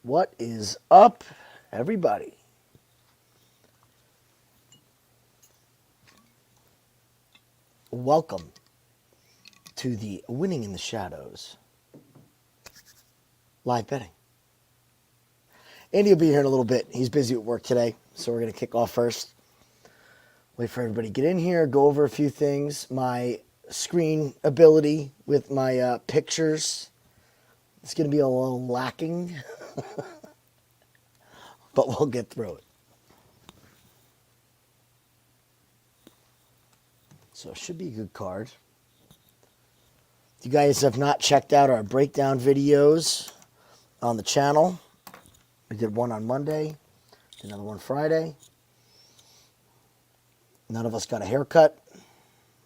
What is up, everybody? Welcome to the Winning in the Shadows live betting. Andy will be here in a little bit. He's busy at work today, so we're going to kick off first. Wait for everybody to get in here, go over a few things. My screen ability with my pictures, it's going to be a little lacking, but we'll get through it. So it should be a good card. If you guys have not checked out our breakdown videos on the channel, we did one on Monday, did another one Friday. None of us got a haircut.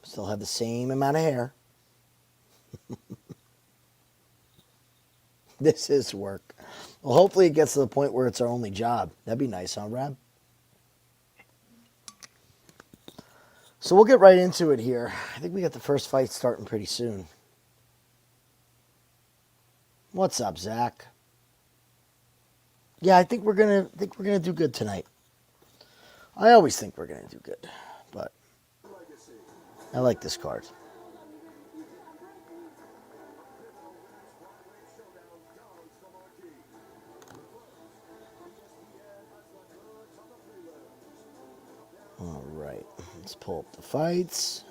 Still have the same amount of hair. This is work. Well, hopefully it gets to the point where it's our only job. That'd be nice, huh, Rab? So we'll get right into it here. I think we got the first fight starting pretty soon. What's up, Zach? Yeah, I think we're gonna do good tonight. I always think we're gonna do good, but I like this card. All right, let's pull up the fights.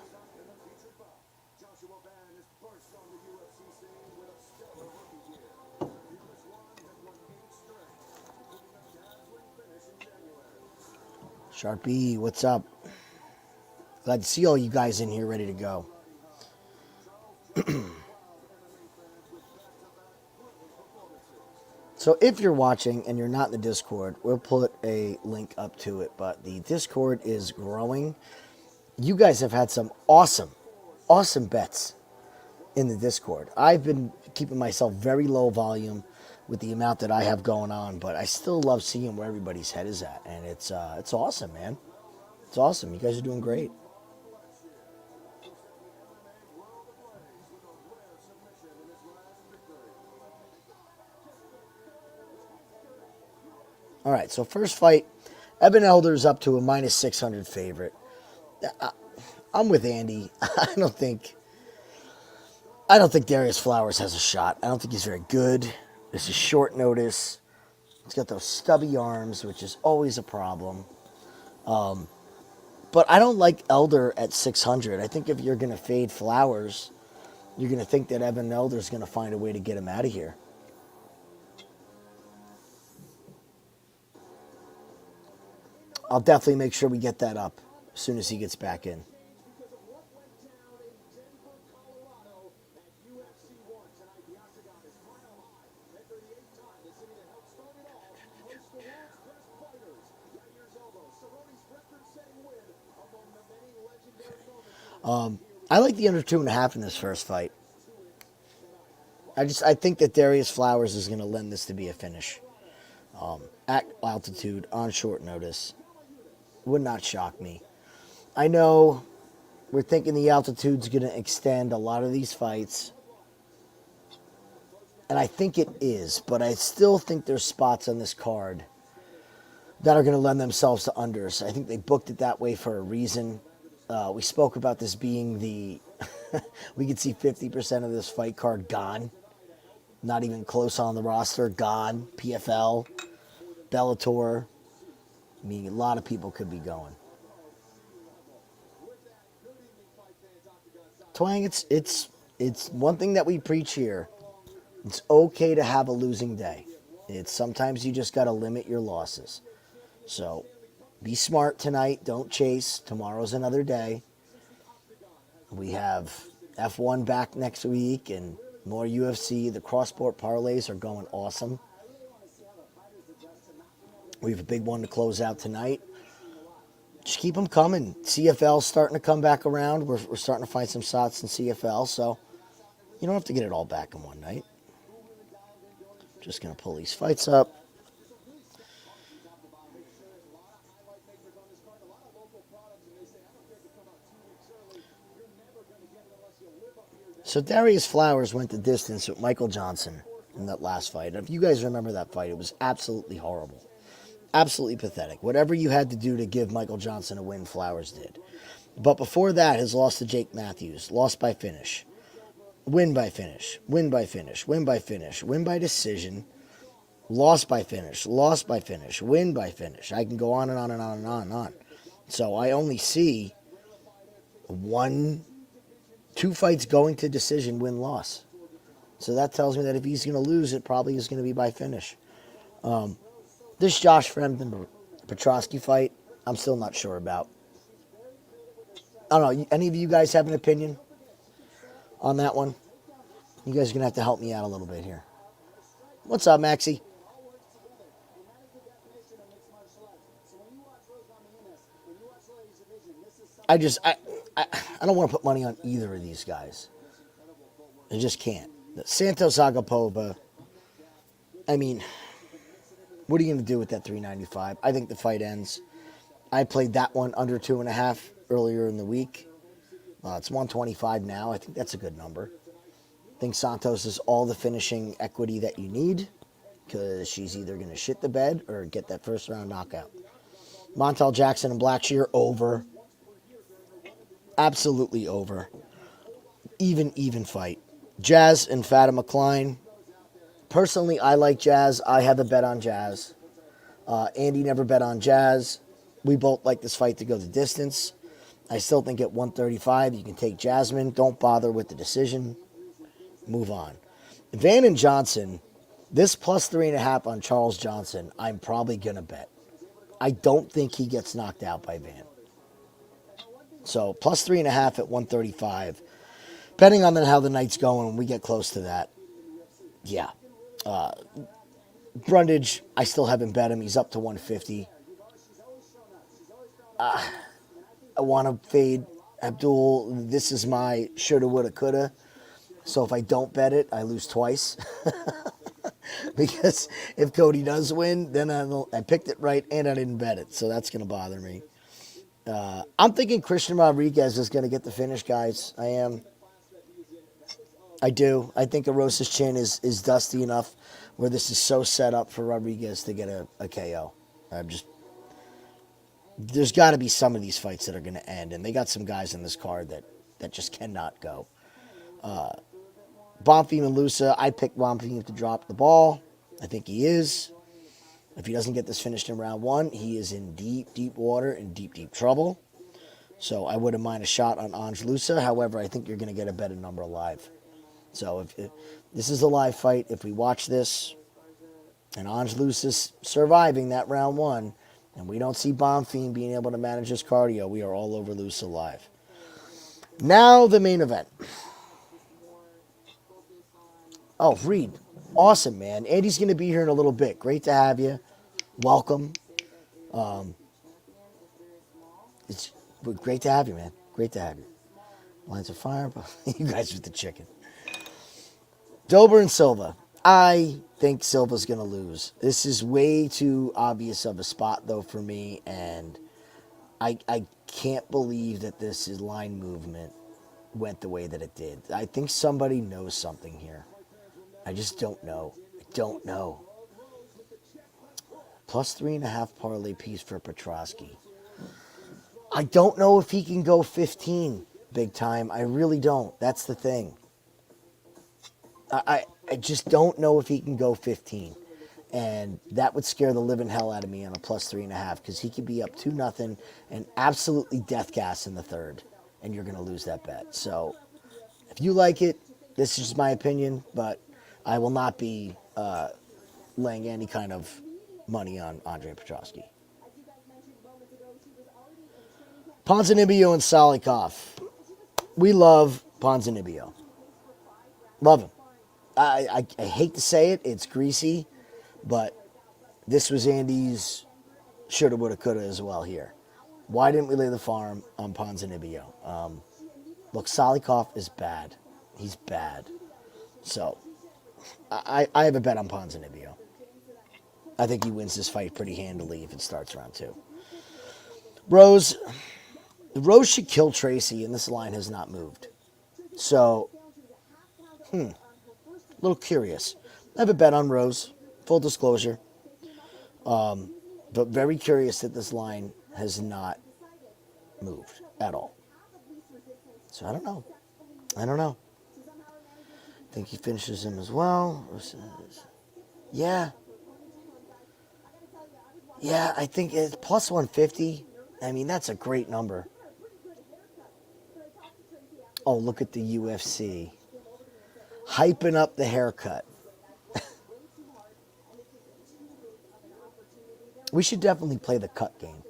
Sharpie, what's up? Glad to see all you guys in here ready to go. So if you're watching and you're not in the Discord, we'll put a link up to it. But the Discord is growing. You guys have had some awesome bets in the Discord. I've been keeping myself very low volume with the amount that I have going on, but I still love seeing where everybody's head is at, and it's awesome, man. It's awesome. You guys are doing great. All right, so first fight, Eben Elder's up to a minus 600 favorite. I'm with Andy. I don't think Darius Flowers has a shot. I don't think he's very good. This is short notice. He's got those stubby arms, which is always a problem. But I don't like Elder at 600. I think if you're going to fade Flowers, you're going to think that Eben Elder's going to find a way to get him out of here. I'll definitely make sure we get that up as soon as he gets back in. I like the under 2.5 in this first fight. I think that Darius Flowers is going to lend this to be a finish. At altitude, on short notice. Would not shock me. I know we're thinking the altitude's going to extend a lot of these fights. And I think it is, but I still think there's spots on this card that are going to lend themselves to unders. I think they booked it that way for a reason. We spoke about this being the... we could see 50% of this fight card gone. Not even close on the roster. Gone. PFL. Bellator. I mean, a lot of people could be going. Twang, it's one thing that we preach here. It's okay to have a losing day. It's sometimes you just got to limit your losses. So be smart tonight. Don't chase. Tomorrow's another day. We have F1 back next week and more UFC. The cross-sport parlays are going awesome. We have a big one to close out tonight. Just keep them coming. CFL's starting to come back around. We're starting to find some spots in CFL, so you don't have to get it all back in one night. Just going to pull these fights up. So Darius Flowers went the distance with Michael Johnson. in that last fight. And if you guys remember that fight, it was absolutely horrible. Absolutely pathetic. Whatever you had to do to give Michael Johnson a win, Flowers did. But before that, his loss to Jake Matthews, lost by finish. Win by finish, win by finish, win by finish, win by decision, lost by finish, win by finish. I can go on and on and on and on and on. So I only see 2 fights going to decision, win-loss. So that tells me that if he's going to lose, it probably is going to be by finish. This Josh Fremden Petroski fight, I'm still not sure about. I don't know. Any of you guys have an opinion on that one? You guys are going to have to help me out a little bit here. What's up, Maxie? I don't want to put money on either of these guys. I just can't. Santos Agapova, I mean, what are you going to do with that 395? I think the fight ends. I played that one under 2.5 earlier in the week. It's 125 now. I think that's a good number. I think Santos is all the finishing equity that you need because she's either going to shit the bed or get that first round knockout. Montel Jackson and Blackshear, over. Absolutely over. Even fight. Jazz and Fatima Klein. Personally, I like Jazz. I have a bet on Jazz. Andy never bet on Jazz. We both like this fight to go the distance. I still think at 135, you can take Jasmine. Don't bother with the decision. Move on. Van and Johnson, this plus 3.5 on Charles Johnson, I'm probably going to bet. I don't think he gets knocked out by Van. So plus 3.5 at 135. Depending on how the night's going, when we get close to that, yeah. Brundage, I still haven't bet him. He's up to 150. I want to fade Abdul. This is my shoulda, woulda, coulda. So if I don't bet it, I lose twice. Because if Cody does win, then I picked it right and I didn't bet it. So that's going to bother me. I'm thinking Christian Rodriguez is going to get the finish, guys. I am. I do. I think Erosa's chin is dusty enough where this is so set up for Rodriguez to get a KO. There's got to be some of these fights that are going to end, and they got some guys in this card that just cannot go. Bonfim and Loosa, I picked Bonfim to drop the ball. I think he is. If he doesn't get this finished in round 1, he is in deep, deep water and deep, deep trouble. So I wouldn't mind a shot on Ange Loosa. However, I think you're going to get a better number live. So if this is a live fight, if we watch this and Ange Loosa's surviving that round 1, and we don't see Bonfim being able to manage his cardio, we are all over Loosa live. Now the main event. Oh, Reed. Awesome, man. Andy's going to be here in a little bit. Great to have you. Welcome. It's great to have you, man. Great to have you. Lines of fire, but you guys with the chicken. Dober and Silva. I think Silva's going to lose. This is way too obvious of a spot, though, for me, and I can't believe that this line movement went the way that it did. I think somebody knows something here. I just don't know. I don't know. Plus 3.5 parlay piece for Petroski. I don't know if he can go 15 big time. I really don't. That's the thing. I just don't know if he can go 15. And that would scare the living hell out of me on a plus 3.5 because he could be up 2-0 and absolutely death gas in the third. And you're going to lose that bet. So if you like it, this is my opinion, but I will not be laying any kind of money on Andre Petroski. Ponzinibbio and Salikhov. We love Ponzinibbio. Love him. I hate to say it. It's greasy, but this was Andy's shoulda, woulda, coulda as well here. Why didn't we lay the farm on Ponzinibbio? Look, Salikhov is bad. He's bad. So I have a bet on Ponzinibbio. I think he wins this fight pretty handily if it starts round 2. Rose should kill Tracy, and this line has not moved. So, a little curious. I have a bet on Rose, full disclosure. But very curious that this line has not moved at all. So I don't know. I think he finishes him as well. Yeah. Yeah, I think it's plus 150. I mean, that's a great number. Oh, look at the UFC. Hyping up the haircut. We should definitely play the cut game.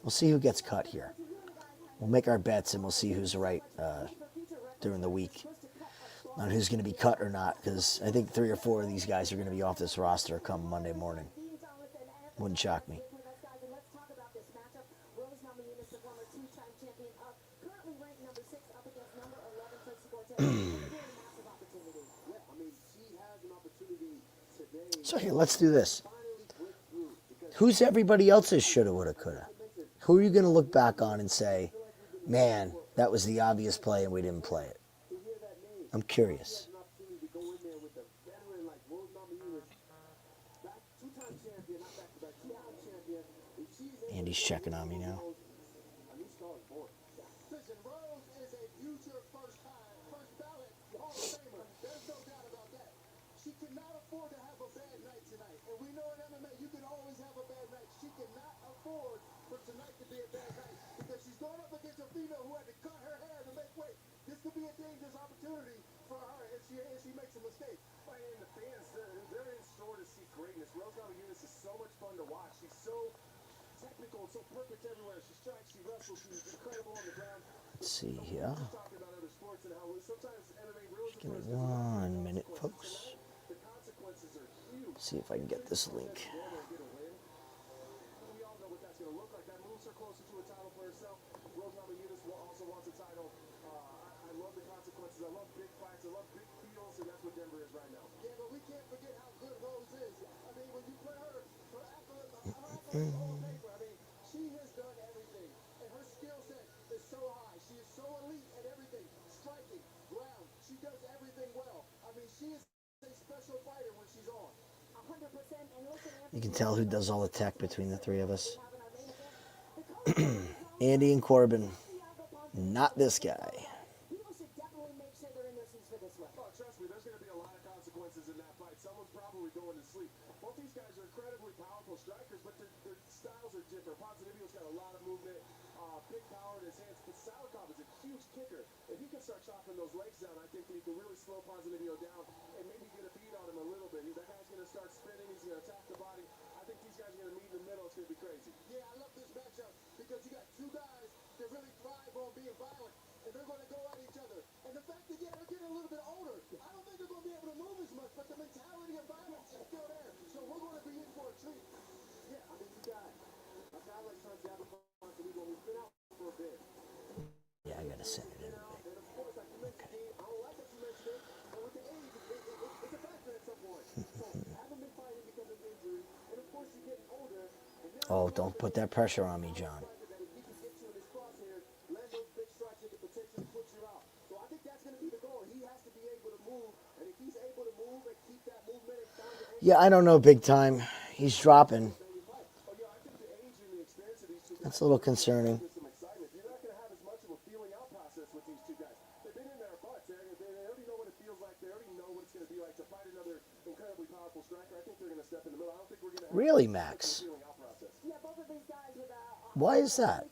We'll see who gets cut here. We'll make our bets and we'll see who's right during the week on who's going to be cut or not, because I think 3 or 4 of these guys are going to be off this roster come Monday morning. Wouldn't shock me. So here, let's do this. Who's everybody else's shoulda, woulda, coulda? Who are you going to look back on and say, man, that was the obvious play and we didn't play it? I'm curious. Andy's checking on me now. Let's see here. Just give me 1 minute, folks. See if I can get this link. You can tell who does all the tech between the 3 of us. Andy and Corbin. Not this guy. Ponzinibbio's got a lot of movement, big power in his hands, but Salikhov is a huge kicker. If he can start chopping those legs down, I think that he can really slow Ponzinibbio down and maybe get a beat on him a little bit. That guy's going to start spinning, he's going to attack the body. I think these guys are going to meet in the middle, it's going to be crazy. Yeah, I love this matchup because you got 2 guys that really thrive on being violent, and they're going to go at each other. And the fact that they're getting a little bit older, I don't think they're going to be able to move as much, but the mentality of violence is still there. So we're going to be in for a treat. Yeah, I mean, you got a guy like Santiago, who's been out for a bit. Yeah, I gotta send it in. Oh, don't put that pressure on me, John. Yeah, I don't know, big time. He's dropping. That's a little concerning. Really, Max? Why is that?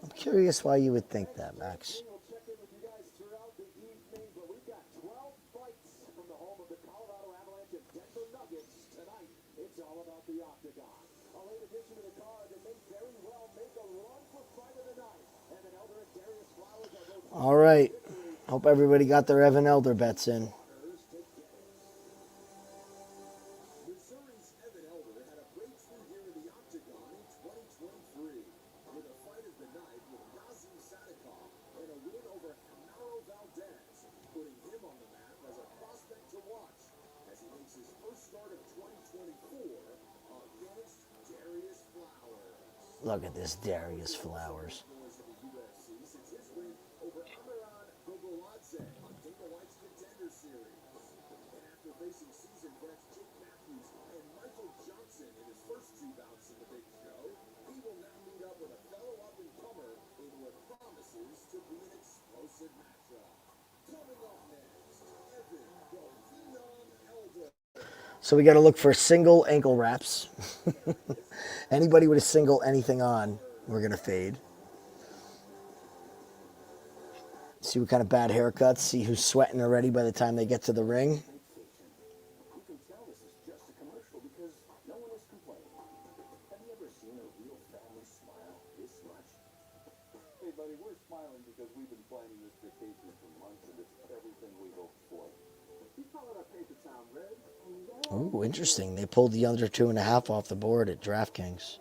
I'm curious why you would think that, Max. All right. Hope everybody got their Evan Elder bets in. Look at this Darius Flowers. So we got to look for single ankle wraps. Anybody with a single anything on, we're going to fade. See what kind of bad haircuts. See who's sweating already by the time they get to the ring. Oh, interesting. They pulled the under 2.5 off the board at DraftKings.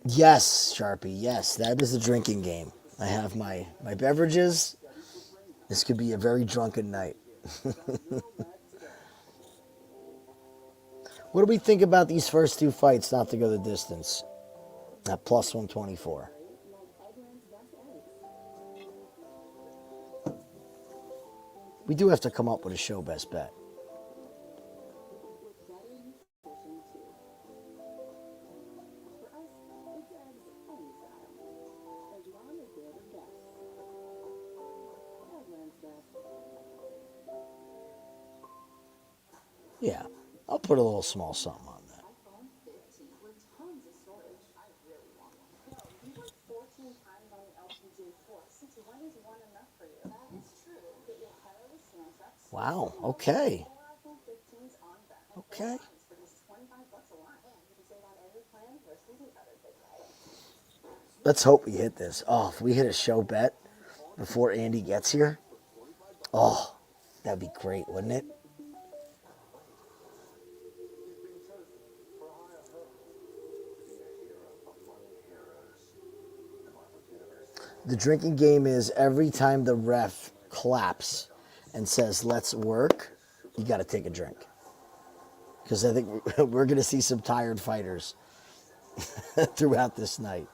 Yes, Sharpie, yes, that is a drinking game. I have my beverages. This could be a very drunken night. What do we think about these first two fights not to go the distance? At plus 124. We do have to come up with a show best bet. Yeah, I'll put a little small something on that. Wow, okay. Okay. Let's hope we hit this. Oh, if we hit a show bet before Andy gets here, oh, that'd be great, wouldn't it? The drinking game is every time the ref claps and says, let's work, you got to take a drink. Because I think we're going to see some tired fighters throughout this night.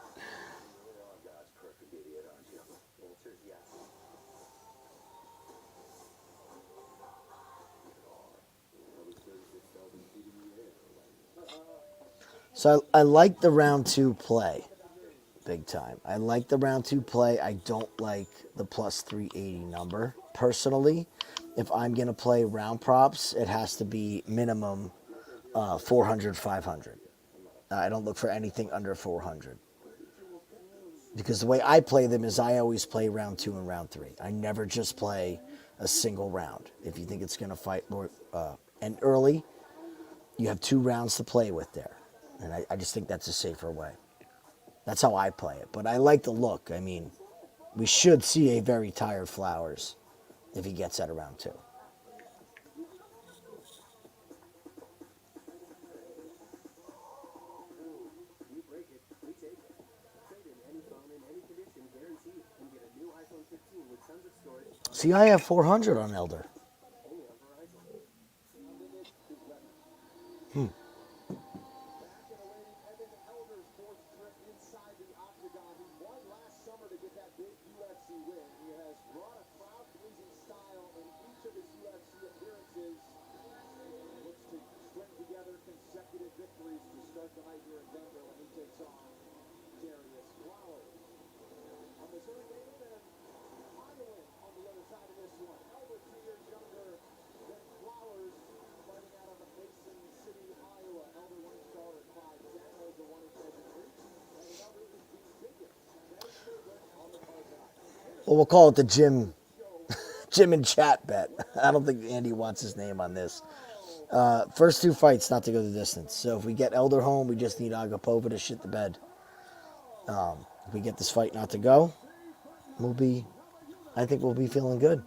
So I like the round two play. Big time. I like the round two play. I don't like the plus 380 number. Personally, if I'm going to play round props, it has to be minimum 400, 500. I don't look for anything under 400. Because the way I play them is I always play round two and round three. I never just play a single round. If you think it's going to fight more and early, you have 2 rounds to play with there. And I just think that's a safer way. That's how I play it. But I like the look. I mean, we should see a very tired Flowers if he gets at around 2. See, I have 400 on Elder. Well, we'll call it the Jim and chat bet. I don't think Andy wants his name on this. First 2 fights not to go the distance. So if we get Elder home, we just need Agapova to shit the bed. If we get this fight not to go, I think we'll be feeling good.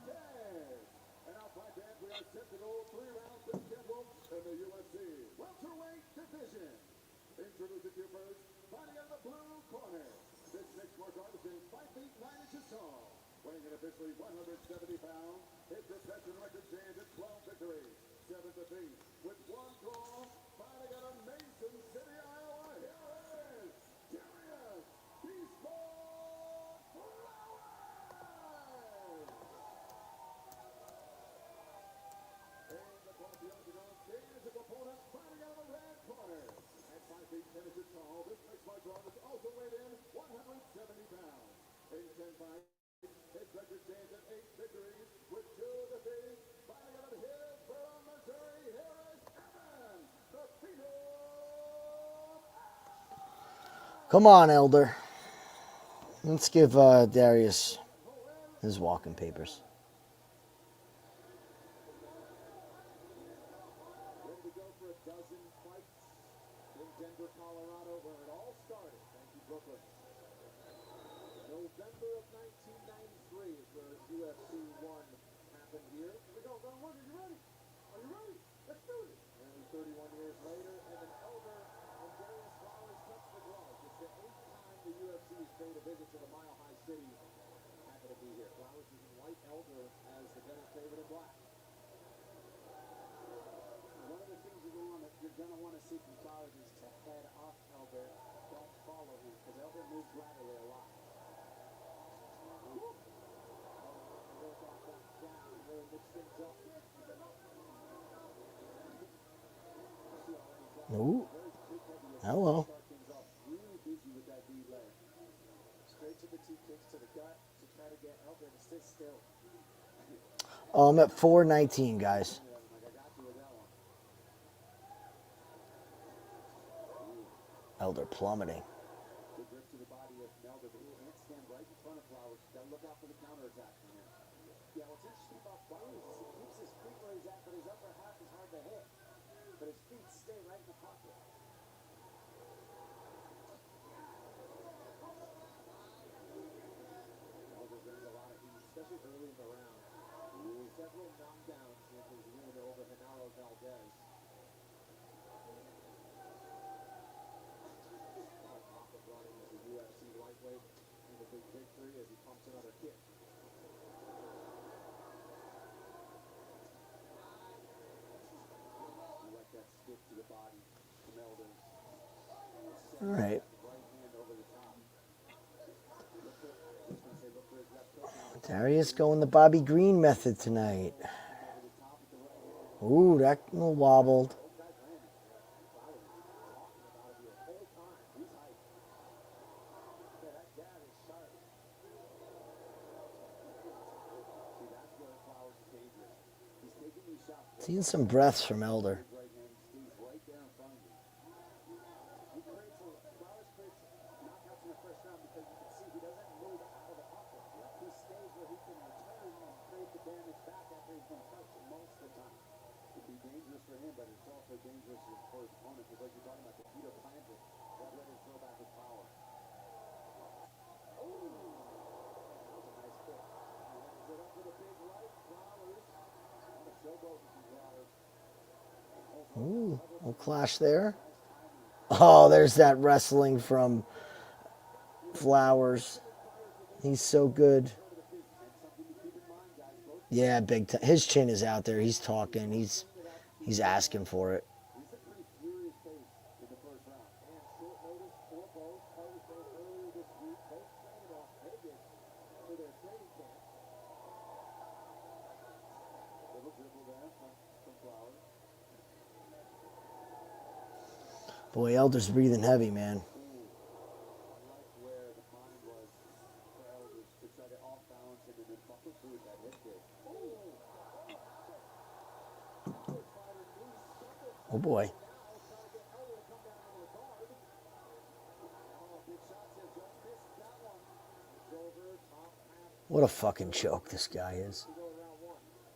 Come on, Elder. Let's give Darius his walking papers. Ready to go for a dozen fights in Denver, Colorado, where it all started. Thank you, Brooklyn. November of 1993 is where UFC 1 happened here. We go, round one. Are you ready? Are you ready? Let's do it. Nearly 31 years later, and an Elder and Darius Flowers touch the gloves. It's the 8th time the UFC has paid a visit to the Mile High City. Happy to be here. Flowers is in white, Elder as the betting favorite in black. One of the things you're going to want to see from Flowers is to head off Elder. Don't follow him, because Elder moves laterally a lot. Work off that down, really mix things up. Ooh. Hello. Really busy with that lead leg. Straight to the two kicks to the gut to try to get Elder to sit still. I'm at 4:19, guys. Elder plummeting. Good grip to the body of Elder, but he can't stand right in front of Flowers. Got to look out for the counterattack from him. Yeah, what's interesting about Flowers is he keeps his feet where he's at, but his upper half is hard to hit. But his feet stay right in the pocket. Elder brings a lot of heat, especially early in the round. Several knockdowns in his win over Genaro Valdez. Pocket running as a UFC lightweight in a big victory as he pumps another kick. You like that stick to the body from Elder. All right. Right hand over the top. Look for his left hook. Darius going the Bobby Green method tonight. Ooh, that little wobbled. Seeing some breaths from Elder. For him, but it's also dangerous for his opponent because, like you're talking about, the feet are planted, that ready to throw back his power. Oh, that was a nice kick. He ends it up with a big right. Flowers on a showboat with Flowers. Ooh, little clash there. Oh, there's that wrestling from Flowers. He's so good. Yeah, big time. His chin is out there. He's talking. He's asking for it. He's a pretty furious pace in the first round. And short notice for both. Carlos Bay earlier this week. Both planted off Vegas for their training camp. Little dribble there from Flowers. Boy, Elder's breathing heavy, man. I like where the mind was for Elders to try to off balance him and then buckle through with that hip kick. Oh boy. What a fucking choke this guy is.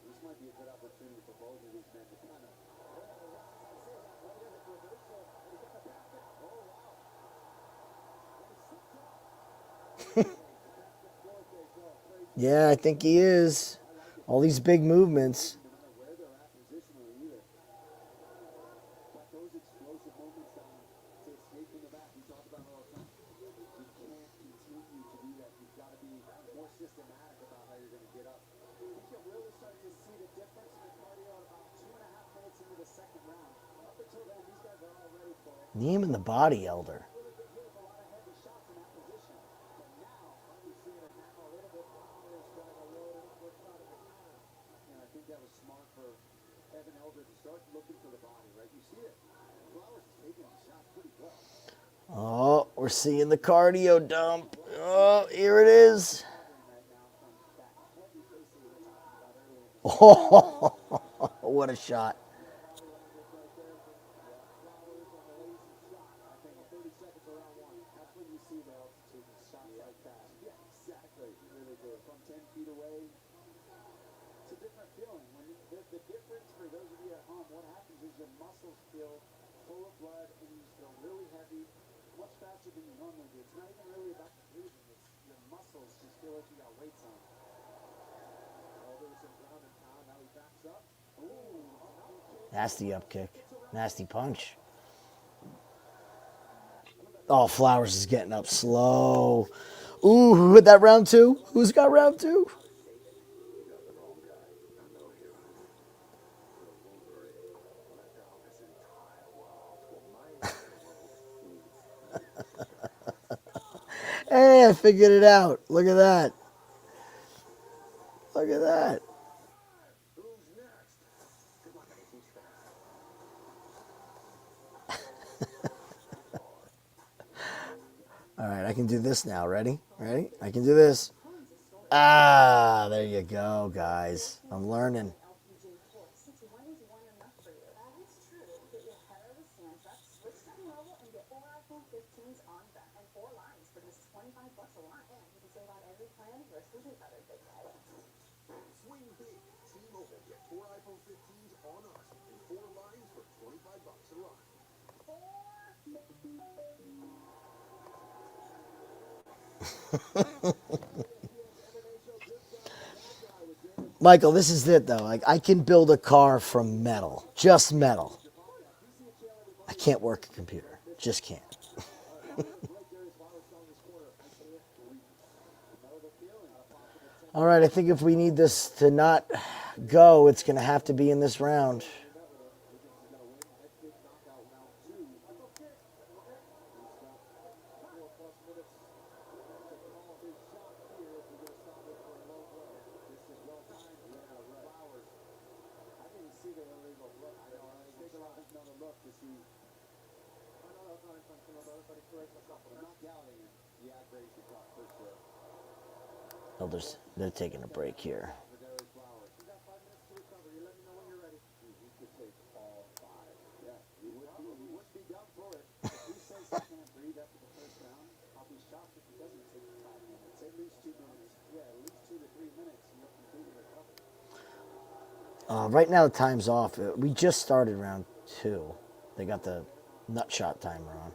This might be a good opportunity for both of these men to kind of. Yeah, I think he is. All these big movements. Where they're at positionally either. But those explosive moments to escape from the back, we talk about all the time. You can't continue to do that. You've got to be more systematic about how you're going to get up. You can really start to see the difference in the cardio about 2.5 minutes into the second round. Up until then, these guys are all ready for it. Knee him in the body, Elder. Really good hit with a lot of heavy shots in that position. But now, we see it now a little bit. Flowers trying to load it up with trying to counter. And I think that was smart for Evan Elder to start looking for the body, right? You see it. Flowers is taking the shot pretty well. Oh, we're seeing the cardio dump. Oh, here it is. Oh, what a shot. From 10 feet away, it's a different feeling. When the difference for those of you at home, what happens is your muscles feel full of blood and you feel really heavy, much faster than you normally do. It's not even really about the breathing. It's your muscles just feel like you got weights on. Oh, there was some ground and pound. Now he backs up. Ooh, Nasty up kick. Nasty punch. Oh, Flowers is getting up slow. Ooh, who hit that round two? Who's got round two? Hey, I figured it out. Look at that. Look at that. who's next? Good luck, I teach that. All right, I can do this now. Ready? Ready? I can do this. Ah, there you go, guys. I'm learning. Swing big. T-Mobile. Get 4 iPhone 15s on us and 4 lines for $25 a line. Michael, this is it, though. Like, I can build a car from metal. Just metal. I can't work a computer. Just can't. All right, I think if we need this to not go, it's going to have to be in this round. Oh, they're taking a break here. Right now the time's off. We just started round 2. They got the nut shot timer on.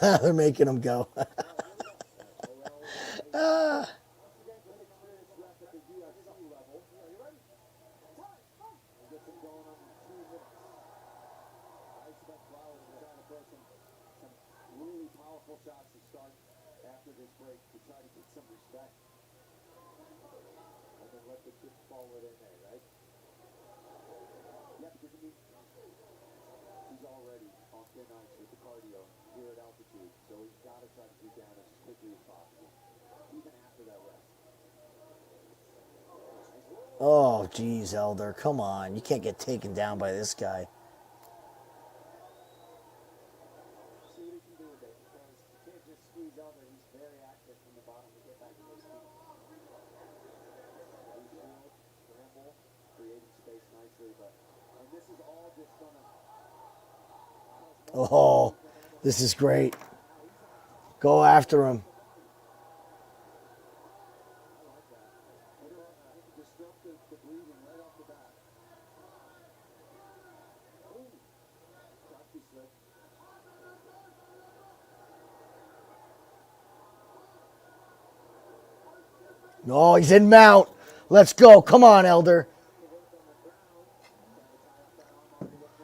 They're making him go. Shots to start after this break to try to get some respect. And then let the chips fall where they may, right? Yeah, because I mean, he's already on thin ice with the cardio here at altitude, so he's got to try to get down as quickly as possible, even after that rest. Oh, geez, Elder. Come on. You can't get taken down by this guy. See what he can do with it, because you can't just squeeze Elder. He's very active from the bottom to get back to his feet. Scramble, creating space nicely, but Oh, this is great. Go after him. Disrupt the breathing right off the bat. Ooh. Crafty slip. Oh, he's in mount. Let's go. Come on, Elder.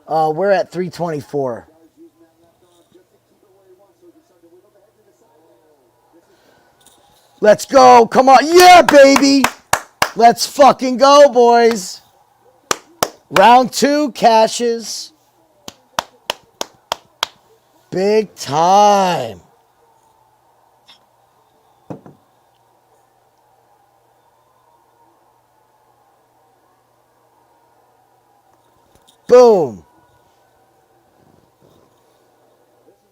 We're at 324. Using that left arm just to keep it where he wants so he can start to wiggle the head to the side there. This is Let's go. Come on. Yeah, baby. Let's fucking go, boys. Round 2 cashes. Big time. Boom.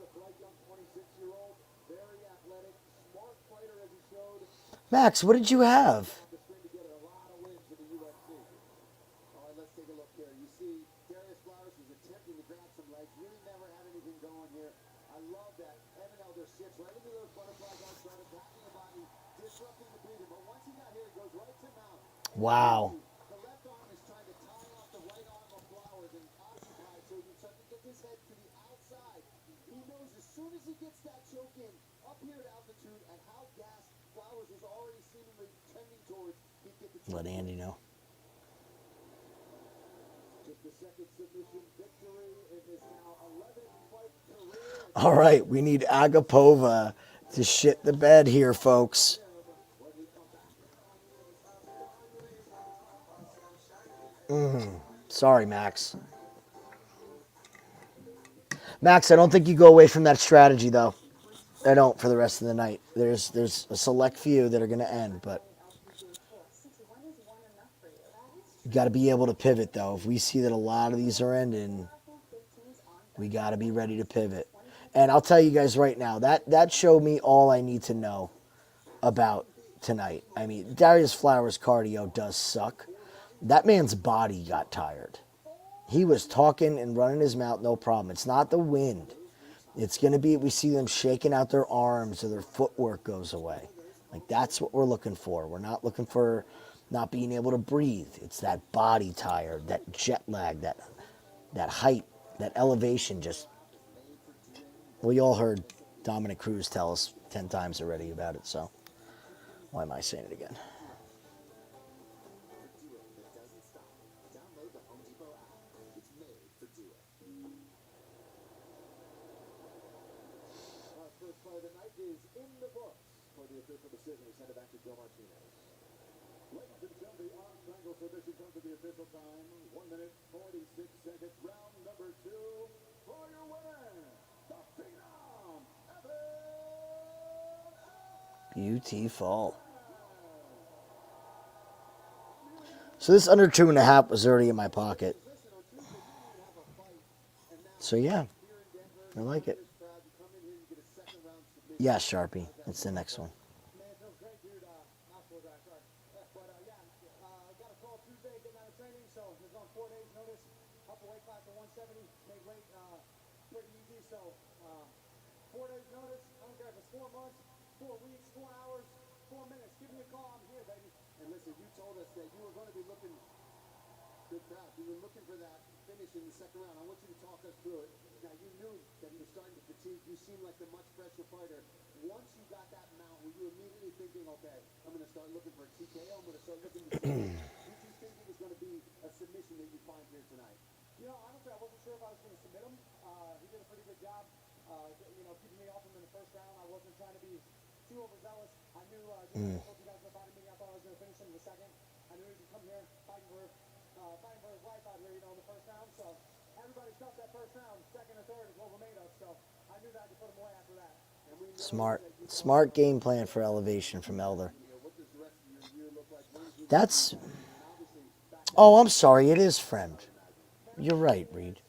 a bright young 26-year-old, very athletic, smart fighter as he showed. Max, what did you have? To string together a lot of wins in the UFC. All right, let's take a look here. You see, Darius Flowers was attempting to grab some legs, really never had anything going here. I love that Evan Elder sits right into those butterfly guards, started attacking the body, disrupting the breathing. But once he got here, he goes right to mount. Wow. The left arm is trying to tie off the right arm of Flowers and occupy it so he can start to get his head to the outside. He knows as soon as he gets that choke in, up here at altitude, and how gassed Flowers was already seemingly trending towards, he'd get the choke. Let Andy know. Just the second submission victory in his now 11-fight career. All right, we need Agapova to shit the bed here, folks. Sorry, Max. Max, I don't think you go away from that strategy, though. I don't for the rest of the night. There's a select few that are going to end, but you got to be able to pivot, though. If we see that a lot of these are ending, we got to be ready to pivot. And I'll tell you guys right now, that showed me all I need to know about tonight. I mean, Darius Flowers' cardio does suck. That man's body got tired. He was talking and running his mouth, no problem. It's not the wind. It's going to be, we see them shaking out their arms or their footwork goes away. Like, that's what we're looking for. We're not looking for not being able to breathe. It's that body tired, that jet lag, that height, that elevation. Just, we all heard Dominic Cruz tell us 10 times already about it, so why am I saying it again? Download the Home Depot app. It's made for Duo. Our first fight of the night is in the books for the official decision. We send it back to Joe Martinez. Ladies and gentlemen, the arm triangle submission comes to the official time. 1 minute, 46 seconds. Round number 2 for your winner, the Phenom, Beautiful. So this under 2.5 was already in my pocket. So yeah, I like it. Yeah, Sharpie. It's the next one. Man, it feels great, dude. Hospital guy, sorry. But yeah, got a call Tuesday, getting out of training, so it was on 4 days' notice. Up a weight class to 170, made weight pretty easy. So 4 days' notice. I don't care if it's 4 months, 4 weeks, 4 hours, 4 minutes. Give me a call. I'm here, baby. And listen, you told us that you were going to be looking. Good crowd. You were looking for that finish in the second round. I want you to talk us through it. Now, you knew that he was starting to fatigue. You seemed like the much fresher fighter. Once you got that mount, were you immediately thinking, okay, I'm going to start looking for a TKO, I'm going to start looking to Did you think it was going to be a submission that you find here tonight? You know, honestly, I wasn't sure if I was going to submit him. He did a pretty good job, keeping me off him in the first round. I wasn't trying to be too overzealous. I knew, just like I told you guys in the body meeting, I thought I was going to finish him in the second. I knew he could come here fighting for his life out here, in the first round. So everybody stopped that first round. Second and third is what we're made of. So I knew that I could put him away after that. Smart game plan for elevation from Elder. That's, oh, I'm sorry, it is friend. You're right, Reed.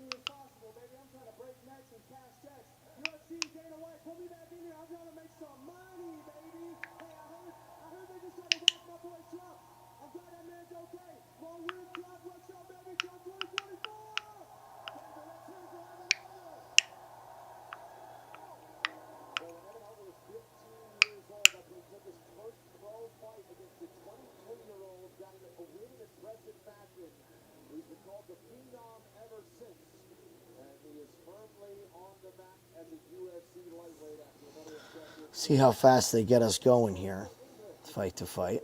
See how fast they get us going here, fight to fight.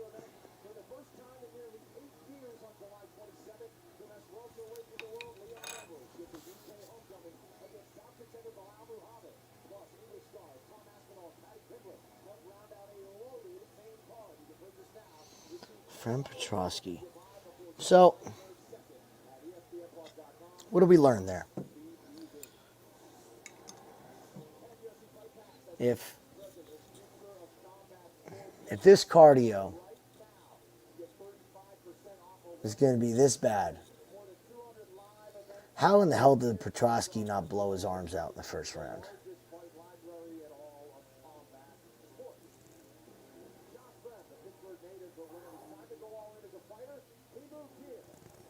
From Petroski. So, what did we learn there? If this cardio is going to be this bad, how in the hell did Petroski not blow his arms out in the first round?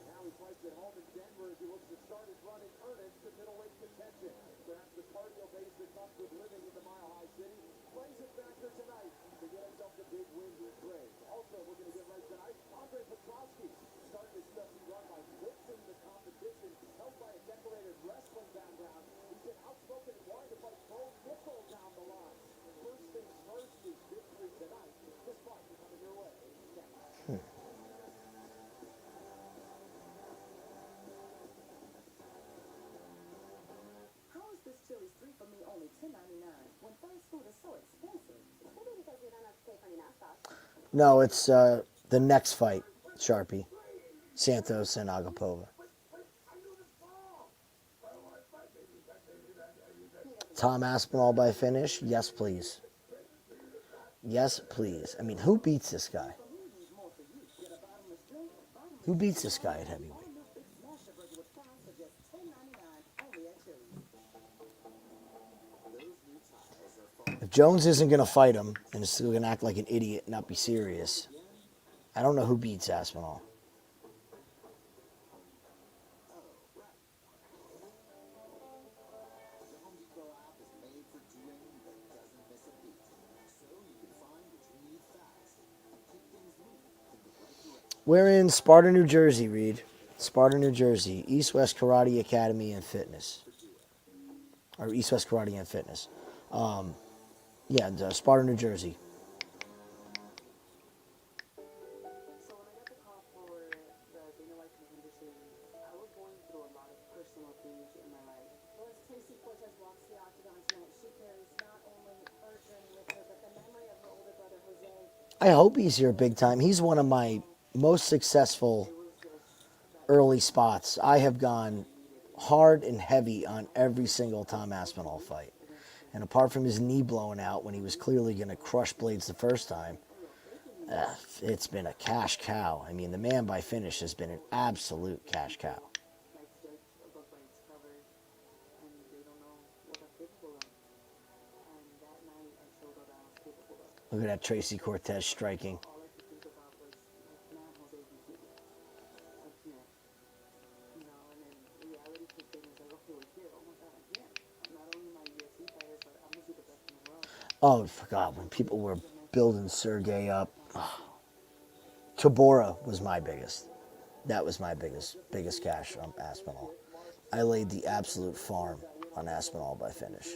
Now he fights at home in Denver as he looks to start his run in earnest to middleweight contention. Perhaps the cardio base that comes with living in the Mile High City plays a factor tonight to get himself the big win he craves. Also, we're going to get right tonight, Andre Petroski starting his UFC run by blitzing the competition, helped by a decorated wrestling background. He's been outspoken and wanting to fight pro nickel down the line. First things first is victory tonight. This fight coming your way next. This chili's 3 for me, only $10.99. When fast food is so expensive. Maybe because we don't have to pay for any nastas. No, it's the next fight, Sharpie. Santos and Agapova. Tom Aspinall by finish? Yes, please. Yes, please. I mean, who beats this guy? Who beats this guy at heavyweight? If Jones isn't going to fight him and is still going to act like an idiot and not be serious, I don't know who beats Aspinall. We're in Sparta, New Jersey, Reed. Sparta, New Jersey. East-West Karate Academy and Fitness. Or East-West Karate and Fitness. Yeah, Sparta, New Jersey. So when I got the call for the Dana White condition, I was going through a lot of personal things in my life. Well, as Tracy Cortez walks the octagon tonight, she carries not only her journey with her, but the memory of her older brother, Jose. I hope he's here big time. He's one of my most successful early spots. I have gone hard and heavy on every single Tom Aspinall fight. And apart from his knee blowing out when he was clearly going to crush Blades the first time, it's been a cash cow. I mean, the man by finish has been an absolute cash cow. My steps above Blades covered, and they don't know what I'm capable of. And that night, I showed what I was capable of. Look at that Tracy Cortez striking. All I could think about was, man, Jose, you can do it. I can't. You know, and then reality kicked in and said, okay, we're here. Oh my God, I can't. Not only am I a UFC fighter, but I'm going to be the best in the world. Oh, I forgot when people were building Sergey up. Tabora was my biggest. That was my biggest cash on Aspinall. I laid the absolute farm on Aspinall by finish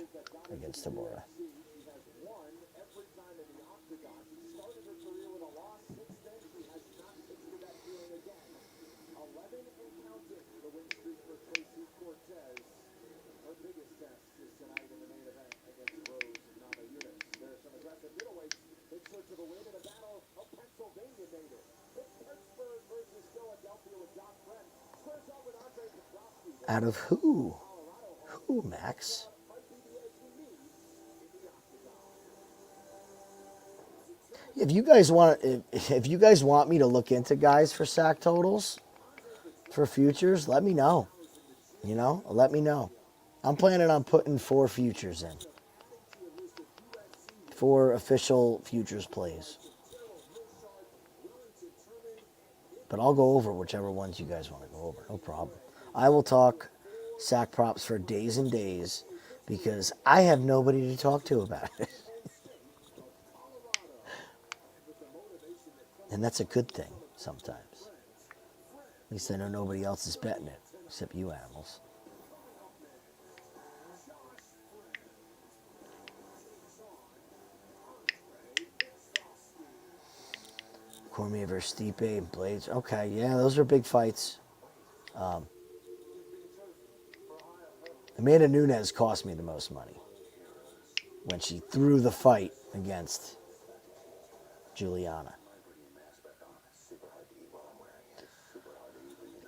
against Tabora. Her biggest test is tonight in the main event against Namajunas. There are some aggressive middleweights in search of a win in a battle of Pennsylvania native. It's Pittsburgh versus Philadelphia with Jasmine. Squares up with Andre Petroski. Out of who? Who, Max? If you guys want me to look into guys for sack totals for futures, let me know. You know, let me know. I'm planning on putting 4 futures in. 4 official futures plays. But I'll go over whichever ones you guys want to go over. No problem. I will talk sack props for days and days because I have nobody to talk to about it. And that's a good thing sometimes. At least I know nobody else is betting it except you animals. Cormier versus Stipe, Blades. Okay, yeah, those are big fights. Amanda Nunes cost me the most money when she threw the fight against Juliana.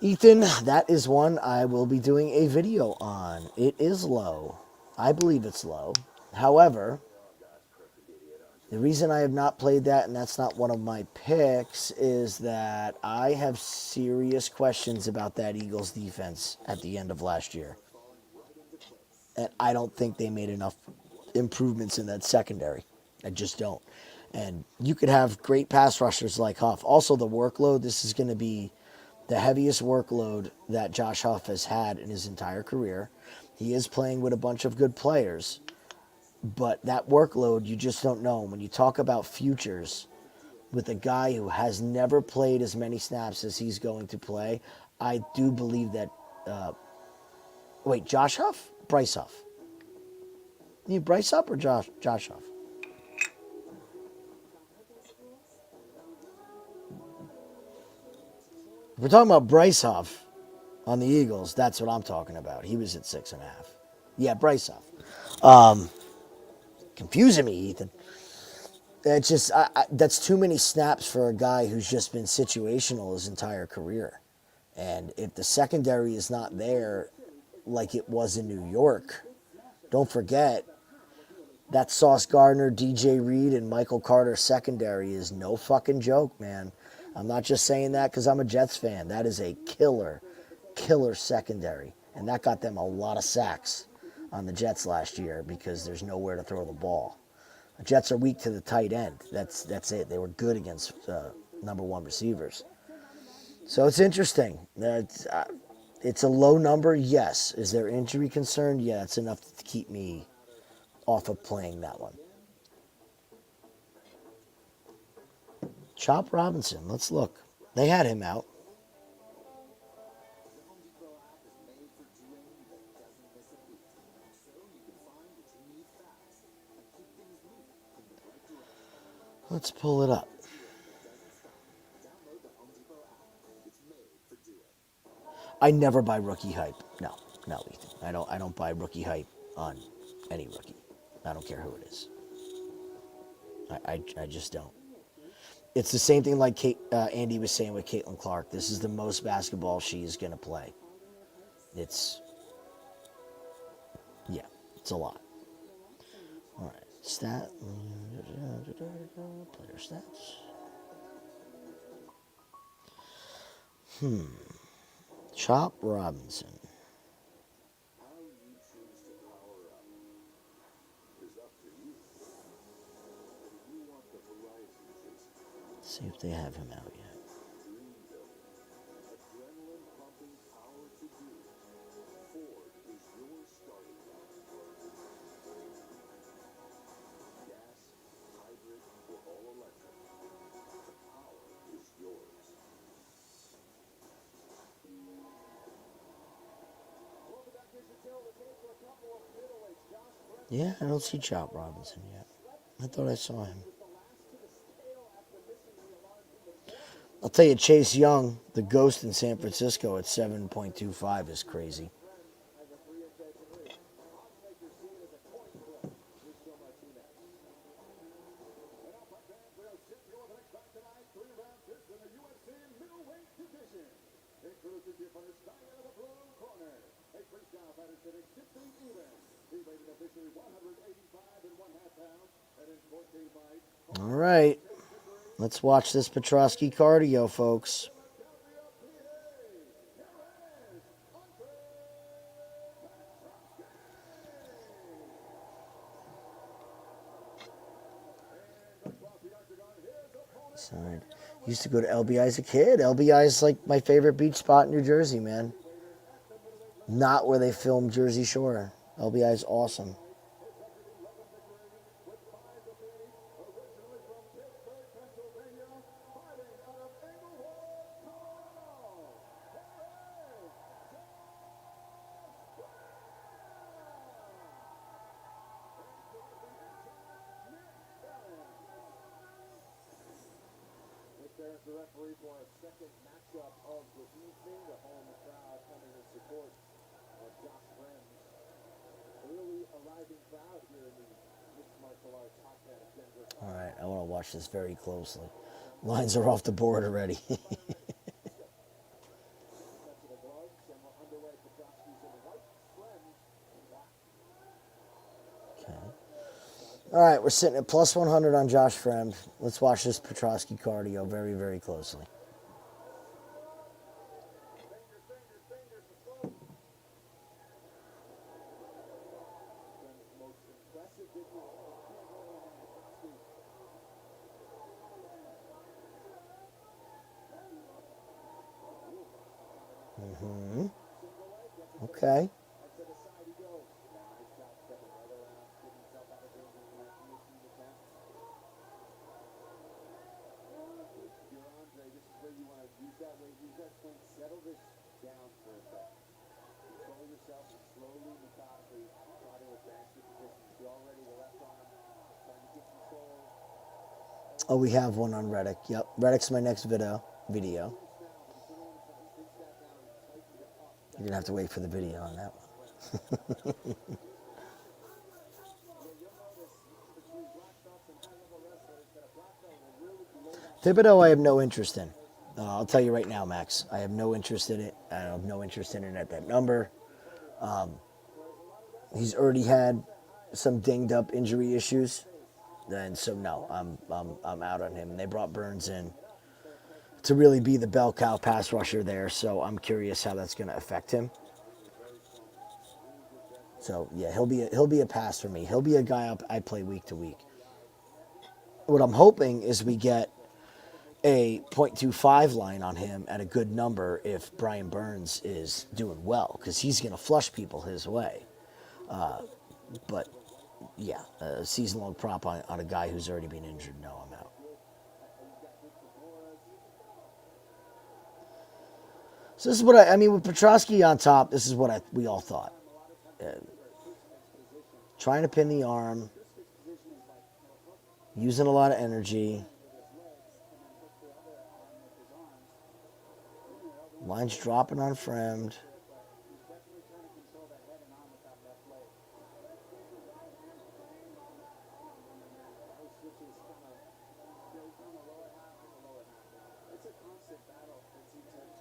Ethan, that is one I will be doing a video on. It is low. I believe it's low. However, the reason I have not played that, and that's not one of my picks, is that I have serious questions about that Eagles defense at the end of last year. And I don't think they made enough improvements in that secondary. I just don't. And you could have great pass rushers like Huff. Also, the workload, this is going to be the heaviest workload that Josh Huff has had in his entire career. He is playing with a bunch of good players, but that workload, you just don't know. When you talk about futures with a guy who has never played as many snaps as he's going to play, I do believe that. Josh Huff? Bryce Huff. You Bryce Huff or Josh Huff? If we're talking about Bryce Huff on the Eagles, that's what I'm talking about. He was at 6.5. Yeah, Bryce Huff. Confusing me, Ethan. It's just that's too many snaps for a guy who's just been situational his entire career. And if the secondary is not there like it was in New York, don't forget that Sauce Gardner, DJ Reed, and Michael Carter secondary is no fucking joke, man. I'm not just saying that because I'm a Jets fan. That is a killer secondary. And that got them a lot of sacks on the Jets last year because there's nowhere to throw the ball. The Jets are weak to the tight end. That's it. They were good against number one receivers. So it's interesting. It's a low number, yes. Is there injury concern? Yeah, it's enough to keep me off of playing that one. Chop Robinson, let's look. They had him out. Let's pull it up. I never buy rookie hype. No, Ethan. I don't buy rookie hype on any rookie. I don't care who it is. I just don't. It's the same thing like Andy was saying with Caitlin Clark. This is the most basketball she is going to play. It's a lot. All right, player stats. Chop Robinson. See if they have him out yet. Yeah, I don't see Chop Robinson yet. I thought I saw him. I'll tell you, Chase Young, the ghost in San Francisco at 7.25 is crazy. All right. Let's watch this Petroski cardio, folks. Side. Used to go to LBI as a kid. LBI is like my favorite beach spot in New Jersey, man. Not where they filmed Jersey Shore. LBI is awesome. the referee for our second matchup of the evening. The home crowd coming in support of Josh Friends. Early arriving crowd here in the mixed martial arts hotbed of Denver. All right, I want to watch this very closely. Lines are off the board already. Touch of the gloves, and we're underway. Petroski's in white, Friends in black. Okay. All right, we're sitting at plus 100 on Josh Fremd. Let's watch this Petroski cardio very, very closely. Friends' most impressive video. Okay. To the side he goes. Nice job stepping right around, getting himself out of danger from that guillotine attempt. If you're Andre, this is where you want to use that weight, use that swing, settle this down for a second. Control yourself and slowly, methodically try to advance the position. See already the left arm trying to get control. Oh, we have one on Reddick. Yep, Reddick's my next video. Now, but he's going to want to try to cinch that down and tighten it up. You're going to have to wait for the video on that one. You'll notice between black belts and high-level wrestlers that a black belt will really blow that. Thibodeau, I have no interest in. I'll tell you right now, Max. I have no interest in it. I have no interest in it at that number. He's already had some dinged up injury issues, and so no, I'm out on him. And they brought Burns in to really be the bell cow pass rusher there, so I'm curious how that's going to affect him. So yeah, he'll be a pass for me. He'll be a guy I play week to week. What I'm hoping is we get a 0.25 line on him at a good number if Brian Burns is doing well, because he's going to flush people his way. But yeah, a season-long prop on a guy who's already been injured. No, I'm out. So this is what I mean with Petroski on top. This is what we all thought. Trying to pin the arm, using a lot of energy. Lines dropping on Fremd. It's a constant battle to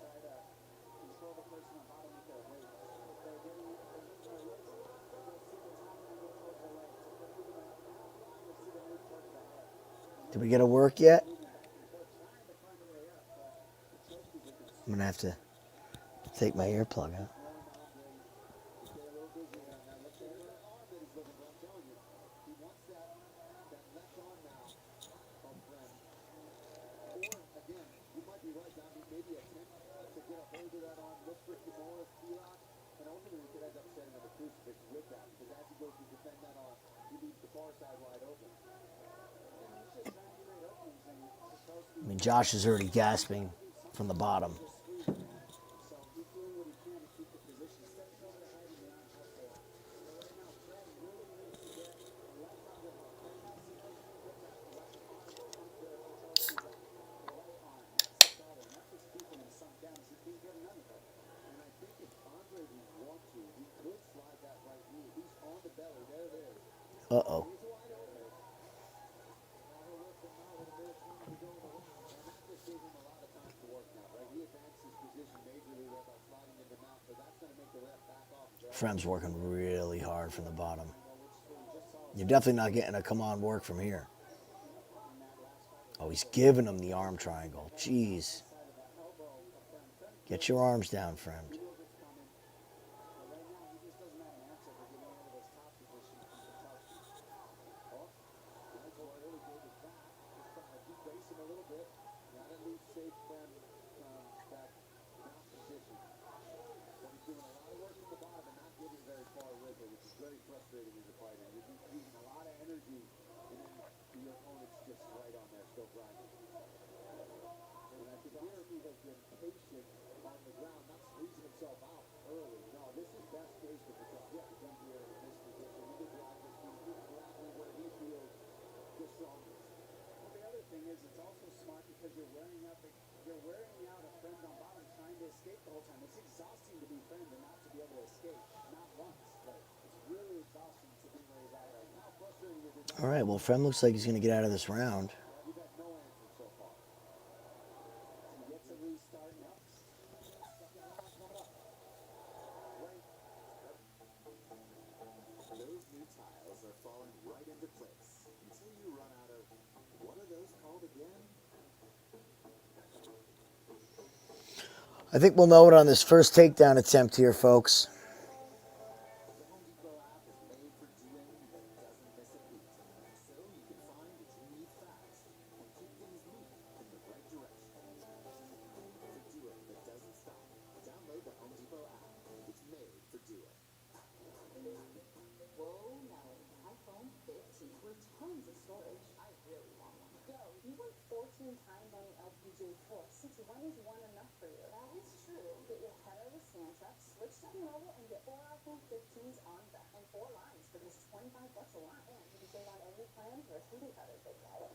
try to control the person on bottom with their weight. If they're getting their wrists, they'll see the top and move towards their legs. If they're moving up now, you'll see them move towards the head. Did we get a work yet? They're trying to find a way up, but the Tracy's a good I'm going to have to take my earplug out. I mean, Josh is already gasping from the bottom. Uh-oh. Fremd's working really hard from the bottom. You're definitely not getting a come-on work from here. Oh, he's giving him the arm triangle. Jeez. Get your arms down, Fremd. It's also smart because you're wearing out the you're wearing out a friend on bottom trying to escape the whole time. It's exhausting to be friend and not to be able to escape. Not once, but it's really exhausting to be where he's at right now. How frustrating is it? All right, well, Frem looks like he's going to get out of this round. We've had no answer so far. He gets a restart next. Those new tiles are falling right into place until you run out of, what are those called again? I think we'll know it on this first takedown attempt here, folks. The Home Depot app is made for doing that doesn't miss a beat. So you can find what you need fast and keep things moving in the right direction. For doing that doesn't stop, download the Home Depot app. It's made for doing. Whoa, Nelly, iPhone 15 with tons of storage. I really want one. Go. You won 14 times on the LPGA Tour. 61 is one enough for you. That is true. Get your head out of the Santa, switch to T-Mobile, and get 4 iPhone 15s on them. And 4 lines for just $25 a line. And you can save on any plan for a CD cutter big guy.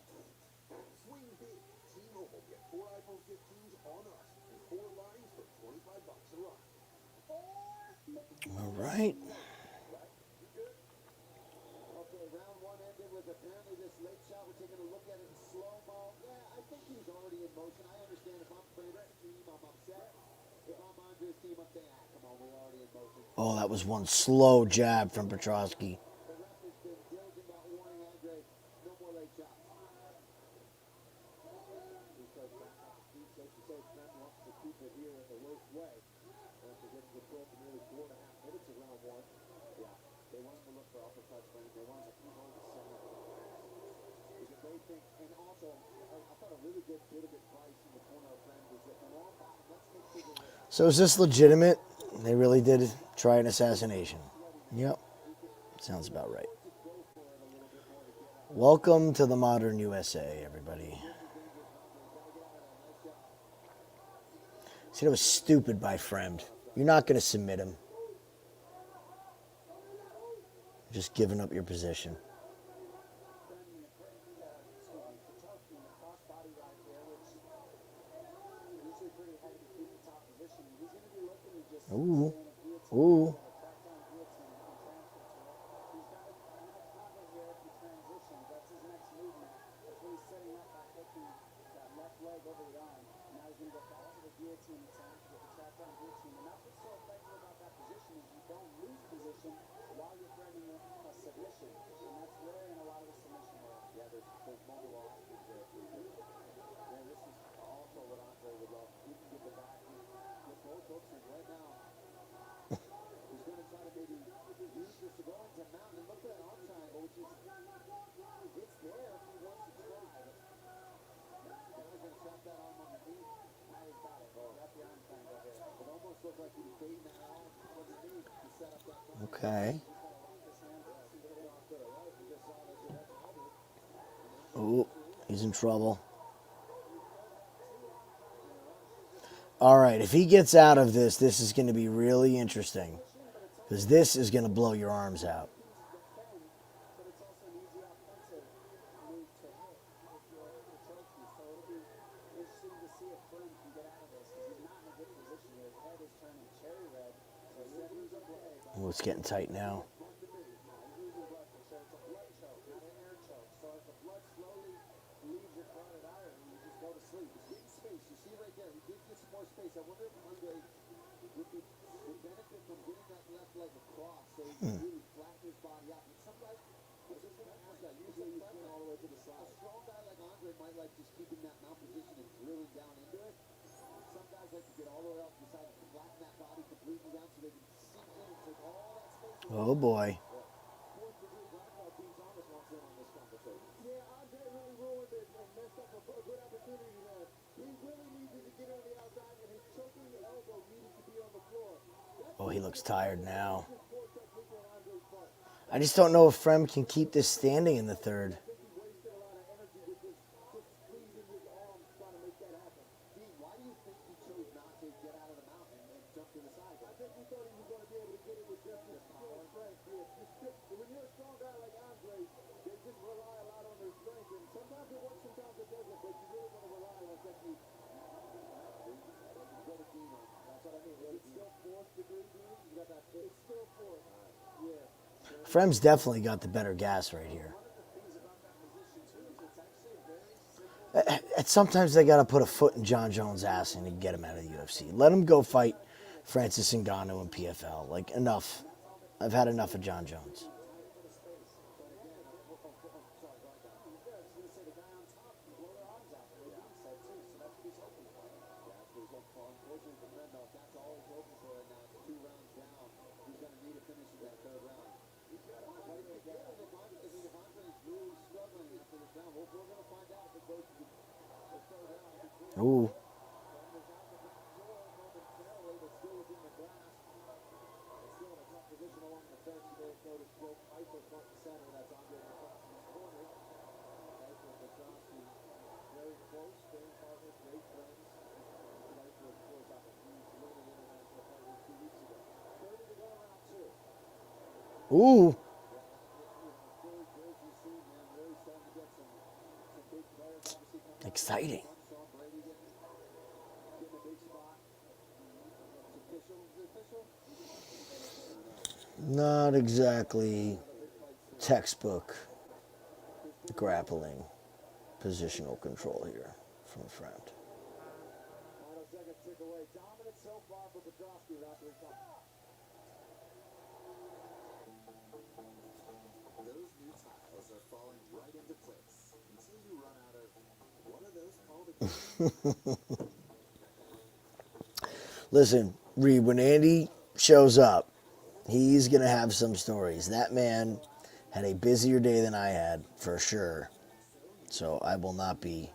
Swing big. T-Mobile. Get 4 iPhone 15s on us and 4 lines for $25 a line. All right. Okay, round one ended with apparently this late shot. We're taking a look at it in slow-mo. Yeah, I think he's already in motion. I understand if I'm favorite team, I'm upset. If I'm Andre's team, I'm saying, come on, we're already in motion. Oh, that was one slow jab from Petroski. The ref has been diligent about warning Andre, no more late shots. Because Steve says to say Trent wants to keep it here in the worst way. After getting control for nearly 4.5 minutes of round one. Yeah, they want him to look for uppercuts, Brandon. They want him to keep on the center. Because they think, and also, I thought a really good bit of advice in the corner of friends is that when all bottom, let's make sure that So is this legitimate? They really did try an assassination. Yep. Sounds about right. Welcome to the modern USA, everybody. See, that was stupid by Fremd. You're not going to submit him. Just giving up your position. Ooh. Ooh. Okay. Oh, he's in trouble. All right, if he gets out of this, this is going to be really interesting. Because this is going to blow your arms out. Oh, it's getting tight now. Oh boy. Oh, he looks tired now. I just don't know if Frem can keep this standing in the third. Frem's definitely got the better gas right here. Sometimes they got to put a foot in John Jones' ass and get him out of the UFC. Let him go fight Francis Ngannou in PFL. Like, enough. I've had enough of John Jones. Ooh. Ooh. Exciting. Not exactly textbook grappling positional control here from a friend. Final seconds tick away. Dominant so far for Petroski. After we come. Those new tiles are falling right into place until you run out of what are those called again? Listen, Reed, when Andy shows up, he's going to have some stories. That man had a busier day than I had, for sure. So I will not be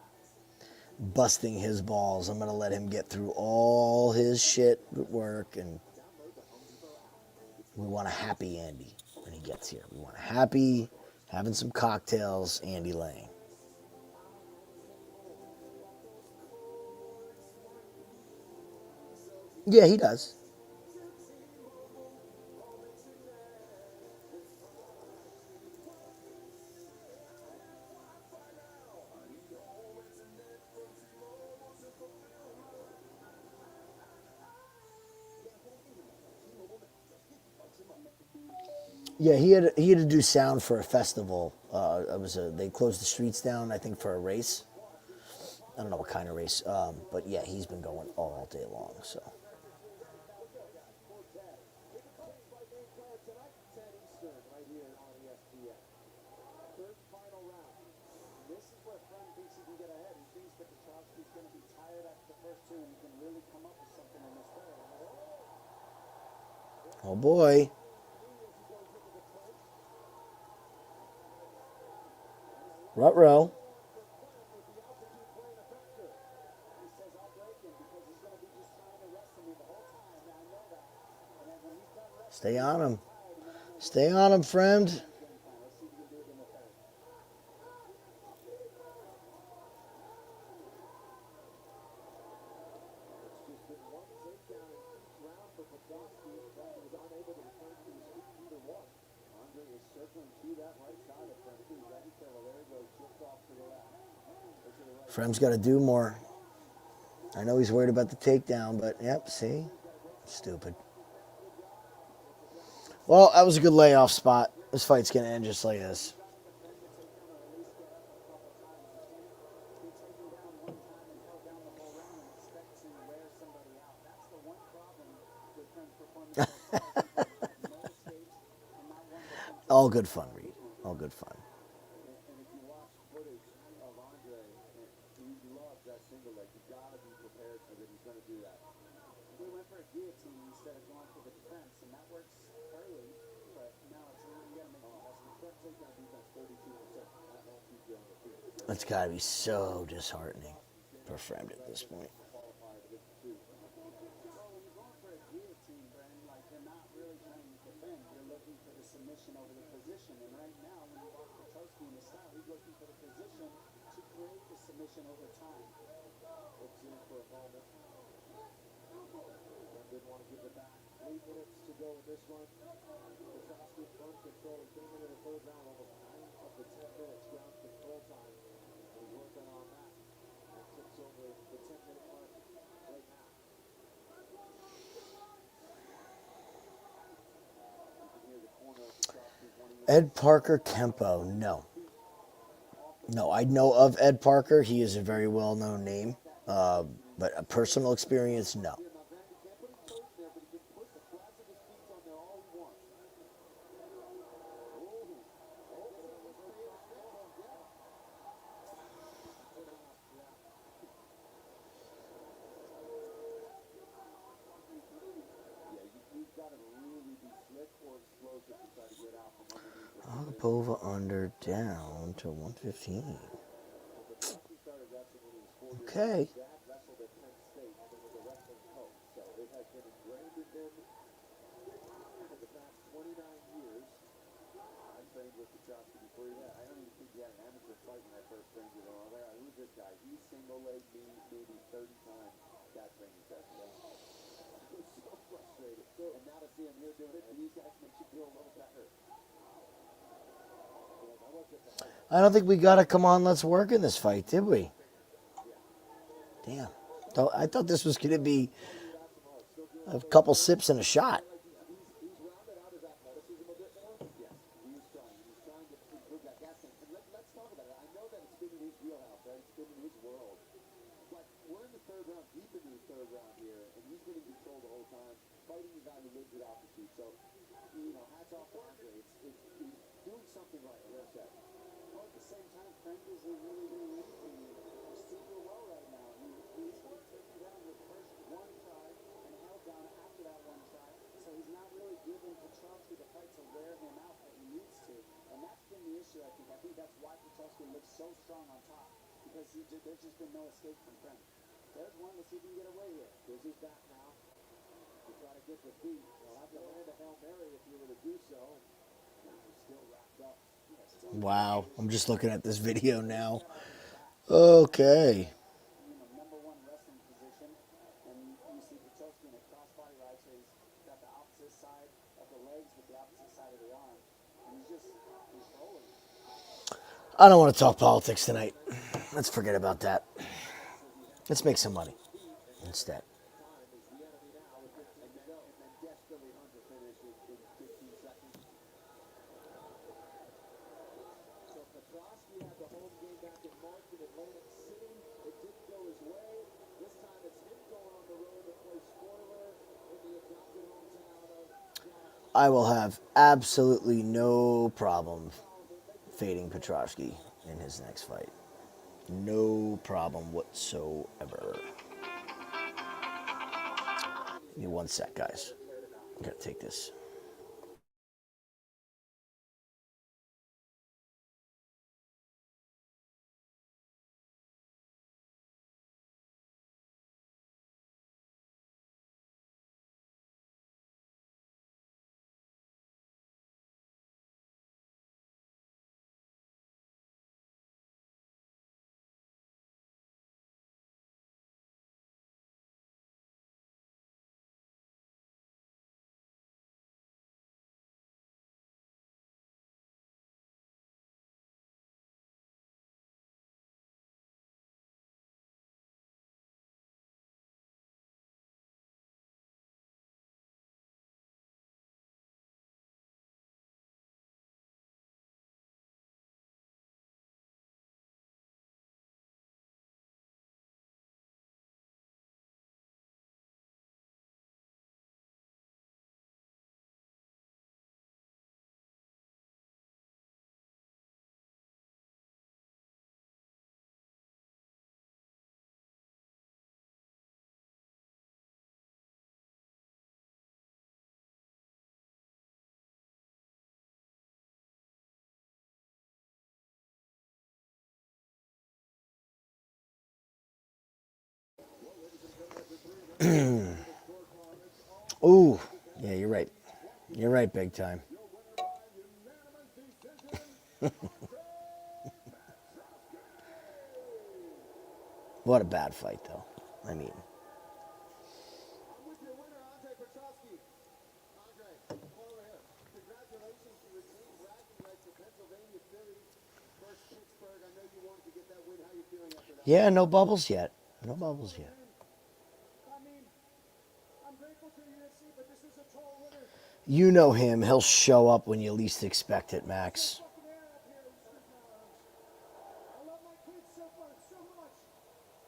busting his balls. I'm going to let him get through all his shit at work, and we want a happy Andy when he gets here. We want a happy, having some cocktails, Andy Lang. Yeah, he does. Yeah, he had to do sound for a festival. They closed the streets down, I think, for a race. I don't know what kind of race, but yeah, he's been going all day long. So. Cortez. Take a place by main card tonight, 10 Eastern, right here on ESPN. Third final round. This is where Frank thinks he can get ahead. He thinks that Petroski's going to be tired after the first two and he can really come up with something in this third. Oh boy. Ruh-roh. Stay on him. Stay on him, friend. Frem's got to do more. I know he's worried about the takedown, but yep, see? Stupid. Well, that was a good layoff spot. This fight's going to end just like this. All good fun, Reed. All good fun. And if you watch footage of Ange, he loves that single leg. You gotta be prepared for that. He's gonna do that. He went for a guillotine instead of going for the defense, and that works early, but now it's you gotta make the adjustment. That takedown defense 32%. That won't keep you on the field. That's got to be so disheartening for Frem at this point. Qualified to get the two. Well, when you're going for a guillotine, Brendan, like you're not really trying to defend. You're looking for the submission over the position. And right now, when you watch Petroski in the style, he's looking for the position to create the submission over time. Looks in for a moment. Didn't want to give it back. 8 minutes to go in this one. Petroski in front control. He came into the third round almost 9 of the 10 minutes ground control time. He's working on that. And tips over the 10-minute mark right now. Ed Parker Kempo, no. No, I know of Ed Parker. He is a very well-known name. But a personal experience, no. Agapova under down to 115. Okay. With Petroski before he had, I don't even think he had an amateur fight when I first trained with him. I'm like, who's this guy? He single-legged me maybe 30 times that training session. I was so frustrated. And now to see him here doing it, and these guys make you feel a little better. I don't think we got to come on, let's work in this fight, did we? Damn. I thought this was going to be a couple sips and a shot. So, hats off to Ange. He's doing something right, well said. Well, at the same time, Frank is a really, really anything. Super well right now. He's been taken down the first one try and held down after that one try. So he's not really giving Petroski the fight to wear him out that he needs to. And that's been the issue, I think. I think that's why Petroski looks so strong on top. Because there's just been no escape from Frank. There's one. Let's see if he can get away here. There's his back now. To try to get the feet. He'll have to land a Hail Mary if you were to do so. He's still wrapped up. Wow. I'm just looking at this video now. Okay. Number one wrestling position. And you see Petroski in a crossbody right, so he's got the opposite side of the legs with the opposite side of the arm. And he's rolling. I don't want to talk politics tonight. Let's forget about that. Let's make some money instead. I will have absolutely no problem fading Petroski in his next fight. No problem whatsoever. Give me 1 sec, guys. I gotta take this. Ooh, yeah, you're right. You're right, big time. What a bad fight, though. I mean, With your winner, Ange Petroski. Ange, come over here. Congratulations, you retained bragging rights to Pennsylvania Philly. First Pittsburgh. I know you wanted to get that win. How are you feeling after that? yeah, no bubbles yet. No bubbles yet. I mean, I'm grateful to the UFC, but this is a tall winner. You know him. He'll show up when you least expect it, Max. I love my kids so much, so much.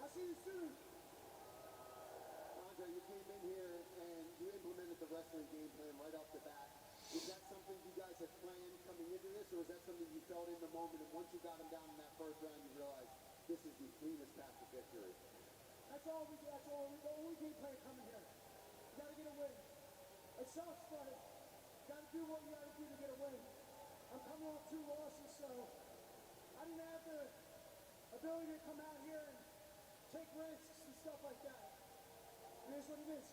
I'll see you soon. Andre, you came in here and you implemented the wrestling game plan right off the bat. Is that something you guys had planned coming into this, or was that something you felt in the moment, and once you got him down in that first round, you realized this is the cleanest path to victory? That's all we game plan coming here. You gotta get a win. It sucks, but gotta do what you gotta do to get a win. I'm coming off 2 losses, so I didn't have the ability to come out here and take risks and stuff like that. It is what it is.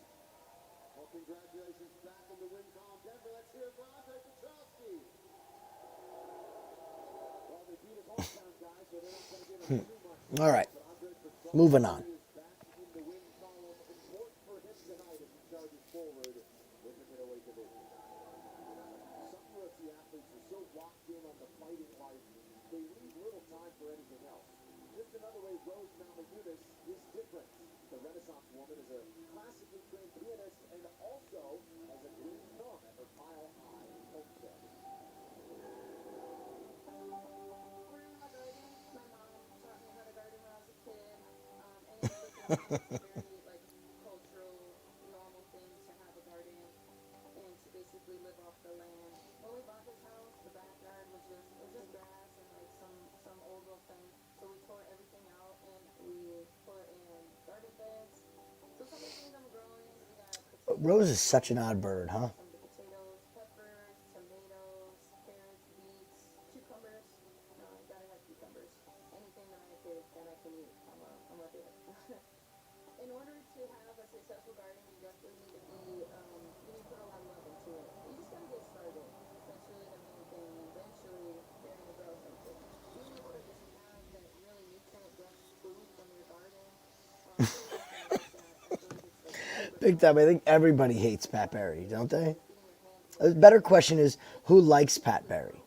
Well, congratulations back in the win column, Denver. Let's hear it for Andre Petroski. Well, they beat his hometown guy, so they're not going to give him too much. All right. But Andre Petroski Moving on. is back in the win column. Important for him tonight as he charges forward in the middleweight division. Some UFC athletes are so locked in on the fighting life, they leave little time for anything else. Just another way Rose Namajunas is different. The Renaissance woman is a classically trained pianist and also has a green thumb at her mile high homestead. We're in my garden. My mom taught me how to garden when I was a kid. And it was very like cultural, normal thing to have a garden and to basically live off the land. When we bought this house, the backyard was just grass and like some old little fence. So we tore everything out and we put in garden beds. So some of the things I'm growing, we got potatoes. Rose is such an odd bird, huh? Some of the potatoes, peppers, tomatoes, carrots, beets, cucumbers. No, I gotta have cucumbers. Anything that I can eat, I'm a do it. In order to have a successful garden, you definitely need to be, you need to put a lot of love into it. You just gotta get started. That's really the main thing. And eventually, you're gonna grow something. Being able to just have that really nutrient-dense food from your garden, Big time. I think everybody hates Pat Barry, don't they? A better question is, who likes Pat Barry?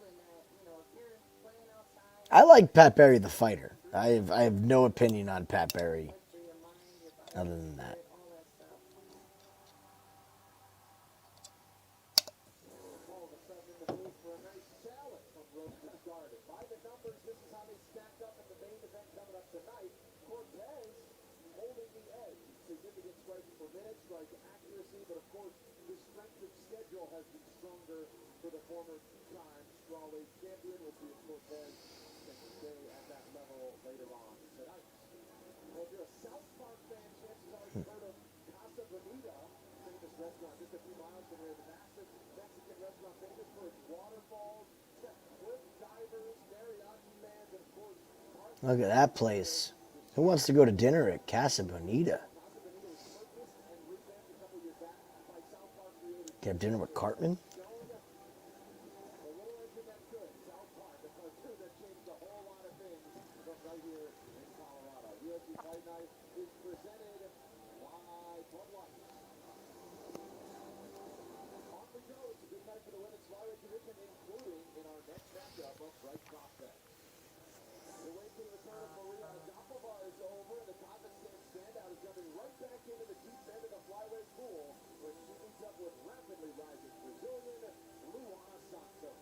I like Pat Barry the fighter. I have no opinion on Pat Barry other than that. All of a sudden in the booth for a nice challenge from Rose's Garden. By the numbers, this is how they stacked up in the main event coming up tonight. Cortez holding the edge. Significant striking per minute, strike accuracy, but of course, the strength of schedule has been stronger for the former two-time strawweight champion. We'll see if Cortez can stay at that level later on tonight. Well, if you're a South Park fan, chances are you've heard of Casa Bonita, famous restaurant just a few miles from here. The massive Mexican restaurant famous for its waterfalls, cliff divers, mariachi bands, and of course, Look at that place. Who wants to go to dinner at Casa Bonita? Casa Bonita was purchased and revamped a couple years back by South Park creator Get dinner with Cartman? Stone. A little engine that could, South Park, a cartoon that changed a whole lot of things from right here in Colorado. UFC Fight Night is presented by Bud Light. On we go. It's a big night for the women's flyweight division, including in our next matchup of Bright Prospect. The wait for the return of Maria Agapova is over, and the Kazakhstan standout is jumping right back into the deep end of the flyweight pool, where she meets up with rapidly rising Brazilian Luana Santos.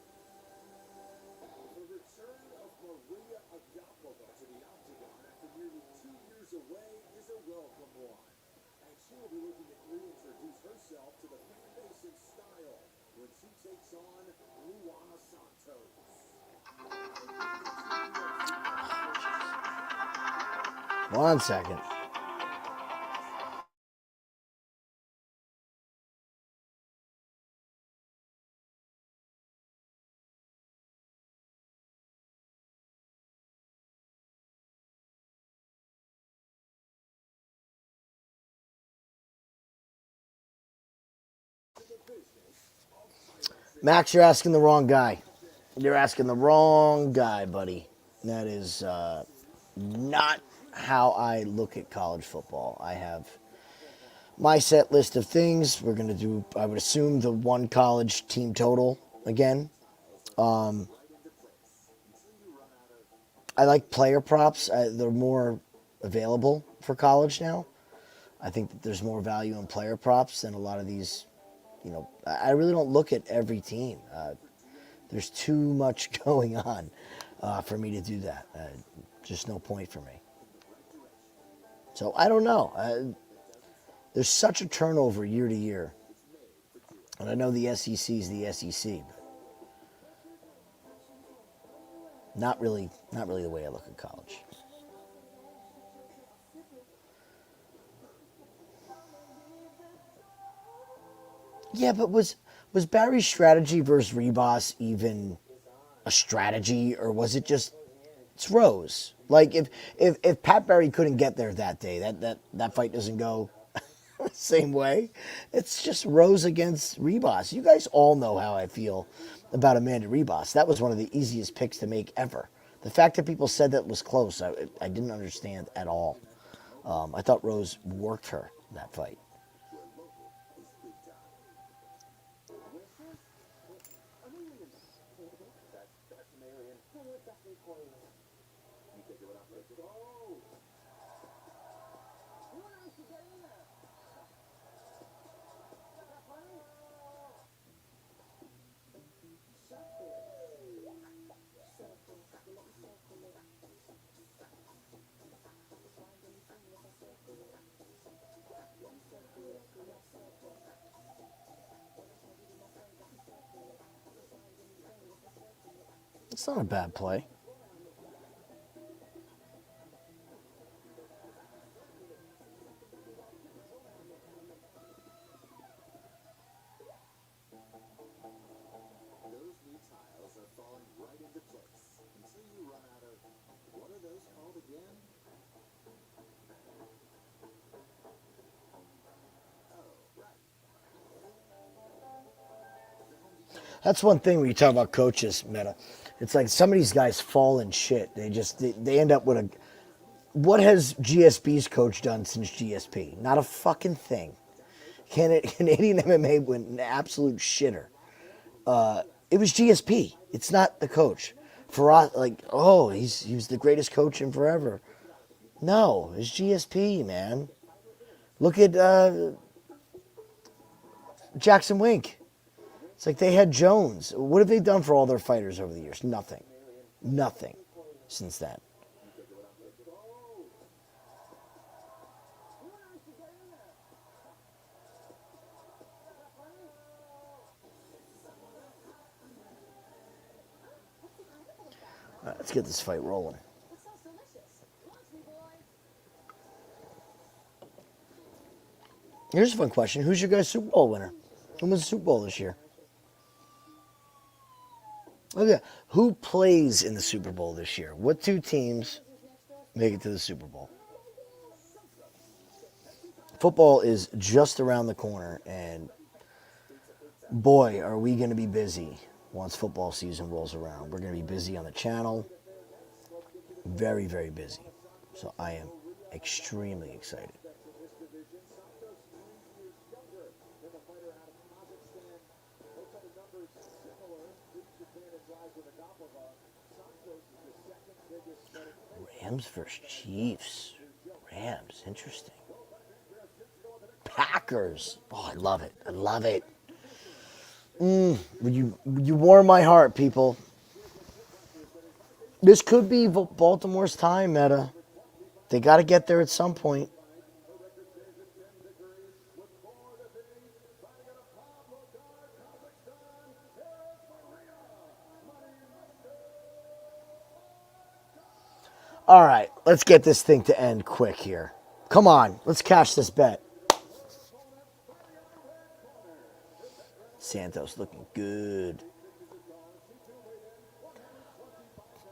The return of Maria Agapova to the octagon after nearly 2 years away is a welcome one. And she will be looking to reintroduce herself to the fan base in style when she takes on Luana Santos. One second. Max, you're asking the wrong guy. You're asking the wrong guy, buddy. That is not how I look at college football. I have my set list of things. We're going to do, I would assume, the one college team total again. I like player props. They're more available for college now. I think that there's more value in player props than a lot of these I really don't look at every team. There's too much going on for me to do that. Just no point for me. So I don't know. There's such a turnover year to year. And I know the SEC is the SEC, but not really the way I look at college. Yeah, but was Barry's strategy versus Rebus even a strategy, or was it just it's Rose? Like if Pat Barry couldn't get there that day, that fight doesn't go the same way. It's just Rose against Rebus. You guys all know how I feel about Amanda Rebus. That was one of the easiest picks to make ever. The fact that people said that was close, I didn't understand at all. I thought Rose worked her that fight. It's not a bad play. Those knee tiles are falling right into place until you run out of, what are those called again? Oh, right. That's one thing when you talk about coaches, Meta. It's like some of these guys fall in shit. They end up with a. What has GSP's coach done since GSP? Not a fucking thing. Canadian MMA went an absolute shitter. It was GSP. It's not the coach. For us, like, oh, he was the greatest coach in forever. No, it's GSP, man. Look at Jackson Wink. It's like they had Jones. What have they done for all their fighters over the years? Nothing. Nothing since then. All right, let's get this fight rolling. That sounds delicious. Watch me, boy. Here's a fun question. Who's your guys' Super Bowl winner? Who wins the Super Bowl this year? Okay. Who plays in the Super Bowl this year? What two teams make it to the Super Bowl? Football is just around the corner, and boy, are we going to be busy once football season rolls around. We're going to be busy on the channel. Very, very busy. So I am extremely excited. Rams versus Chiefs. Rams, interesting. Packers. Oh, I love it. I love it. You warm my heart, people. This could be Baltimore's time, Meta. They got to get there at some point. All right, let's get this thing to end quick here. Come on, let's cash this bet. Santos looking good.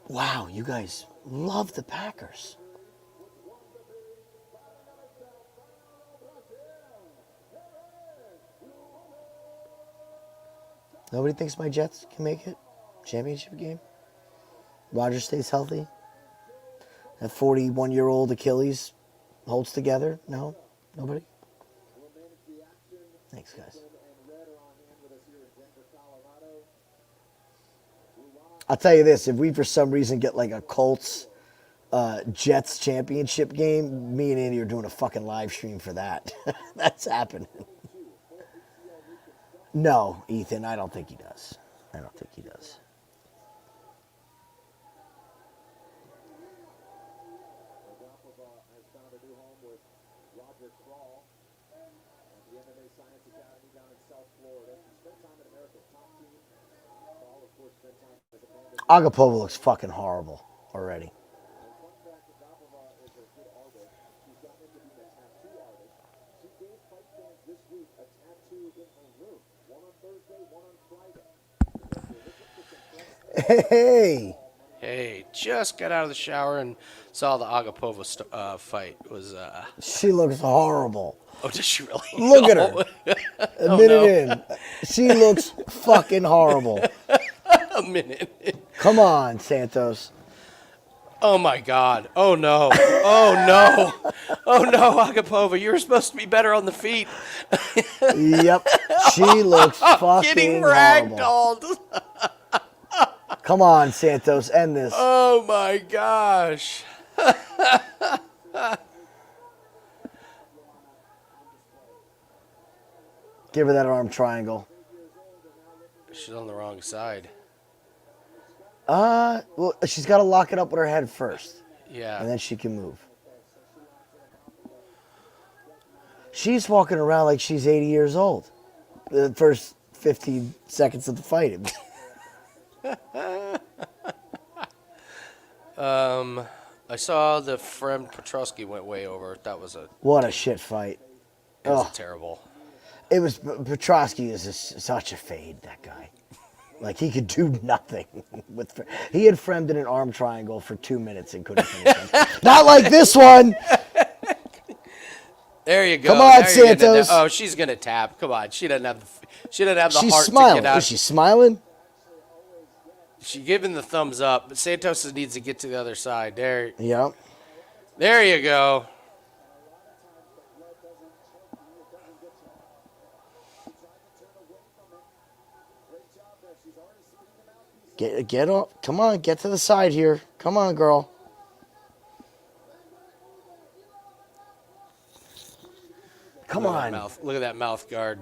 Wow, you guys love the Packers. Nobody thinks my Jets can make it? Championship game? Rodgers stays healthy? That 41-year-old Achilles holds together? No? Nobody? Thanks, guys. I'll tell you this, if we for some reason get like a Colts Jets championship game, me and Andy are doing a fucking live stream for that. That's happening. No, Ethan, I don't think he does. I don't think he does. Agapova has found a new home with Roger Crawl at the MMA Science Academy down in South Florida. She spent time in America's top team. Crawl, of course, spent time as a bandit. Agapova looks fucking horrible already. And fun fact, Agapova is a good artist. She's gotten into being a tattoo artist. She gave fight fans this week a tattoo in her room. One on Thursday, one on Friday. Hey, Hey, just got out of the shower and saw the Agapova fight. It was she looks horrible. oh, did she really? Look at her. A Oh, minute no. in. She looks fucking horrible. A minute. Come on, Santos. Oh my God. Oh no. Oh no. Oh no, Agapova, you were supposed to be better on the feet. Yep. She looks Getting fucking horrible. ragdolled. Come on, Santos. End this. Oh my gosh. Give her that arm triangle. She's on the wrong side. Well, she's got to lock it up with her head first, and Yeah. then she can move. She's walking around like she's 80 years old. The first 15 seconds of the fight. I saw the friend Petroski went way over. That was What a shit fight. Oh, terrible. it was. Petroski is such a fade, that guy. Like, he could do nothing. He had framed in an arm triangle for 2 minutes and couldn't finish it. Not like this one. There you go. Come on, Now you're getting Santos. it. Oh, she's gonna tap. Come on, she doesn't have the She's heart smiling. to get out. Is she smiling? She giving the thumbs up, but Santos needs to get to the other side. There Yeah. you go. Get up. Come on, get to the side here. Come on, girl. Come Look at that on. mouth. Look at that mouth guard.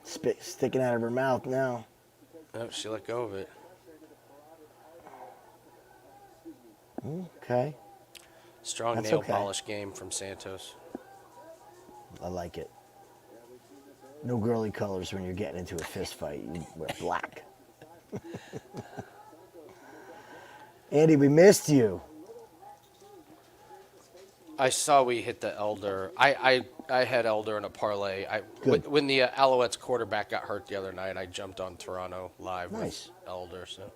Sticking out of her mouth now. Oh, she let go of it. Okay. Strong That's nail okay. polish game from Santos. I like it. No girly colors when you're getting into a fist fight. You wear black. Andy, we missed you. I saw we hit the Elder. I had Elder in a parlay. Good. When the Alouettes quarterback got hurt the other night, I jumped on Toronto live Nice. with Elder. So.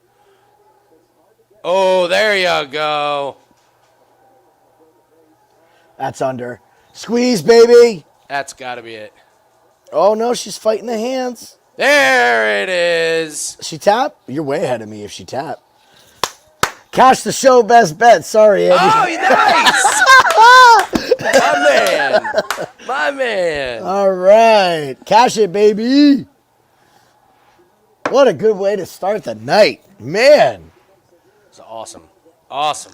Oh, there you go. That's under. Squeeze, baby. That's got to be it. Oh, no, she's fighting the hands. There it is. She tap? You're way ahead of me if she tap. Cash the show, best bet. Sorry, Andy. Oh, nice. My man. My man. All right. Cash it, baby. What a good way to start the night. Man. It's awesome. Awesome.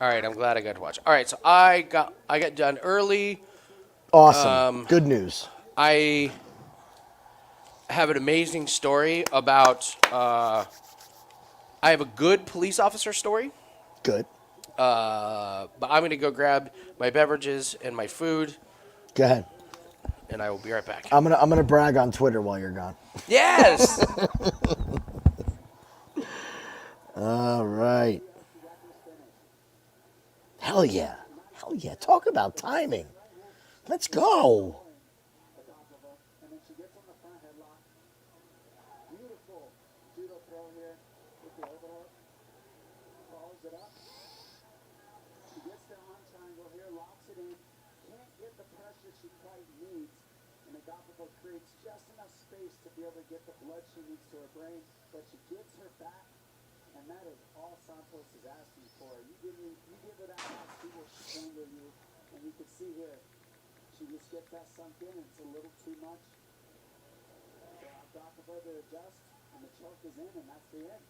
All right, I'm glad I got to watch. All right, so I got done early. Awesome. Good news. I have an amazing story about. I have a good police officer story, Good. but I'm going to go grab my beverages and my food, Go ahead. and I will be right back. I'm gonna brag on Twitter while you're gone. Yes. All right. Hell yeah. Hell yeah. Talk about timing. Let's go. And then she gets on the front headlock. Beautiful judo throw here with the overhook. Follows it up. She gets the arm triangle here, locks it in. Can't get the pressure she quite needs. And Agapova creates just enough space to be able to get the blood she needs to her brain. But she gets her back. And that is all Santos is asking for. You give her that last, she will strangle you. And you can see here, she just gets that sunk in, and it's a little too much. So Agapova to adjust, and the choke is in, and that's the end.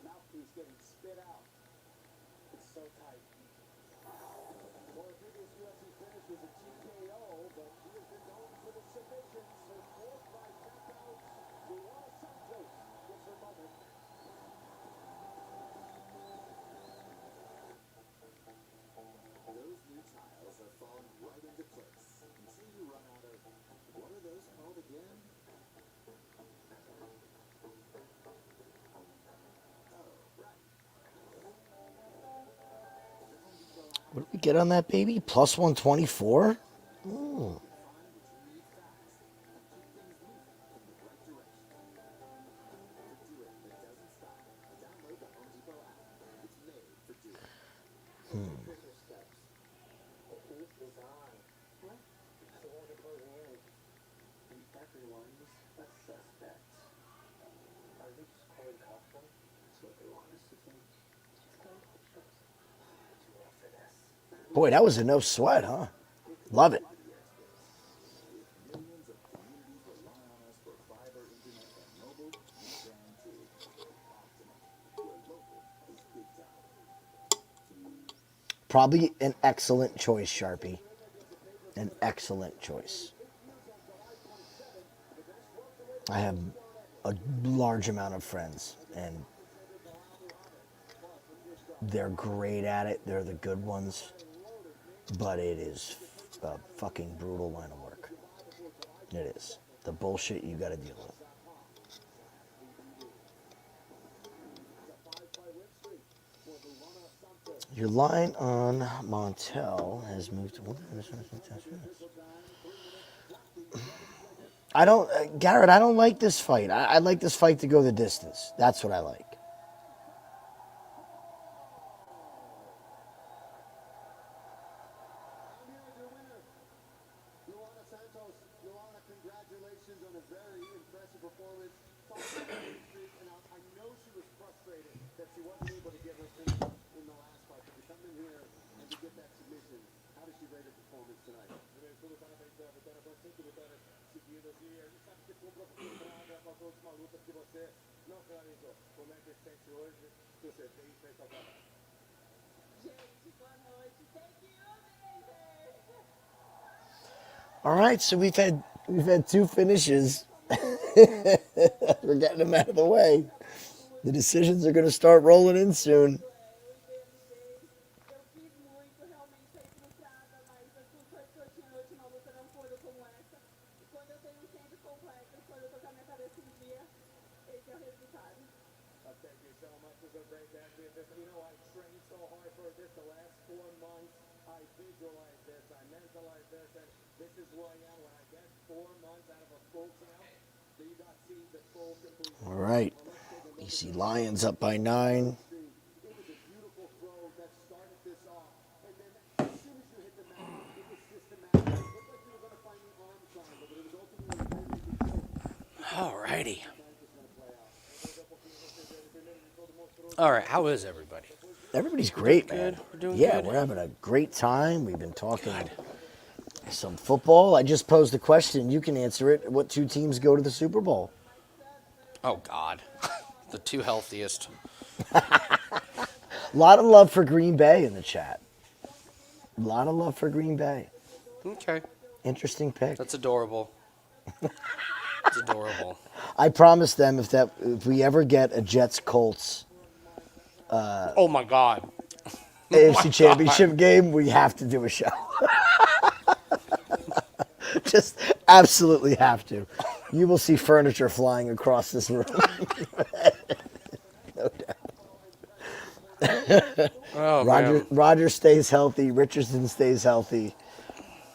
Mouthpiece getting spit out. It's so tight. For a previous UFC finish was a TKO, but he has been known for the submissions. Her fourth by knockout. Luana Santos gets her moment. Those new tiles are falling right into place until you run out of, what are those called again? What did we get on that baby? Plus 124? Ooh. Boy, that was a no sweat, huh? Love it. Probably an excellent choice, Sharpie. An excellent choice. I have a large amount of friends, and they're great at it. They're the good ones. But it is a fucking brutal line of work. It is. The bullshit you gotta deal with. Your line on Montel has moved to... I don't... Garrett, I don't like this fight. I like this fight to go the distance. That's what I like. Luana Santos. Luana, congratulations on a very impressive performance. And I know she was frustrated that she wasn't able to get her finish in the last fight. But to come in here and to get that submission, how does she rate her performance tonight? All right, so we've had two finishes. We're getting them out of the way. The decisions are going to start rolling in soon. Thank you so much. It was a great match. You know, I trained so hard for this the last 4 months. I visualized this. I mentalized this. And this is who I am. When I get 4 months out of a full camp, then you got to see the full complete. All right. You see Lions up by 9. It was a beautiful throw that started this off. And then as soon as you hit the mat, it was systematic. It looked like you were going to find the arm triangle, but it was ultimately All righty. All right, how is everybody? Everybody's great, man. good? We're doing yeah, good? we're having a great time. We've been talking some football. I just posed a question. You can answer it. What 2 teams go to the Super Bowl? Oh, God. The 2 healthiest. A lot of love for Green Bay in the chat. A lot of love for Green Bay. Okay. Interesting pick. That's adorable. It's adorable. I promised them if we ever get a Jets Colts Oh, my God. AFC Championship game, we have to do a show. Just absolutely have to. You will see furniture flying across this room. No doubt. Oh, man. Roger stays healthy. Richardson stays healthy.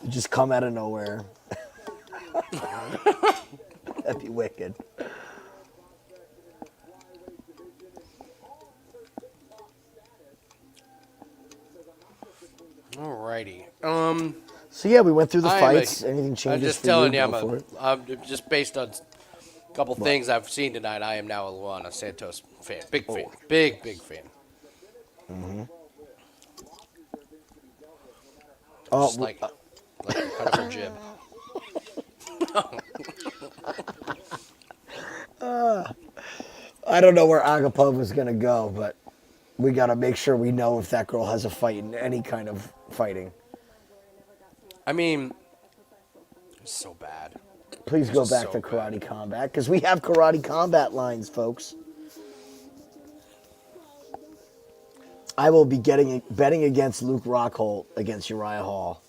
You just come out of nowhere. That'd be wicked. All righty. So yeah, we went through the I am fights. a- Anything I'm changes just for telling you? you, Go for it. I'm just based on a couple things I've seen tonight. I am now a Luana Santos fan. Big fan. Big fan. Oh, Just like cut of her jib. I don't know where Agapova is going to go, but we got to make sure we know if that girl has a fight in any kind of fighting. I mean, it's so bad. Please go Just back so to bad. Karate Combat because we have Karate Combat lines, folks. I will be betting against Luke Rockhold against Uriah Hall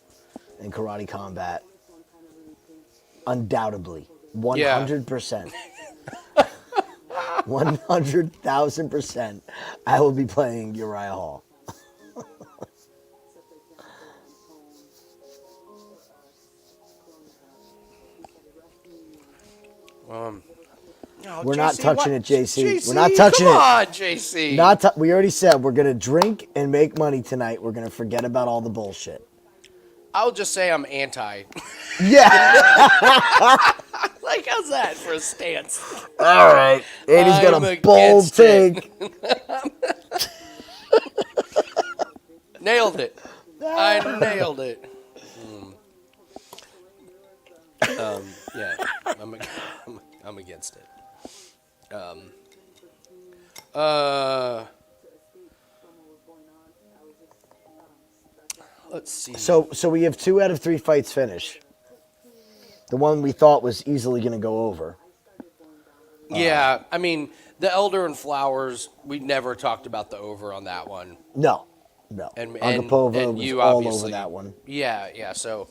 in Karate Combat. Undoubtedly. 100%. 100,000%. I will be playing Uriah Hall. No, We're not JC, touching what? it, JC. JC, We're not touching come it. on, JC. We already said we're going to drink and make money tonight. We're going to forget about all the bullshit. I'll just say I'm anti. Yeah. Like, how's that for a stance? All right. And he's got I'm a bold against it. take. Nailed it. I nailed it. Yeah, I'm against it. Let's see. So we have 2 out of 3 fights finished. The one we thought was easily going to go over. Yeah, I mean, the Elder and Flowers, we never talked about the over on that one. No. And Agapova was you all obviously, over that one. Yeah. So,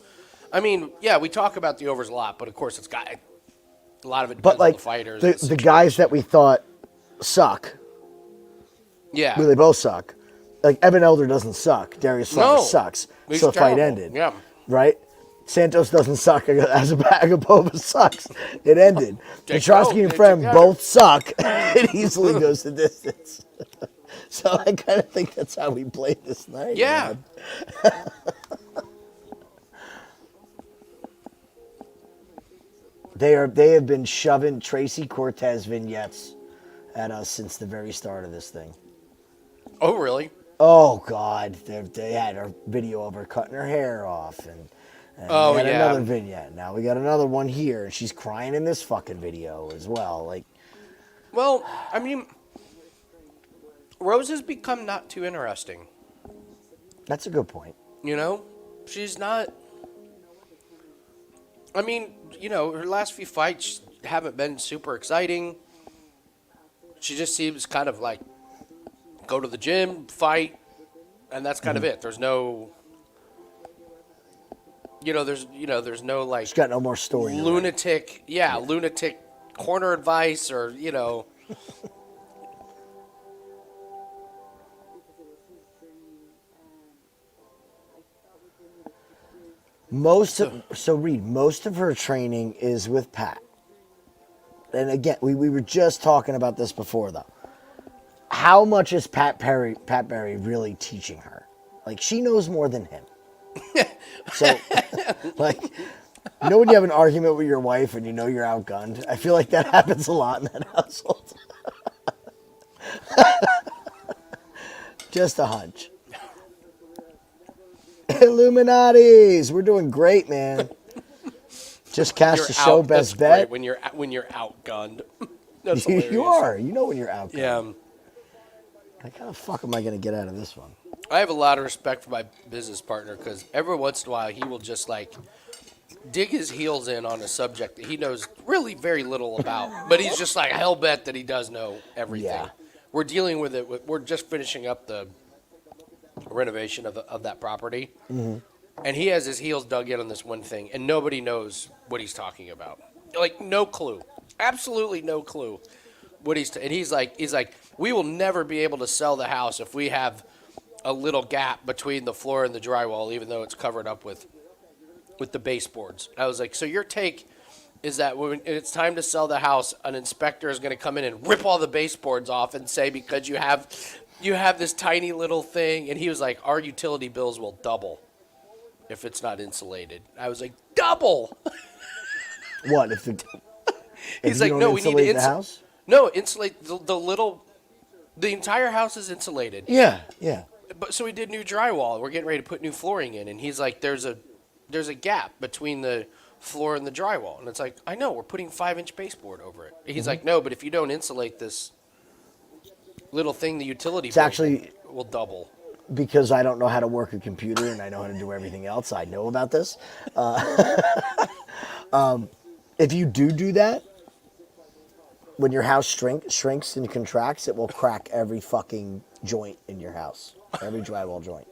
I mean, yeah, we talk about the overs a lot, but of course, it's got a lot of it But depends on like the fighters. and the guys that situation. we thought suck, Yeah. well, they both suck. Like Evan Elder doesn't suck. Darius Flowers No. sucks. He's So the fight terrible. ended. Yeah. Right? Santos doesn't suck. As Agapova sucks. It ended. They Petroski go, and they Frem together. both suck. It easily goes the distance. So I kind of think that's how we played this night. Yeah. man. They have been shoving Tracy Cortez vignettes at us since the very start of this thing. Oh, really? Oh God, they had a video of her cutting her hair off, and Oh, we had yeah. another vignette. Now we got another one here, and she's crying in this fucking video as well. Like, Well, I mean, Rose has become not too interesting. that's a good point. You know, she's not. I mean, you know, her last few fights haven't been super exciting. She just seems kind of like go to the gym, fight, and that's kind of it. There's no, there's no like She's got no more story. to write. lunatic, lunatic corner advice or Most of her training is with Pat. And again, we were just talking about this before though. How much is Pat Berry really teaching her? Like, she knows more than him. So, like, you know when you have an argument with your wife and you know you're outgunned? I feel like that happens a lot in that household. Just a hunch. Illuminatis, we're doing great, man. Just cashed the show that's best bet. great when you're outgunned. That's hilarious. You are. You know when you're outgunned. Yeah. Like, how the fuck am I going to get out of this one? I have a lot of respect for my business partner because every once in a while he will just like dig his heels in on a subject that he knows really very little about, but he's just like hell bent that he does know everything. Yeah. We're dealing with it. We're just finishing up the renovation of that property, and he has his heels dug in on this one thing, and nobody knows what he's talking about. Like, no clue, absolutely no clue what he's like, we will never be able to sell the house if we have a little gap between the floor and the drywall, even though it's covered up with the baseboards. I was like, so your take is that when it's time to sell the house, an inspector is going to come in and rip all the baseboards off and say, because you have this tiny little thing. And he was like, our utility bills will double if it's not insulated. I was like, double? What if He's you like, don't no, we need to insulate the house? No, insulate the entire house is insulated. Yeah. But so we did new drywall. We're getting ready to put new flooring in, and he's like, "There's a gap between the floor and the drywall," and it's like, "I know, we're putting 5-inch baseboard over it." And he's like, "No, but if you don't insulate this little thing, the utility bill actually will double." because I don't know how to work a computer and I know how to do everything else, I know about this. If you do that, when your house shrinks and contracts, it will crack every fucking joint in your house, every drywall joint.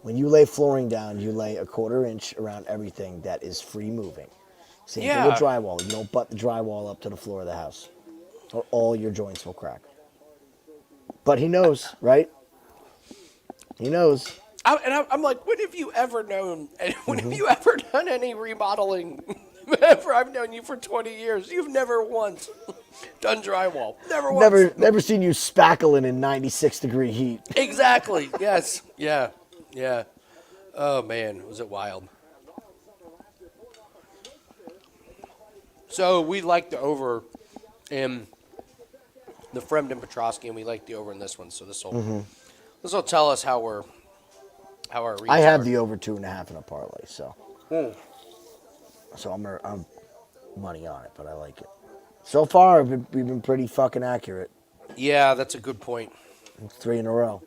When you lay flooring down, you lay a 1/4 inch around everything that is free moving. Same thing with drywall. You don't butt the drywall up to the floor of the house, or all your joints will crack. But he knows, right? He knows. I'm like, when have you ever known? And when have you ever done any remodeling? Whenever I've known you for 20 years, you've never once done drywall. Never once. Never seen you spackling in 96-degree heat. Exactly. Yes. Yeah. Yeah. Oh man, was it wild? So we like the over in the Fremden Petroski, and we like the over in this one. So this will tell us how our reads I have are. the over 2.5 in a parlay, so I'm money on it, but I like it. So far, we've been pretty fucking accurate. Yeah, that's a good point. It's 3 in a row.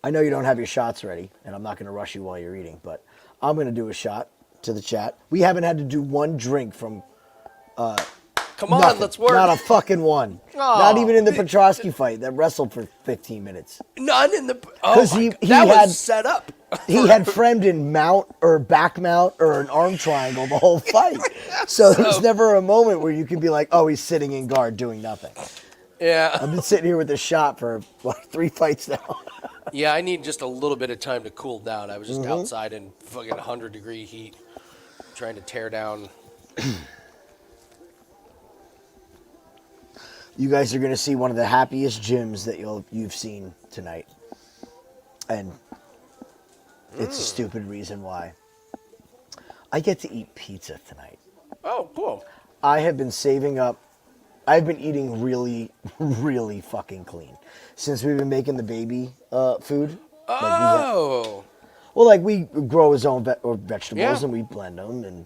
I know you don't have your shots ready, and I'm not going to rush you while you're eating, but I'm going to do a shot to the chat. We haven't had to do one drink from Come on, nothing. let's work. Not a fucking one. Aw. Not even in the Petroski fight that wrestled for 15 minutes. None in the. 'Cause Oh, he that had- was set up. He had Fremden mount or back mount or an arm triangle the whole fight. So there's never a moment where you can be like, oh, he's sitting in guard doing nothing. Yeah. I've been sitting here with this shot for like 3 fights now. Yeah, I need just a little bit of time to cool down. I was just outside in fucking 100-degree heat, trying to tear down. You guys are going to see one of the happiest gyms that you've seen tonight. And it's a stupid reason why. I get to eat pizza tonight. Oh, cool. I have been saving up. I've been eating really, really fucking clean since we've been making the baby food. Oh. Like we grow his own vegetables Yeah. and we blend them, and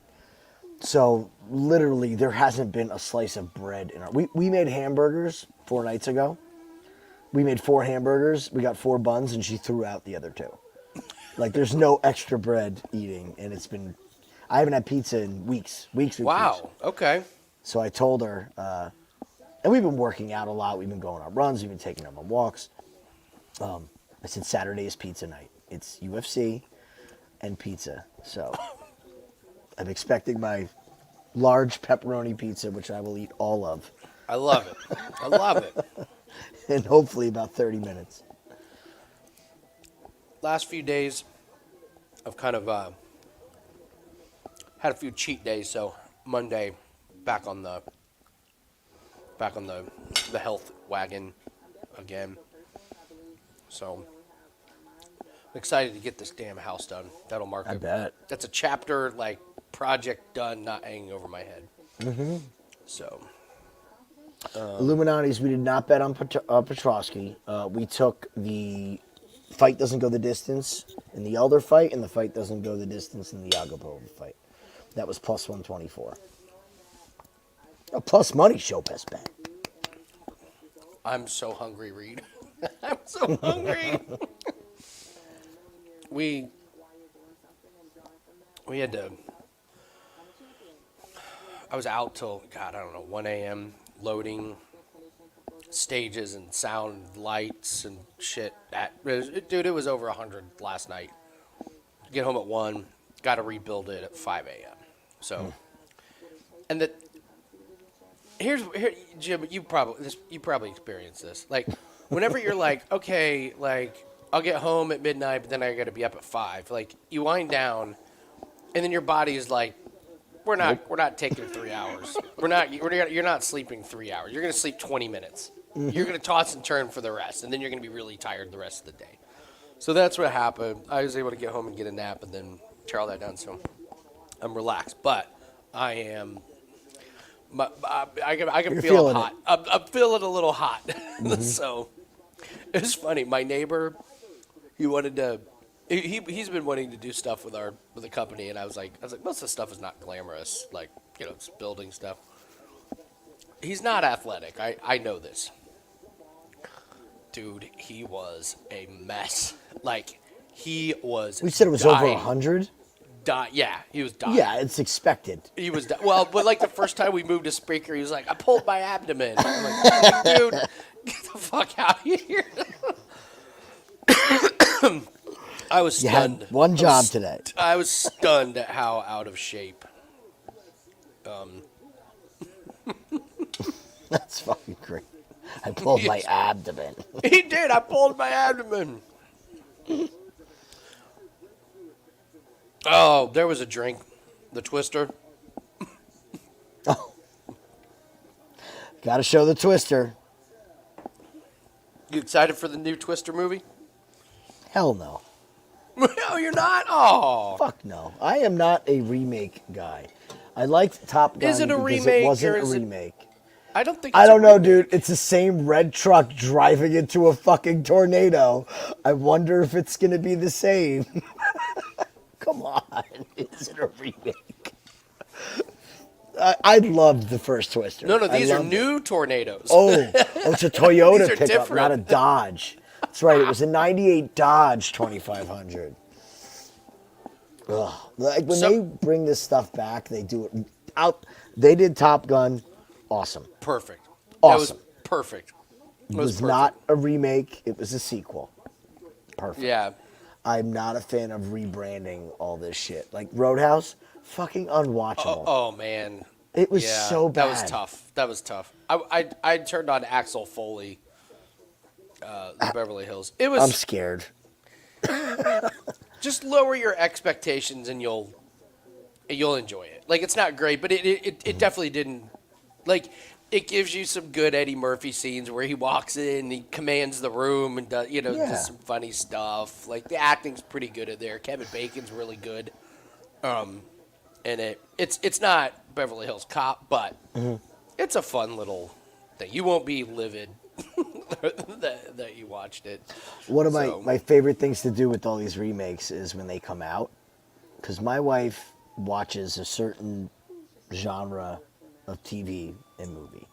so literally there hasn't been a slice of bread in our. We made hamburgers 4 nights ago. We made 4 hamburgers. We got 4 buns, and she threw out the other 2. Like there's no extra bread eating, and it's been. I haven't had pizza in weeks. Wow. Okay. So I told her, and we've been working out a lot. We've been going on runs. We've been taking them on walks. I said Saturday is pizza night. It's UFC and pizza. So I'm expecting my large pepperoni pizza, which I will eat all of, I love it. I love it. in hopefully about 30 minutes. Last few days, I've kind of had a few cheat days. So Monday, back on the health wagon again. So I'm excited to get this damn house done. That'll mark I it. bet. That's a chapter, like, project done, not hanging over my head. Mm-hmm. So. Illuminati's, we did not bet on Petroski. We took the fight doesn't go the distance in the Elder fight, and the fight doesn't go the distance in the Agapova fight. That was plus 124. A plus money show best bet. I'm so hungry, Reed. I'm so hungry. we had to. I was out till, God, I don't know, 1 a.m. loading stages and sound lights and shit. Dude, it was over 100 last night. Get home at 1, got to rebuild it at 5 a.m. So, and here, Jim, you probably experienced this. Like, whenever you're like, okay, like, I'll get home at midnight, but then I got to be up at 5. Like, you wind down, and then your body is like, we're not taking 3 hours. You're not sleeping 3 hours. You're gonna sleep 20 minutes. You're gonna toss and turn for the rest, and then you're gonna be really tired the rest of the day. So that's what happened. I was able to get home and get a nap, and then tear all that down. So I'm relaxed, but I am. I can You're feel feeling hot. I'm feeling a little hot. So it's funny. My neighbor, he wanted to. He's been wanting to do stuff with the company, and I was like, most of the stuff is not glamorous, like, you know, it's building stuff. He's not athletic. I know this. Dude, he was a mess. Like, he was. We said it was dying. over 100. Yeah, he was dying. Yeah, it's expected. He was well, but like the first time we moved to speaker, he was like, "I pulled my abdomen." I'm like, "Dude, get the fuck out of here!" I was You stunned. had one job today. I was stunned at how out of shape. That's fucking great. I pulled my abdomen. He did. I pulled my abdomen. Oh, there was a drink, the Twister. Oh. Got to show the Twister. You excited for the new Twister movie? Hell no. No, you're not. Oh, Fuck no. I am not a remake guy. I liked Top Gun Is it a because remake it wasn't or a is it- remake. I don't think. I It's don't a know, remake. dude. It's the same red truck driving into a fucking tornado. I wonder if it's going to be the same. Come on. Is it a remake? I loved the first Twister. No, I these are loved new it. tornadoes. Oh, it's a Toyota These are pickup, different. not a Dodge. That's right. It was a 98 Dodge 2500. Ugh. Like when So- they bring this stuff back, they do it out. They did Top Gun. Awesome. Perfect. That Awesome. was perfect. It was not a remake. It was a sequel. Perfect. Yeah. I'm not a fan of rebranding all this shit. Like Roadhouse, fucking unwatchable. Oh man. It was Yeah, so bad. That was tough. That was tough. I turned on Axel Foley, the Beverly Hills. It I'm was scared. just lower your expectations and you'll enjoy it. Like it's not great, but it definitely didn't. Like it gives you some good Eddie Murphy scenes where he walks in, and he commands the room, and does, Yeah. does some funny stuff. Like the acting's pretty good in there. Kevin Bacon's really good. And it's not Beverly Hills Cop, but it's a fun little thing. You won't be livid that you watched it. One of So- my favorite things to do with all these remakes is when they come out, because my wife watches a certain genre of TV and movie.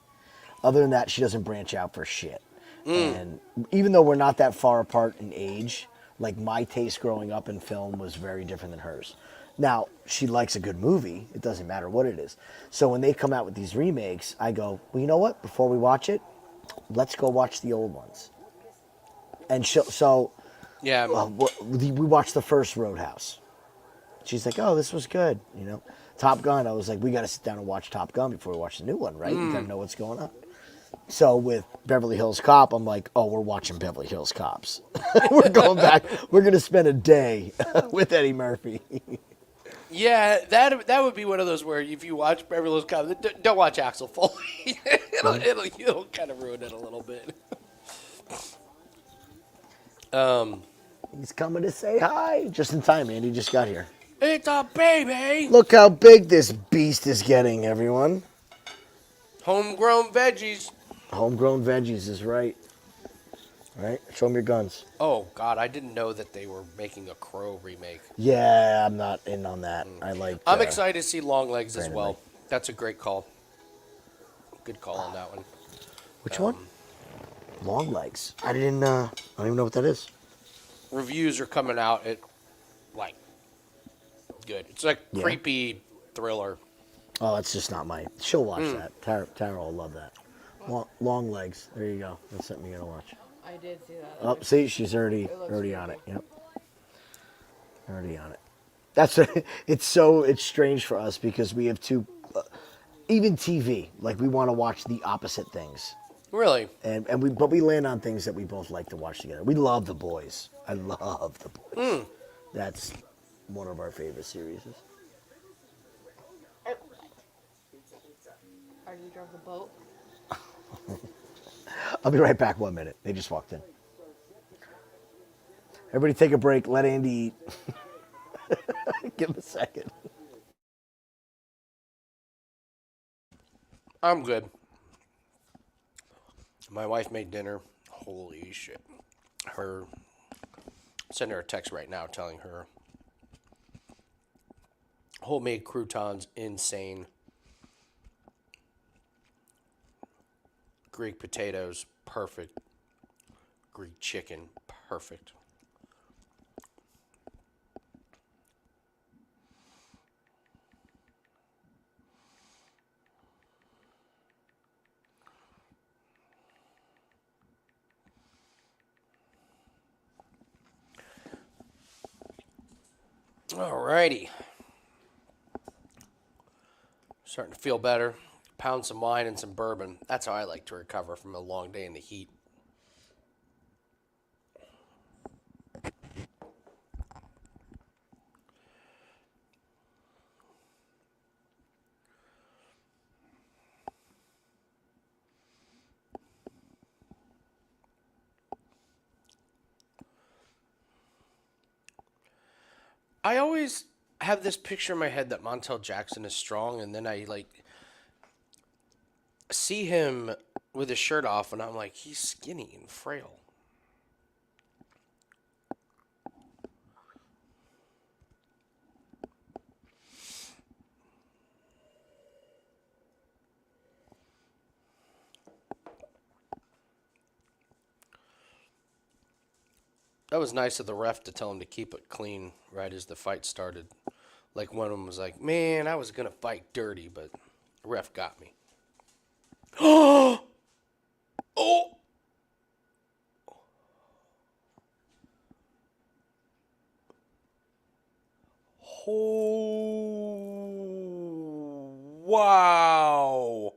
Other than that, she doesn't branch out for shit. And even though we're not that far apart in age, like my taste growing up in film was very different than hers. Now, she likes a good movie. It doesn't matter what it is. So when they come out with these remakes, I go, well, you know what? Before we watch it, let's go watch the old ones. And Yeah. we watched the first Roadhouse. She's like, oh, this was good, Top Gun, I was like, we got to sit down and watch Top Gun before we watch the new one, right? You got to know what's going on. So with Beverly Hills Cop, I'm like, oh, we're watching Beverly Hills Cops. We're going back. We're going to spend a day with Eddie Murphy. Yeah, that would be one of those where if you watch Beverly Hills Cop, don't watch Axel Foley. it'll kind of ruin it a little bit. He's coming to say hi. Just in time, Andy just got here. It's a baby. Look how big this beast is getting, everyone. Homegrown veggies. Homegrown veggies is right. All right, show them your guns. Oh God, I didn't know that they were making a Crow remake. Yeah, I'm not in on that. I'm excited to see Long Legs as Brandon well. Lee. That's a great call. Good call on that one. Which one? Long Legs. I don't even know what that is. Reviews are coming out at like good. It's like Yeah. creepy thriller. Oh, it's just not my. She'll watch that. Tara will love that. Long Legs. There you go. That's something you're gonna watch. I did see that. Oh, see, she's already looks on it. Yep. Already on it. That's it's strange for us because we have two, even TV. Like we want to watch the opposite things, Really? but we land on things that we both like to watch together. We love The Boys. I love The Boys. That's one of our favorite series. Are you drove the boat? I'll be right back. 1 minute. They just walked in. Everybody take a break. Let Andy eat. Give him a second. I'm good. My wife made dinner. Holy shit. Send her a text right now telling her homemade croutons, insane. Greek potatoes, perfect. Greek chicken. Perfect. Alrighty. Starting to feel better. Pound some wine and some bourbon. That's how I like to recover from a long day in the heat. I always have this picture in my head that Montel Jackson is strong, and then I see him with his shirt off, and I'm like, he's skinny and frail. That was nice of the ref to tell him to keep it clean right as the fight started. Like one of them was like, man, I was going to fight dirty, but the ref got me. Oh! Oh! Wow.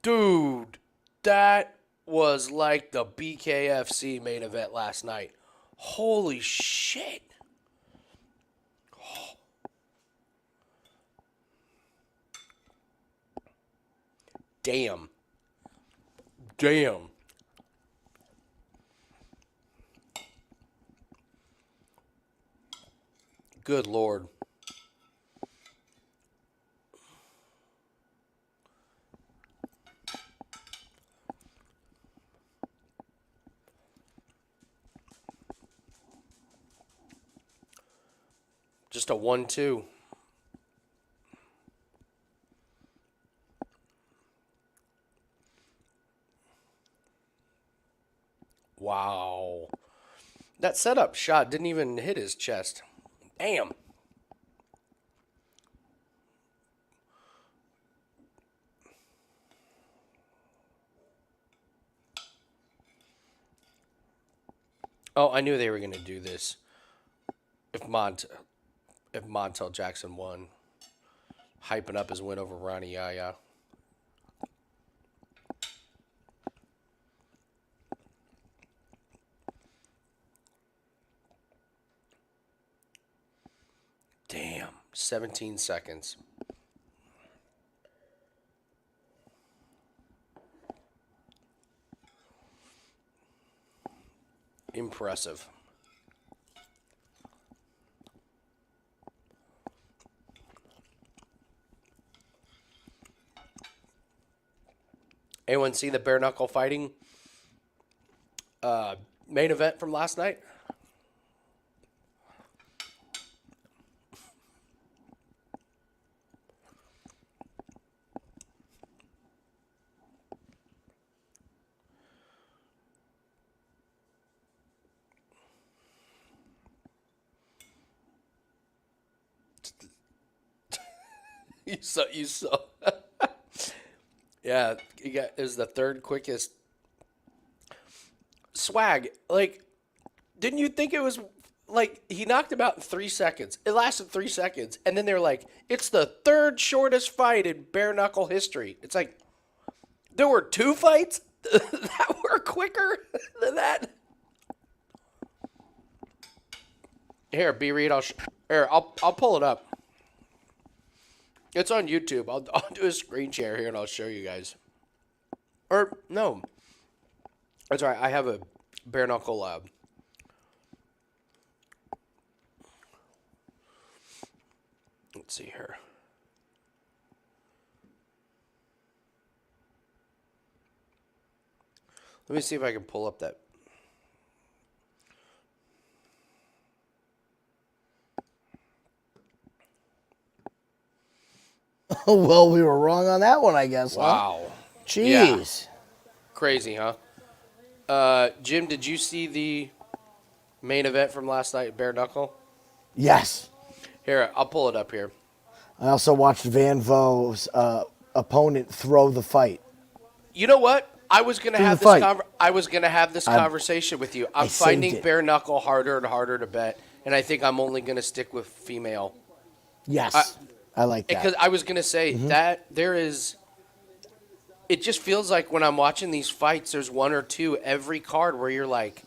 Dude, that was like the BKFC main event last night. Holy shit. Oh. Damn. Damn. Good Lord. Just a 1-2. Wow. That setup shot didn't even hit his chest. Damn. Oh, I knew they were going to do this. If Montel Jackson won, hyping up his win over Ronnie Yaya. Damn, 17 seconds. Impressive. Anyone see the bare knuckle fighting main event from last night? You saw. Yeah, it was the third quickest. Swag, like, didn't you think it was like he knocked him out in 3 seconds? It lasted 3 seconds, and then they're like, it's the third shortest fight in bare knuckle history. It's like there were 2 fights that were quicker than that. Here, B Reed, I'll pull it up. It's on YouTube. I'll do a screen share here and I'll show you guys. Or no, that's right. I have a bare knuckle lab. Let's see here. Let me see if I can pull up that. Well, we were wrong on that one, I guess. Wow. Huh? Jeez. Yeah. Crazy, huh? Jim, did you see the main event from last night, Bare Knuckle? Yes. Here, I'll pull it up here. I also watched Van Vo's opponent throw the fight. You know what? I was gonna have the this. fight. I was gonna have this conversation with you. I'm saved finding it. Bare Knuckle harder and harder to bet, and I think I'm only gonna stick with female. Yes. I like that. Because I was gonna say that there is. It just feels like when I'm watching these fights, there's one or two every card where you're like,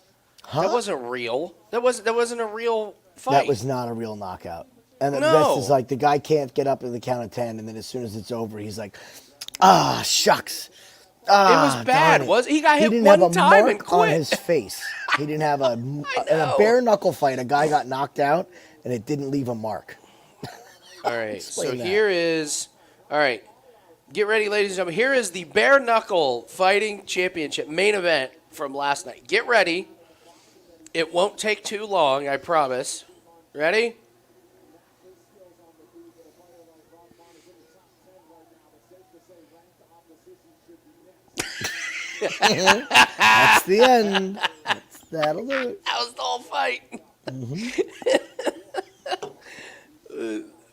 that wasn't real. That wasn't a real fight. That was not a real knockout. And the No. best is like the guy can't get up to the count of 10, and then as soon as it's over, he's like, ah, shucks. It was bad. He got hit one time and quit. On his face. He didn't have a in a know. bare knuckle fight. A guy got knocked out, and it didn't leave a mark. All right. So Explain that. here is. All right. Get ready, ladies and gentlemen. Here is the Bare Knuckle Fighting Championship main event from last night. Get ready. It won't take too long, I promise. Ready? That's the end. That'll do it. That was the whole fight.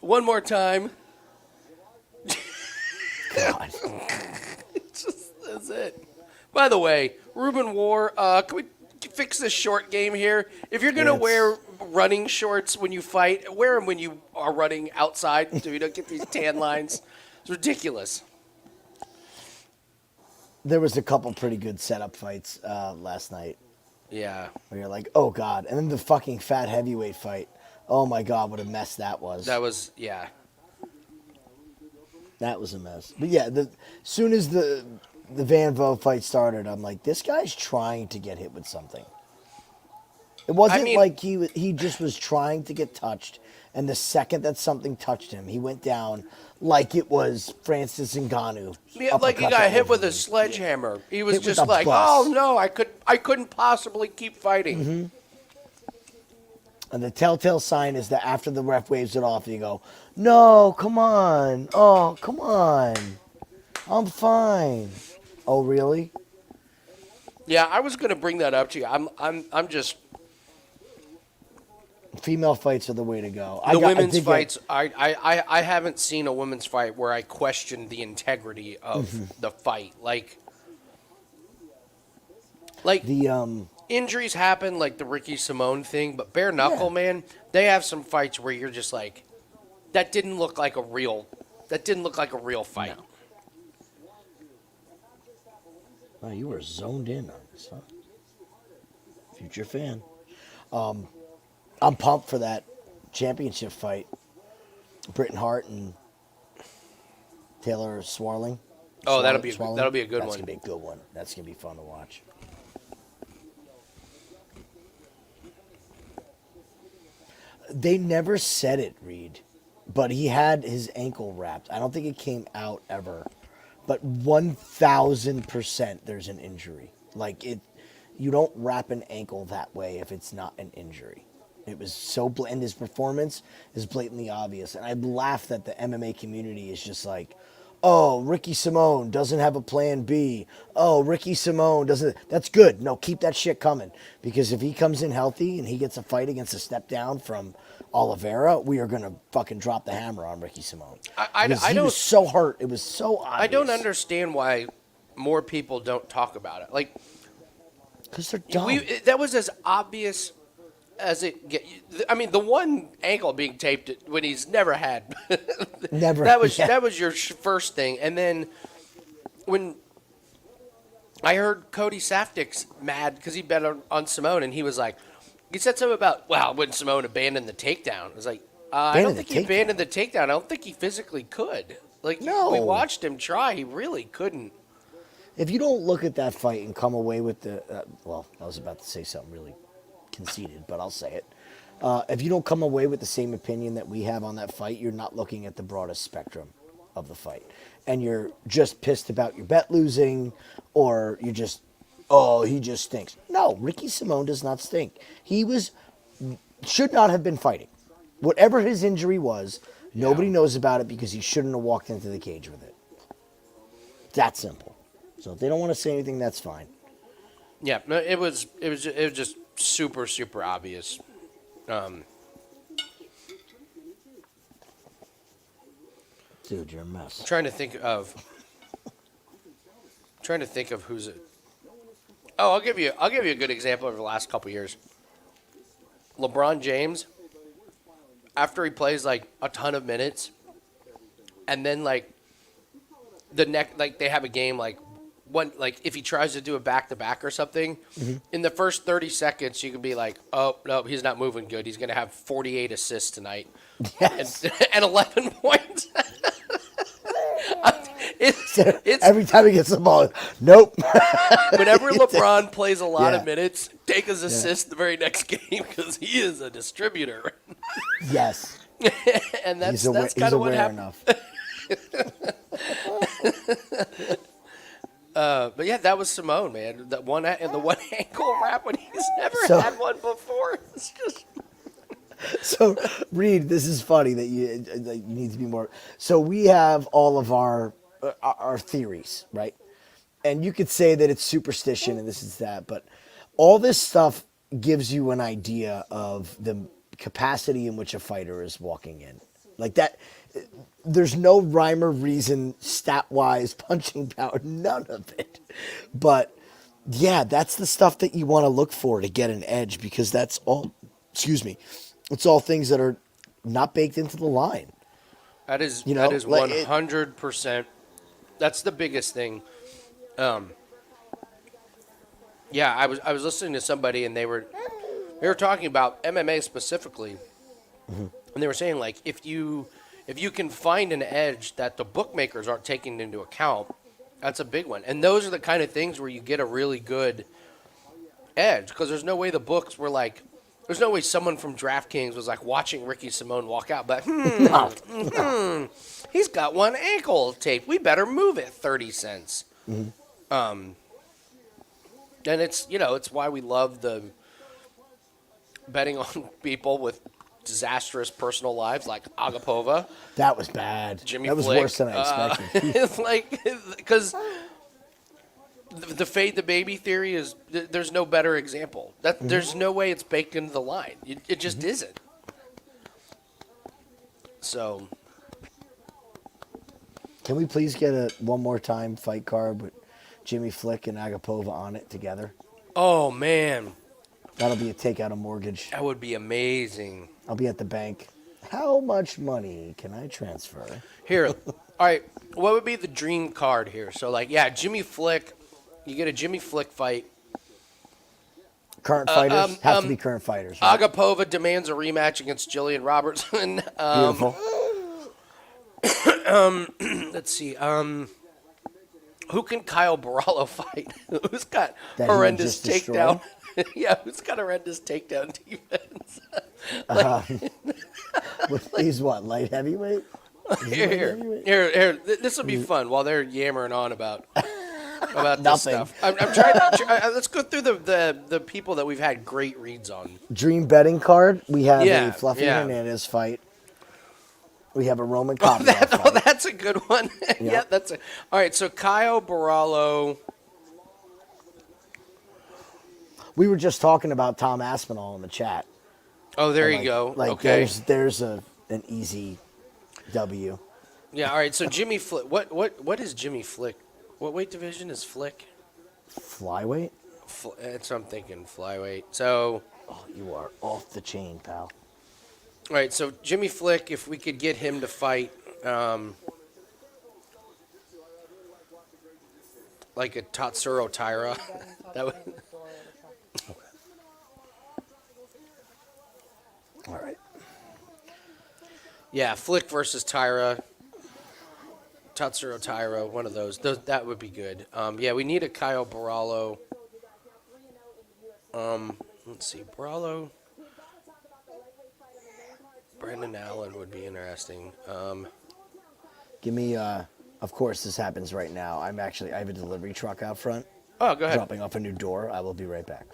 One more time. God. That's it. By the way, Ruben War, can we fix this short game here? If you're going to Yes. wear running shorts when you fight, wear them when you are running outside so you don't get these tan lines. It's ridiculous. There was a couple pretty good setup fights last night Yeah. where you're like, oh, God. And then the fucking fat heavyweight fight. Oh, my God, what a mess that was. That was, yeah. That was a mess. But yeah, as soon as the Van Vo fight started, I'm like, this guy's trying to get hit with something. It wasn't like he just was trying to get touched, and the second that something touched him, he went down like it was Francis Ngannou. Yeah, like he got hit with a sledgehammer. He was Hit with just a like, bus. oh no, I couldn't possibly keep fighting. And the telltale sign is that after the ref waves it off, you go, no, come on. Oh, come on. I'm fine. Oh, really? Yeah, I was gonna bring that up to you. I'm just Female fights are the way to go. the women's fights. I haven't seen a women's fight where I questioned the integrity of the fight. Like The injuries happen, like the Ricky Simone thing, but bare knuckle, man, they have some fights where you're just like, that didn't look like a real fight. No. Oh, you were zoned in on this, huh? Future fan. I'm pumped for that championship fight. Britton Hart and Taylor Swarling. Oh, that'll be Swalling? a good That's one. gonna be a good one. That's gonna be fun to watch. They never said it, Reed, but he had his ankle wrapped. I don't think it came out ever, but 1,000% there's an injury. Like you don't wrap an ankle that way if it's not an injury. It was so and his performance is blatantly obvious, and I laugh that the MMA community is just like, oh, Ricky Simone doesn't have a plan B. Oh, Ricky Simone doesn't. That's good. No, keep that shit coming. Because if he comes in healthy and he gets a fight against a step down from Oliveira, we are going to fucking drop the hammer on Ricky Simone. I He don't. was so hurt. It was so obvious. I don't understand why more people don't talk about it. Like Because they're dumb. that was as obvious as it get. I mean, the one ankle being taped when he's never had. Never. That was yeah. that was your first thing, and then when I heard Cody Safdik's mad because he bet on Simone, and he was like, he said something about, well, when Simone abandoned the takedown. I was like, I don't think he abandoned the takedown. I don't think he physically could. Like, No. we watched him try. He really couldn't. If you don't look at that fight and come away with the, well, I was about to say something really conceited, but I'll say it. If you don't come away with the same opinion that we have on that fight, you're not looking at the broadest spectrum of the fight. And you're just pissed about your bet losing, or you're just, oh, he just stinks. No, Ricky Simone does not stink. He should not have been fighting. Whatever his injury was, nobody knows about it because he shouldn't have walked into the cage with it. That simple. So if they don't want to say anything, that's fine. Yeah, no, it was just super obvious. Dude, you're a mess. Trying to think of who's it. Oh, I'll give you a good example over the last couple years. LeBron James, after he plays like a ton of minutes, and then like they have a game like one, like if he tries to do a back-to-back or something, in the first 30 seconds you can be like, oh no, he's not moving good. He's gonna have 48 assists tonight, Yes. and 11 points. It's Every time he gets the ball, nope. whenever LeBron plays a lot Yeah. of minutes, take his assist the very next game because he is a distributor, Yes. and that's He's kind of what aware happened. enough. But yeah, that was Simone, man. The one ankle wrap when he's never So- had one before. It's just So, Reed, this is funny that you need to be more. So we have all of our theories, right? And you could say that it's superstition and this is that, but all this stuff gives you an idea of the capacity in which a fighter is walking in. Like that, there's no rhyme or reason, stat-wise, punching power, none of it. But yeah, that's the stuff that you want to look for to get an edge because that's all. Excuse me. It's all things that are not baked into the line. that is You know, that is like 100%. That's the biggest thing. Yeah, I was listening to somebody and they were talking about MMA specifically, and they were saying like if you can find an edge that the bookmakers aren't taking into account, that's a big one. And those are the kind of things where you get a really good edge because there's no way the books were like. There's no way someone from DraftKings was like watching Ricky Simone walk out, but he's got one ankle taped. We better move it 30 cents. And it's it's why we love the betting on people with disastrous personal lives like Agapova, That was bad. Jimmy that was Flick, worse than I expected. it's like because the fade the baby theory is there's no better example. That there's no way it's baked into the line. It just isn't. So Can we please get a one more time fight card with Jimmy Flick and Agapova on it together? oh man, That'll be a take out a mortgage. that would be amazing. I'll be at the bank. How much money can I transfer? Here, all right. What would be the dream card here? So like, yeah, Jimmy Flick. You get a Jimmy Flick fight. Current fighters have to be current fighters. Right? Agapova demands a rematch against Julian Robertson. Beautiful. Let's see. Who can Kyle Barallo fight? Who's got That he would horrendous just destroy? takedown? Yeah, who's got horrendous takedown defense? He's what, light heavyweight? Here. This will be fun while they're yammering on about this Nothing. stuff. I'm trying to. Let's go through the people that we've had great reads on. Dream betting card. We have Yeah, a Fluffy yeah. Hernandez fight. We have a Roman Kopylov fight. That's a good one. Yeah, that's a. All right, so Kyle Barallo. We were just talking about Tom Aspinall in the chat. Oh, there Like- you go. Like Okay. there's an easy W. Yeah. All right. So Jimmy Flick. What is Jimmy Flick? What weight division is Flick? Flyweight? That's what I'm thinking. Flyweight. So. Oh, you are off the chain, pal. All right. So Jimmy Flick, if we could get him to fight, like a Tatsuro Taira, that would. All right. Yeah, Flick versus Taira. Tatsuro Taira, one of those. That would be good. Yeah, we need a Kyle Barallo. Let's see, Barallo. Brandon Allen would be interesting. Give me, of course, this happens right now. I have a delivery truck out front Oh, go ahead. dropping off a new door. I will be right back.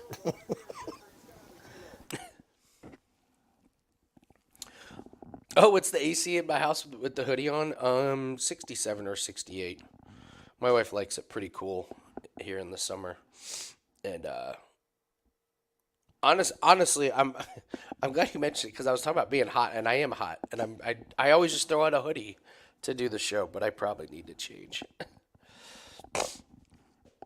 Oh, what's the AC in my house with the hoodie on? 67 or 68. My wife likes it pretty cool here in the summer. And honestly, I'm glad you mentioned it because I was talking about being hot, and I am hot, and I always just throw on a hoodie to do the show, but I probably need to change.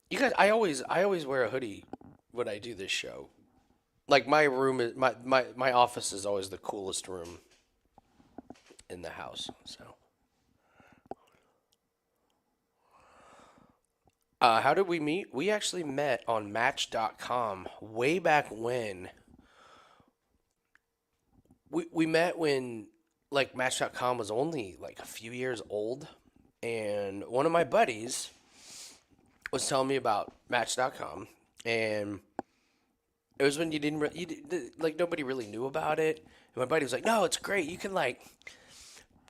You guys, I always wear a hoodie when I do this show. Like my room is my office is always the coolest room in the house. So, how did we meet? We actually met on Match.com way back when. We met when like Match.com was only like a few years old, and one of my buddies was telling me about Match.com, and it was when like nobody really knew about it. And my buddy was like, "No, it's great. You can like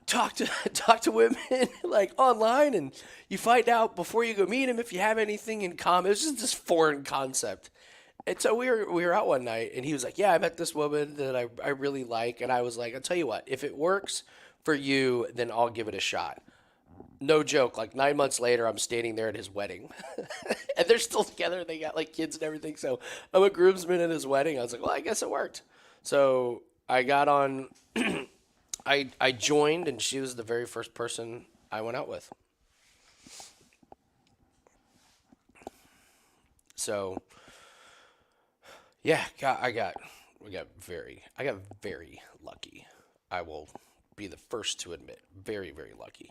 talk to women like online, and you find out before you go meet them if you have anything in common." It was just this foreign concept. And so we were out one night, and he was like, "Yeah, I met this woman that I really like," and I was like, "I'll tell you what, if it works for you, then I'll give it a shot." No joke. Like 9 months later, I'm standing there at his wedding, and they're still together. They got like kids and everything. So I'm a groomsman at his wedding. I was like, well, I guess it worked. So I got on. I joined, and she was the very first person I went out with. So yeah, I got very lucky. I will be the first to admit, very, very lucky.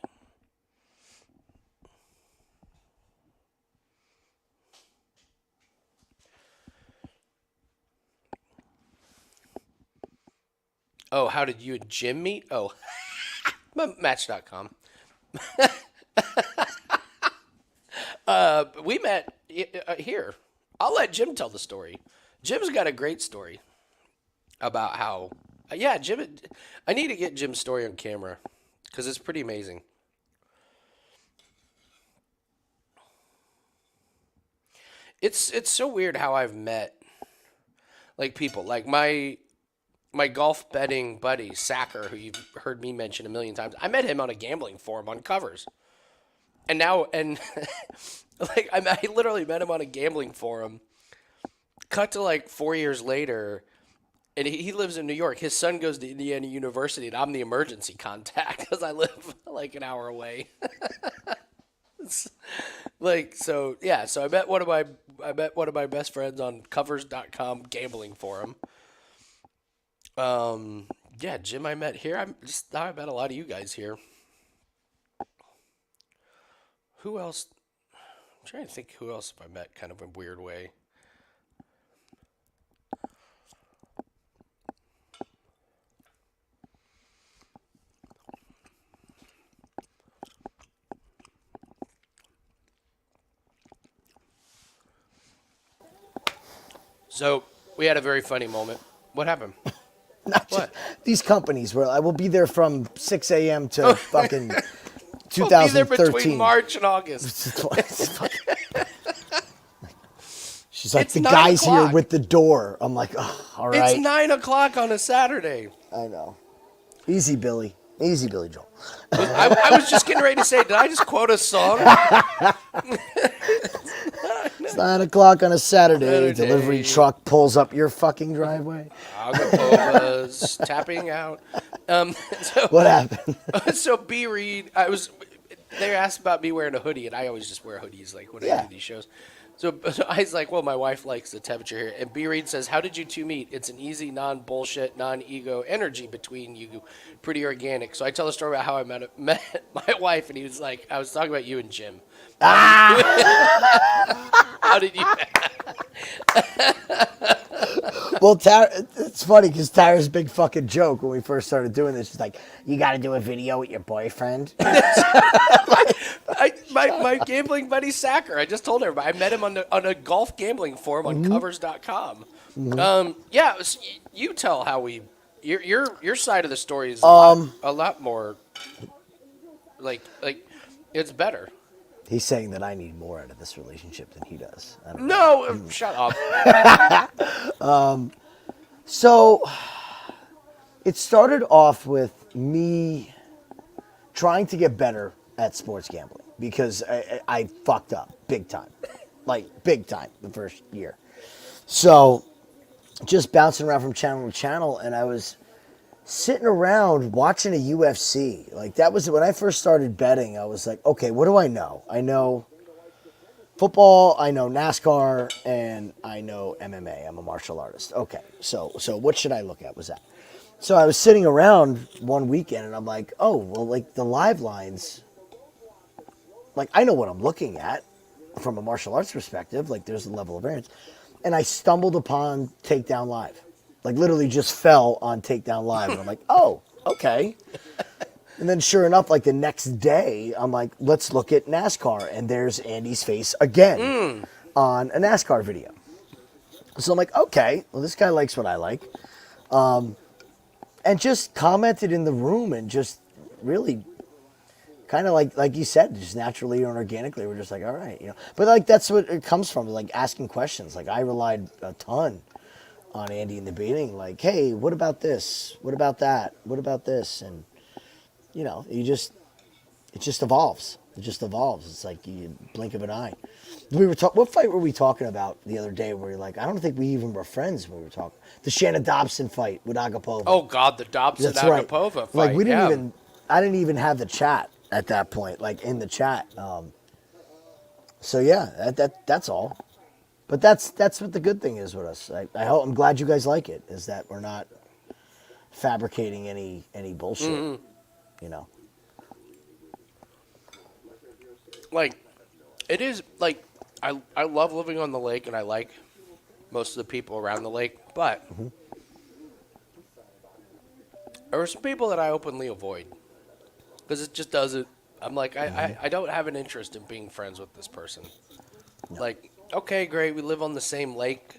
Oh, how did you and Jim meet? Oh, Match.com. We met here. I'll let Jim tell the story. Jim's got a great story about how, Jim. I need to get Jim's story on camera because it's pretty amazing. It's so weird how I've met like people like my golf betting buddy, Sacker, who you've heard me mention a million times. I met him on a gambling forum on Covers. And like, I literally met him on a gambling forum. Cut to like 4 years later, and he lives in New York. His son goes to Indiana University, and I'm the emergency contact because I live like an hour away. Like, so I met one of my best friends on Covers.com gambling forum. Jim I met here. I met a lot of you guys here. Who else? I'm trying to think who else have I met kind of in a weird way. So we had a very funny moment. What happened? What? These companies where I will be there from 6 a.m. to fucking We'll be there 2013. between March and August. She's like, It's the 9 guy's here o'clock. with the door. I'm like, oh, all right. It's 9 o'clock on a Saturday. I know. Easy, Billy. Easy, Billy Joel. I was just getting ready to say, did I just quote a song? It's 9 o'clock on a Saturday. Saturday. Delivery truck pulls up your fucking driveway. Agapova's tapping out. What happened? So B Reed, they asked about me wearing a hoodie, and I always just wear hoodies like when I do these shows. So I was like, well, my wife likes the temperature here. And B Reed says, how did you two meet? It's an easy, non-bullshit, non-ego energy between you. Pretty organic. So I tell the story about how I met my wife, and he was like, I was talking about you and Jim. How did you Well, Tara, it's funny because Tara's big fucking joke when we first started doing this is like, you got to do a video with your boyfriend. my gambling buddy Sacker, I just told everybody, I met him on a golf gambling forum on Covers.com. You tell how your side of the story is a lot more like it's better. He's saying that I need more out of this relationship than he does. I don't No, shut up. So it started off with me trying to get better at sports gambling because I fucked up big time, like big time the first year. So just bouncing around from channel to channel, and I was sitting around watching a UFC. Like, that was when I first started betting. I was like, okay, what do I know? I know football, I know NASCAR, and I know MMA. I'm a martial artist. Okay, so what should I look at? Was that? So I was sitting around one weekend, and I'm like, oh, well, like the live lines, like I know what I'm looking at from a martial arts perspective. Like, there's a level of variance, and I stumbled upon Takedown Live. Like, literally just fell on Takedown Live, and I'm like, oh, okay. And then sure enough, like the next day, I'm like, let's look at NASCAR. And there's Andy's face again on a NASCAR video. So I'm like, okay, well, this guy likes what I like. And just commented in the room and just really kind of like you said, just naturally or organically, we're just like, all right, you know. But like, that's what it comes from, like asking questions. Like, I relied a ton on Andy in the beginning. Like, hey, what about this? What about that? What about this? And you know, it just evolves. It just evolves. It's like you blink of an eye. What fight were we talking about the other day where you're like, I don't think we even were friends when we were talking? The Shannon Dobson fight with Agapova. Oh God, the Dobson Agapova fight. Like, we didn't even, I didn't even have the chat at that point, like in the chat. So yeah, that's all. But that's what the good thing is with us. I'm glad you guys like it, is that we're not fabricating any bullshit. Mm-hmm. You know, like, it is like, I love living on the lake, and I like most of the people around the lake, but there are some people that I openly avoid because it just doesn't. I'm like, I don't have an interest in being friends with this person. No. Like, okay, great, we live on the same lake,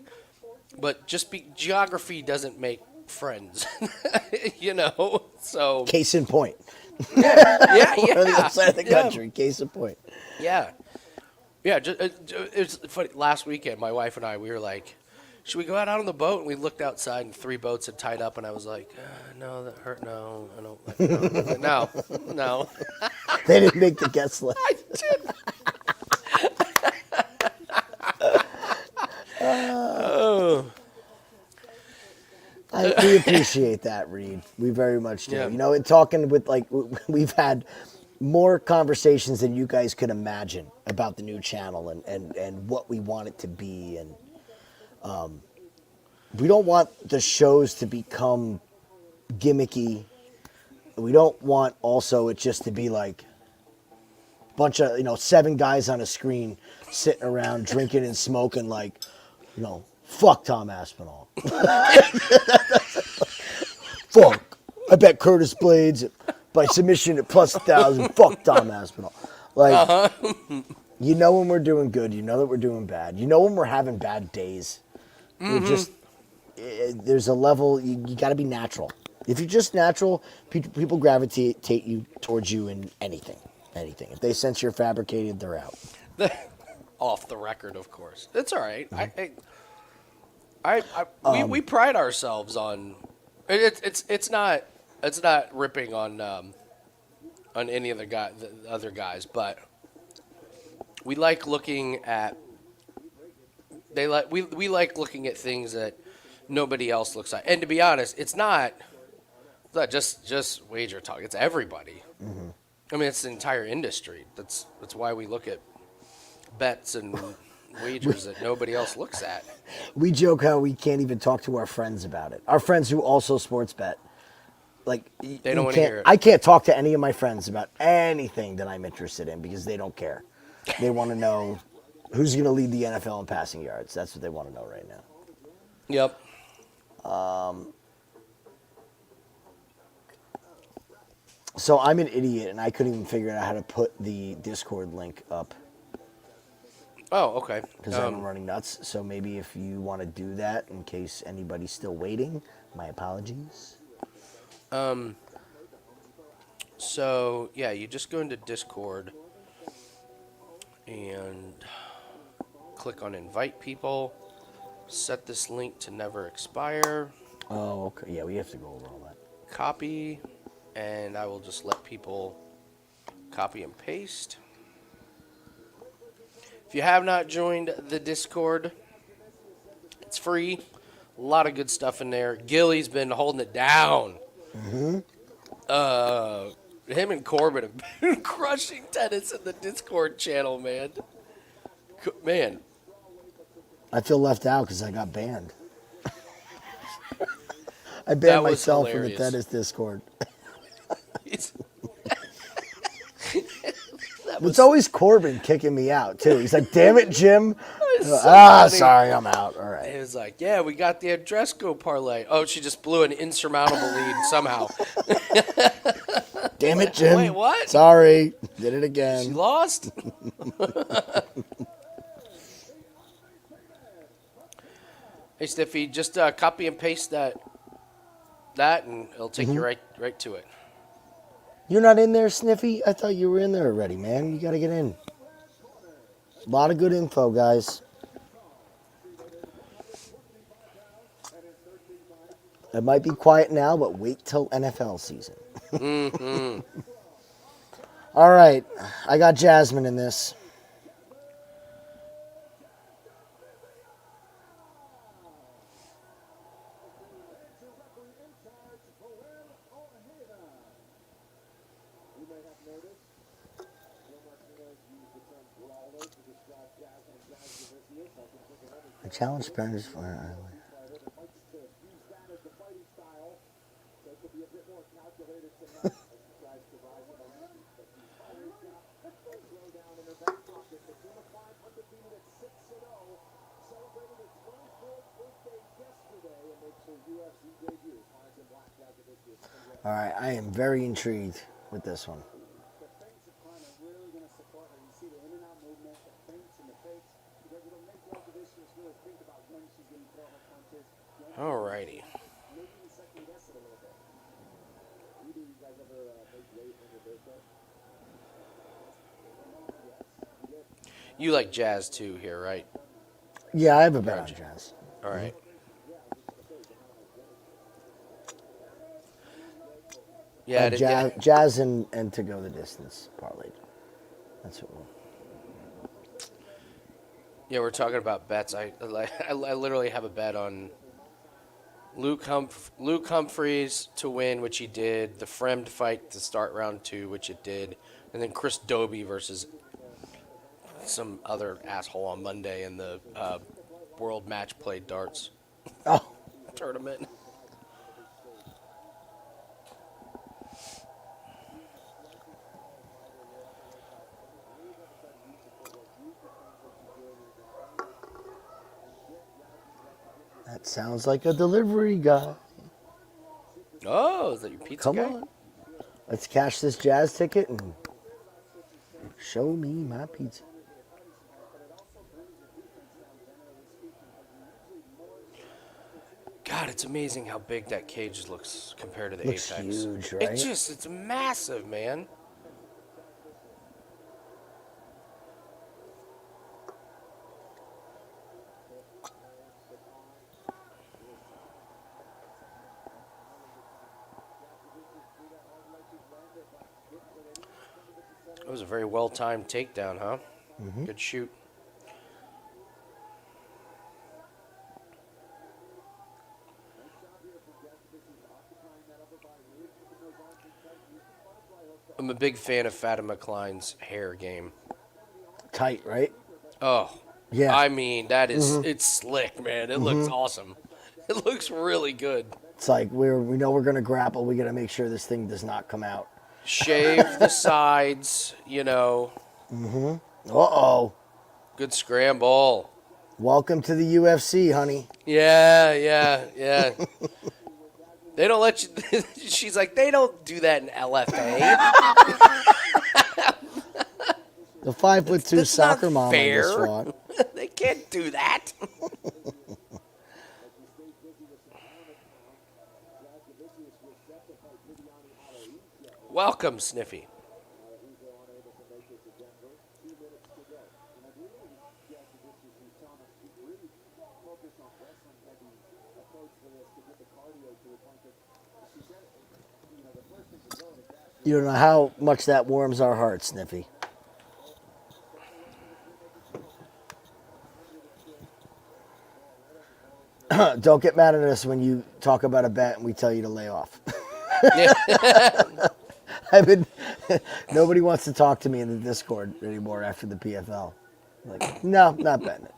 but geography doesn't make friends, you know. So case in point. Yeah. We're on the other side of the country. Case in point. Yeah. It's funny. Last weekend, my wife and I, we were like, should we go out on the boat? And we looked outside, and 3 boats had tied up, and I was like, no, that hurt. No, I don't. No. They didn't make the guest list. I did. We appreciate that, Reed. We very much do. Yeah. You know, and talking with, like, we've had more conversations than you guys could imagine about the new channel and what we want it to be. And we don't want the shows to become gimmicky. We don't want also it just to be like a bunch of, 7 guys on a screen sitting around drinking and smoking like, fuck Tom Aspinall. Fuck. I bet Curtis Blades by submission at plus 1,000. Fuck Tom Aspinall. Like, you know when we're doing good. You know that we're doing bad. You know when we're having bad days. We're just, there's a level, you got to be natural. If you're just natural, people gravitate you towards you in anything. If they sense you're fabricated, they're out. Off the record, of course. It's all right. We pride ourselves on it's not ripping on any of the other guys, but we like looking at we like looking at things that nobody else looks at. And to be honest, it's not just wager talk. It's everybody. Mm-hmm. I mean, it's the entire industry. That's why we look at bets and wagers that nobody else looks at. We joke how we can't even talk to our friends about it. Our friends who also sports bet. Like, they don't want to hear it. I can't talk to any of my friends about anything that I'm interested in because they don't care. They want to know who's going to lead the NFL in passing yards. That's what they want to know right now. Yep. So I'm an idiot, and I couldn't even figure out how to put the Discord link up. Oh, okay. Because I'm running nuts. So maybe if you want to do that, in case anybody's still waiting, my apologies. So, yeah, you just go into Discord and click on invite people, set this link to never expire. Oh, okay. Yeah, we have to go over all that. Copy, and I will just let people copy and paste. If you have not joined the Discord, It's free. A lot of good stuff in there. Gilly's been holding it down. Him and Corbin have been crushing tennis in the Discord channel, man. Man, I feel left out because I got banned. I That banned was myself from the hilarious. tennis Discord. it's, It's always Corbin kicking me out, too. He's like, damn it, Jim. so funny. Sorry, I'm out. All right. It was like, yeah, we got the Andresco parlay. Oh, she just blew an insurmountable lead somehow. Damn it, Jim. Wait, what? Sorry. Did it She again. lost? Hey, Stiffy, just copy and paste that, and it'll take you right to it. You're not in there, Sniffy? I thought you were in there already, man. You got to get in. A lot of good info, guys. It might be quiet now, but wait till NFL season. All right. I got Jasmine in this. You may have noticed, Namajunas used the term brawler to describe Jasmine and Jasmine. I can think of other I challenge parents for fighter that likes to use that as the fighting style, so it could be a bit more calculated tonight as she tries to rise in the rankings. But she's always got a slow down in her back pocket. The team of 5 undefeated at 6-0, celebrated its 24th birthday yesterday and makes her UFC debut. Finds in black Agapova. All right. I am very intrigued with this one. The feints are kind of really going to support her. You see the in and out movement, the feints and the fakes, because it'll make Welterweight really think about when she's going to throw her punches. Alrighty. Maybe you second guess it a little bit. Do you guys ever make weight on your birthday? Yes, you did. You like jazz too here, right? Yeah, I have a bet on Jazz. All right. Yeah, I did- yeah. Jazz and to go the distance parlayed. That's what we'll. Yeah, we're talking about bets. I literally have a bet on Luke Humphreys to win, which he did. The Fremd fight to start round 2, which it did. And then Chris Doby versus some other asshole on Monday in the World Match Play Darts Oh, tournament. that sounds like a delivery guy. Oh, is that your pizza Come guy? on. Let's cash this Jazz ticket and show me my pizza. God, it's amazing how big that cage looks compared to the Looks Apex. huge, right? It's massive, man. It was a very well-timed takedown, huh? Good shoot. I'm a big fan of Fatima Klein's hair game. Tight, right? Oh, Yeah. I mean, that is, it's slick, man. It looks awesome. It looks really good. It's like we know we're gonna grapple. We gotta make sure this thing does not come out. Shave the sides, you know. Uh-oh. Good scramble. Welcome to the UFC, honey. Yeah. They don't let you. She's like, they don't do that in LFA. The 5'2" That's soccer not mom fair. on this one. They can't do that. Welcome, Sniffy. You don't know how much that warms our hearts, Sniffy. Don't get mad at us when you talk about a bet and we tell you to lay off. Yeah. Nobody wants to talk to me in the Discord anymore after the PFL. Like, no, not betting it.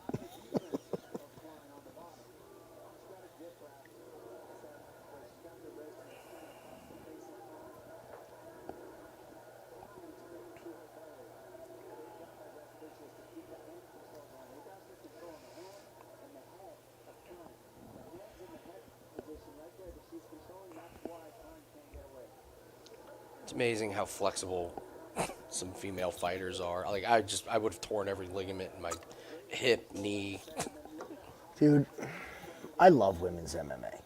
It's amazing how flexible some female fighters are. Like I would have torn every ligament in my hip, knee. Dude, I love women's MMA.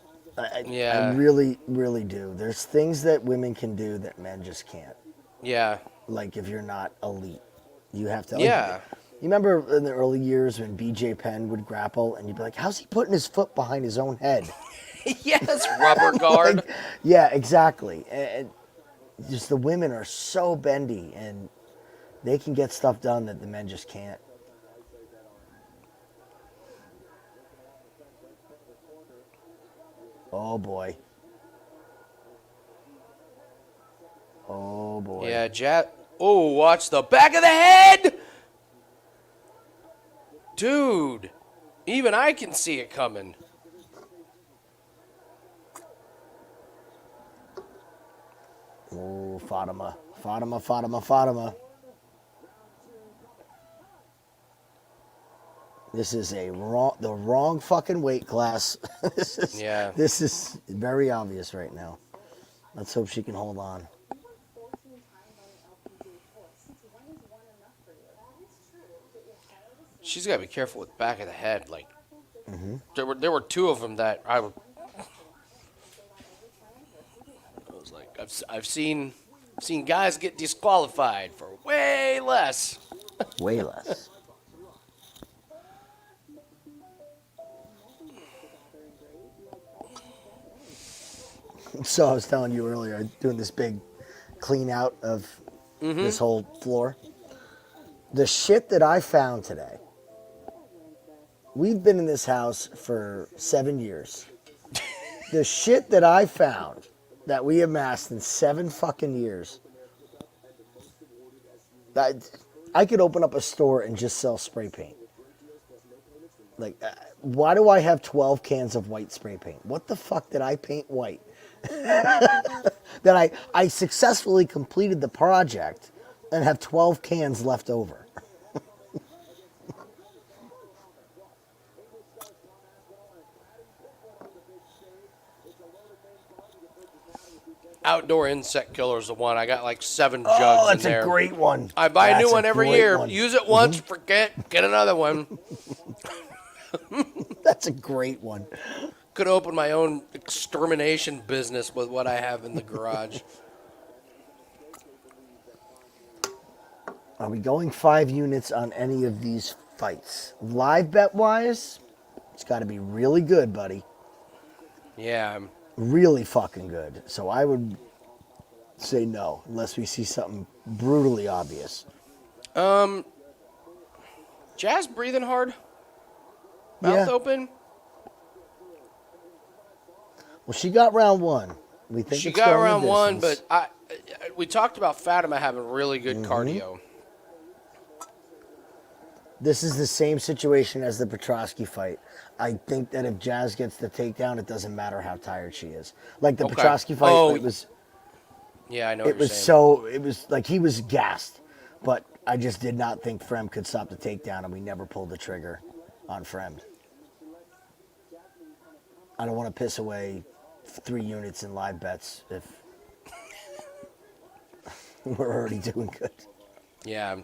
Yeah. I really, really do. There's things that women can do that men just can't. Yeah. Like if you're not elite, you have to. Yeah. You remember in the early years when BJ Penn would grapple and you'd be like, how's he putting his foot behind his own head? Yes, rubber guard. Like, yeah, exactly. And just the women are so bendy and they can get stuff done that the men just can't. Oh boy. Oh boy. Yeah, Oh, watch the back of the head! Dude, even I can see it coming. Oh, Fatima. Fatima. This is the wrong fucking weight class. This is very obvious right now. Let's hope she can hold on. She's got to be careful with the back of the head. Like, there were two of them that I was like, I've seen guys get disqualified for way less. Way less. So I was telling you earlier, doing this big clean out of this whole floor. The shit that I found today. We've been in this house for 7 years. The shit that I found that we amassed in 7 fucking years. I could open up a store and just sell spray paint. Like, why do I have 12 cans of white spray paint? What the fuck did I paint white? That I successfully completed the project and have 12 cans left over. Outdoor insect killer is the one. I got like 7 jugs Oh, in that's there. a great one. I buy a new That's one every great year. one. Use it once, forget, get another one. That's a great one. Could open my own extermination business with what I have in the garage. Are we going 5 units on any of these fights? Live bet wise, it's got to be really good, buddy. Yeah. Really fucking good. So I would say no, unless we see something brutally obvious. Jazz breathing hard? Mouth open? Well, she got round 1. We think She it's got going the round 1, distance. but we talked about Fatima having really good cardio. This is the same situation as the Petroski fight. I think that if Jazz gets the takedown, it doesn't matter how tired she is. Like the Petroski fight, it was. Yeah, I know. It was so. It was like he was gassed, but I just did not think Frem could stop the takedown, and we never pulled the trigger on Frem. I don't want to piss away 3 units in live bets if we're already doing good. Yeah.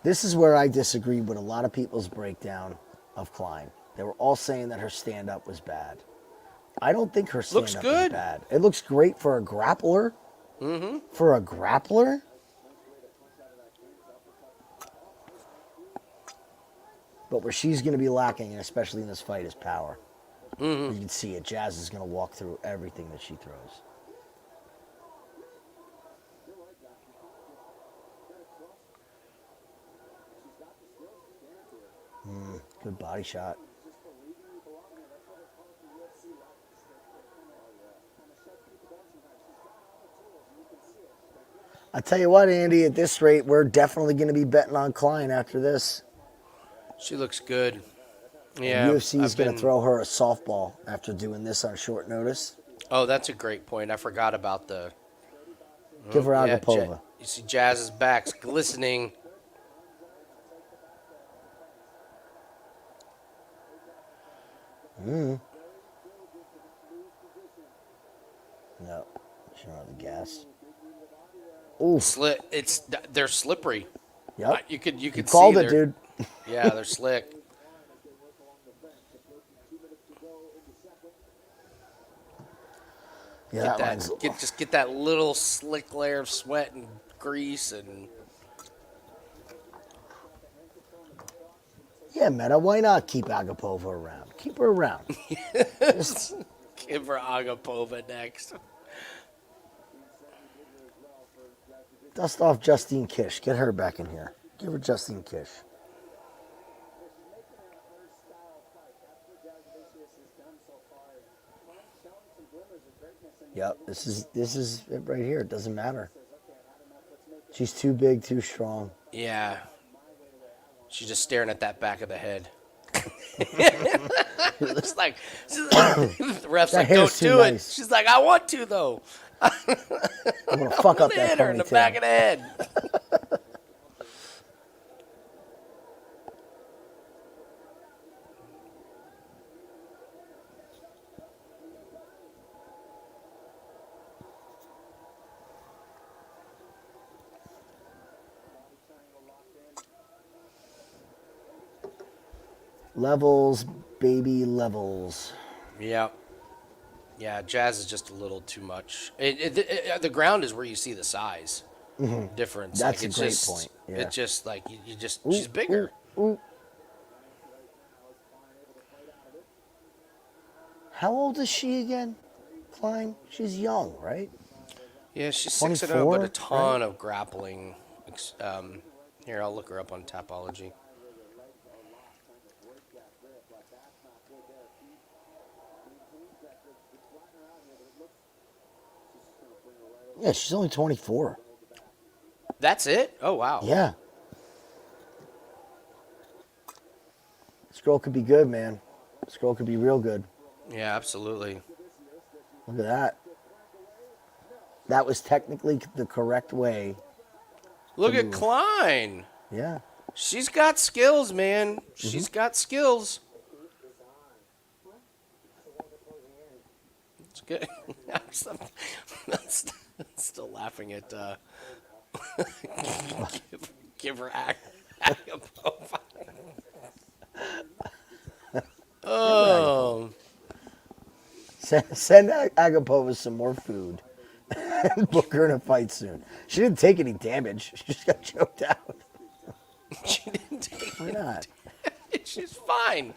This is where I disagree with a lot of people's breakdown of Klein. They were all saying that her stand-up was bad. I don't think her stand-up is bad. It looks great for a grappler. Mm-hmm. For a grappler? But where she's going to be lacking, and especially in this fight, is power. Mm-hmm. You can see it. Jazz is going to walk through everything that she throws. Good body shot. I tell you what, Andy, at this rate, we're definitely going to be betting on Klein after this. She looks good. Yeah, UFC is I've going to been- throw her a softball after doing this on short notice. Oh, that's a great point. I forgot about the. Give her Yeah, Agapova. you see Jazz's back's glistening. No, she's on the gas. Ooh, They're slippery. yep. You could You see called it, they're- dude. Yeah, they're slick. Yeah, that That line's. just get that little slick layer of sweat and grease and Yeah, Meta, why not keep Agapova around? Keep her around. Just, give her Agapova next. dust off Justine Kish. Get her back in here. Give her Justine Kish. Yep, this is it right here. It doesn't matter. She's too big, too strong. Yeah. She's just staring at that back of the head. It's like the ref's That like, hair's don't too do it. nice. She's like, I want to though. I'm gonna fuck up that Hit her in the ponytail. back of the head. Levels, baby, levels. Yeah. Yeah, Jazz is just a little too much. The ground is where you see the size difference. That's like, a it's great just, point, yeah. It's just like she's bigger. Ooh. How old is she again, Klein? She's young, right? Yeah, she's 6-0, 24, but a ton of grappling. Here, I'll look her up on Tapology. Yeah, she's only 24. That's it? Oh, wow. Yeah. This girl could be good, man. This girl could be real good. Yeah, absolutely. Look at that. That was technically the correct way. Look at move. Klein. Yeah. She's got skills, man. She's got skills. It's good. I'm still laughing at give her Agapova. Oh. Send Agapova some more food and book her in a fight soon. She didn't take any damage. She just got choked out. She didn't take Why not? it. She's fine.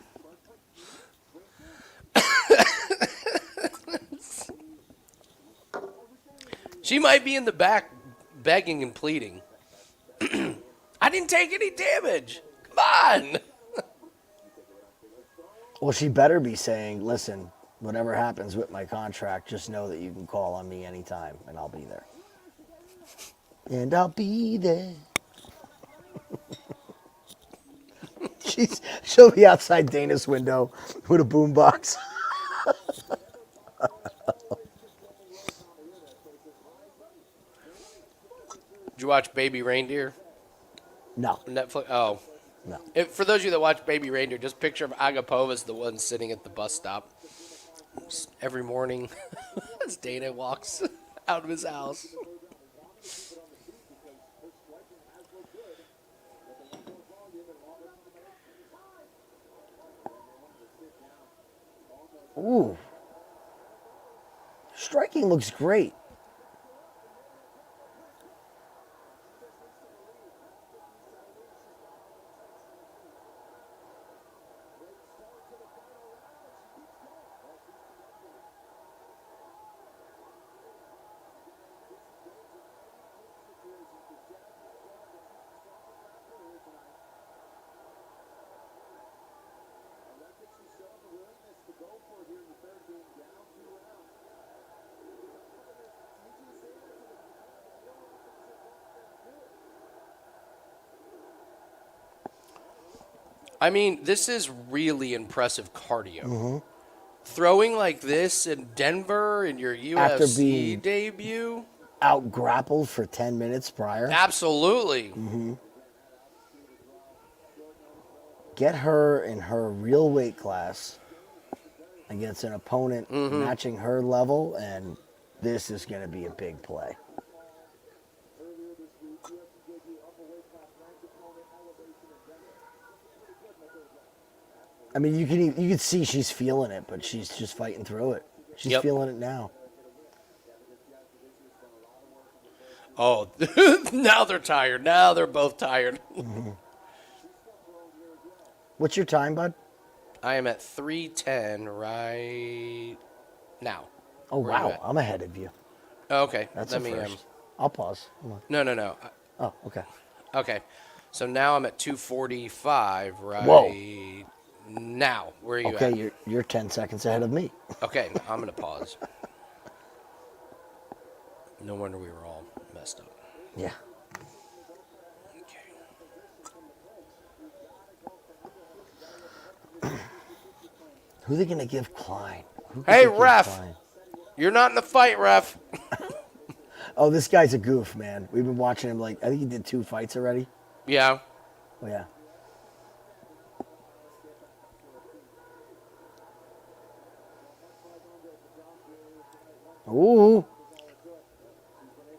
She might be in the back begging and pleading. I didn't take any damage. Come on. Well, she better be saying, listen, whatever happens with my contract, just know that you can call on me anytime, and I'll be there. And I'll be there. She'll be outside Dana's window with a boombox. Did you watch Baby Reindeer? No, Netflix. Oh. no. For those of you that watch Baby Reindeer, just picture of Agapova as the one sitting at the bus stop every morning as Dana walks out of his house. Ooh. Striking looks great. I mean, this is really impressive cardio. Throwing like this in Denver in your After UFC being- debut? Out grappled for 10 minutes prior. Absolutely. Get her in her real weight class against an opponent matching her level, and this is going to be a big play. I mean, you can see she's feeling it, but she's just fighting through it. She's Yep. feeling it now. Oh, now they're tired. Now they're both tired. What's your time, bud? I am at 3:10 right now. Oh, Where you wow. at? I'm ahead of you. Oh, okay. That's Let a me. first. I'll pause. Hold on. No. Oh, okay. Okay. So now I'm at 2:45 right Whoa. now. Where are you Okay, at? you're 10 seconds ahead of me. Okay, I'm gonna pause. No wonder we were all messed up. Yeah. Okay. Who are they going to give Klein? Who could Hey, they give ref. Klein? You're not in the fight, ref. Oh, this guy's a goof, man. We've been watching him I think he did 2 fights already. Yeah. Oh, yeah. Ooh.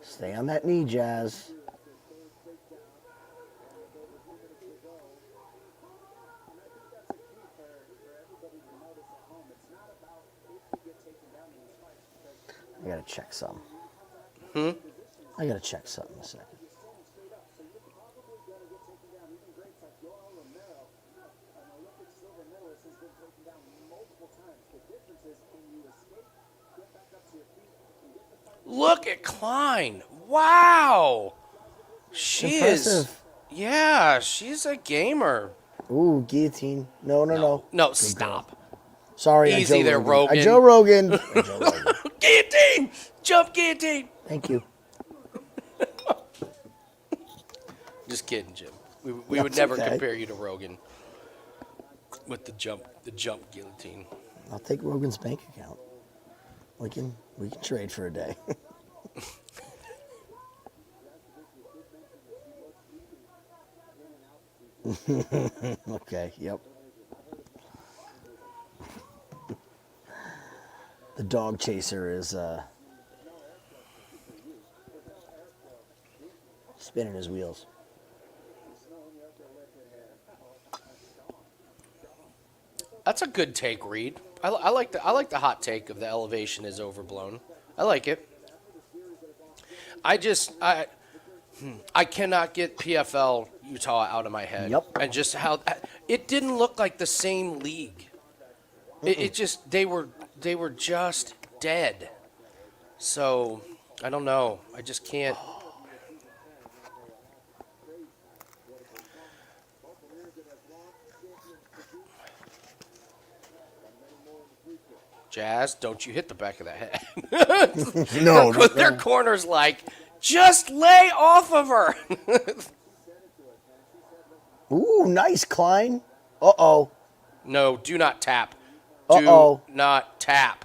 Stay on that knee, Jazz. I gotta check something. I gotta check something in a second. Look at Klein. Wow. She is. Impressive. Yeah, she's a gamer. Ooh, guillotine. No. No, stop. Sorry, Easy I'm Joe there, Rogan. Rogan. Joe Rogan. I'm Joe Rogan. Guillotine! Jump guillotine! Thank you. Just kidding, Jim. We That's would never okay. compare you to Rogan with the jump guillotine. I'll take Rogan's bank account. We can trade for a day. Okay, yep. The dog chaser is spinning his wheels. That's a good take, Reed. I like the hot take of the elevation is overblown. I like it. I cannot get PFL Utah out of my head. Yep. And just how it didn't look like the same league. It just they were just dead. So I don't know. I just can't. Jazz, don't you hit the back of the head. No, Their corner's like, just lay off of her. Ooh, nice, Klein. Uh-oh. No, do not tap. Do Uh-oh. not tap.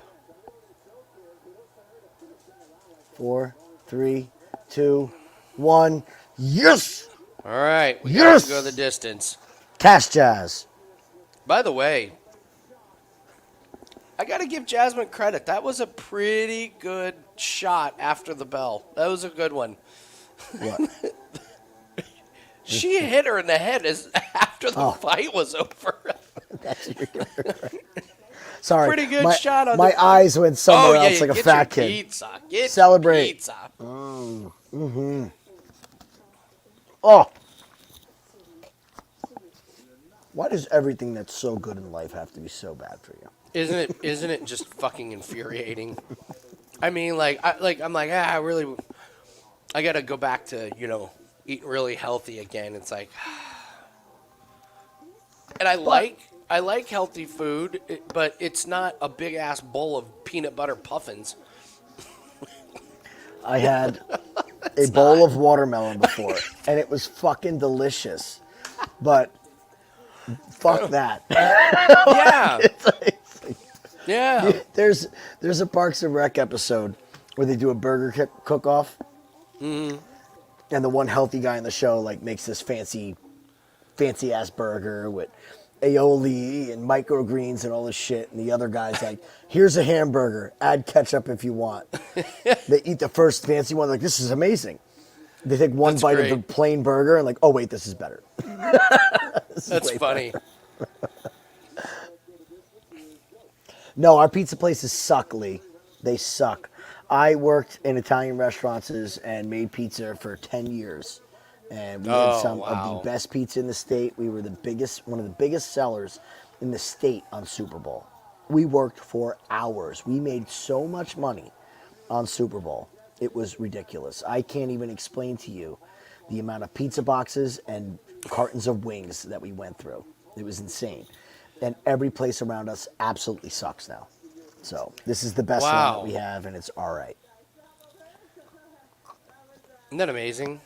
4, 3, 2, 1. Yes! All right, we Yes! got to go the distance. Cash Jazz. By the way, I got to give Jasmine credit. That was a pretty good shot after the bell. That was a good one. What? She hit her in the head after the Oh. fight was over. That's Sorry. Pretty good my, shot on my the- eyes went somewhere else yeah, like a get fat your kid. Pizza. Get Celebrate. Your pizza. Oh. Why does everything that's so good in life have to be so bad for you? Isn't it just fucking infuriating? I mean, I'm like, I got to go back to, eat really healthy again. It's like, and I like healthy food, but it's not a big ass bowl of peanut butter puffins. I had a bowl of watermelon before, and it was fucking delicious. But Fuck that. Yeah. It's like- Yeah. there's a Parks and Rec episode where they do a burger cook-off, and the one healthy guy in the show like makes this fancy ass burger with aioli and microgreens and all this shit, and the other guy's like, "Here's a hamburger. Add ketchup if you want." They eat the first fancy one, like, "This is amazing." They take one That's bite of great. the plain burger and like, "Oh wait, this is better." This is That's way funny. better. No, our pizza places suck, Lee. They suck. I worked in Italian restaurants and made pizza for 10 years. And we had Oh, some of wow. the best pizza in the state. We were one of the biggest sellers in the state on Super Bowl. We worked for hours. We made so much money on Super Bowl. It was ridiculous. I can't even explain to you the amount of pizza boxes and cartons of wings that we went through. It was insane. And every place around us absolutely sucks now. So this is the best one Wow. that we have, and it's all right. Isn't that amazing?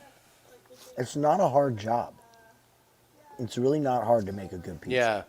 It's not a hard job. It's really not hard to make a good pizza. Yeah.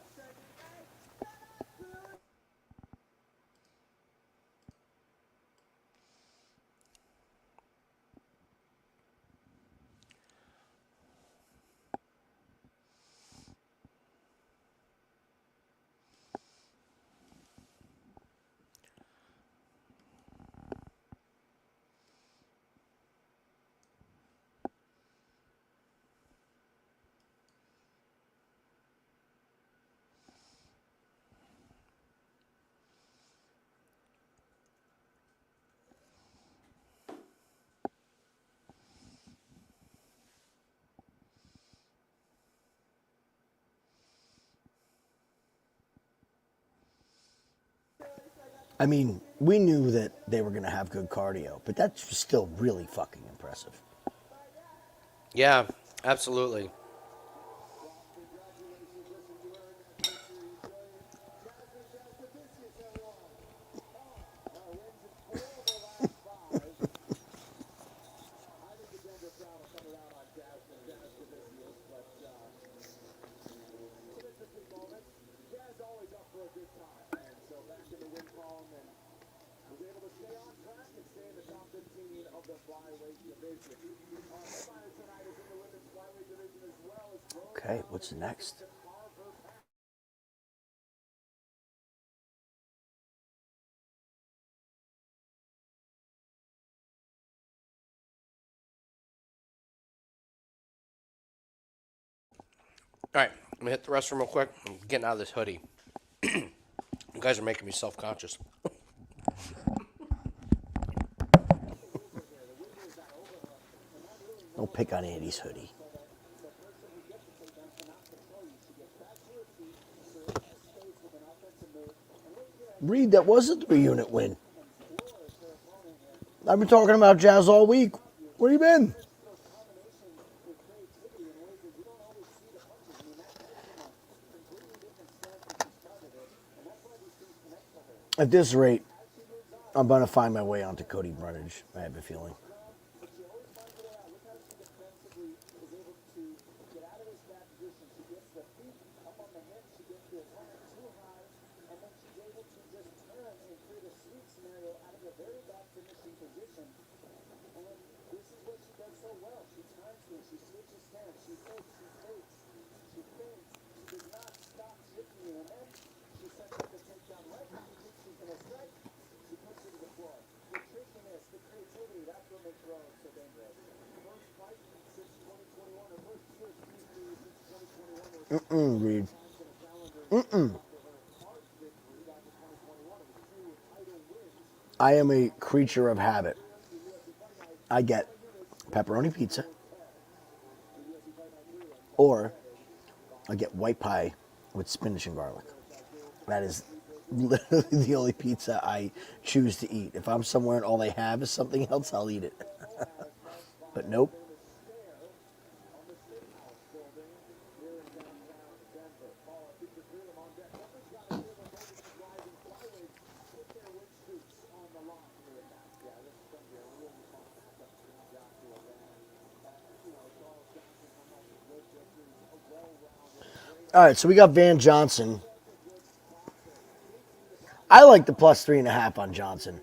I mean, we knew that they were going to have good cardio, but that's still really fucking impressive. Yeah, absolutely. Of the Flyweight division. Headliner tonight is in the women's Flyweight division as well as Okay, what's next? All right, I'm gonna hit the restroom real quick. I'm getting out of this hoodie. You guys are making me self-conscious. Don't pick on Andy's hoodie. Reed, that was a 3-unit win. I've been talking about Jazz all week. Where you been? At this rate, I'm going to find my way onto Cody Brundage, I have a feeling. Reed. I am a creature of habit. I get pepperoni pizza, or I get white pie with spinach and garlic. That is literally the only pizza I choose to eat. If I'm somewhere and all they have is something else, I'll eat it. But nope. All right, so we got Van Johnson. I like the plus 3.5 on Johnson.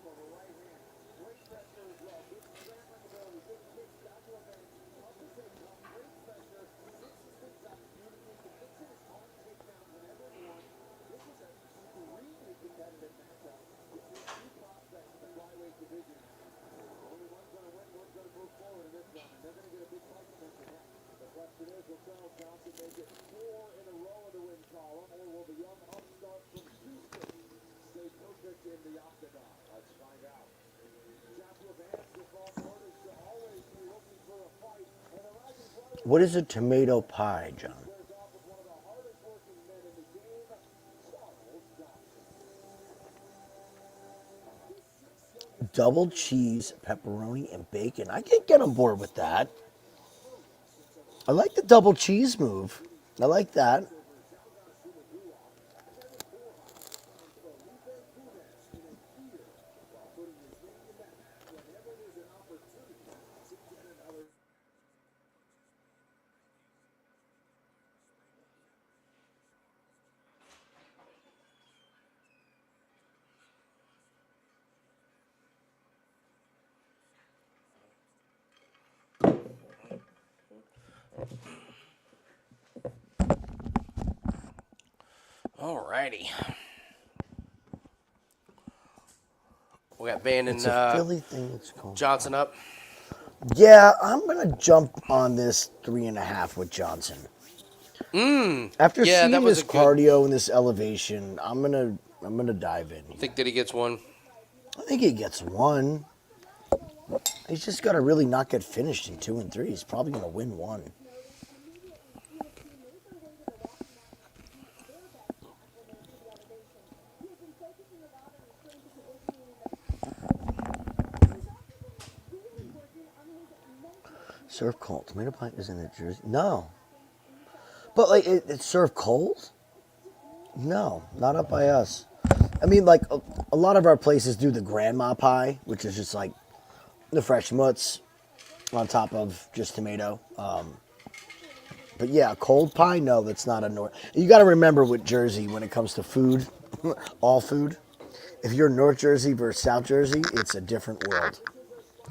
What is a tomato pie, John? Double cheese, pepperoni, and bacon. I can get on board with that. I like the double cheese move. I like that. Alrighty. We got Van and It's a Philly thing. It's called Johnson up. Yeah, I'm gonna jump on this 3.5 with Johnson. After yeah, seeing that was this a good- cardio and this elevation, I'm gonna dive in. Think that he gets one? I think he gets one. He's just got to really not get finished in 2 and 3. He's probably gonna win one. Serve cold. Tomato pie is in New Jersey. No. But, like, it's served cold? No, not up by us. I mean, like, a lot of our places do the grandma pie, which is just, like, the fresh mutts on top of just tomato. But, yeah, cold pie? No, that's not a North. You got to remember with Jersey, when it comes to food, all food, if you're North Jersey versus South Jersey, it's a different world.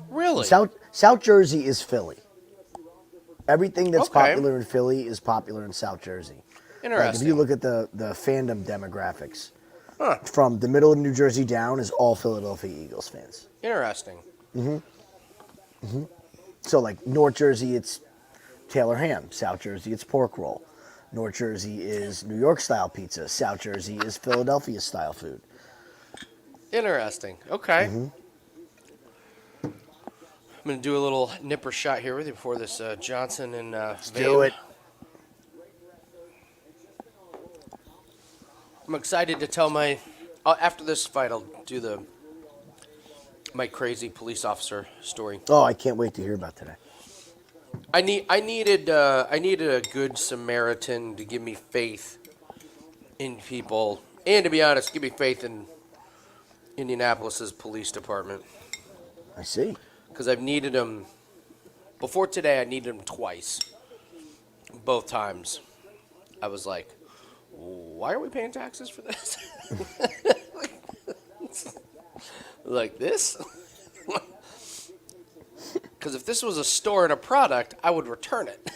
Really? South Jersey is Philly. Everything that's Okay. popular in Philly is popular in South Jersey. Like Interesting. if you look at the fandom demographics, from the middle of New Jersey down is all Philadelphia Eagles fans. Interesting. So like North Jersey, it's Taylor ham. South Jersey, it's pork roll. North Jersey is New York style pizza. South Jersey is Philadelphia style food. Interesting. Okay. I'm going to do a little nipper shot here with you before this Johnson and Let's Do it. I'm excited to tell my... after this fight, I'll do my crazy police officer story. Oh, I can't wait to hear about today. I needed a good Samaritan to give me faith in people, and to be honest, give me faith in Indianapolis's police department. I see. Because I've needed them before today. I needed them twice. Both times, I was like, "Why are we paying taxes for this? Like this?" Because if this was a store and a product, I would return it.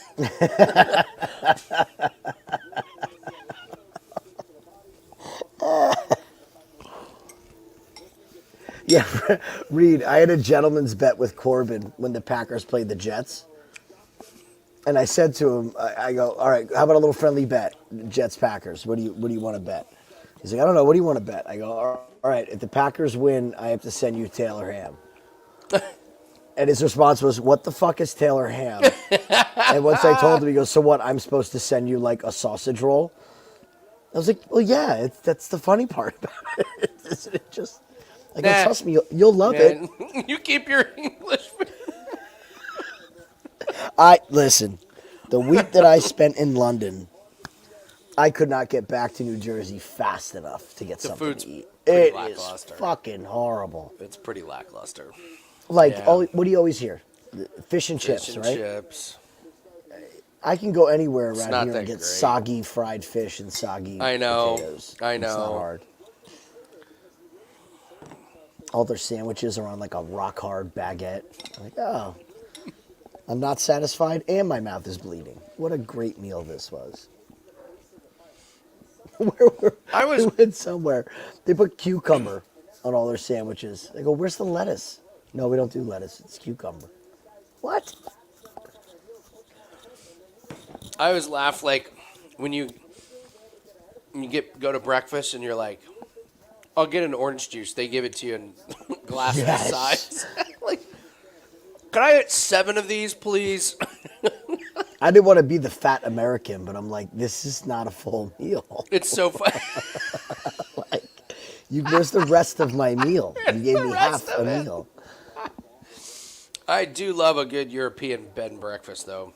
Yeah, Reed, I had a gentleman's bet with Corbin when the Packers played the Jets. And I said to him, I go, all right, how about a little friendly bet? Jets-Packers, what do you want to bet? He's like, I don't know, what do you want to bet? I go, all right, if the Packers win, I have to send you Taylor ham. And his response was, what the fuck is Taylor ham? And once I told him, he goes, so what, I'm supposed to send you like a sausage roll? I was like, well, yeah, that's the funny part about it. Isn't it just... Like, Nah. trust me, you'll love it. Man, you keep your English. Listen, the week that I spent in London, I could not get back to New Jersey fast enough to get something food's to eat. pretty It is lackluster. fucking horrible. It's pretty lackluster. Like, Yeah. what do you always hear? Fish and chips, Fish and right? chips. I can go anywhere around not here and that get great. soggy fried fish and soggy I know. potatoes. I It's not know. hard. All their sandwiches are on like a rock hard baguette. I'm like, oh, I'm not satisfied and my mouth is bleeding. What a great meal this was. We went somewhere. They put cucumber on all their sandwiches. They go, where's the lettuce? No, we don't do lettuce. It's cucumber. What? I always laugh like when you go to breakfast and you're like, I'll get an orange juice. They give it to you in glass this Yes. size. Like, can I get 7 of these, please? I didn't want to be the fat American, but I'm like, this is not a full meal. It's so fun. Where's the rest of my meal? You gave the me rest half of a it? meal. I do love a good European bed and breakfast, though.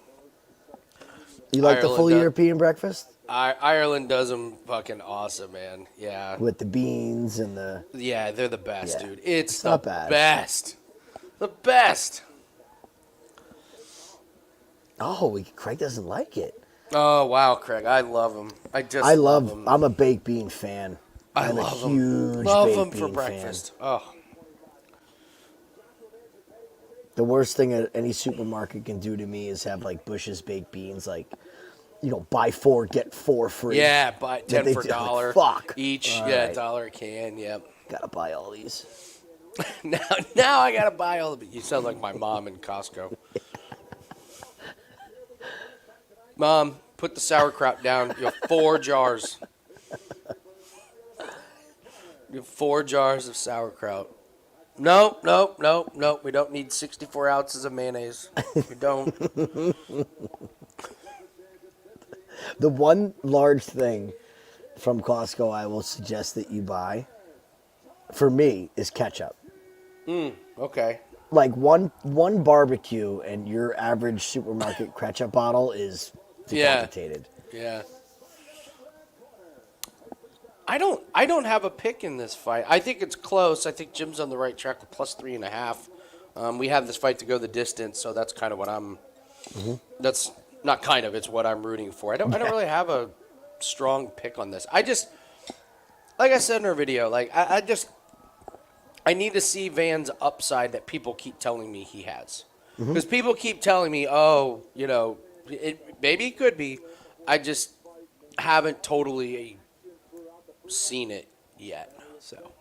You like the Ireland full does- European breakfast? Ireland does them fucking awesome, man. Yeah. With the beans and the... Yeah, they're the best, Yeah. dude. It's It's the not bad. best. The best. Oh, Craig doesn't like it. Oh, wow, Craig. I love them. I love them. I'm a baked bean fan. I'm love a 'em. huge Love baked them for bean breakfast. fan. Oh, The worst thing any supermarket can do to me is have like Bush's baked beans, like, buy 4, get 4 free. yeah, buy 10 they for do. $1 Fuck. each. All Yeah, right. $1 a can. Yep. Gotta buy all these. Now I gotta buy all of it. You sound like my mom in Costco. Mom, put the sauerkraut down. You have 4 jars. You have 4 jars of sauerkraut. No. We don't need 64 ounces of mayonnaise. We don't. The one large thing from Costco I will suggest that you buy, for me, is ketchup. Okay. Like one barbecue and your average supermarket ketchup bottle is decapitated. Yeah. I don't have a pick in this fight. I think it's close. I think Jim's on the right track with plus 3.5. We have this fight to go the distance, so that's kind of what I'm. That's not kind of. It's what I'm rooting for. I don't really have a strong pick on this. I just, like I said in our video, like I need to see Van's upside that people keep telling me he has, because people keep telling me, oh, maybe it could be. I just haven't totally seen it yet. So.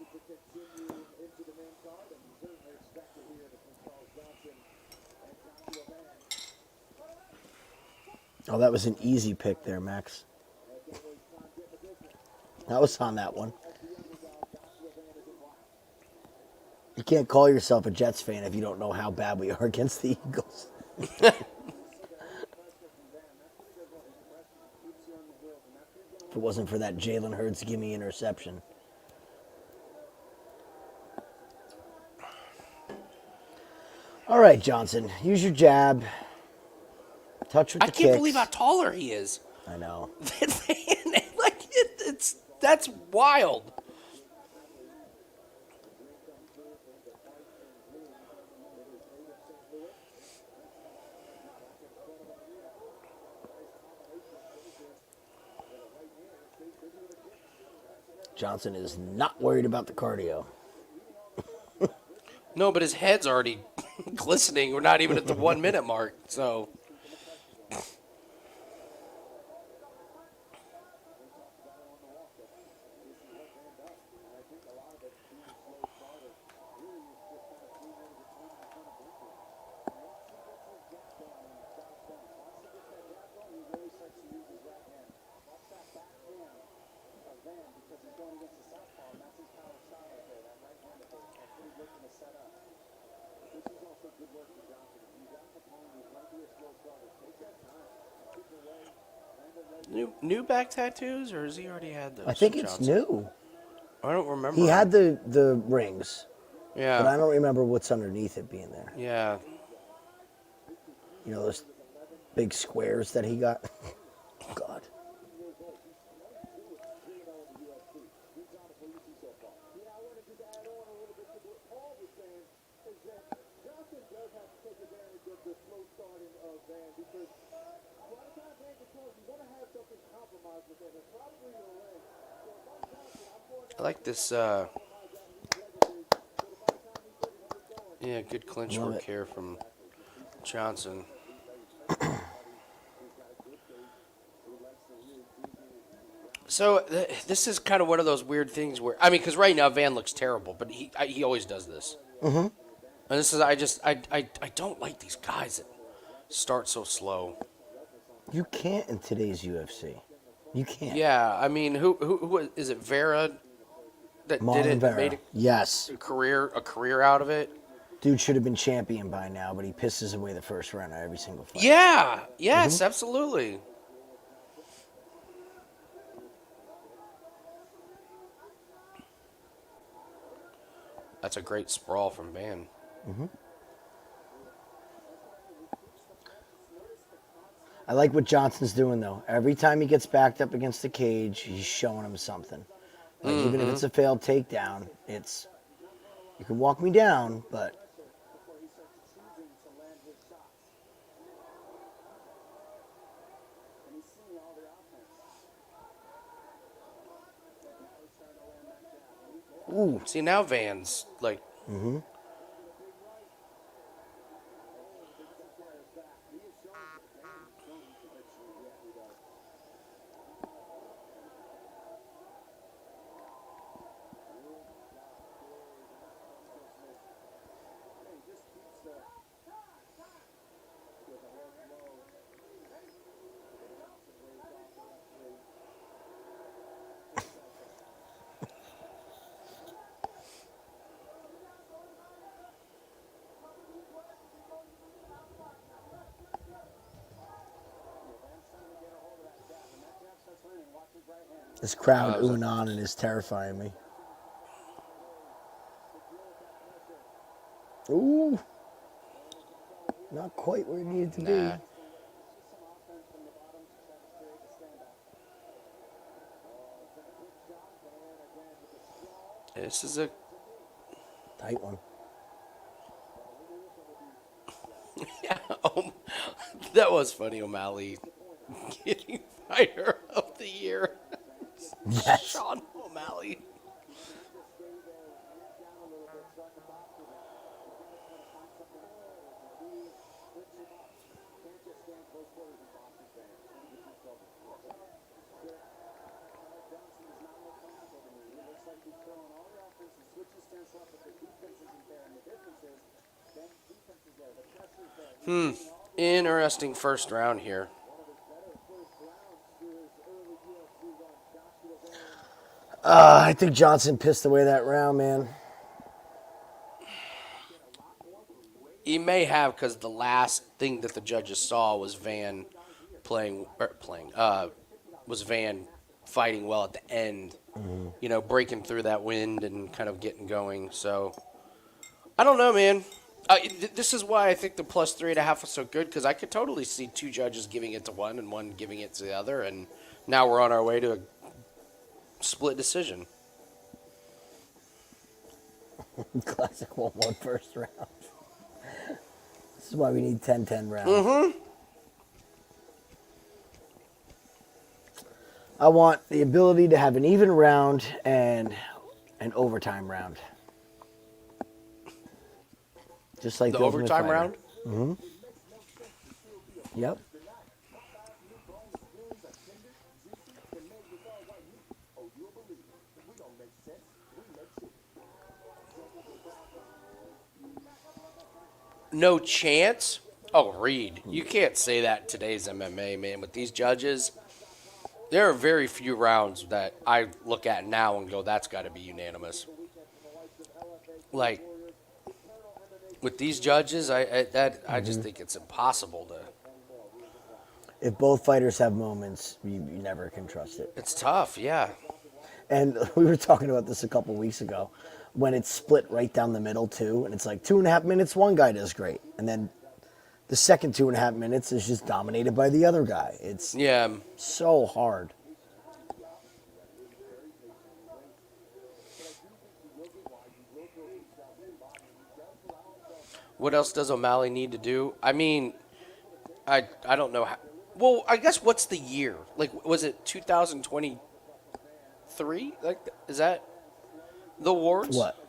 Oh, that was an easy pick there, Max. I was on that one. You can't call yourself a Jets fan if you don't know how bad we are against the Eagles. If it wasn't for that Jalen Hurts gimme interception. All right, Johnson, use your jab. Touch with the I can't kicks. believe how taller he is. I know. That's wild. Johnson is not worried about the cardio. No, but his head's already glistening. We're not even at the 1 minute mark, so. New back tattoos, or has he already had those? I think it's Johnson? new. I don't remember. He had the rings, but I Yeah. don't remember what's underneath it being there. Yeah. You know those big squares that he got? God. Johnson does have to take advantage of the slow starting of Van because a lot of I like this. Yeah, good clinch Love work it. here from Johnson. So this is kind of one of those weird things where because right now Van looks terrible, but he always does this. Mm-hmm. And this is I don't like these guys that start so slow. You can't in today's UFC. You can't. Yeah, I mean, who is it? Vera that did it, that Vera. made Yes. a career out of it. Dude should have been champion by now, but he pisses away the first round of every single fight. Yeah. Yes. Absolutely. That's a great sprawl from Van. I like what Johnson's doing, though. Every time he gets backed up against the cage, he's showing him something. Like, even if it's a failed takedown, it's, you can walk me down, but... Ooh. See, now Van's like. This crowd oohing on and is terrifying me. Ooh. Not quite where it needed to Nah. be. This is a. Tight one. Yeah. That was funny, O'Malley getting fighter of the year. Yes. Sean O'Malley. Interesting first round here. I think Johnson pissed away that round, man. He may have, because the last thing that the judges saw was Van was Van fighting well at the end, breaking through that wind and kind of getting going. So, I don't know, man. This is why I think the plus 3.5 was so good, because I could totally see two judges giving it to one and one giving it to the other, and now we're on our way to a split decision. Classic 1-1 first round. This is why we need 10-10 rounds. I want the ability to have an even round and an overtime round. Just like The the Ultimate overtime Fighter. round? Yep. No chance? Oh, Reed, you can't say that in today's MMA, man. With these judges, there are very few rounds that I look at now and go, that's got to be unanimous. Like, with these judges, I just think it's impossible to. If both fighters have moments, you never can trust it. It's tough, yeah. And we were talking about this a couple weeks ago when it's split right down the middle, too. And it's like 2.5 minutes, one guy does great. And then the second 2.5 minutes is just dominated by the other guy. It's so hard. What else does O'Malley need to do? I mean, I don't know how. Well, I guess what's the year? Like, was it 2023? Like, is that? The awards? What?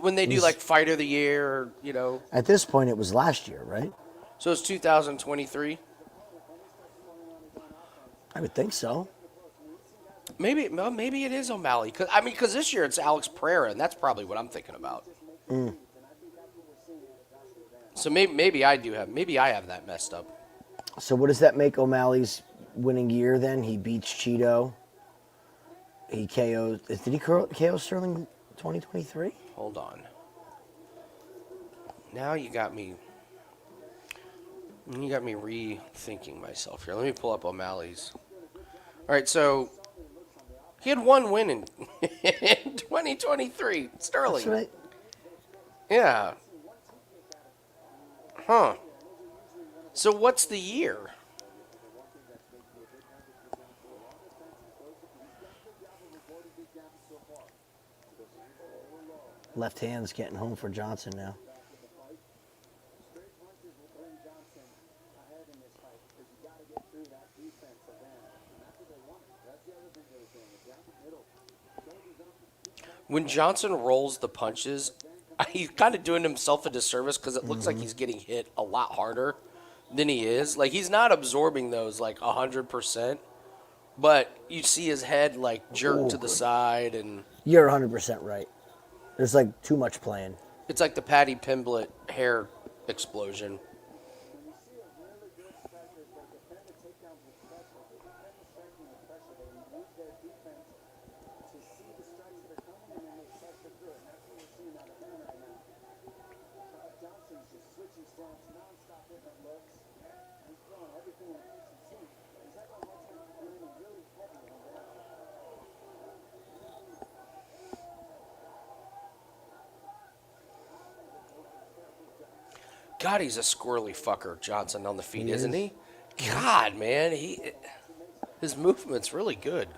When they do like Fighter of the Year, or, you know. At this point, it was last year, right? So it's 2023. I would think so. Maybe it is O'Malley. Because this year it's Alex Pereira, and that's probably what I'm thinking about. So maybe I have that messed up. So what does that make O'Malley's winning year then? He beats Cheeto. He KO'd. Did he KO Sterling 2023? Hold on. Now you got me rethinking myself here. Let me pull up O'Malley's. All right, so he had one win in 2023. Sterling. That's right. Yeah. Huh. So what's the year? Left hand's getting home for Johnson now. When Johnson rolls the punches, he's kind of doing himself a disservice because it looks like he's getting hit a lot harder than he is. Like, he's not absorbing those, like, 100%. But you see his head, like, jerk to the side, and You're 100% right. There's, like, too much playing. it's like the Patty Pimblett hair explosion. God, he's a squirrely fucker, Johnson, on the feet, He isn't is. he? God, man, his movement's really good.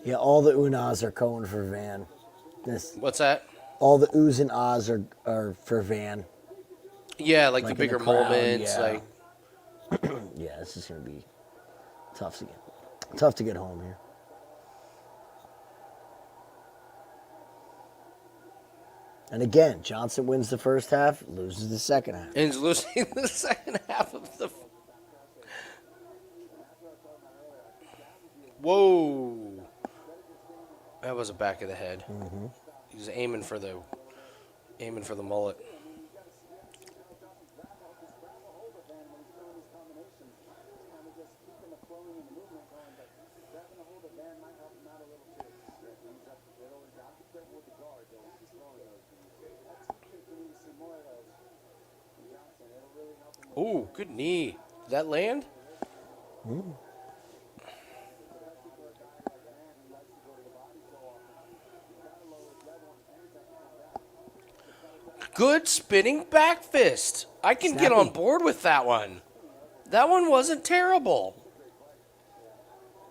Yeah, all the Unas are going for Van. What's that? All the oohs and ahs are for Van. Yeah, like Like the in the bigger crowd, moments, yeah. like Yeah, this is going to be tough to get home here. And again, Johnson wins the first half, loses the second half. and he's losing the second half of the. Whoa, that was a back of the head. Mm-hmm. He was aiming for the mullet. Ooh, good knee. Did that land? Good spinning back fist. I can get on Snappy. board with that one. That one wasn't terrible.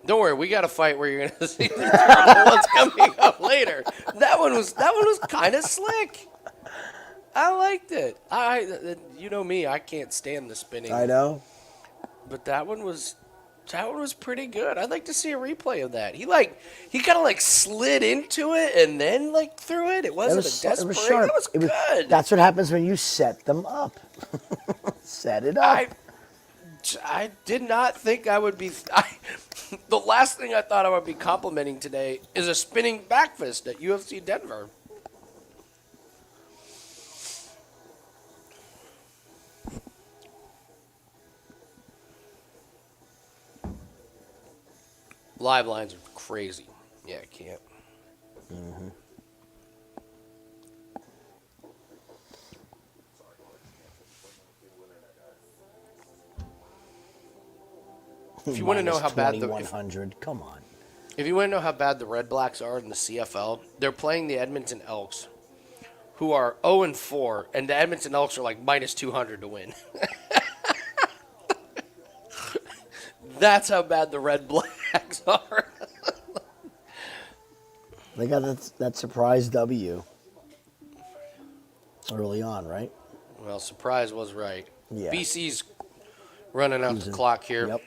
Don't worry, we got a fight where you're gonna see the terrible ones coming up later. That one was kind of slick. I liked it. You know me, I can't stand the spinning. I know. But that one was pretty good. I'd like to see a replay of that. He kind of like slid into it and then like threw it. It wasn't a desperate. sharp. That was good. That's what happens when you set them up. Set it up. I did not think I would be. The last thing I thought I would be complimenting today is a spinning back fist at UFC Denver. Live lines are crazy. Yeah, I can't. Mm-hmm. If you want to know how bad the 100, come on. If you want to know how bad the Red Blacks are in the CFL, they're playing the Edmonton Elks, who are 0-4, and the Edmonton Elks are like minus 200 to win. That's how bad the Red Blacks are. They got that surprise W early on, right? Well, surprise was right. Yeah. BC's running out the clock here. Yep.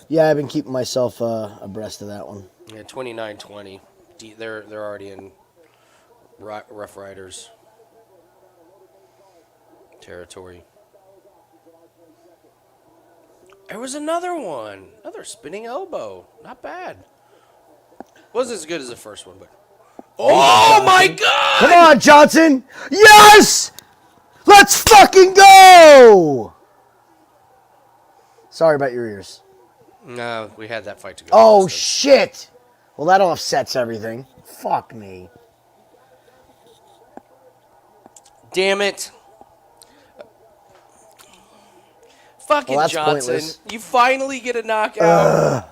Yeah, I've been keeping myself abreast of that one. Yeah, 29-20. They're already in Rough Riders territory. There was another one. Another spinning elbow. Not bad. Wasn't as good as the first one, but... Oh, my God! Come on, Johnson! Yes! Let's fucking go! Sorry about your ears. No, we had that fight to go. Oh, shit! Well, that offsets everything. Fuck me. Damn it. Fucking Well, that's Johnson. pointless. You finally get a knockout.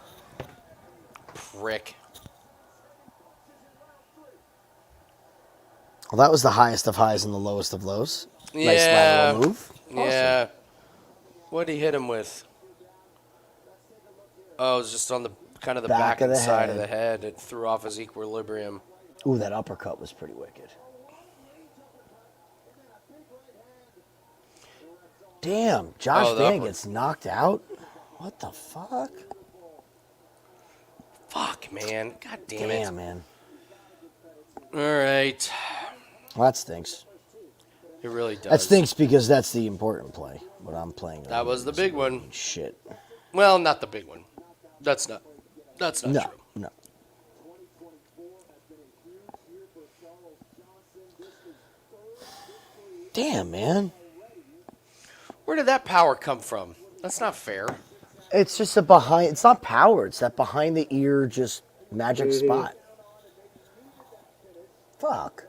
Prick. Well, that was the highest of highs and the lowest of lows. Nice Yeah. lateral move. Awesome. Yeah. What'd he hit him with? Oh, it was just on the kind of the back of and the side of head. the head. It threw off his equilibrium. Ooh, that uppercut was pretty wicked. Damn, Josh Oh, the Van upper- gets knocked out? What the fuck? Fuck, man. God damn it. Damn, man. All right. Well, that stinks. It really does. That stinks because that's the important play. What I'm playing. That was the big one. Shit. Well, not the big one. That's not No, true. no. Damn, man. Where did that power come from? That's not fair. It's just a behind. It's not power. It's that behind the ear, just magic spot. Fuck.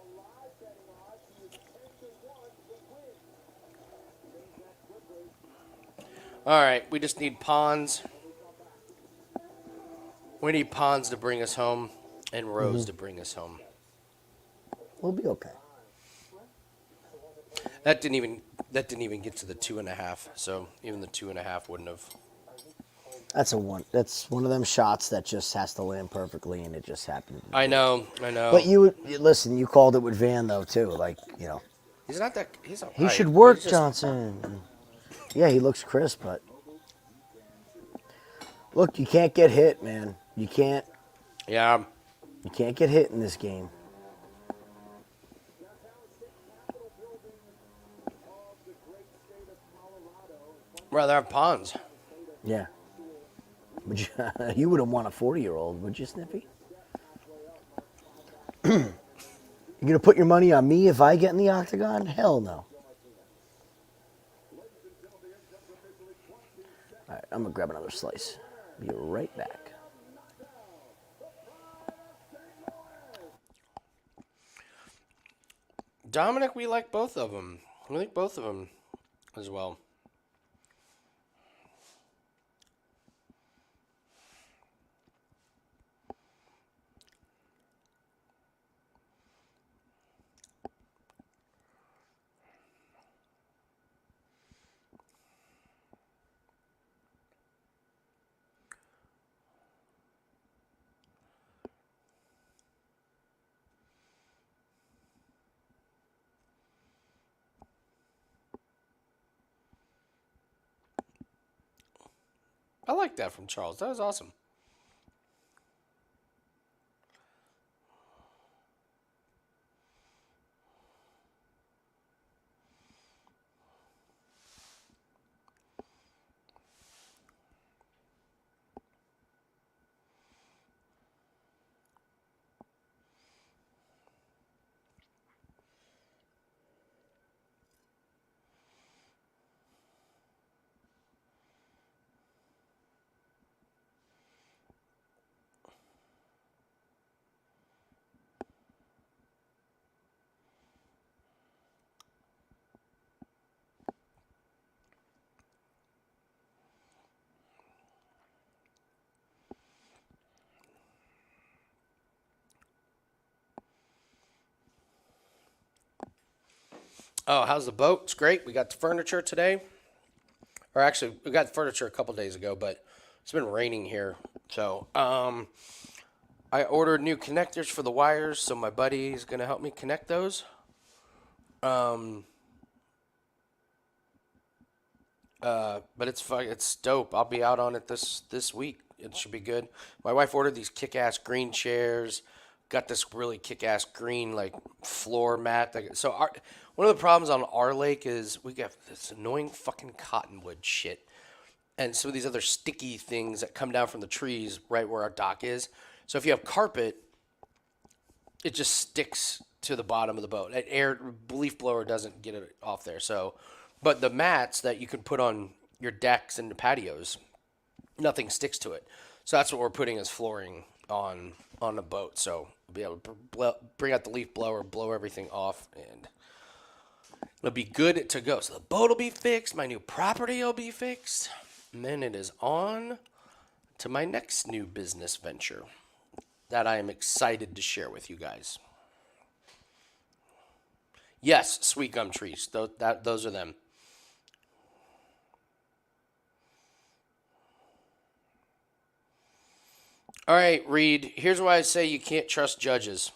All right, we just need pawns. We need pawns to bring us home and Rose to bring us home. We'll be okay. That didn't even get to the 2.5. So even the 2.5 wouldn't have. That's one of them shots that just has to land perfectly, and it just happened. I know. But listen. You called it with Van though too. Like He's not that. He's all he right. should work, He's just- Johnson. Yeah, he looks crisp, but look, you can't get hit, man. You can't Yeah. get hit in this game. Rather have pawns. Yeah. Would you wouldn't want a 40-year-old, would you, Snippy? You gonna put your money on me if I get in the octagon? Hell no. All right, I'm gonna grab another slice. Be right back. Dominic, we like both of them. We like both of them as well. I like that from Charles. That was awesome. Oh, how's the boat? It's great. We got the furniture today. Or actually, we got the furniture a couple days ago, but it's been raining here. So, I ordered new connectors for the wires, so my buddy is going to help me connect those. But it's dope. I'll be out on it this week. It should be good. My wife ordered these kick-ass green chairs. Got this really kick-ass green like floor mat. So one of the problems on our lake is we got this annoying fucking cottonwood shit, and some of these other sticky things that come down from the trees right where our dock is. So if you have carpet, it just sticks to the bottom of the boat. An air leaf blower doesn't get it off there. So, but the mats that you can put on your decks and the patios, nothing sticks to it. So that's what we're putting as flooring on the boat. So we'll be able to bring out the leaf blower, blow everything off, and it'll be good to go. So the boat will be fixed. My new property will be fixed. And then it is on to my next new business venture that I am excited to share with you guys. Yes, sweet gum trees. Those are them. All right, Reed, here's why I say you can't trust judges.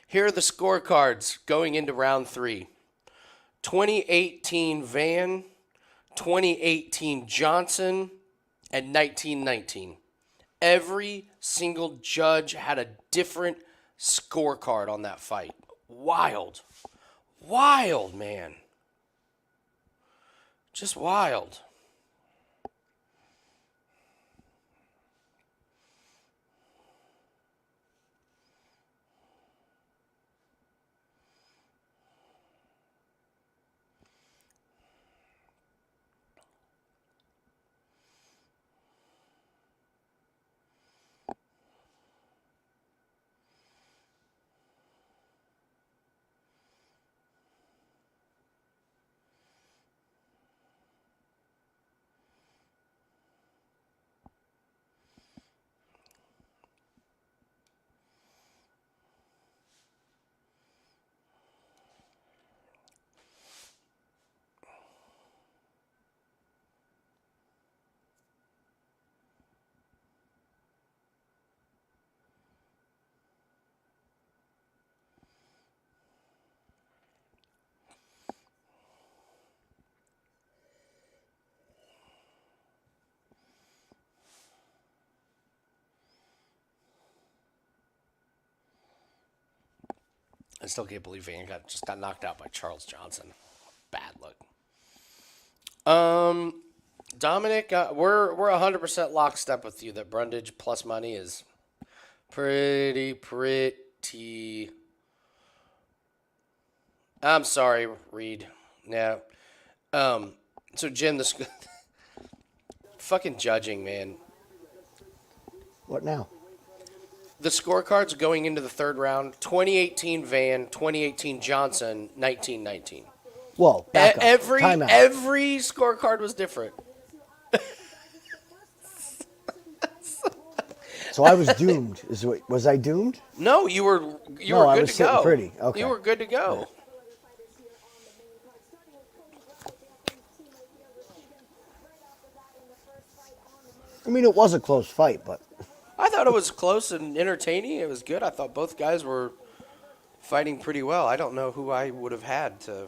Here are the scorecards going into round 3. 2018 Van, 2018 Johnson, and 1919. Every single judge had a different scorecard on that fight. Wild. Wild, man. Just wild. I still can't believe Van just got knocked out by Charles Johnson. Bad luck. Dominic, we're 100% lockstep with you that Brundage plus money is pretty. I'm sorry, Reed. Yeah. So Jim, this fucking judging, man. What now? The scorecards going into the third round: 2018 Van, 2018 Johnson, 1919. Whoa, back up. Time out. Every scorecard was different. So I was doomed. Was I doomed? No, you were No, good I was to sitting go. pretty. Okay. You were good to go. I mean, it was a close fight, but I thought it was close and entertaining. It was good. I thought both guys were fighting pretty well. I don't know who I would have had to.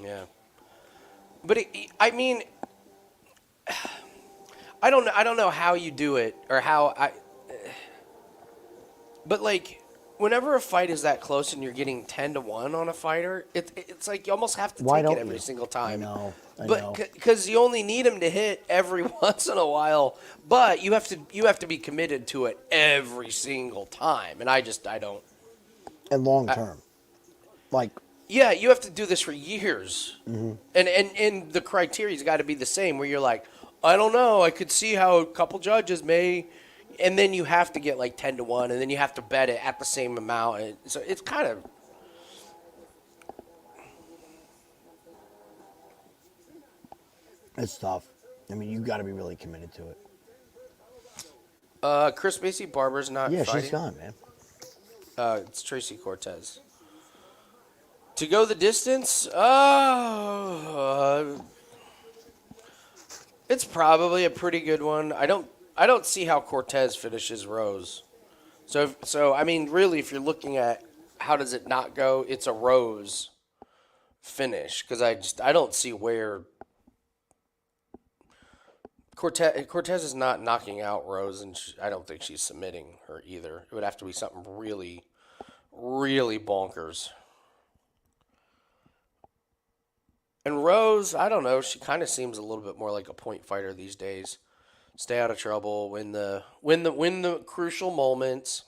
Yeah. But I mean, I don't know how you do it or how I. But like, whenever a fight is that close and you're getting 10-1 on a fighter, it's like you almost have to Why take it don't every you? single time. I know. But because you only need him to hit every once in a while, but you have to be committed to it every single time, and I don't. And long term, Yeah, you have to do this for years, and the criteria's got to be the same. Where you're like, I don't know, I could see how a couple judges may, and then you have to get like 10-1, and then you have to bet it at the same amount, and so it's kind of. it's tough. I mean, you got to be really committed to it. Chris Macy Barber's not Yeah, fighting. she's gone, man. It's Tracy Cortez. To go the distance, it's probably a pretty good one. I don't see how Cortez finishes Rose. So I mean, really, if you're looking at how does it not go, it's a Rose finish because I don't see where Cortez is not knocking out Rose, and I don't think she's submitting her either. It would have to be something really, really bonkers. And Rose, I don't know. She kind of seems a little bit more like a point fighter these days. Stay out of trouble, win the crucial moments.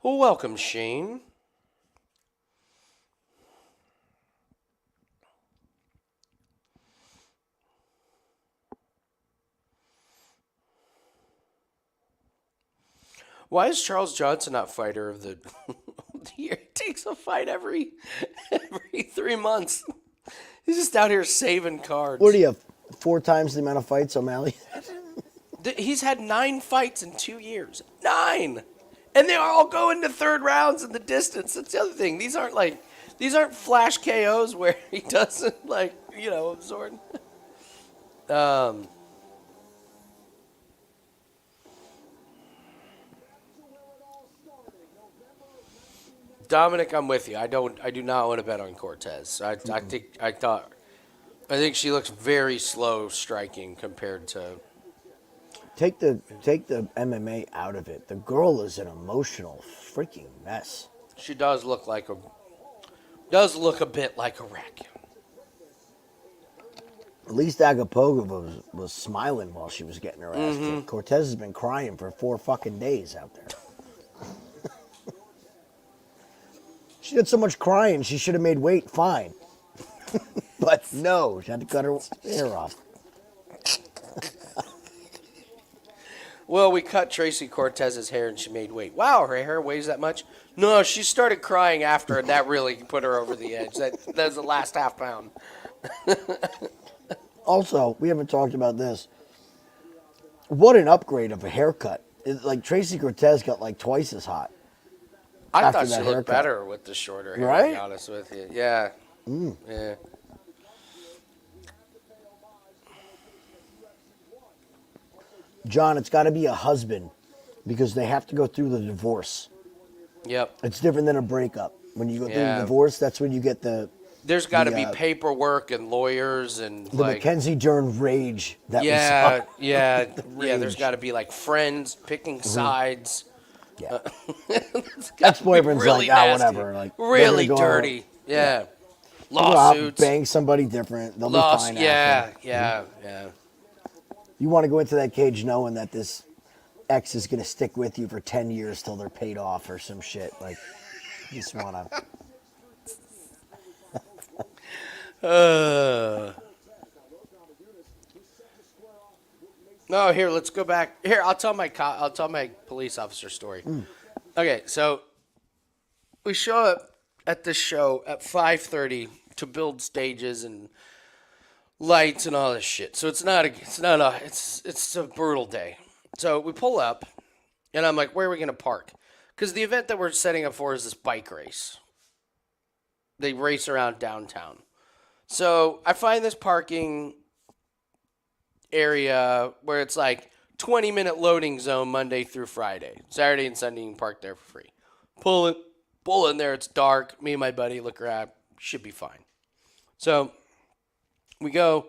Well, welcome, Shane. Why is Charles Johnson not fighter of the year? He takes a fight every 3 months. He's just out here saving cards. What do you have? 4 times the amount of fights O'Malley? He's had 9 fights in 2 years. 9! And they all go into third rounds in the distance. That's the other thing. These aren't flash KOs where he doesn't absorb. Dominic, I'm with you. I do not want to bet on Cortez. I think she looks very slow striking compared to. Take the MMA out of it. The girl is an emotional freaking mess. She does look a bit like a wreck. At least Agapova was smiling while she was getting her ass kicked. Cortez has been crying for 4 fucking days out there. She did so much crying, she should have made weight fine. But no, she had to cut her hair off. Well, we cut Tracy Cortez's hair and she made weight. Wow, her hair weighs that much? No, she started crying after, and that really put her over the edge. That was the last half pound. Also, we haven't talked about this. What an upgrade of a haircut. Tracy Cortez got like twice as hot. I thought she looked better with the shorter hair, to be honest with you. Yeah. Yeah. John, it's got to be a husband because they have to go through the divorce. Yep. It's different than a breakup. When you go through the divorce, that's when you get the... There's got to be paperwork and lawyers and the Mackenzie Dern rage that we saw. Yeah. There's got to be like friends picking sides. Yeah. Ex-boyfriend's really like, nasty. whatever. Like, really dirty. Yeah. Lawsuits. Bang somebody different. They'll be fine after. Yeah. You want to go into that cage knowing that this ex is going to stick with you for 10 years till they're paid off or some shit. Like, you just want to... No, here, let's go back. Here, I'll tell my police officer story. Okay, so we show up at this show at 5:30 to build stages and lights and all this shit. So it's a brutal day. So we pull up, and I'm like, where are we gonna park? Because the event that we're setting up for is this bike race. They race around downtown. So I find this parking area where it's like 20-minute loading zone Monday through Friday. Saturday and Sunday you can park there for free. Pull in there, it's dark. Me and my buddy look around. Should be fine. So we go.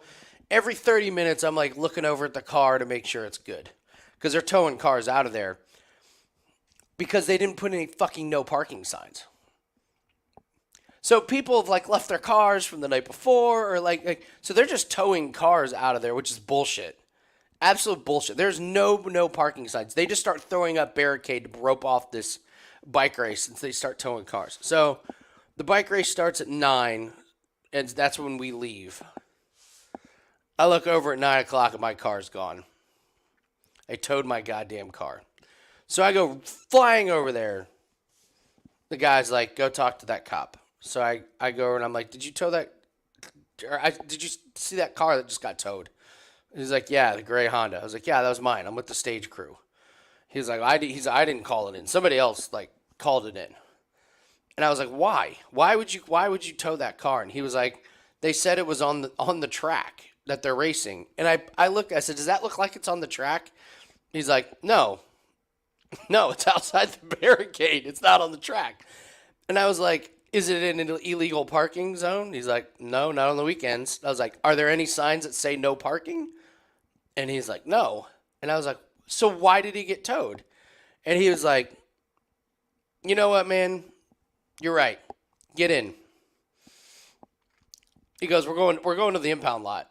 Every 30 minutes I'm like looking over at the car to make sure it's good. Because they're towing cars out of there. Because they didn't put any fucking no parking signs. So people have like left their cars from the night before, or so they're just towing cars out of there, which is bullshit. Absolute bullshit. There's no parking signs. They just start throwing up barricade to rope off this bike race since they start towing cars. So the bike race starts at 9, and that's when we leave. I look over at 9 o'clock and my car's gone. I towed my goddamn car. So I go flying over there. the guy's like, go talk to that cop. So I go over and I'm like, did you tow that? Did you see that car that just got towed? He's like, yeah, the gray Honda. I was like, yeah, that was mine. I'm with the stage crew. He's like, I didn't call it in. Somebody else like called it in. And I was like, why? Why would you tow that car? And he was like, they said it was on the track that they're racing. And I looked, I said, does that look like it's on the track? He's like, no, it's outside the barricade. It's not on the track. And I was like, is it in an illegal parking zone? He's like, no, not on the weekends. I was like, are there any signs that say no parking? And he's like, no. And I was like, so why did he get towed? And he was like, you know what, man? You're right. Get in. He goes, we're going to the impound lot.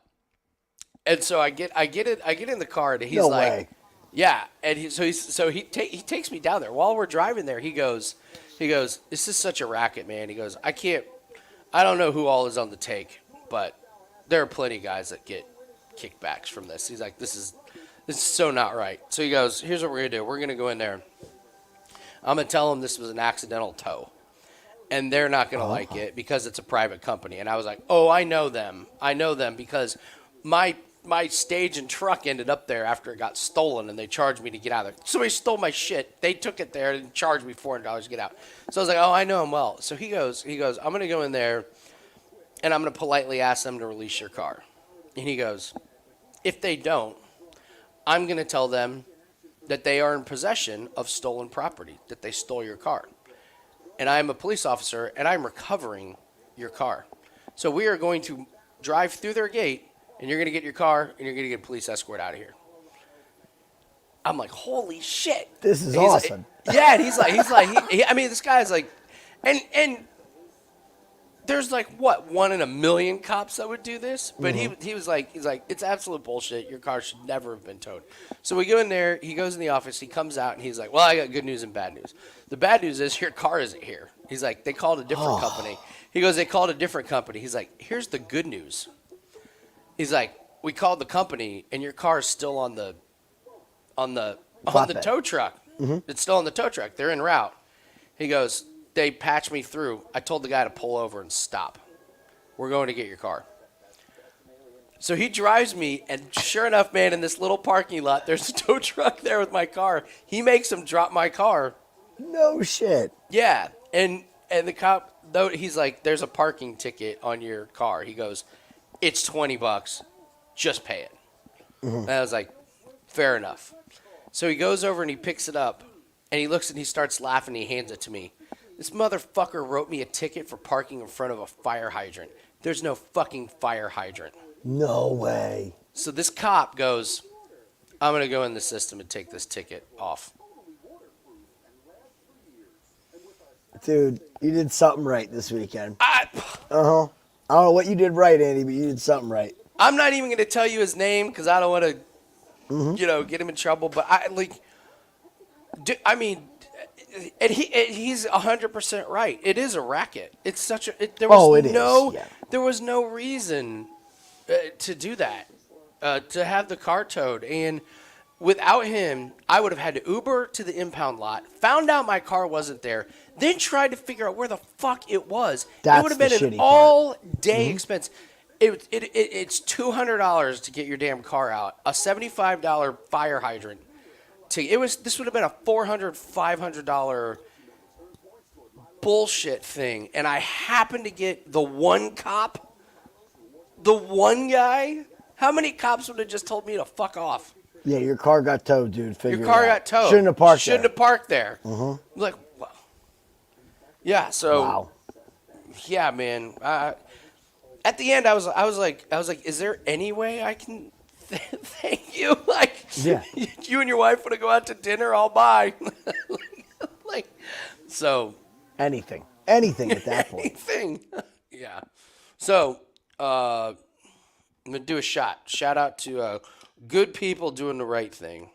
And so I get in the car, and he's No like, way. yeah. And he takes me down there. While we're driving there, he goes, this is such a racket, man. He goes, I don't know who all is on the take, but there are plenty of guys that get kickbacks from this. He's like, this is so not right. So he goes, here's what we're going to do. We're going to go in there. I'm going to tell them this was an accidental tow. And they're not going to like it because it's a private company. And I was like, oh, I know them because my stage and truck ended up there after it got stolen, and they charged me to get out of there. Somebody stole my shit. They took it there and charged me $400 to get out. So I was like, oh, I know him well. So he goes, I'm going to go in there, and I'm going to politely ask them to release your car. And he goes, if they don't, I'm going to tell them that they are in possession of stolen property, that they stole your car. And I'm a police officer, and I'm recovering your car. So we are going to drive through their gate, and you're going to get your car, and you're going to get a police escort out of here. I'm like, holy shit. This is He's awesome. Like, yeah, and he's like, I mean, this guy's like, and there's like, what, 1 in a million cops that would do this? But he was like, it's absolute bullshit. Your car should never have been towed. So we go in there. He goes in the office. He comes out, and he's like, well, I got good news and bad news. The bad news is your car isn't here. He's like, they called a different company. He goes, they called a different company. He's like, here's the good news. He's like, we called the company, and your car is still on the tow truck. It's still on the tow truck. They're en route. He goes, they patched me through. I told the guy to pull over and stop. We're going to get your car. So he drives me, and sure enough, man, in this little parking lot, there's a tow truck there with my car. He makes him drop my car. No shit. Yeah, and the cop, though, he's like, there's a parking ticket on your car. He goes, it's $20. Just pay it. And I was like, fair enough. So he goes over and he picks it up, and he looks and he starts laughing. And he hands it to me. This motherfucker wrote me a ticket for parking in front of a fire hydrant. There's no fucking fire hydrant. No way. So this cop goes, I'm going to go in the system and take this ticket off. Dude, you did something right this weekend. I I don't know what you did right, Andy, but you did something right. I'm not even going to tell you his name because I don't want to, get him in trouble. But and he's 100% right. It is a racket. It's such a. There was no reason to do that, to have the car towed. And without him, I would have had to Uber to the impound lot, found out my car wasn't there, then tried to figure out where the fuck it was. It would have been an all-day expense. It's $200 to get your damn car out, a $75 fire hydrant. This would have been a $400, $500 bullshit thing, and I happened to get the one cop, the one guy. How many cops would have just told me to fuck off? Yeah, your car got towed, dude. Your car got towed. Shouldn't have parked there. Shouldn't have parked there. Like, well, yeah. So, wow. Yeah, man. At the end, I was like, is there any way I can thank you? Like, yeah. You and your wife want to go out to dinner? I'll buy. So. Anything at that point. Anything. Yeah. So, I'm gonna do a shot. Shout out to good people doing the right thing.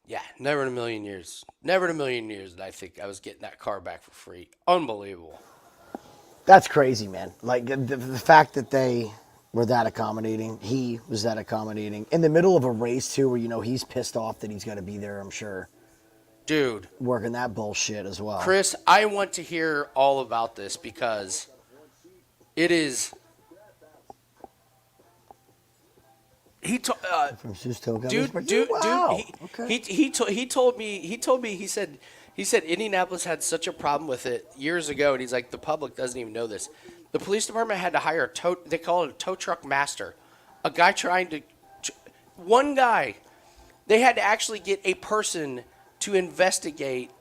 Yeah, never in a million years. Never in a million years did I think I was getting that car back for free. Unbelievable. That's crazy, man. Like the fact that they were that accommodating. He was that accommodating. In the middle of a race, too, where, he's pissed off that he's got to be there, I'm sure. Dude. Working that bullshit as well. Chris, I want to hear all about this because it is... From Sustoka. Dude, wow. Okay. He told me, he said Indianapolis had such a problem with it years ago, and he's like, the public doesn't even know this. The police department had to hire they call it a tow truck master, a guy one guy. They had to actually get a person to investigate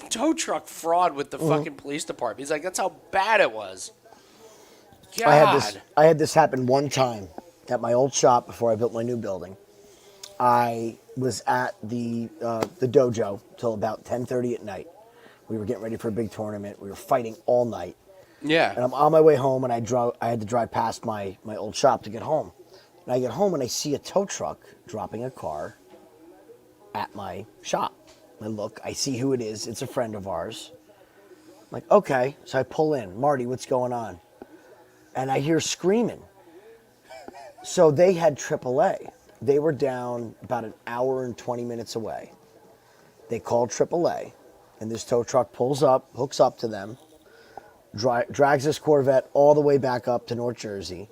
tow truck fraud with the fucking police department. He's like, that's how bad it was. God. I had this happen one time at my old shop before I built my new building. I was at the dojo till about 10:30 at night. We were getting ready for a big tournament. We were fighting all night. Yeah. And I'm on my way home, and I had to drive past my old shop to get home. And I get home, and I see a tow truck dropping a car at my shop. I look, I see who it is. It's a friend of ours. I'm like, okay. So I pull in. Marty, what's going on? And I hear screaming. So they had AAA. They were down about an hour and 20 minutes away. They called AAA, and this tow truck pulls up, hooks up to them, drags this Corvette all the way back up to North Jersey,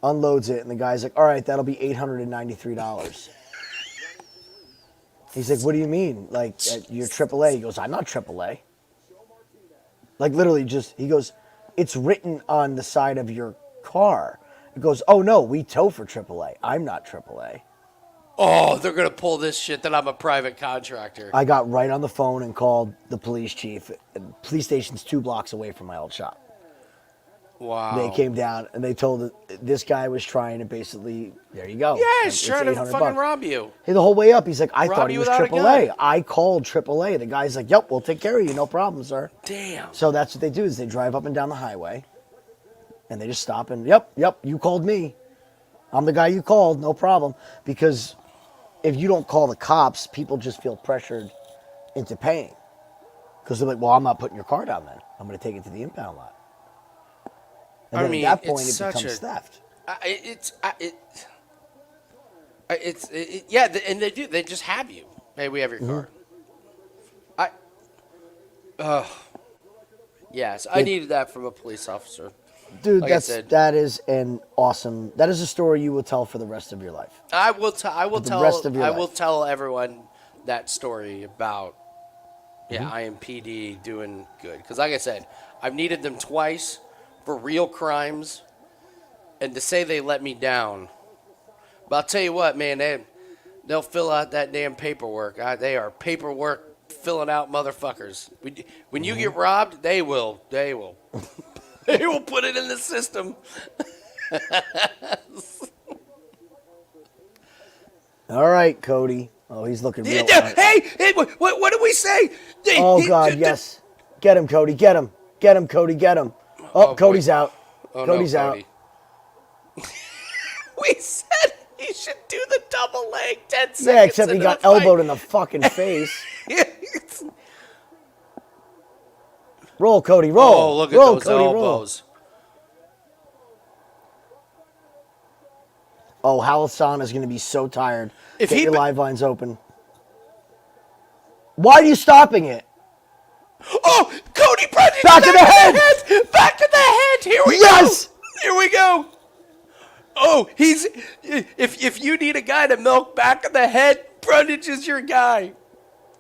unloads it, and the guy's like, all right, that'll be $893. He's like, what do you mean? Like, you're AAA? He goes, I'm not AAA. Like, literally he goes, it's written on the side of your car. He goes, oh, no, we tow for AAA. I'm not AAA. Oh, they're going to pull this shit that I'm a private contractor. I got right on the phone and called the police chief. The police station's 2 blocks away from my old shop. Wow. They came down, and they told this guy was trying to basically, there you go. Yeah, he's trying to fucking rob you. Hey, the whole way up, he's like, I thought he was without a AAA. gun. I called AAA. The guy's like, yep, we'll take care of you. No problem, sir. Damn. So that's what they do is they drive up and down the highway, and they just stop and, yep, you called me. I'm the guy you called, no problem. Because if you don't call the cops, people just feel pressured into paying. Because they're like, well, I'm not putting your car down then. I'm going to take it to the impound lot. And then at that point, it becomes theft. Yeah, and they do. They just have you. Hey, we have your car. Yes, I needed that from a police officer. Dude, like that is a story you will tell for the rest of your life. I will tell everyone that story about IMPD doing good. Because like I said, I've needed them twice for real crimes, and to say they let me down. But I'll tell you what, man, they'll fill out that damn paperwork. They are paperwork filling out motherfuckers. When you get robbed, they will. They will put it in the system. All right, Cody. Oh, he's looking real. Hey, what did we say? Oh, God, yes. Get him, Cody. Get him. Get him, Cody. Get him. Oh, Cody's out. Cody's out. We said he should do the double leg 10 seconds. Yeah, except he got elbowed in the fucking face. Roll, Cody, roll. Oh, look at those Cody, elbows. Roll. Oh, Alhassan is going to be so tired. Get your live lines open. Why are you stopping it? Oh, Cody Brundage! Back of the head! Back of the head! Here we go! Here we go! Oh, if you need a guy to milk back of the head, Brundage is your guy.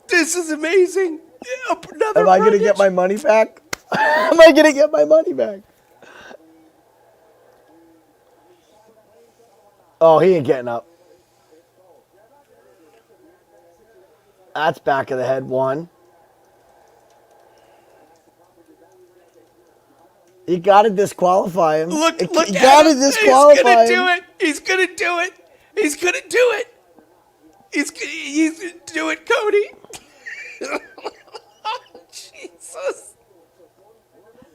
This is amazing. Am I going to get my money back? Am I going to get my money back? Oh, he ain't getting up. That's back of the head one. You got to disqualify him. Look you at gotta him. disqualify He's going to him. do it. He's going to do it. He's going to do it. He's going to do it, Cody. Jesus.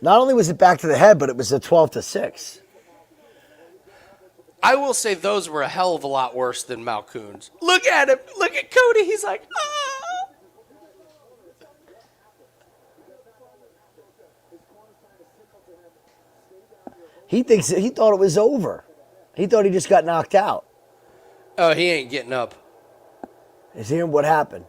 Not only was it back to the head, but it was a 12-6. I will say those were a hell of a lot worse than Malkoun's. Look at him. Look at Cody. He's like, ah. He thought it was over. He thought he just got knocked out. Oh, he ain't getting up. Is hearing what happened.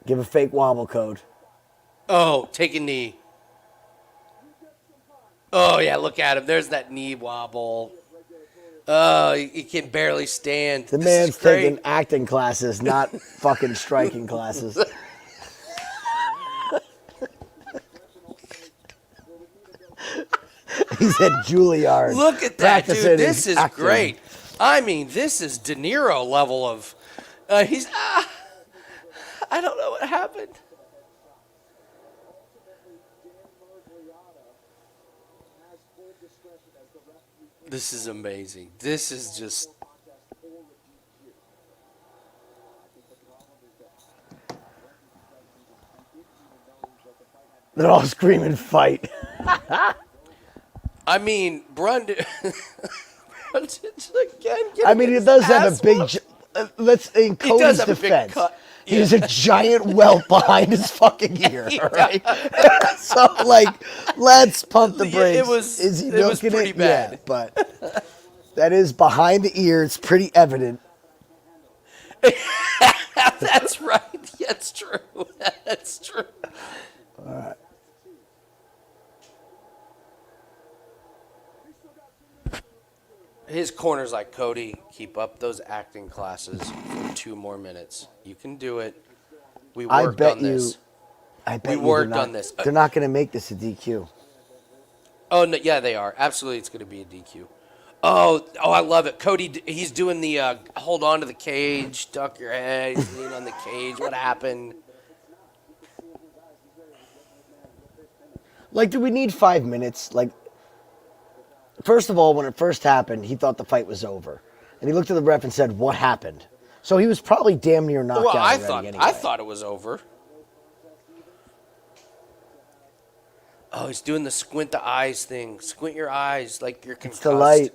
Give a fake wobble code. Oh, take a knee. Oh, yeah, look at him. There's that knee wobble. Oh, he can barely stand. The This man's is great. taking acting classes, not fucking striking classes. He's at Juilliard. Look at that, practicing dude. This his is acting. great. I mean, this is De Niro level of. He's. I don't know what happened. This is amazing. This is just. They're all screaming fight. I mean, Brundage again. I mean, he does have a big. Let's in Cody's does have a big defense. cut. He has a giant welt behind his fucking ear. All right. So, like, let's pump the Yeah, brakes. it was- Is he it was milking pretty bad. Yeah, but that is behind the ear. It's pretty evident. That's right. That's true. That's true. His corner's like, Cody, keep up those acting classes for 2 more minutes. You can do it. We I worked bet on this. I bet We you worked they're not, on this. They're not going to make this a DQ. Oh, no, yeah, they are. Absolutely, it's going to be a DQ. Oh, I love it. Cody, he's doing the hold on to the cage, duck your head, he's leaning on the cage. What happened? Like, do we need 5 minutes? Like, first of all, when it first happened, he thought the fight was over. And he looked at the ref and said, what happened? So he was probably damn near knocked Well, out I already anyway. thought it was over. Oh, he's doing the squint the eyes thing. Squint your eyes like you're concussed. It's the light.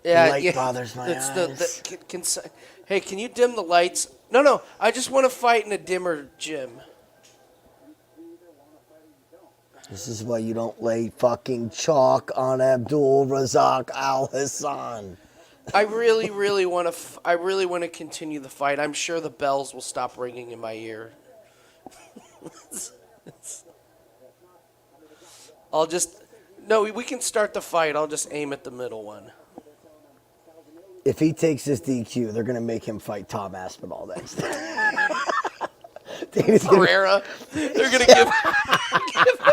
Yeah, The light yeah. bothers my It's eyes. Hey, can you dim the lights? No, I just want to fight in a dimmer gym. This is why you don't lay fucking chalk on Abdul, Razak, Al-Hassan. I really want to. I really want to continue the fight. I'm sure the bells will stop ringing in my ear. I'll just. No, we can start the fight. I'll just aim at the middle one. If he takes this DQ, they're going to make him fight Tom Aspinall next. Pereira. They're gonna give him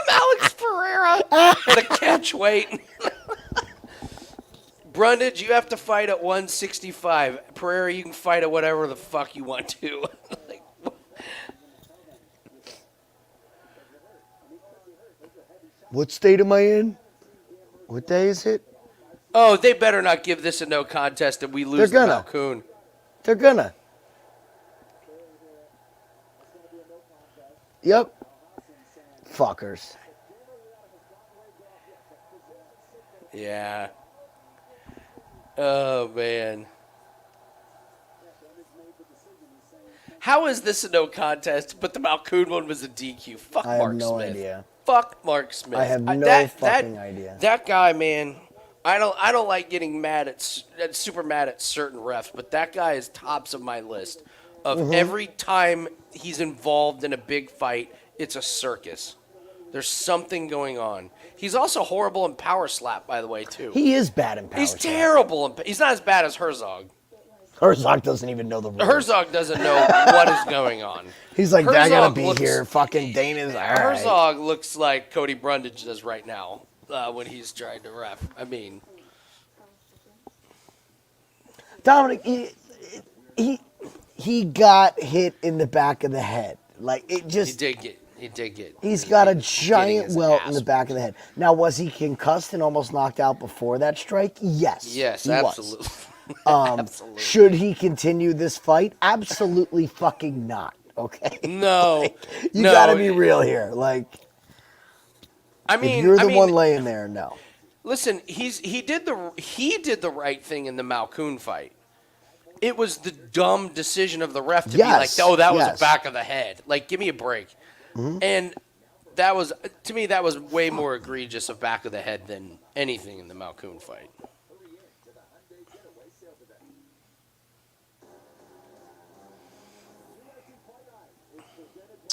Alex Pereira at a catch weight. Brundage, you have to fight at 165. Pereira, you can fight at whatever the fuck you want to. Like, What state am I in? What day is it? oh, they better not give this a no contest and we lose They're the gonna. Malkoon. They're gonna. Yep. Fuckers. Yeah. Oh man. How is this a no contest? But the Malkoon one was a DQ. Fuck I have Mark no Smith. idea. Fuck Mark Smith. I have no fucking idea. That guy, man. I don't like getting super mad at certain refs, but that guy is tops of my list. Of every time he's involved in a big fight, it's a circus. There's something going on. He's also horrible in power slap, by the way, too. He is bad in power. He's slap. terrible. He's not as bad as Herzog. Herzog doesn't even know the rules. Herzog doesn't know what is going on. He's like, I gotta Herzog be looks- here. Fucking Dana's all right. Herzog looks like Cody Brundage does right now when he's trying to ref. I mean, Dominic, he got hit in the back of the head. Like, it he just... did get. He's got a getting giant his welt in ass the back of the head. Now, was he concussed and almost knocked out before that strike? Yes. Yes, he absolutely. Was. Absolutely. Should he continue this fight? Absolutely fucking not. Okay. No, You no. gotta be real here. Like, I mean, if you're the one laying there, no. Listen, he did the right thing in the Malkoon fight. It was the dumb decision of the ref to be like, Yes, oh, that was yes. the back of the head. Like, give me a break. And that was, to me, that was way more egregious of back of the head than anything in the Malkoun fight.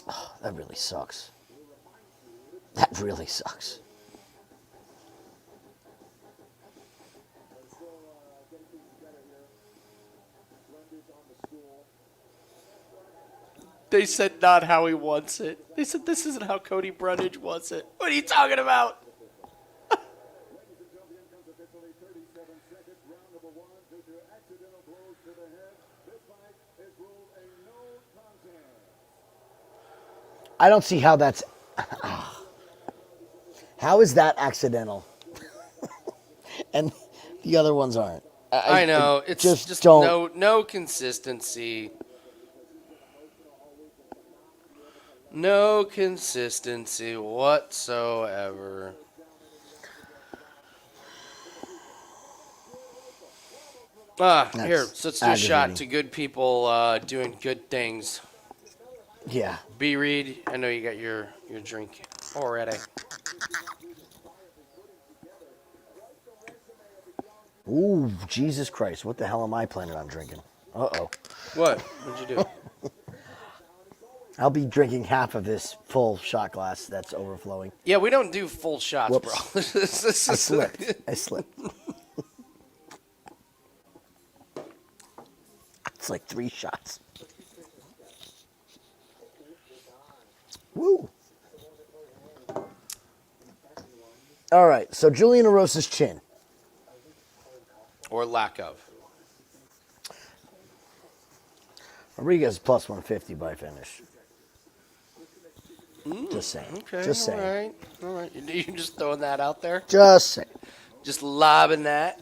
Oh, that really sucks. That really sucks. They said not how he wants it. They said this isn't how Cody Brundage wants it. What are you talking about? I don't see how that's. How is that accidental? And the other ones aren't. I know. It's just don't. no consistency. No consistency whatsoever. Here, so let's do a shot to good people doing good things. Yeah. B. Reed, I know you got your drink already. Ooh, Jesus Christ. What the hell am I planning on drinking? Uh-oh. What? What'd you do? I'll be drinking half of this full shot glass that's overflowing. Yeah, we don't do full shots, Whoops. bro. I slipped. It's like 3 shots. Woo. All right, so Julian Erosa's chin. Or lack of. Rodriguez plus 150 by finish. Just saying. Okay, Just saying. All right. You just throwing that out there? Just saying. Just lobbing that?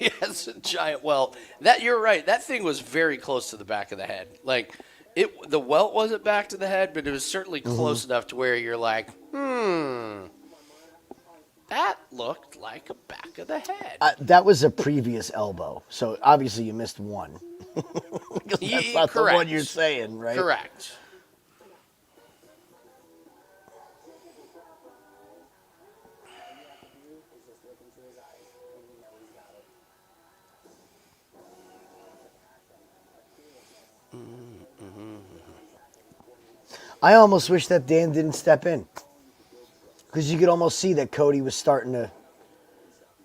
Yes, a giant welt. That you're right. That thing was very close to the back of the head. Like the welt wasn't back to the head, but it was certainly close enough to where you're like, that looked like a back of the head. That was a previous elbow, so obviously you missed one. That's not correct. the one you're saying, right? Correct. I almost wish that Dan didn't step in. Because you could almost see that Cody was starting to,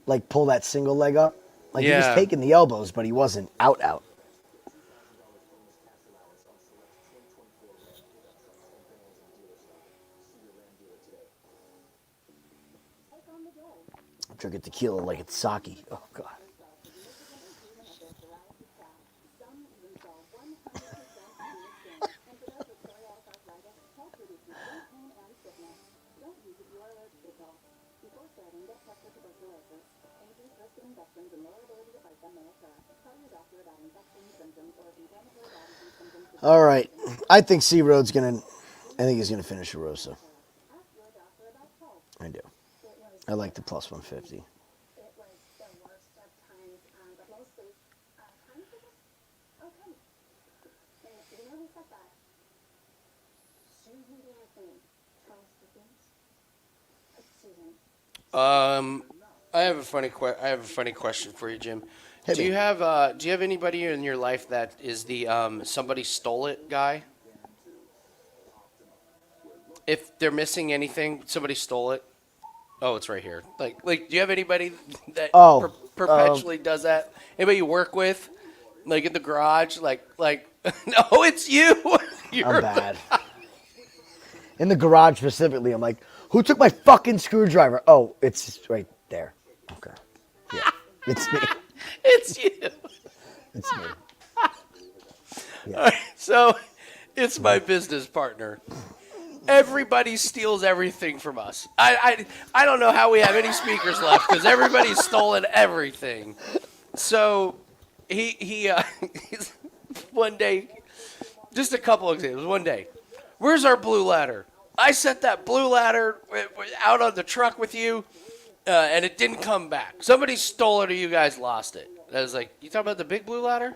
like, pull that single leg up. Like, he was taking the elbows, but he wasn't out. I'm drinking tequila like it's sake. Oh, God. All right. I think C Road's going to, I think he's going to finish Erosa. I do. I like the plus 150. I have a funny question for you, Jim. Hit Do me. you have anybody in your life that is the somebody stole it guy? If they're missing anything, somebody stole it. Oh, it's right here. Like, do you have anybody that perpetually does that? Anybody you work with, like in the garage, like, no, it's you. I'm bad. In the garage specifically, I'm like, who took my fucking screwdriver? Oh, it's right there. Okay. Yeah, it's me. It's you. It's me. Yeah. All right, so, it's my business partner. Everybody steals everything from us. I don't know how we have any speakers left because everybody's stolen everything. So he one day, just a couple examples. One day, where's our blue ladder? I set that blue ladder out on the truck with you. and it didn't come back. Somebody stole it or you guys lost it. I was like, you talking about the big blue ladder?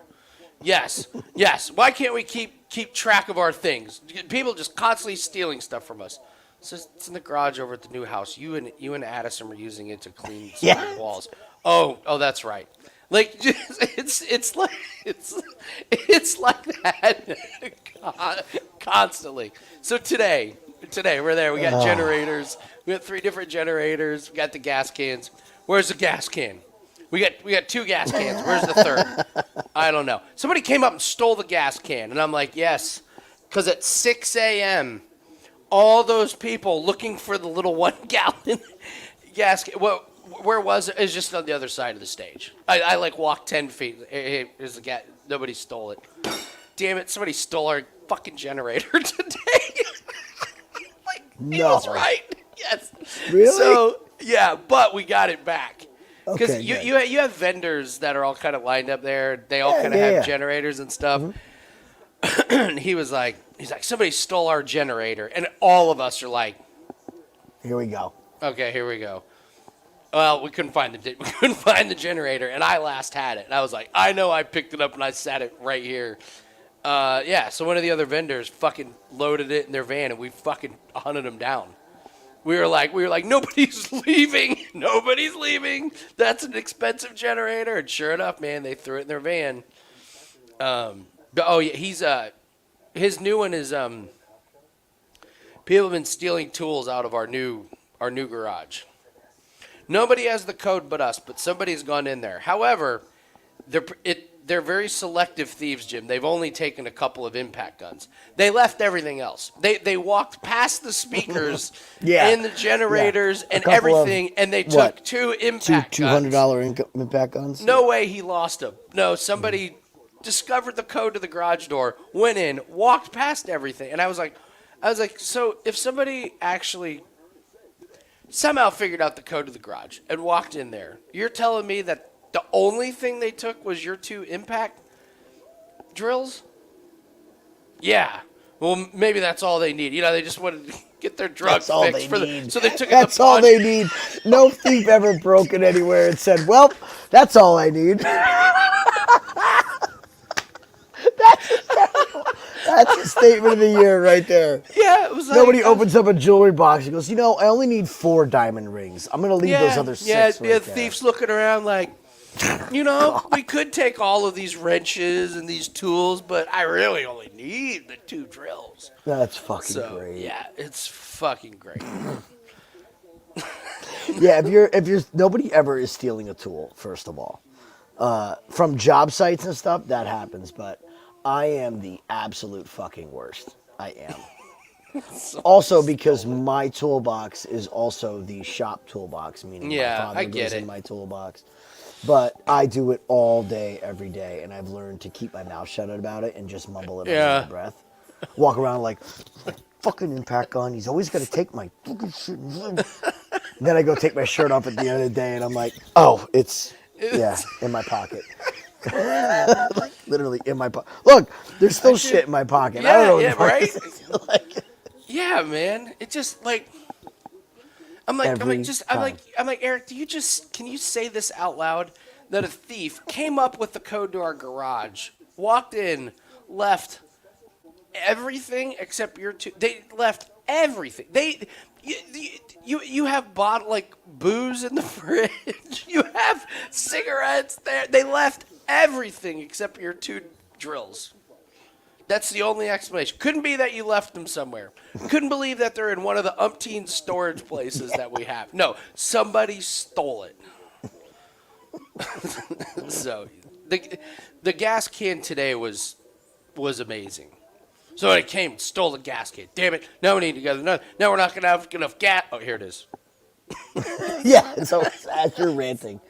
Yes. Yes. Why can't we keep track of our things? People just constantly stealing stuff from us. So it's in the garage over at the new house. You and Addison were using it to clean some of the walls. Oh, that's right. Like it's like that constantly. So today we're there. We got generators. We got 3 different generators. We got the gas cans. Where's the gas can? We got 2 gas cans. Where's the third? I don't know. Somebody came up and stole the gas can, and I'm like, yes, because at 6 a.m. all those people looking for the little 1-gallon gas can. Well, where was it? It's just on the other side of the stage. I like walked 10 feet. Hey, there's the gas. Nobody stole it. Damn it! Somebody stole our fucking generator today. Like, he was right. Yes. Really? So yeah, but we got it back. Because Okay, you have vendors that are all kind of lined up there. They all kind of have generators and stuff. Mm-hmm. And he's like, somebody stole our generator, and all of us are like, here we go. Okay, here we go. Well, we couldn't find the generator, and I last had it. And I was like, I know I picked it up and I sat it right here. So one of the other vendors fucking loaded it in their van, and we fucking hunted them down. We were like, nobody's leaving. Nobody's leaving. That's an expensive generator. And sure enough, man, they threw it in their van. His new one is people have been stealing tools out of our new garage. Nobody has the code but us, but somebody's gone in there. However, they're very selective thieves, Jim. They've only taken a couple of impact guns. They left everything else. They walked past the speakers and the generators and everything, and they took 2 impact guns. $200 impact guns? No way he lost them. No, somebody discovered the code to the garage door, went in, walked past everything, and I was like, so if somebody actually somehow figured out the code to the garage and walked in there, you're telling me that the only thing they took was your 2 impact drills? Yeah. Well, maybe that's all they need. They just wanted to get their drugs fixed. So they took That's all they need. No thief ever broken anywhere and said, well, that's all I need. That's a statement of the year right there. Yeah, it was like... Nobody opens up a jewelry box and goes, I only need 4 diamond rings. I'm going to leave those other 6 Yeah, there. the thief's looking around like, we could take all of these wrenches and these tools, but I really only need the 2 drills. That's fucking great. Yeah, it's fucking great. Yeah, if you're nobody ever is stealing a tool, first of all. From job sites and stuff, that happens, but I am the absolute fucking worst. I am. Also because my toolbox is also the shop toolbox, meaning my father goes in my toolbox. But I do it all day, every day, and I've learned to keep my mouth shut about it and just mumble it under my breath. Walk around like fucking impact gun. He's always got to take my fucking shit. Then I go take my shirt off at the end of the day, and I'm like, oh, it's in my pocket. Like, literally in my pocket. Look, there's still shit in my pocket. I don't know what right? Like, yeah, man. It just like I'm like, Eric, can you say this out loud? That a thief came up with the code to our garage, walked in, left everything except your 2. They left everything. You have booze in the fridge. You have cigarettes there. They left everything except your 2 drills. That's the only explanation. Couldn't be that you left them somewhere. Couldn't believe that they're in one of the umpteen storage places that we have. No, somebody stole it. So the gas can today was amazing. So it came, stole the gas can. Damn it! Now we need to go. No, we're not gonna have enough gas. Oh, here it is. Yeah. So as you're ranting.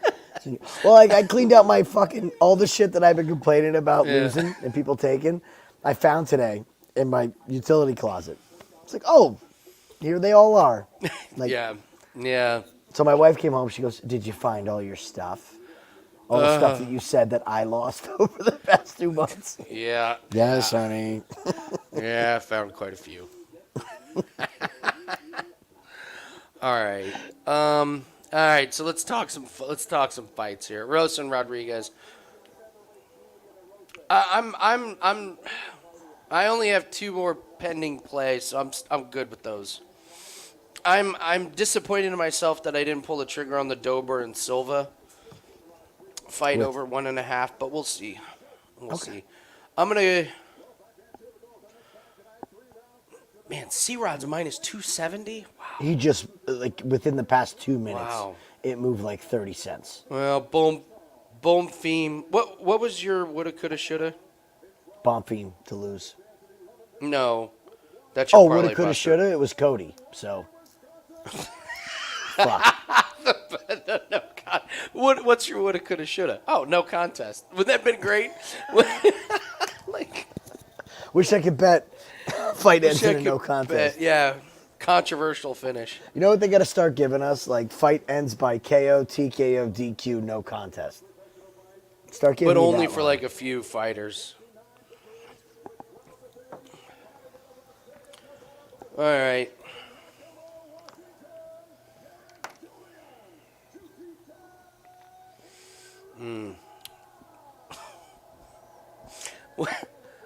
Well, I cleaned out my fucking all the shit that I've been complaining about losing and people taking. I found today in my utility closet. It's like, oh, here they all are. Like, yeah. So my wife came home. She goes, "Did you find all your stuff? All the stuff that you said that I lost over the past 2 months?" Yeah. Yes, honey. Yeah, I found quite a few. All right. All right, so let's talk some fights here. Erosa and Rodriguez. I only have 2 more pending plays, so I'm good with those. I'm disappointed in myself that I didn't pull the trigger on the Dober and Silva fight over 1.5, but we'll see. We'll see. I'm gonna. Man, C-Rod's minus 270. Wow. He just like within the past 2 minutes, Wow. it moved like 30 cents. Well, Bonfim. What was your woulda, coulda, shoulda? Bonfim to lose. No, that's your Oh, parlay woulda, coulda, buster. shoulda. It was Cody. So, fuck. No, God. What's your woulda, coulda, shoulda? Oh, no contest. Would that have been great? Like, Wish I could bet. Fight ends wish I in a no could contest. bet- yeah, controversial finish. You know what they got to start giving us? Like fight ends by KO, TKO, DQ, no contest. Start giving. But me only that for one. like a few fighters. All right.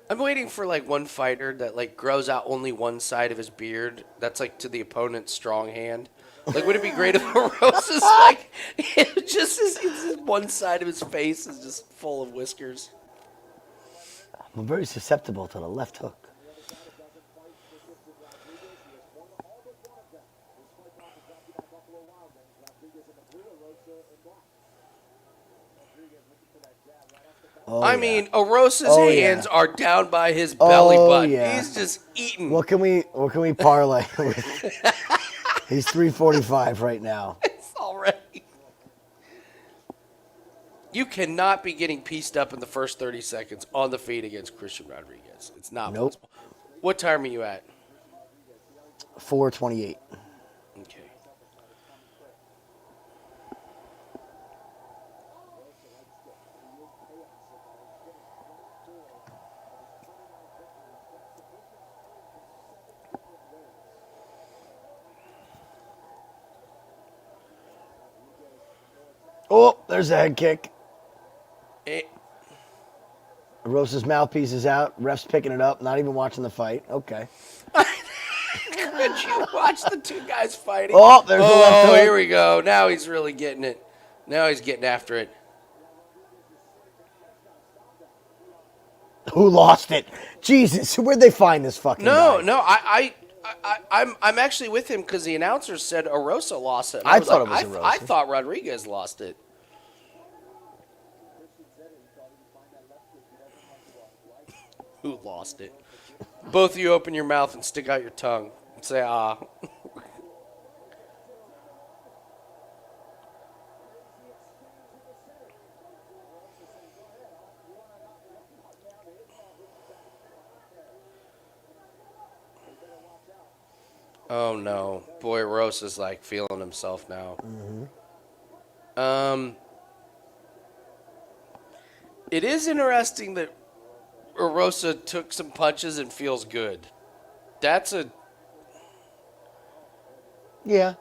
I'm waiting for like one fighter that like grows out only one side of his beard. That's like to the opponent's strong hand. Like, would it be great if Erosa's like it just is one side of his face is just full of whiskers? I'm very susceptible to the left hook. Oh, I yeah. mean, Erosa's Oh, yeah. hands are down by his belly button. yeah. He's just eating. What can we parlay with? He's 345 right now. It's already. You cannot be getting pieced up in the first 30 seconds on the feet against Christian Rodriguez. It's not Nope. possible. What time are you at? 428. Okay. Oh, there's a head kick. Eh, Rosa's mouthpiece is out. Ref's picking it up. Not even watching the fight. Okay. Could you watch the 2 guys fighting? Oh, there's the left hook. Here we go. Now he's really getting it. Now he's getting after it. Who lost it? Jesus, where'd they find this fucking No, guy? no, I'm actually with him because the announcer said Erosa lost it. And I was thought like, it was I Erosa. thought Rodriguez lost it. Who lost it? Both of you open your mouth and stick out your tongue. And say, ah. Oh, no. Boy, Rosa's like feeling himself now. It is interesting that Erosa took some punches and feels good. That's a... Yeah.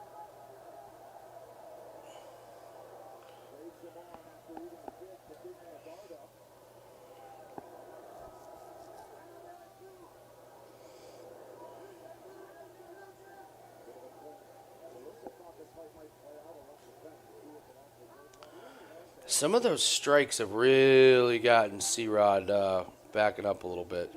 Some of those strikes have really gotten C-Rod backing up a little bit.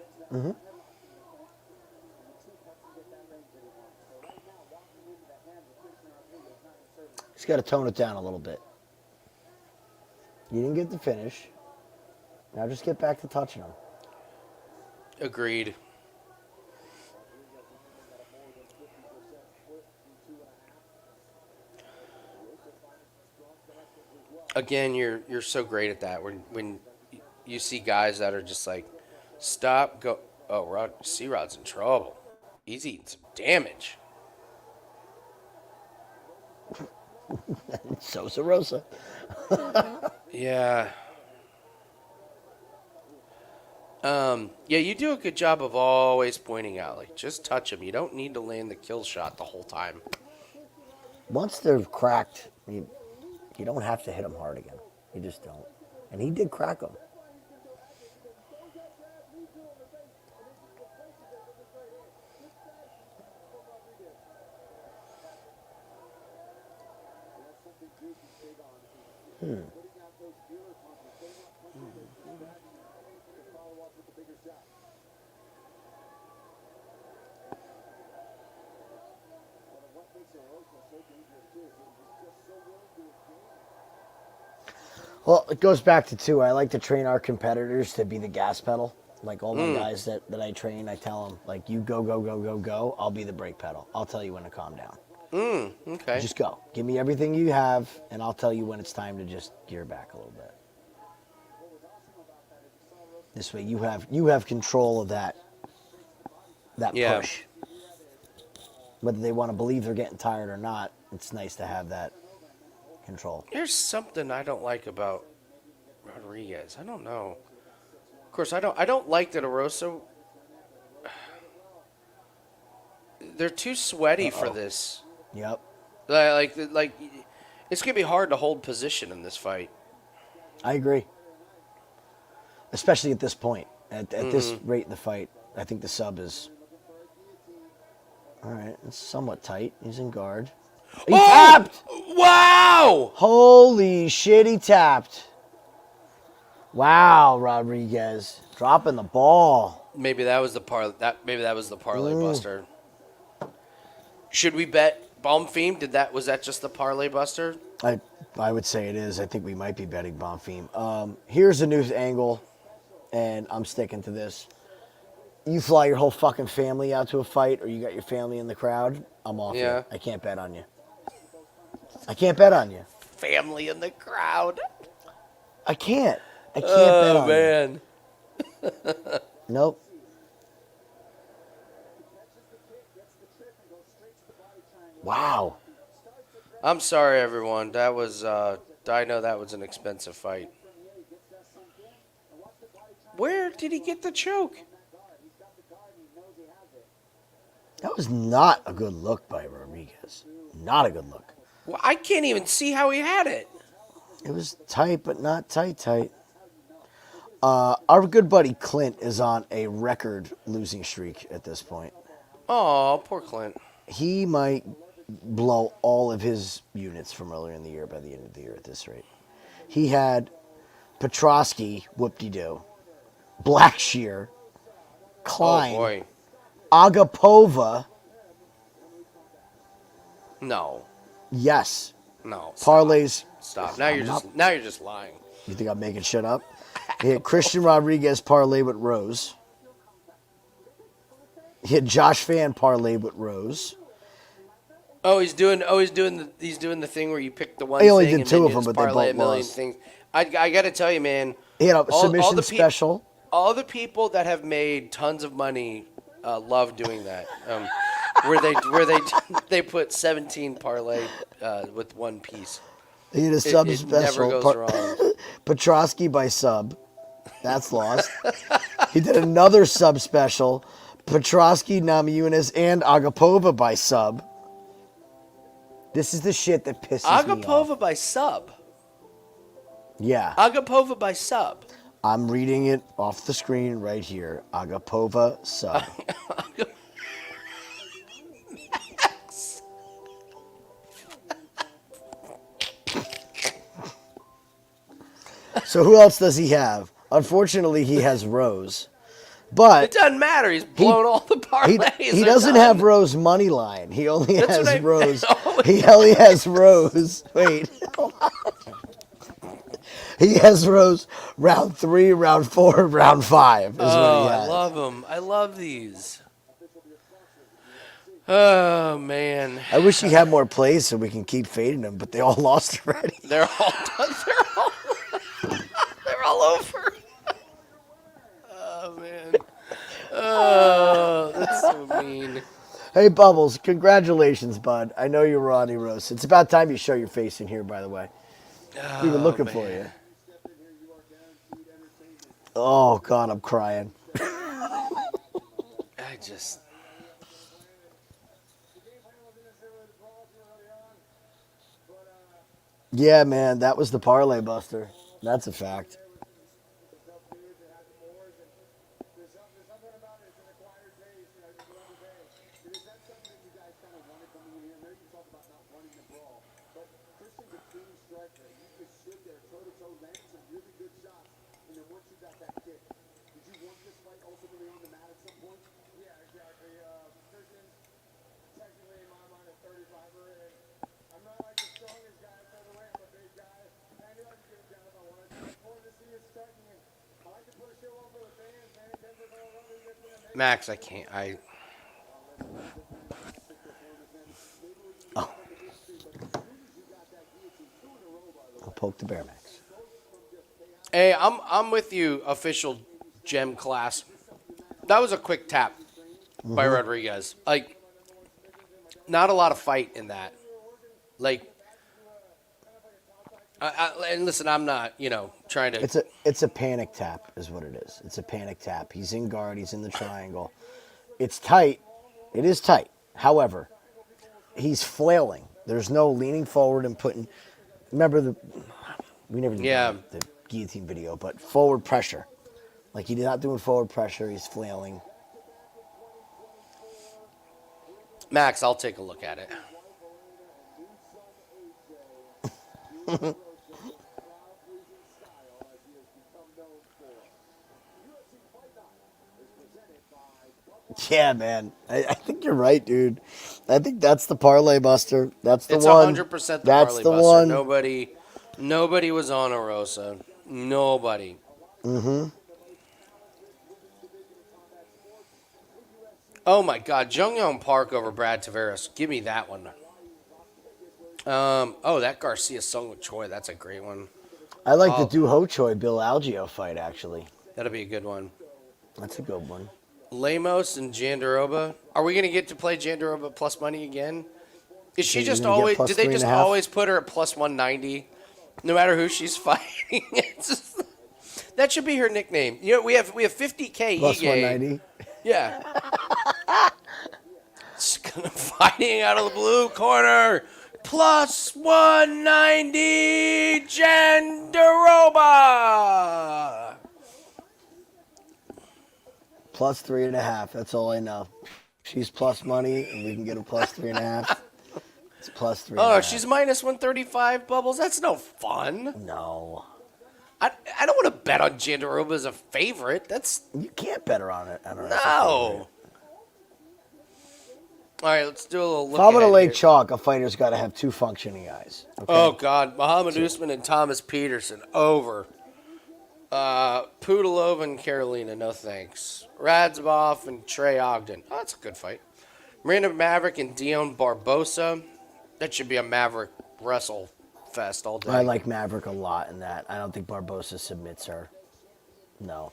He's got to tone it down a little bit. You didn't get the finish. Now just get back to touching him. Agreed. Again, you're so great at that. When you see guys that are just like, stop, go. Oh, C-Rod's in trouble. He's eating some damage. So's Erosa. Yeah. Yeah, you do a good job of always pointing out, like, just touch him. You don't need to land the kill shot the whole time. Once they're cracked, You don't have to hit him hard again. You just don't. And he did crack him. Well, it goes back to, too, I like to train our competitors to be the gas pedal. Like all my guys that I train, I tell them, like, you go, go, go, go, go. I'll be the brake pedal. I'll tell you when to calm down. Okay. Just go. Give me everything you have, and I'll tell you when it's time to just gear back a little bit. This way, you have control of that Yeah. push. Whether they want to believe they're getting tired or not, it's nice to have that control. There's something I don't like about Rodriguez. I don't know. Of course, I don't like that Erosa. They're too sweaty for this. Yep. Like, it's gonna be hard to hold position in this fight. I agree. Especially at this point. At this rate in the fight, I think the sub is... All right, it's somewhat tight. He's in guard. He tapped! Wow! Holy shit, he tapped. Wow, Rodriguez. Dropping the ball. Maybe that was the parlay buster. Should we bet Bonfim? Was that just the parlay buster? I would say it is. I think we might be betting Bonfim. Here's a new angle, and I'm sticking to this. You fly your whole fucking family out to a fight, or you got your family in the crowd, I'm off Yeah. you. I can't bet on you. I can't bet on you. Family in the crowd. I can't bet on Oh, man. you. Nope. Wow. I'm sorry, everyone. That was, I know that was an expensive fight. Where did he get the choke? That was not a good look by Rodriguez. Not a good look. Well, I can't even see how he had it. It was tight, but not tight. Our good buddy Clint is on a record losing streak at this point. Oh, poor Clint. He might blow all of his units from earlier in the year by the end of the year at this rate. He had Petroski, whoop-de-doo, Blackshear, Klein, Oh, boy. Agapova, No. yes, No. Stop. parlays. Stop. Now you're just lying. You think I'm making shit up? He had Christian Rodriguez parlay with Rose. He had Josh Fan parlay with Rose. Oh, he's doing the thing where you pick the one. He only thing did and two then of you them, just but they parlay both a million lost. things. I got to tell you, man. He had a submission the special. All the people that have made tons of money love doing that. Where they put 17 parlay with one piece. He had a sub It special. never goes wrong. Petroski by sub. That's lost. He did another sub special. Petroski, Namajunas, and Agapova by sub. This is the shit that pisses me off. Agapova by sub. Yeah. Agapova by sub. I'm reading it off the screen right here. Agapova sub. So who else does he have? Unfortunately, he has Rose. But It doesn't matter. He's blown all the parlays. he They're doesn't done. have Rose money line. He only That's has what I- Rose. Oh, He only has Rose. Wait. He has Rose round 3, round 4, round 5 is what he has. I love them. I love these. Oh, man. I wish he had more plays so we can keep fading them, but they all lost already. They're all done. They're all over. Oh, man. Oh, that's so mean. Hey, Bubbles, congratulations, bud. I know you were on Erosa. It's about time you show your face in here, by the way. We were looking for you. Oh, God, I'm crying. I just... Yeah, man, that was the parlay buster. That's a fact. There's something about it. It's an acquired taste. It's another day. Is that something that you guys kind of wanted coming in here? I know you talk about not wanting the brawl, but Christian's a clean striker. You just stood there toe-to-toe, landed some really good shots, and then once you got that kick, did you want this fight ultimately on the mat at some point? Yeah, exactly. Christian's technically, in my mind, a 35er, and I'm not like the strongest guy at featherweight. I'm a big guy. I knew I could get him down if I wanted to. It's important to see his striking, and I like to put a show on for the fans, man. Denver, Colorado, you guys been amazing. Max, I can't. I'll poke the bear, Max. Hey, I'm with you, official gem class. That was a quick tap by Rodriguez. Like, not a lot of fight in that. Like, and listen, I'm not, trying to. It's a panic tap, is what it is. It's a panic tap. He's in guard. He's in the triangle. It's tight. It is tight. However, he's flailing. There's no leaning forward and putting. Remember we never did the guillotine video, but forward pressure. Like, he's not doing forward pressure. He's flailing. Max, I'll take a look at it. Yeah, man. I think you're right, dude. I think that's the parlay buster. That's the It's one. 100% the That's parlay the buster. one. Nobody was on Erosa. Nobody. Oh my God, Jungyoung Park over Brad Tavares. Give me that one. That Garcia Sung with Choi. That's a great one. I like the Du Ho Choi Bill Algeo fight, actually. That'll be a good one. That's a good one. Lemos and Jandaroba. Are we gonna get to play Jandaroba plus money again? Is she you're just gonna get always? plus Did they just 3.5? always put her at plus 190, no matter who she's fighting? That should be her nickname. We have 50K Plus Ige. 190. Yeah. It's gonna fighting out of the blue corner. Plus 190 Jandaroba. Plus 3.5. That's all I know. She's plus money, and we can get a plus 3.5. It's plus 3. Oh, she's minus 135, Bubbles. That's no fun. No. I don't want to bet on Jandaroba as a favorite. That's You can't bet her on it. I don't know. no. All right, let's do a little look. If I'm going to ahead lay here. chalk, a fighter's got to have two functioning eyes. Okay? Oh God, Muhammad Usman and Thomas Peterson over. Pudilova and Carolina, no thanks. Radzhabov and Trey Ogden. Oh, that's a good fight. Miranda Maverick and Dion Barbosa. That should be a Maverick wrestle fest all day. I like Maverick a lot in that. I don't think Barbosa submits her. No.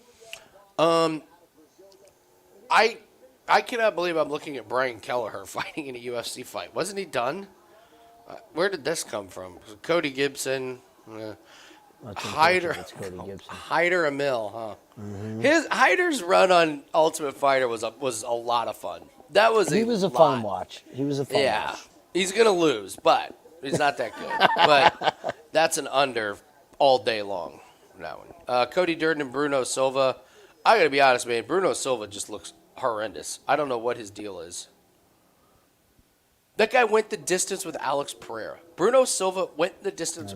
I cannot believe I'm looking at Brian Kelleher fighting in a UFC fight. Wasn't he done? Where did this come from? Cody Gibson. Hyder. It's Cody Gibson. Hyder Emil, huh? His Hyder's run on Ultimate Fighter was a lot of fun. That was He was a fun watch. He was a fun watch. He's gonna lose, but he's not that good. But that's an under all day long. That one. Cody Durden and Bruno Silva. I gotta be honest, man. Bruno Silva just looks horrendous. I don't know what his deal is. That guy went the distance with Alex Pereira. Bruno Silva went the distance.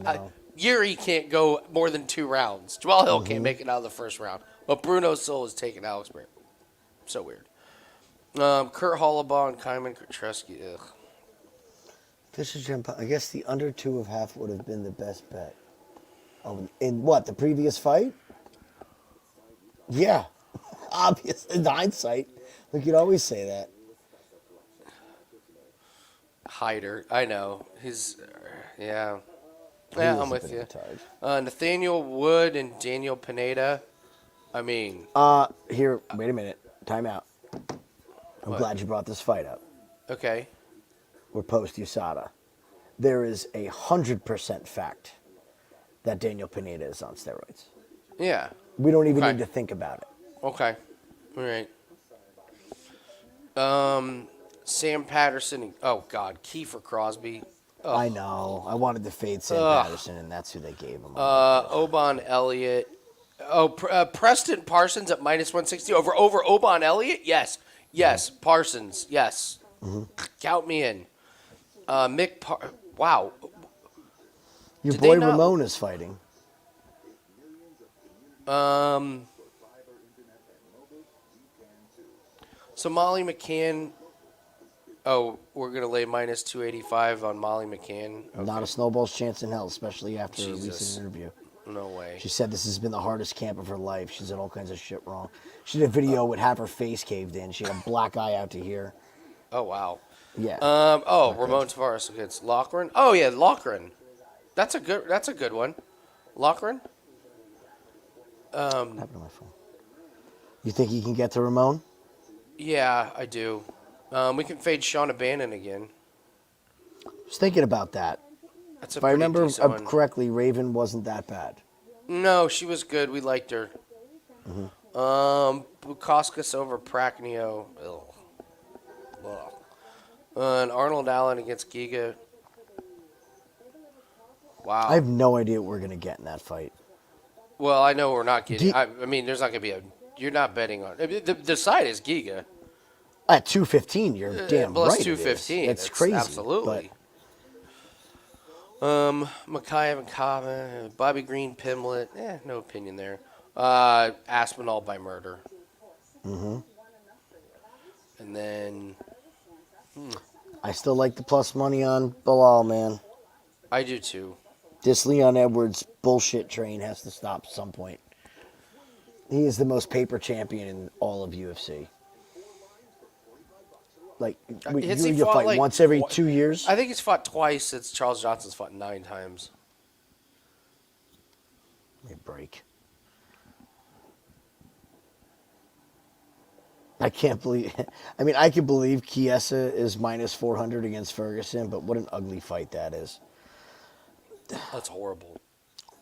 Yuri can't go more than 2 rounds. Joel Hill can't make it out of the first round. But Bruno Silva's taking Alex Pereira. So weird. Kurt Hollabaugh and Kaiman Petroski. Ugh. I guess the under 2.5 would have been the best bet. In what, the previous fight? Yeah. Obvious. In hindsight. We could always say that. Hyder. I know. He's, yeah. He Yeah, was I'm a with bit you. of a tard. Nathaniel Wood and Daniel Pineda. I mean, Here, wait a minute. Time out. I'm glad you brought this fight up. okay. We're post USADA. There is 100% fact that Daniel Pineda is on steroids. Yeah. We don't even Okay. need to think about it. Okay. All right. Sam Patterson. Oh, God. Kiefer Crosby. I know. I wanted to fade Sam Ugh. Patterson, and that's who they gave him. Oban Elliott. Oh, Preston Parsons at -160 over Oban Elliott? Yes. Yes. Parsons. Yes. Count me in. Wow. Your Did boy they not- Ramon is fighting. So Molly McCann. Oh, we're gonna lay -285 on Molly McCann. Not a snowball's chance in hell, especially after a Jesus. recent interview. No way. She said this has been the hardest camp of her life. She said all kinds of shit wrong. She did a video would have her face caved in. She had a black eye out to here. Oh wow. Yeah. Ramon Tavares against Loughran. Oh yeah, Loughran. That's a good one. Loughran. What happened to my phone? You think he can get to Ramon? Yeah, I do. We can fade Shauna Bannon again. I was thinking about that. That's a If I pretty remember decent one. correctly, Raven wasn't that bad. No, she was good. We liked her. Bukauskas over Praknio. Ugh. And Arnold Allen against Giga. Wow. I have no idea what we're going to get in that fight. Well, I know we're not getting. Do- I mean, there's not going to be a. You're not betting on. The side is Giga. At 215, you're damn Plus right. 215. It's crazy. Absolutely. Makayev and Kava, Bobby Green, Pimlet. No opinion there. Aspinall by murder. And then I still like the plus money on Bilal, man. I do too. This Leon Edwards bullshit train has to stop at some point. He is the most paper champion in all of UFC. Like, Has he you fought, fight like, once every 2 years? I think he's fought twice since Charles Johnson's fought 9 times. Let me break. I can't believe. I mean, I can believe Chiesa is -400 against Ferguson, but what an ugly fight that is. That's horrible.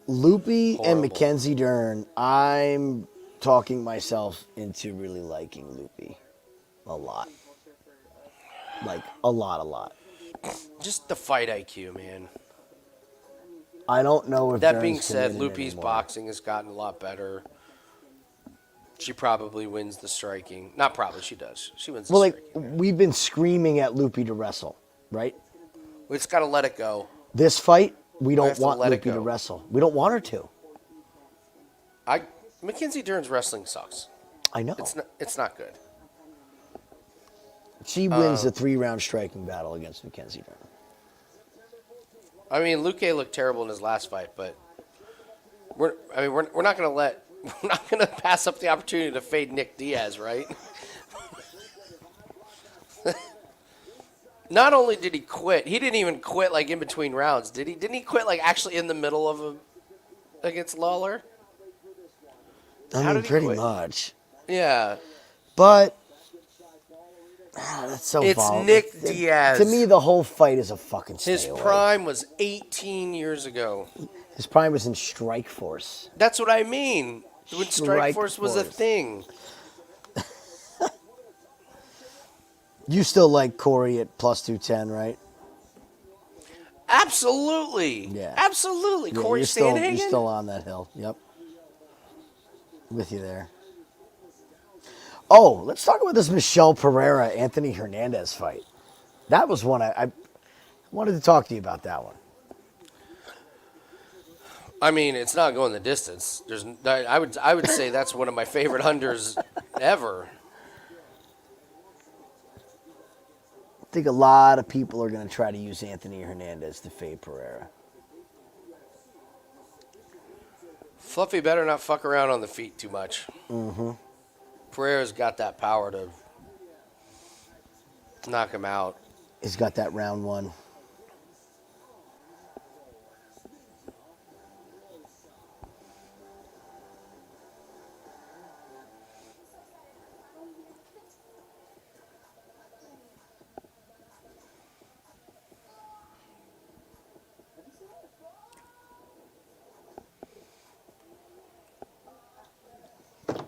Loopy and Horrible. Mackenzie Dern, I'm talking myself into really liking Loopy a lot. Like, a lot. Just the fight IQ, man. I don't know if That Dern's being said, committed Loopy's anymore. boxing has gotten a lot better. She probably wins the striking. Not probably, she does. She wins the Well, like, striking. we've been screaming at Loopy to wrestle, right? We just got to let it go. This fight, we don't have to want let it Loopy to go. wrestle. We don't want her to. Mackenzie Dern's wrestling sucks. I know. It's not good. She wins the 3-round striking battle against Mackenzie Dern. I mean, Luque looked terrible in his last fight, but we're not gonna pass up the opportunity to fade Nick Diaz, right? Not only did he quit, he didn't even quit like in between rounds, did he? Didn't he quit like actually in the middle of him against Lawler? I How mean, did he pretty quit? much. Yeah, But that's so it's volatile. Nick Diaz. To me, the whole fight is a fucking stay His away. prime was 18 years ago. His prime was in Strike Force. That's what I mean. When Strike Strike Force was a Force. thing. You still like Corey at +210, right? Absolutely. Yeah. Absolutely. Yeah, Corey you're still, Sandhagen. you're still on that hill. Yep. With you there. Oh, let's talk about this Michelle Pereira Anthony Hernandez fight. That was one I wanted to talk to you about that one. I mean, it's not going the distance. I would say that's one of my favorite unders ever. I think a lot of people are going to try to use Anthony Hernandez to fade Pereira. Fluffy better not fuck around on the feet too much. Mm-hmm. Pereira's got that power to knock him out. He's got that round one.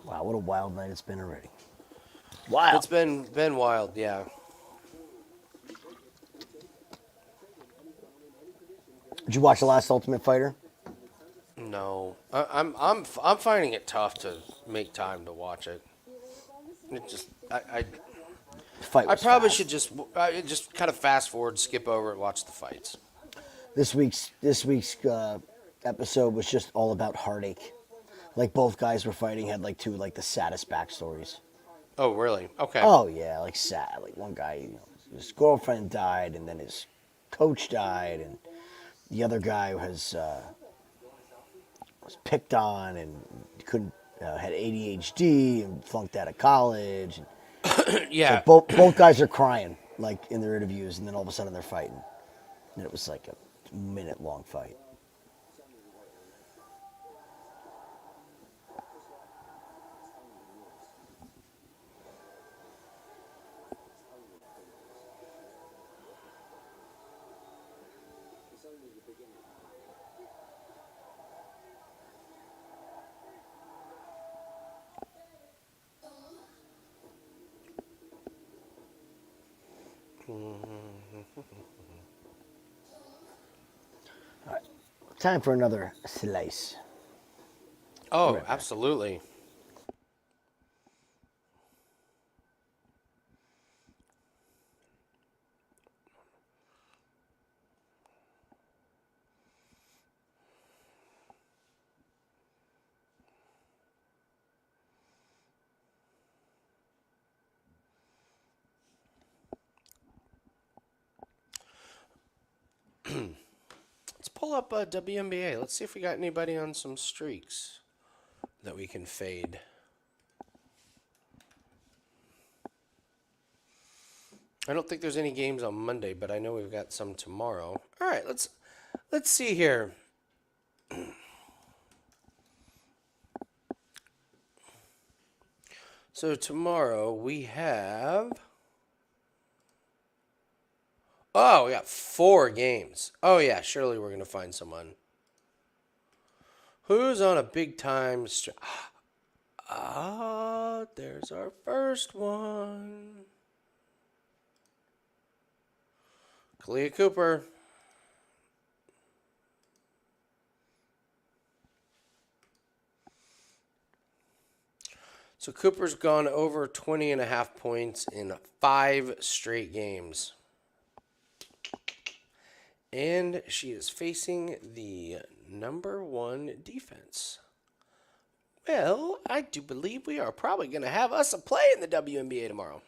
Wow, what a wild night it's been already. Wild. It's been wild, yeah. Did you watch the last Ultimate Fighter? No, I'm finding it tough to make time to watch it. It just The fight I was probably fast. should just kind of fast forward, skip over, and watch the fights. This week's episode was just all about heartache. Like both guys were fighting had like two like the saddest backstories. Oh, really? Okay. Oh yeah, like sad. Like one guy, his girlfriend died, and then his coach died, and the other guy was picked on and couldn't had ADHD and flunked out of college. And Yeah. both guys are crying like in their interviews, and then all of a sudden they're fighting, and it was like a minute-long fight. Time for another slice. Oh, absolutely. Let's pull up WNBA. Let's see if we got anybody on some streaks that we can fade. I don't think there's any games on Monday, but I know we've got some tomorrow. All right, let's see here. So tomorrow we have. Oh, we got 4 games. Oh yeah, surely we're gonna find someone. Who's on a big time? There's our first one. Kalia Cooper. So Cooper's gone over 20.5 points in 5 straight games. And she is facing the number 1 defense. Well, I do believe we are probably going to have us a play in the WNBA tomorrow.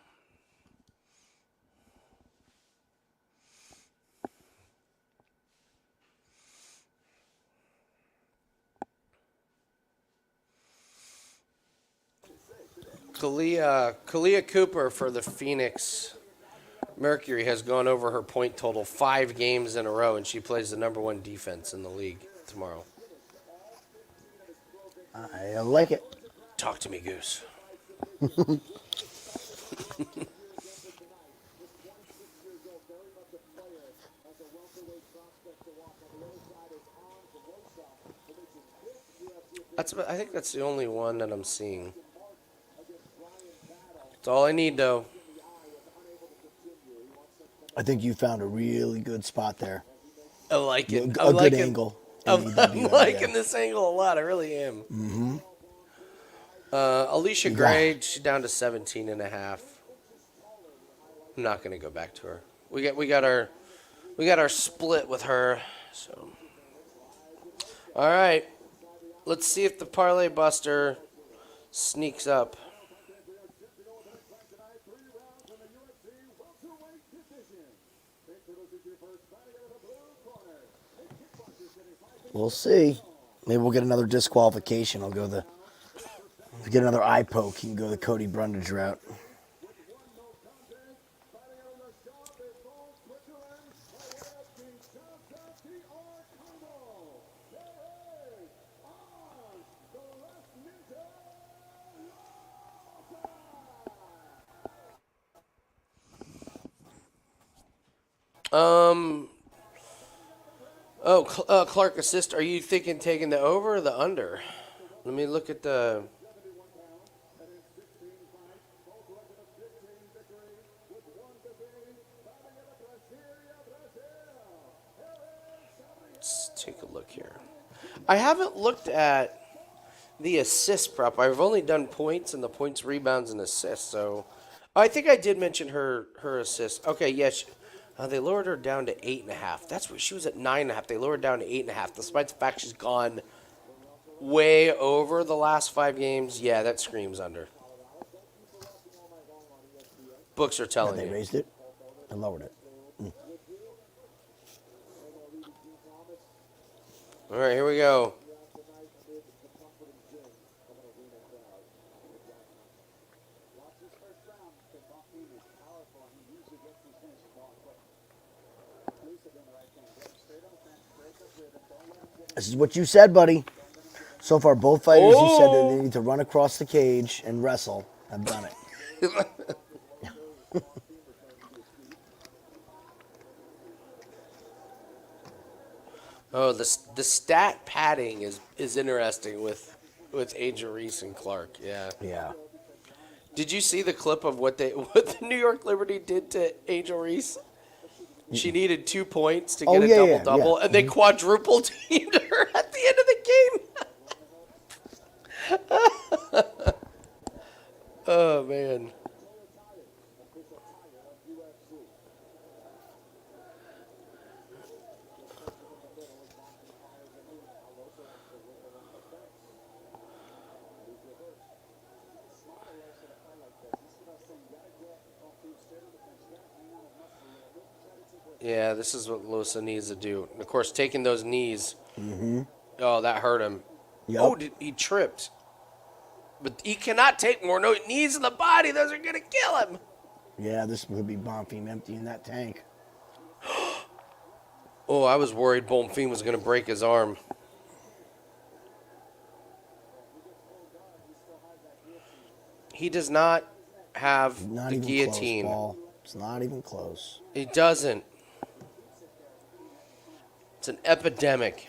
Kalia Cooper for the Phoenix Mercury has gone over her point total 5 games in a row, and she plays the number 1 defense in the league tomorrow. I like it. Talk to me, Goose. I think that's the only one that I'm seeing. That's all I need, though. I think you found a really good spot there. I like it. A good angle. I'm liking this angle a lot. I really am. Mm-hmm. Alicia Gray, she's down to 17.5. I'm not going to go back to her. We got our split with her. So, all right. Let's see if the Parlay Buster sneaks up. We'll see. Maybe we'll get another disqualification. If we get another eye poke, you can go the Cody Brundage route. Clark Assist, are you thinking taking the over or the under? Let me look at the... take a look here. I haven't looked at the assist prop. I've only done points and the points, rebounds, and assists. So, I think I did mention her assist. Okay, yes. They lowered her down to 8.5. That's what she was at 9.5. They lowered down to 8.5, despite the fact she's gone way over the last 5 games. Yeah, that screams under. Books are telling They me. raised it and lowered it. All right, here we go. This is what you said, buddy. So far, both fighters you said that they need to run across the cage and wrestle have done it. Oh, the stat padding is interesting with Angel Reese and Clark. Yeah. Yeah. Did you see the clip of what the New York Liberty did to Angel Reese? She needed 2 points to get a double-double, and they quadruple teamed her at the end of the game. Oh, man. Yeah, this is what Loosa needs to do. And of course, taking those knees. Mm-hmm. Oh, that hurt him. Yep. Oh, he tripped. But he cannot take more knees in the body. Those are going to kill him. Yeah, this would be Bonfim emptying that tank. Oh, I was worried Bonfim was going to break his arm. He does not have Not the even guillotine. Close, Paul. It's not even close. He doesn't. It's an epidemic.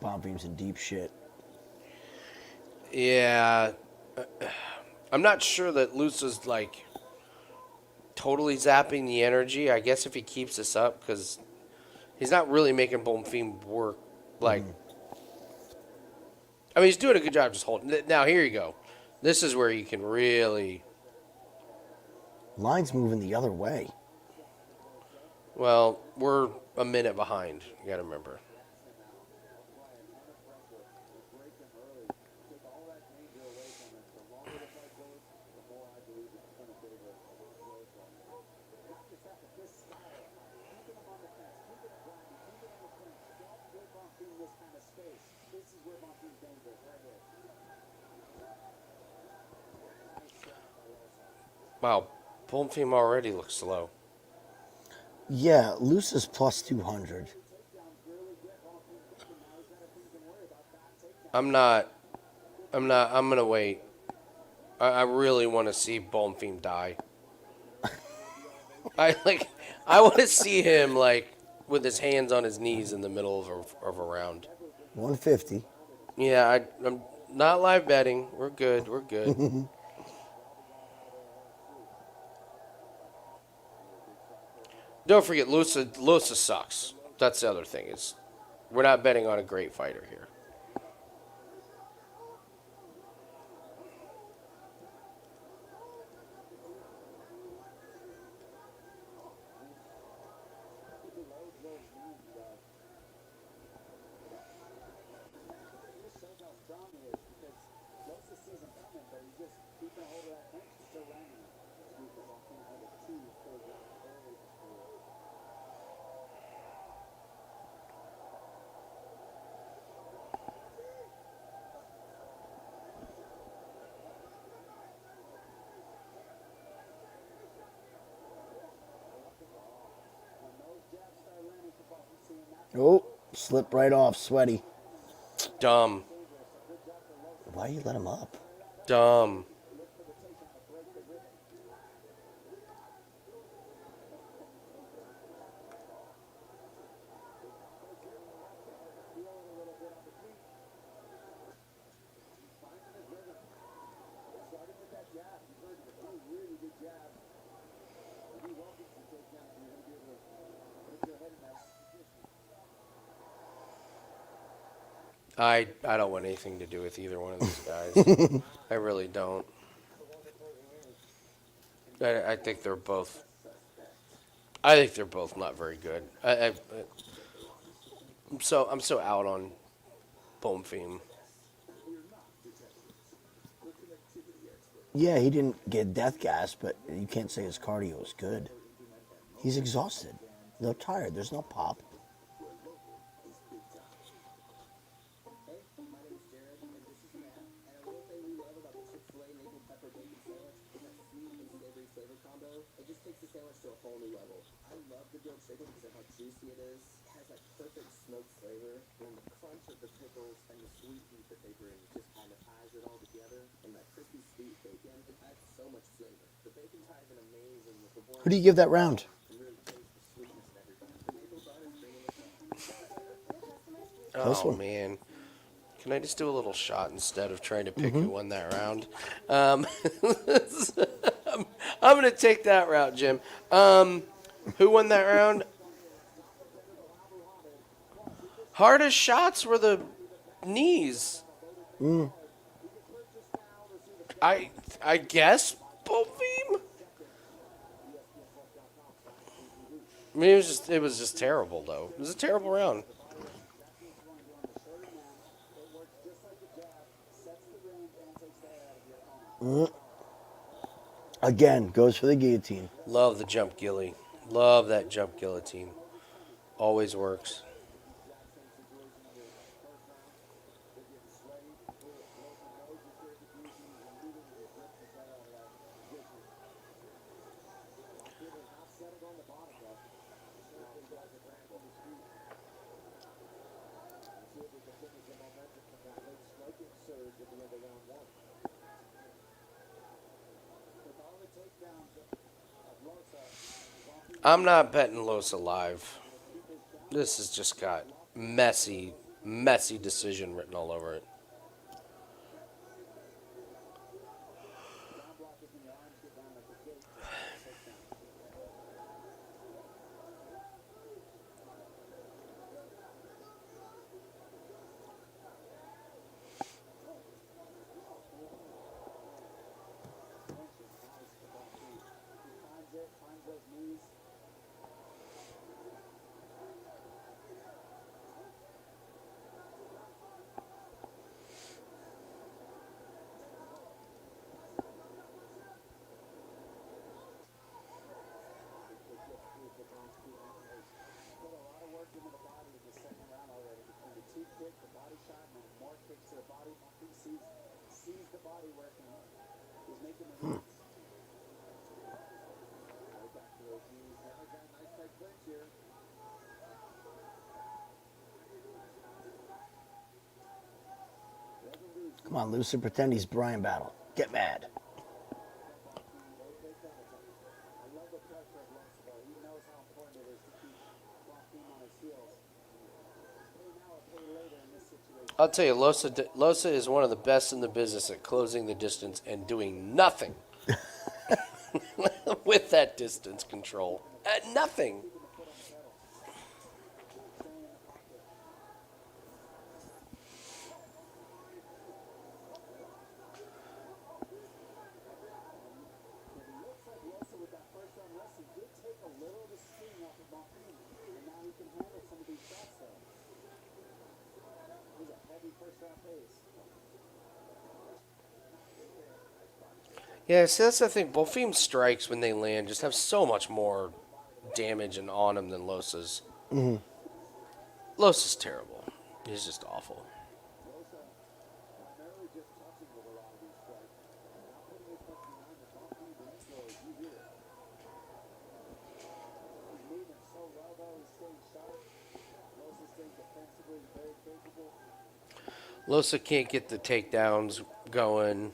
Bonfim's in deep shit. Yeah. I'm not sure that Loosa's like totally zapping the energy. I guess if he keeps this up, because he's not really making Bonfim work. Like, I mean, he's doing a good job just holding. Now, here you go. This is where you can really. Line's moving the other way. Well, we're a minute behind. You got to remember. Wow, Bonfim already looks slow. Yeah, Loosa's plus 200. I'm going to wait. I really want to see Bonfim die. I want to see him, like, with his hands on his knees in the middle of a round. 150. Yeah, I'm not live betting. We're good. Don't forget, Loosa sucks. That's the other thing. We're not betting on a great fighter here. Oh, slip right off, sweaty. Dumb. Why you let him up? Dumb. I don't want anything to do with either one of these guys. I really don't. I think they're both. I think they're both not very good. I'm so out on Bonfim. Yeah, he didn't get death gas, but you can't say his cardio was good. He's exhausted. They're tired. There's no pop. To a whole new level. I love the grilled chicken because of how juicy it is. It has that perfect smoked flavor, and the crunch of the pickles and the sweet heat that they bring just kind of ties it all together. And that crispy sweet bacon, it adds so much flavor. The bacon ties in amazing with the warm. Who do you give that round? And really taste the sweetness and everything. The maple bun is bringing it down. Close Oh one. man, can I just do a little shot instead of trying to pick who won that round? I'm gonna take that route, Jim. Who won that round? Hardest shots were the knees. I guess Bonfim. I mean, it was just terrible though. It was a terrible round. Again, goes for the guillotine. Love the jump gilly. Love that jump guillotine. Always works. I'm not betting Loosa live. This has just got messy decision written all over it. Come on, Loosa, pretend he's Brian Battle. Get mad. I'll tell you, Loosa is one of the best in the business at closing the distance and doing nothing with that distance control. Nothing. Yeah, see, that's the thing. Bonfim's strikes, when they land, just have so much more damage and on them than Losa's. Losa's terrible. He's just awful. Loosa can't get the takedowns going.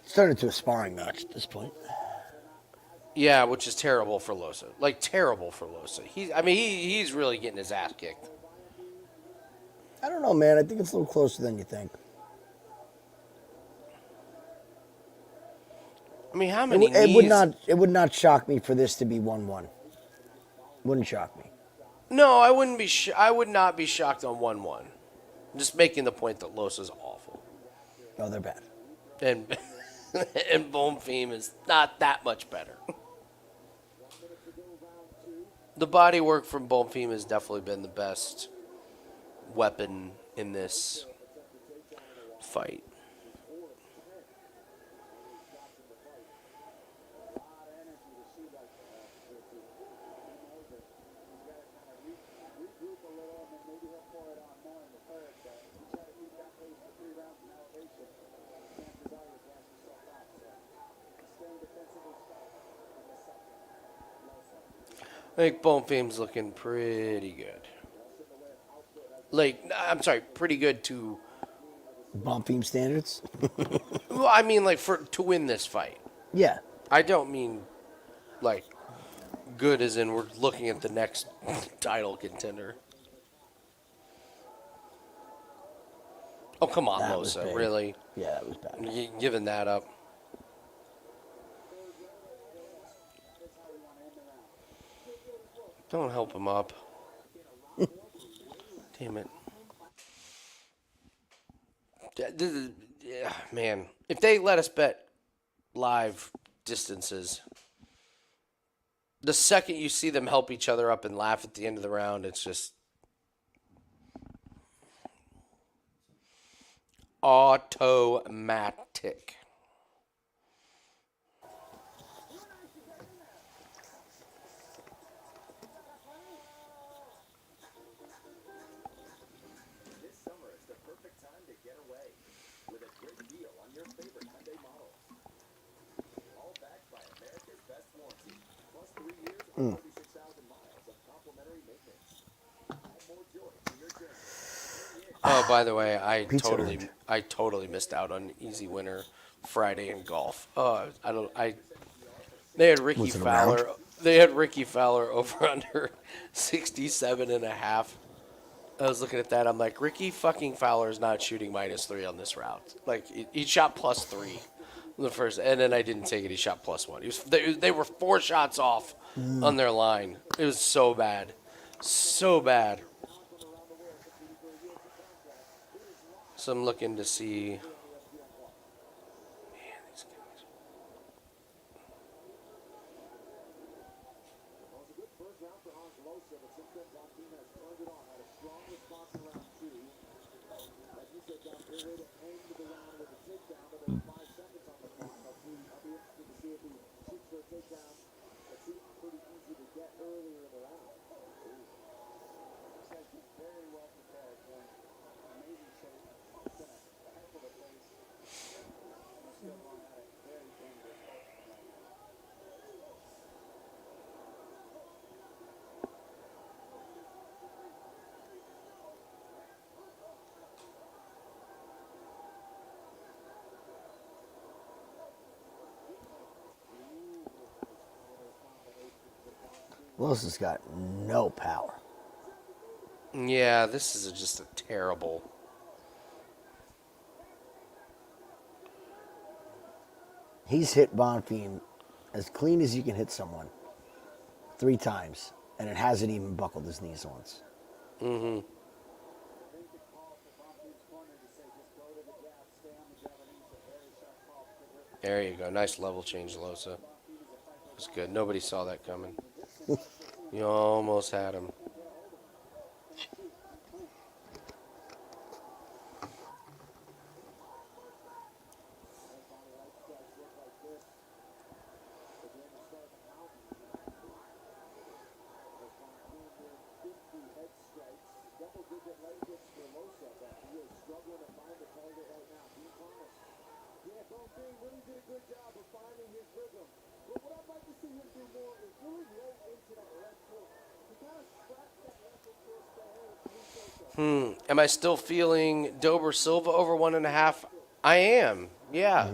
It's turned into a sparring match at this point. Yeah, which is terrible for Loosa. Like, terrible for Loosa. He's really getting his ass kicked. I don't know, man. I think it's a little closer than you think. I mean, how many It would not shock me for this to be 1-1. Wouldn't shock me. No, I wouldn't be. I would not be shocked on 1-1. I'm just making the point that Losa's awful, No, they're bad. and and Bonfim is not that much better. The body work from Bonfim has definitely been the best weapon in this fight. I think Bonfim's looking pretty good. Pretty good to. Bonfim standards? Well, I mean, like to win this fight. Yeah. I don't mean like good as in we're looking at the next title contender. Oh, come on, That was Loosa, big. really? Yeah, that was bad. You giving that up? Don't help him up. Damn it. Yeah, man. If they let us bet live distances, the second you see them help each other up and laugh at the end of the round, it's just automatic. This summer is the perfect time to get away with a great deal on your favorite Hyundai models. All backed by America's best warranty, plus 3 years or 46,000 miles of complimentary maintenance. Add more joy to your journey. Oh, by the way, I Pizza totally missed out on Easy Winner Friday in golf. They had Ricky Was it Fowler. around? They had Ricky Fowler over under 67.5. I was looking at that. I'm like, Ricky fucking Fowler is not shooting -3 on this route. Like he shot +3 in the first, and then I didn't take it. He shot +1. They were 4 shots off on their line. It was so bad, so bad. So I'm looking to see. Man, these guys. Well, it was a good first round for Ange, but since then, Martinez turned it on, had a strong response in round 2. Like you said, John, great way to end the round with a takedown, but there were 5 seconds on the clock. I'll be interested to see if he shoots for a takedown. It seemed pretty easy to get earlier in the round. Looks like he's very well prepared, man. Amazing shape. It's in a heck of a place. He's still going at it very dangerous right now. Wilson's got no power. Yeah, this is just a terrible. He's hit Bonfim as clean as you can hit someone 3 times, and it hasn't even buckled his knees once. Mm-hmm. There you go. Nice level change, Loosa. That's good. Nobody saw that coming. You almost had him. Really did a good job of finding his rhythm. But what I'd like to see him do more is really roll into that left hook. He kind Am I still feeling Dober Silva over 1.5? I am. Yeah.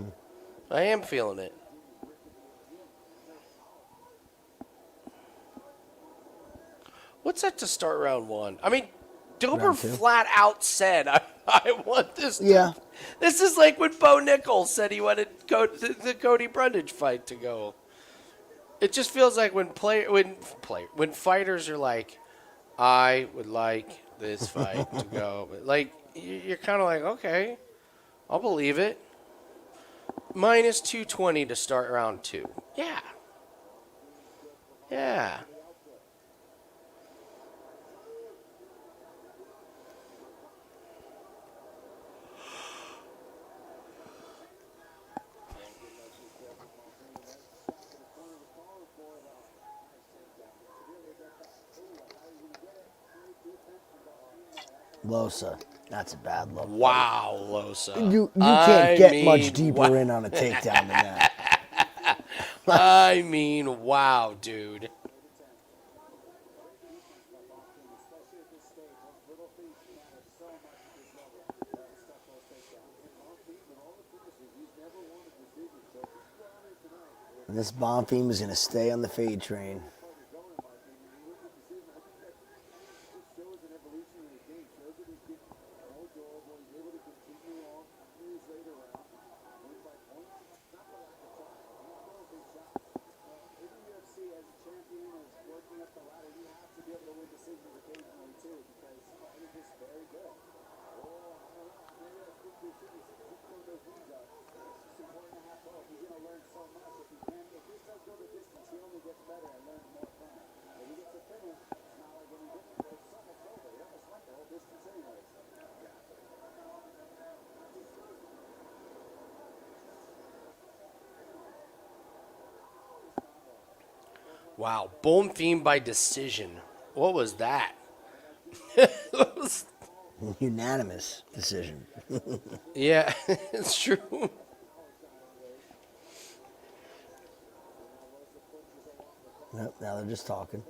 I am feeling it. What's that to start round 1? I mean, Dober Round 2. flat out said, I want this. Yeah. This is like when Bo Nichols said he wanted the Cody Brundage fight to go. It just feels like when fighters are like, I would like this fight to go. Like, you're kind of like, okay, I'll believe it. Minus 220 to start round 2. Yeah. Yeah. Loosa. That's a bad look. Wow, Loosa. You can't get much deeper in on a takedown than that. I mean, wow, dude. And this Bonfim is going to stay on the fade train. Wow, Bonfim by decision. What was that? Unanimous decision. Yeah, it's true. Nope, now they're just talking.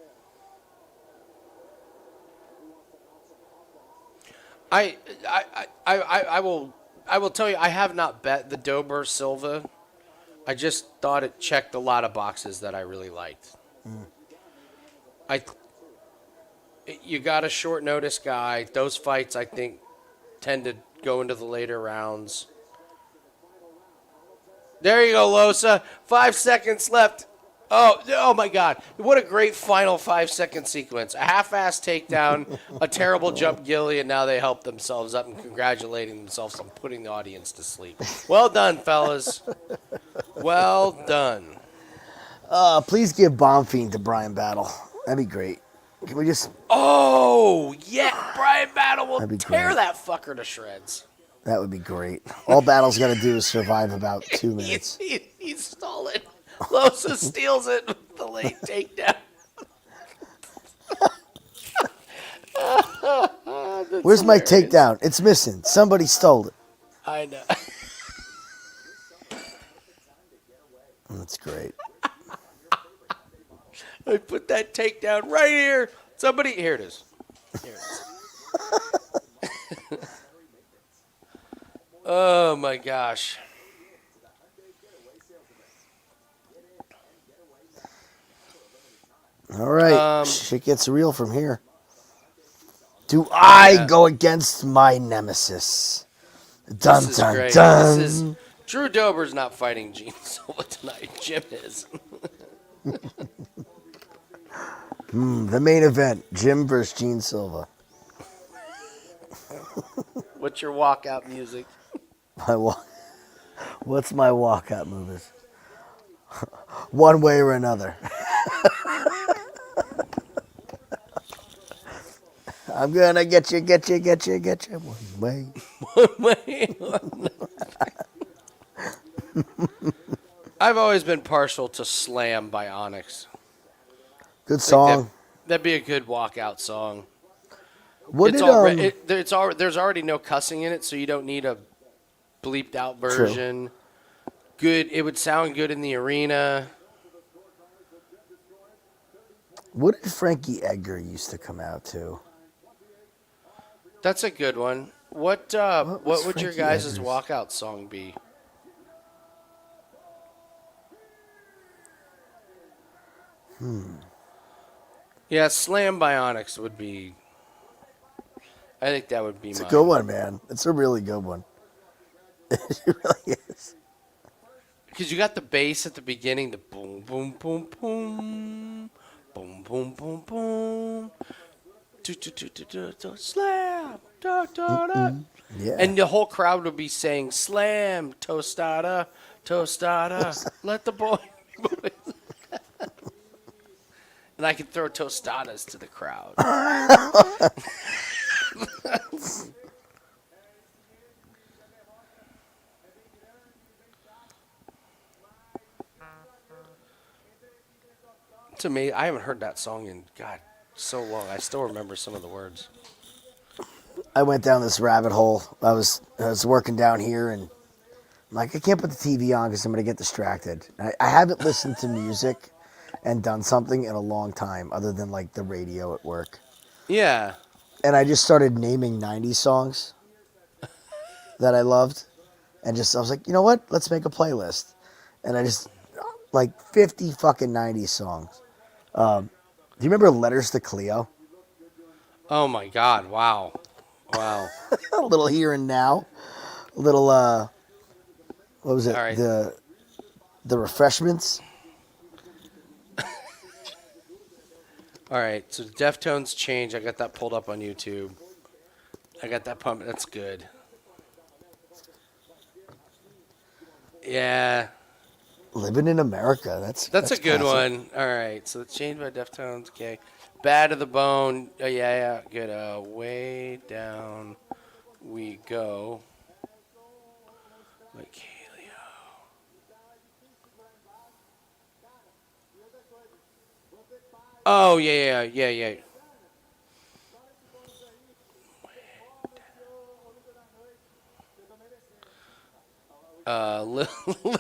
I will tell you, I have not bet the Dober Silva. I just thought it checked a lot of boxes that I really liked. You got a short notice guy. Those fights, I think, tend to go into the later rounds. There you go, Loosa. 5 seconds left. Oh my God. What a great final 5-second sequence. A half-ass takedown, a terrible jump gilly, and now they help themselves up and congratulating themselves on putting the audience to sleep. Well done, fellas. Well done. Please give Bonfim to Brian Battle. That'd be great. Can we just... Oh, yeah. Brian Battle will That'd be tear great. that fucker to shreds. That would be great. All Battle's got to do is survive about 2 minutes. He stole it. Loosa steals it with the late takedown. Where's my hilarious. takedown? It's missing. Somebody stole it. I know. That's great. I put that takedown right here. Somebody, here it is. Here it is. Oh my gosh. All right. Shit gets real from here. Do I go against my nemesis? Dun, This is dun, great. dun. This is Drew Dober's not fighting Gene Silva tonight. Jim is. The main event, Jim versus Gene Silva. What's your walkout music? What's my walkout moves? One way or another. I'm gonna get you. One way. I've always been partial to Slam by Onyx. Good song. That'd be a good walkout song. What There's already no cussing in it, so you don't need a bleeped out version. Good. It would sound good in the arena. What did Frankie Edgar used to come out to? That's a good one. What was would your Frankie guys' Edgar's? walkout song be? Yeah, Slam Bionics would be. I think that would be It's a mine. good one, man. It's a really good one. It really is. Because you got the bass at the beginning, the boom, boom, boom, boom, boom, boom, boom, boom, slam, da, da, da. Yeah. And the whole crowd would be saying, slam, tostada, tostada, let the boy. And I could throw tostadas to the crowd. To me, I haven't heard that song in, God, so long. I still remember some of the words. I went down this rabbit hole. I was working down here, and I'm like, I can't put the TV on because I'm going to get distracted. I haven't listened to music and done something in a long time other than like the radio at work. Yeah. And I just started naming 90s songs that I loved. And I was like, you know what? Let's make a playlist. And I just, like 50 fucking 90s songs. Do you remember Letters to Cleo? Oh, my God. Wow. Wow. A little Here and Now. A little, what was it? All right. The Refreshments. All right. So Deftones Change. I got that pulled up on YouTube. I got that pump. That's good. Yeah. Living in America. That's a good classic. one. All right. So it's changed by Deftones. Okay. Bad to the Bone. Oh, yeah. Good. Way down we go. Like Helio. Oh, yeah.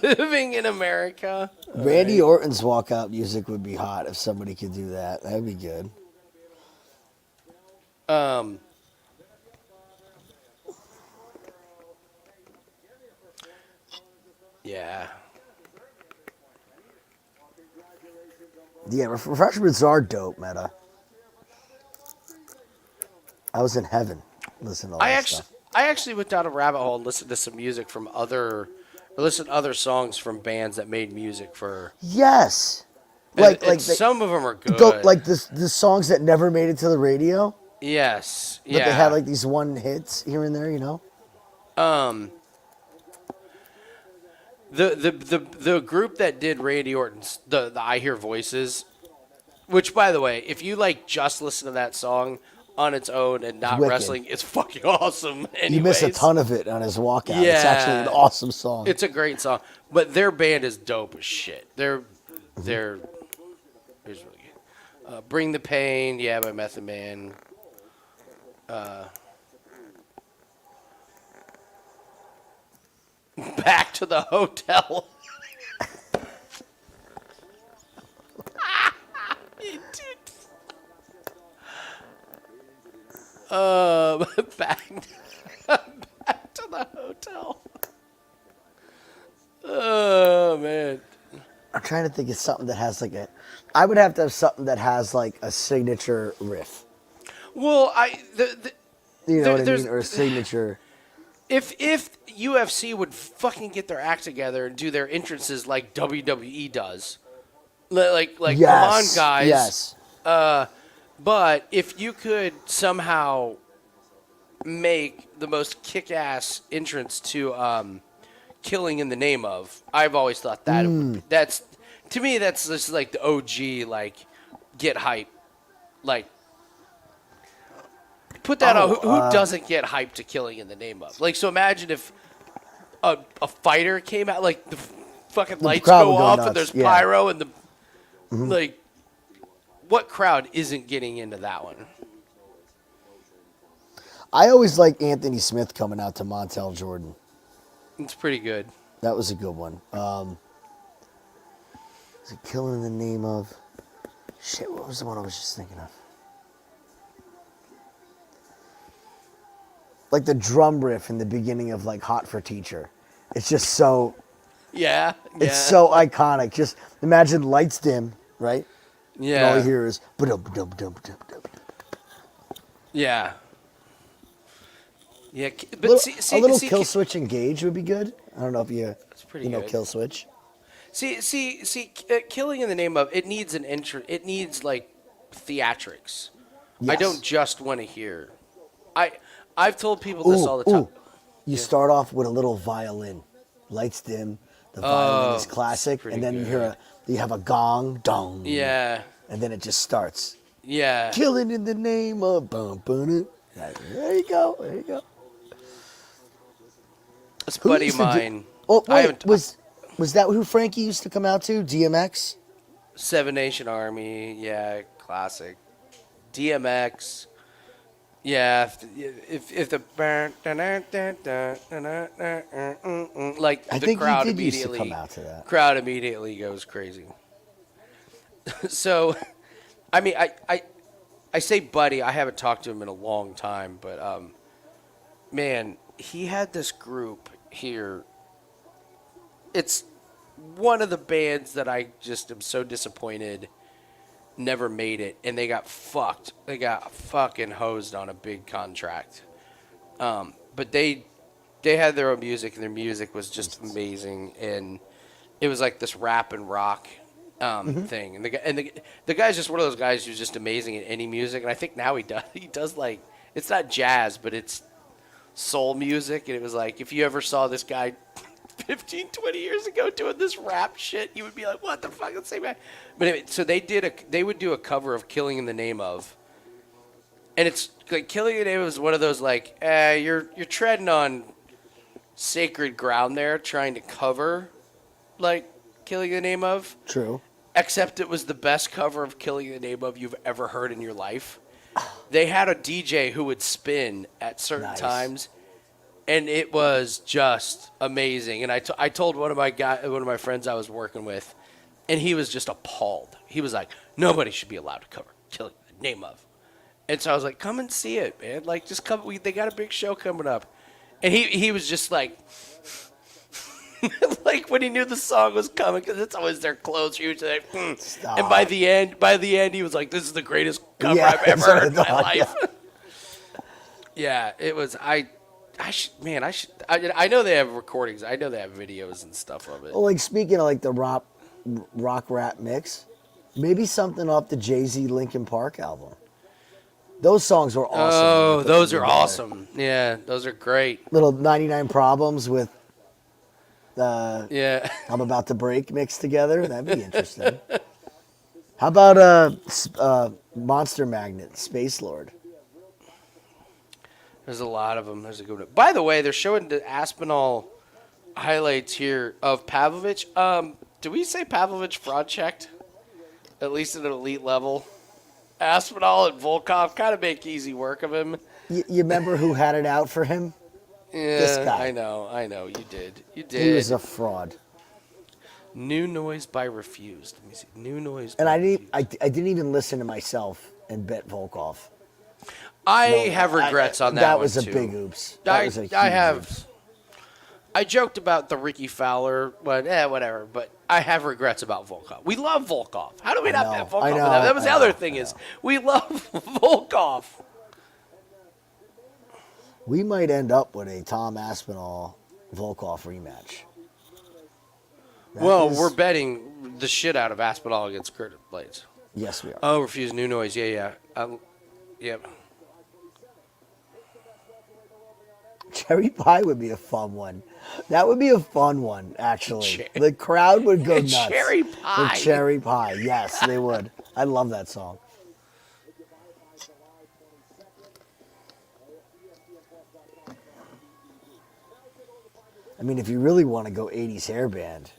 Living in America. Randy Orton's walkout music would be hot if somebody could do that. That'd be good. Yeah. Yeah, refreshments are dope, Meta. I was in heaven listening to all that stuff. I actually went down a rabbit hole and listened to some music from listened to other songs from bands that made music for. Yes. And some of them are good. The songs that never made it to the radio, Yes. but Yeah. they had like these one hits here and there, you know? The group that did Randy Orton's the I Hear Voices, which by the way, if you like just listen to that song on its own and not Wicked. wrestling, it's fucking awesome. Anyways. You miss a ton of it on his walkout. It's Yeah. actually an awesome song. It's a great song, but their band is dope as shit. They're here's really good. Bring the Pain, yeah, by Method Man. Back to the Hotel. back to the hotel. Oh man. I'm trying to think of something that has like I would have to have something that has like a signature riff. Well, You know what I there's- mean? Or a signature. if UFC would fucking get their act together and do their entrances like WWE does, like come on Yes. guys. Yes. But if you could somehow make the most kick-ass entrance to Killing in the Name of, I've always thought that that's to me that's just like the OG like get hype, like put that out. Who doesn't get hyped to Killing in the Name of? Like, so imagine if a fighter came out, like the fucking lights crowd go would go off nuts, and there's yeah. pyro and the like. What crowd isn't getting into that one? I always liked Anthony Smith coming out to Montel Jordan. It's pretty good. That was a good one. Is it Killing in the Name of? Shit, what was the one I was just thinking of? like the drum riff in the beginning of like Hot for Teacher. It's just so Yeah. it's so iconic. Just imagine lights dim, right? And all you Yeah. hear is ba-dum-ba-dum-ba-dum-ba-dum. Yeah. Yeah. But Little- see, a little see, kill switch engage would be good. I don't know if you pretty you know good. kill switch. Killing in the name of it needs an intro. It needs like theatrics. I Yes. don't just want to hear. I've told people this all the time. You start off with a little violin, lights dim. The violin is classic, pretty and then good. you have a gong, dong, Yeah. and then it just starts. Yeah. Killing in the name of bum, bum, there you go, there you go. This Who buddy used of to do- mine. Oh I wait, haven't- was that who Frankie used to come out to? DMX. Seven Nation Army, yeah, classic. DMX, yeah. If the like I the think crowd he did used to immediately come out to that. crowd immediately goes crazy. So, I mean, I say buddy. I haven't talked to him in a long time, but man, he had this group here. It's one of the bands that I just am so disappointed never made it, and they got fucked. They got fucking hosed on a big contract. But they had their own music, and their music was just amazing, and it was like this rap and rock thing. And the guy's just one of those guys who's just amazing at any music, and I think now he does like, it's not jazz, but it's soul music, and it was like, if you ever saw this guy 15, 20 years ago doing this rap shit, you would be like, what the fuck? It's the same guy. But anyway, so they would do a cover of Killing in the Name of. And it's like Killing in the Name of is one of those like, you're treading on sacred ground there trying to cover like Killing in the Name of. True. Except it was the best cover of Killing in the Name of you've ever heard in your life. They had a DJ who would spin at certain Nice. times. And it was just amazing. And I told one of my friends I was working with, and he was just appalled. He was like, nobody should be allowed to cover Killing the Name of. And so I was like, come and see it, man. Like, just come. They got a big show coming up. And he was just like, like when he knew the song was coming, because it's always their close. He was like, Stop. and by the end, he was like, this is the greatest cover Yeah, I've ever that's what heard in I my thought, life. Yeah, it was. I know they have recordings. I know they have videos and stuff of it. Well, like speaking of like the rock rap mix, maybe something off the Jay-Z Linkin Park album. Those songs were awesome. Oh, Put those them are together. awesome. Yeah, those are great. Little 99 Problems with Yeah. I'm About to Break mixed together. That'd be interesting. How about Monster Magnet, Space Lord? There's a lot of them. There's a good one. By the way, they're showing the Aspinall highlights here of Pavlovich. Do we say Pavlovich fraud checked? At least at an elite level. Aspinall and Volkov kind of make easy work of him. You remember who had it out for him? Yeah, This guy. I know. You did. You did. He was a fraud. New Noise by Refused. Let me see. New Noise. And by I Refused. didn't even listen to myself and bet Volkov. I No, have regrets on that. That one, was a too. big oops. That was a huge I have. oops. I joked about the Ricky Fowler, but whatever. But I have regrets about Volkov. We love Volkov. How do we not know, have Volkov? I know, That was the I other know, thing I is know. we love Volkov. We might end up with a Tom Aspinall Volkov rematch. That Well, is- we're betting the shit out of Aspinall against Curtis Blades. Yes, we are. Oh, refuse New Noise. Yeah. Yep. Cherry pie would be a fun one. That would be a fun one, actually. The crowd would go nuts. Cherry For pie. cherry pie. Yes, they would. I love that song. I mean, if you really want to go 80s hair band,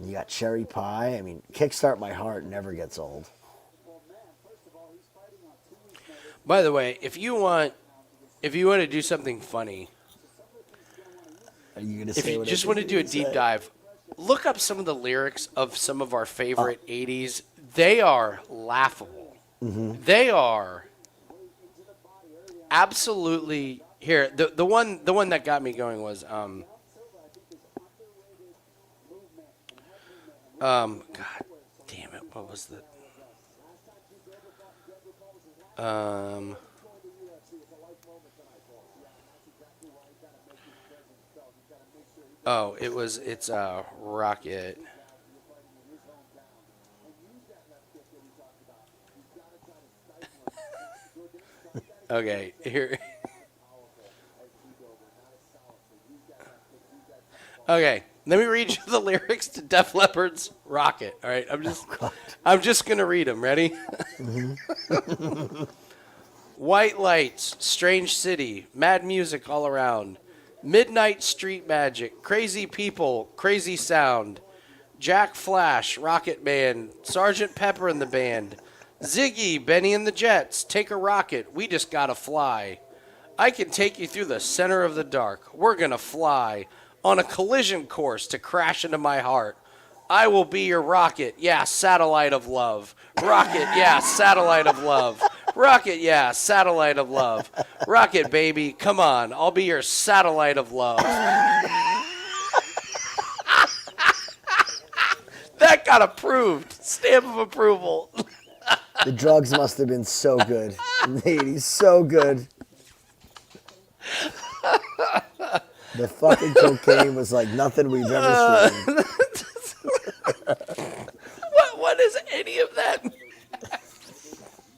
you got cherry pie. I mean, Kickstart My Heart never gets old. By the way, if you want to do something funny, Are you going to if say you what I just think want to you're do a gonna deep say? dive, look up some of the lyrics of some of our favorite 80s. They are laughable. Mm-hmm. They are absolutely Here, the one that got me going was God damn it, what was the oh, it's Rocket. Okay, here. Okay, let me read you the lyrics to Def Leppard's "Rocket." All right, I'm just gonna read them. Ready? White lights, strange city, mad music all around, midnight street magic, crazy people, crazy sound. Jack Flash, Rocket Man, Sergeant Pepper and the band, Ziggy, Benny and the Jets, take a rocket, we just gotta fly. I can take you through the center of the dark. We're gonna fly on a collision course to crash into my heart. I will be your rocket, yeah, satellite of love. Rocket, yeah, satellite of love. Rocket, yeah, satellite of love. Rocket, baby, come on, I'll be your satellite of love. That got approved. Stamp of approval. The drugs must have been so good in the 80s. So good. The fucking cocaine was like nothing we've ever seen. What is any of that?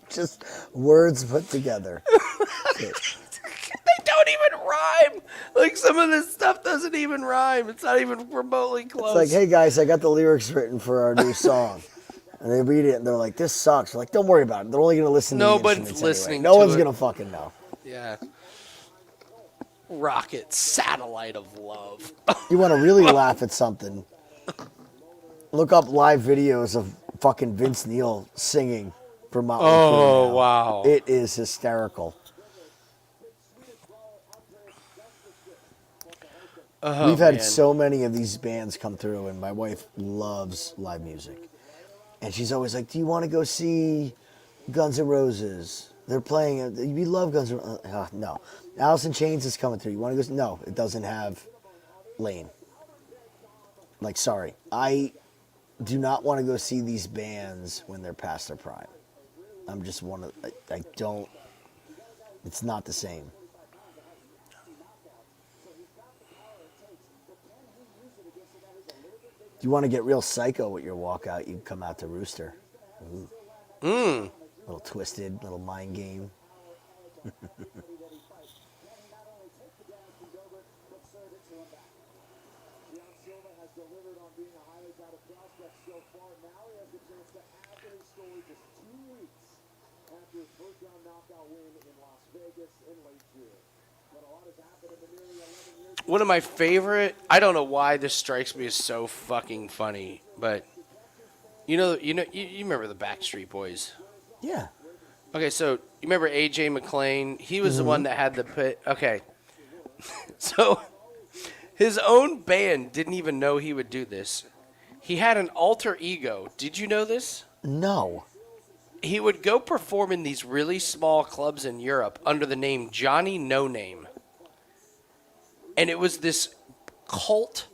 Just words put together. They don't even rhyme. Like, some of this stuff doesn't even rhyme. It's not even remotely close. It's like, hey guys, I got the lyrics written for our new song. And they read it and they're like, this sucks. We're like, don't worry about it. They're only going to listen to the Nobody's instruments listening anyway. No to one's it. going to fucking know. Yeah. Rocket, satellite of love. You want to really laugh at something, look up live videos of fucking Vince Neil singing for Motley Crue. Oh, now. wow. It is hysterical. Oh, We've had man. so many of these bands come through, and my wife loves live music. And she's always like, do you want to go see Guns N' Roses? They're playing, we love Guns N' Roses. No. Alice in Chains is coming through. You want to go? No, it doesn't have Lane. Like, sorry. I do not want to go see these bands when they're past their prime. I'm just one of, I don't, it's not the same. If you want to get real psycho with your walkout, you come out to Rooster. Ooh. Little twisted, little mind game. Silva has delivered on being a highly touted prospect so far. Now he has the chance to add to his story just 2 weeks after his first round knockout win in Las Vegas in late June. But a lot has happened in the nearly 11 years. One of my favorite, I don't know why this strikes me as so fucking funny, but you remember the Backstreet Boys? Yeah. Okay, so you remember AJ McClain? He was the one that had the pit. Okay. So his own band didn't even know he would do this. He had an alter ego. Did you know this? No. He would go perform in these really small clubs in Europe under the name Johnny No Name. And it was this cult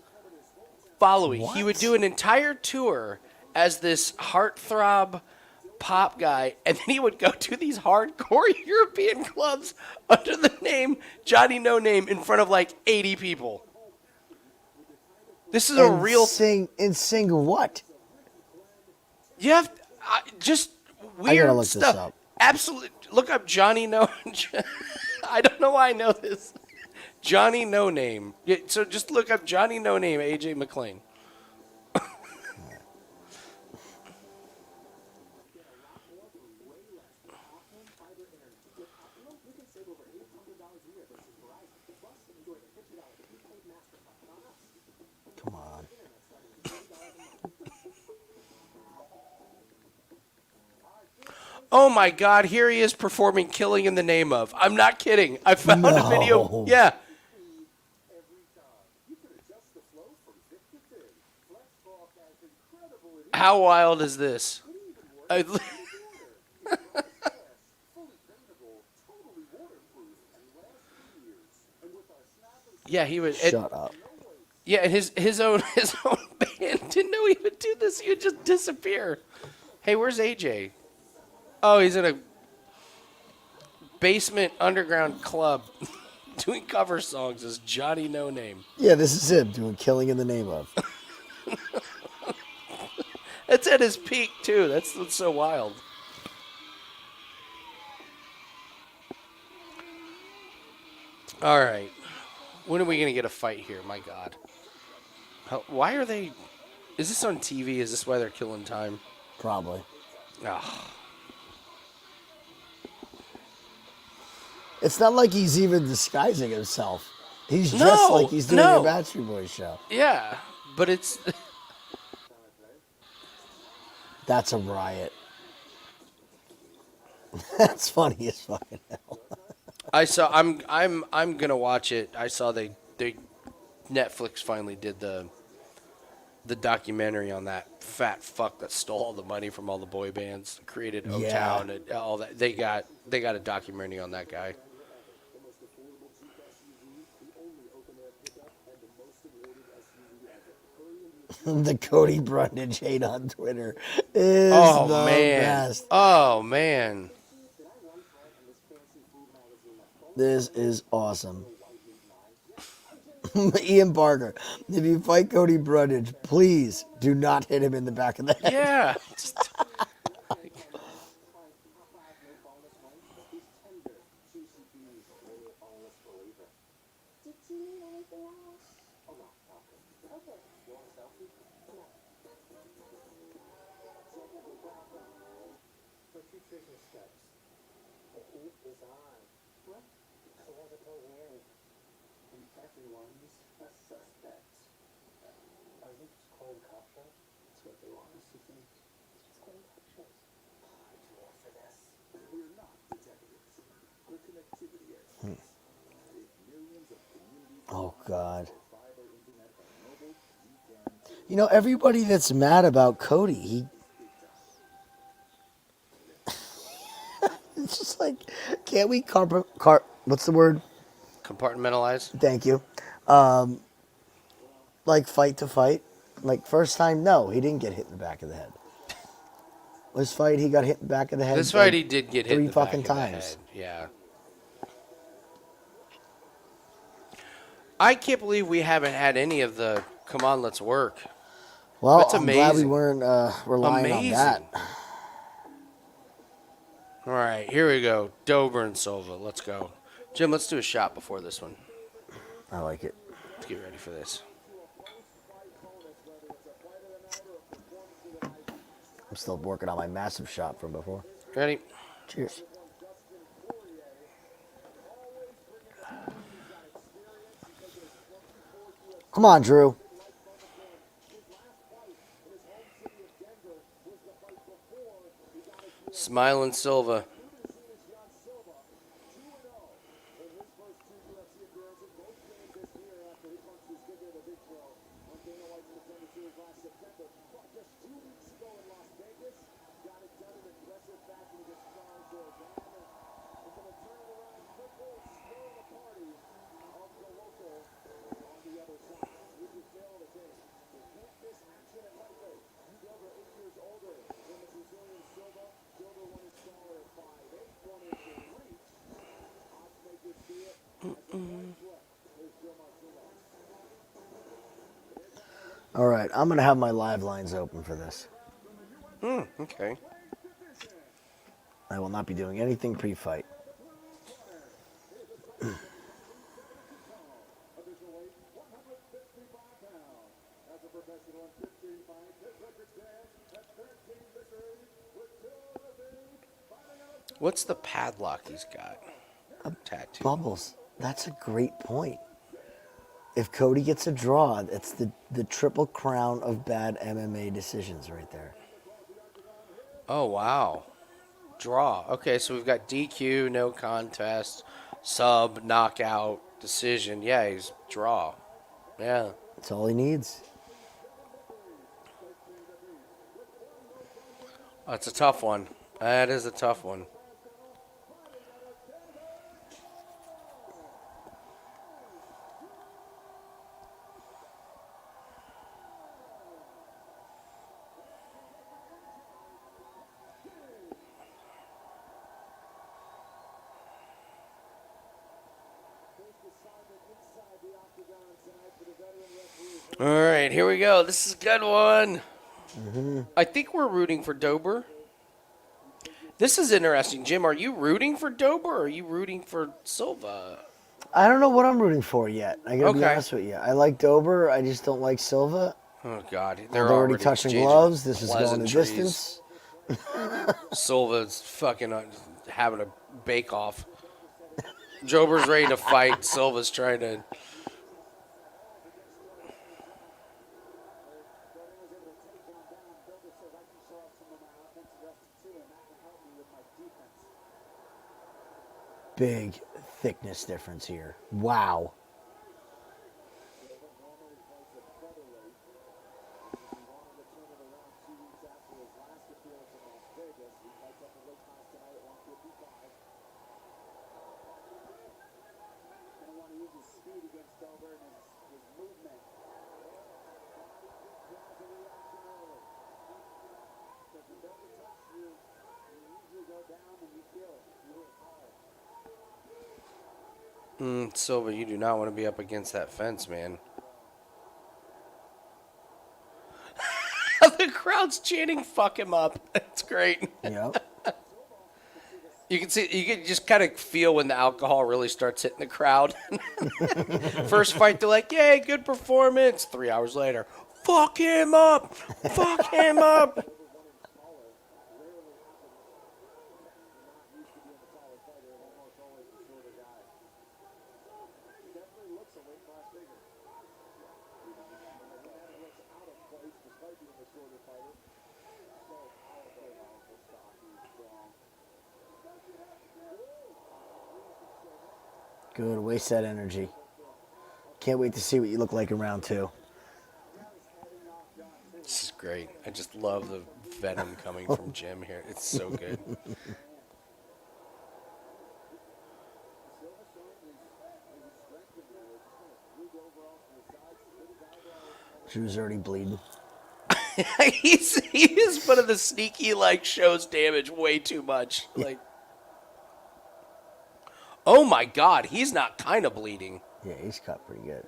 following. What? He would do an entire tour as this heartthrob pop guy, and then he would go to these hardcore European clubs under the name Johnny No Name in front of like 80 people. This is a real sing what? You have just weird look this stuff. up. Absolutely, look up Johnny No. I don't know why I know this. Johnny No Name. Yeah, so just look up Johnny No Name, AJ McClain. Come on. Oh my God! Here he is performing "Killing in the Name of." I'm not kidding. I found a video. No. Yeah. How wild is this? Yeah, he was. Shut up. Yeah, and his own band didn't know he would do this. He would just disappear. Hey, where's AJ? Oh, he's in a basement underground club doing cover songs as Johnny No Name. Yeah, this is him doing Killing in the Name of. That's at his peak too. That's what's so wild. All right, when are we gonna get a fight here? My God, why are they? Is this on TV? Is this why they're killing time? Probably. Oh. It's not like he's even disguising himself. He's dressed like he's doing a Backstreet Boys show. Yeah, but it's That's a riot. That's funny as fucking hell. I saw. I'm gonna watch it. I saw they Netflix finally did the documentary on that fat fuck that stole all the money from all the boy bands, created O-Town and all that. They got a documentary on that guy. The Cody Brundage hate on Twitter is the best. Oh man. This is awesome. Ian Barker, if you fight Cody Brundage, please do not hit him in the back of the head. Yeah. Did you need anything else? Oh, no. Okay. You want a selfie? No. For future steps. The heat is on. What? So what's it going in? And everyone's a suspect. Are these cold cop shows? That's what they want us to think. It's cold cop shows. I'm too old for this. We're not detectives. We're connectivity experts. Oh, God. You know, everybody that's mad about Cody, it's just like, can't we what's the word? Compartmentalize. Thank you. Like, fight to fight. Like, first time, no, he didn't get hit in the back of the head. This fight, he got hit in the back of the head. This fight, he did get hit three in the back fucking of the times. head. Yeah. I can't believe we haven't had any of the "Come on, let's work." Well, That's I'm glad we amazing. weren't relying on that. All right, here we go. Dober and Silva. Let's go. Jim, let's do a shot before this one. I like it. Let's get ready for this. I'm still working on my massive shot from before. Ready? Cheers. Come on, Drew. Smiling Silva. All right, I'm going to have my live lines open for this. Okay. I will not be doing anything pre-fight. What's the padlock he's got? Tattoo. Bubbles, that's a great point. If Cody gets a draw, it's the triple crown of bad MMA decisions right there. Oh, wow. Draw. Okay, so we've got DQ, no contest, sub, knockout, decision. Yeah, he's draw. Yeah. That's all he needs. That's a tough one. That is a tough one. All right, here we go. This is a good one. I think we're rooting for Dober. This is interesting. Jim, are you rooting for Dober or are you rooting for Silva? I don't know what I'm rooting for yet. I gotta be Okay. honest with you. I like Dober. I just don't like Silva. Oh, God. They're already touching exchanging gloves. This is going the pleasantries. distance. Silva's fucking having a bake-off. Dober's ready to fight. Silva's trying to... Big thickness difference here. Wow. Silva, you do not want to be up against that fence, man. The crowd's chanting, fuck him up. That's great. Yep. You can just kind of feel when the alcohol really starts hitting the crowd. First fight, they're like, yay, good performance. 3 hours later, fuck him up. Fuck him up. Good. Waste that energy. Can't wait to see what you look like in round 2. This is great. I just love the venom coming from Jim here. It's so good. Drew's already bleeding. He is one of the sneaky, like, shows damage way too much. Like, oh my God, he's not kind of bleeding. Yeah, he's cut pretty good.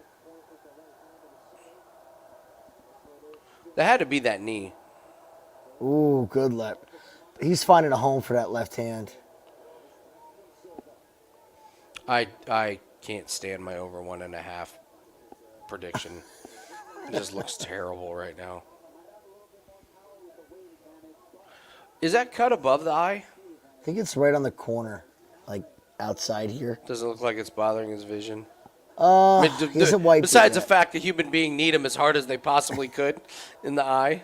That had to be that knee. Ooh, good left. He's finding a home for that left hand. I can't stand my over 1.5 prediction. It just looks terrible right now. Is that cut above the eye? I think it's right on the corner, like outside here. Doesn't look like it's bothering his vision. He hasn't wiped it Besides the yet. fact that human being need him as hard as they possibly could in the eye.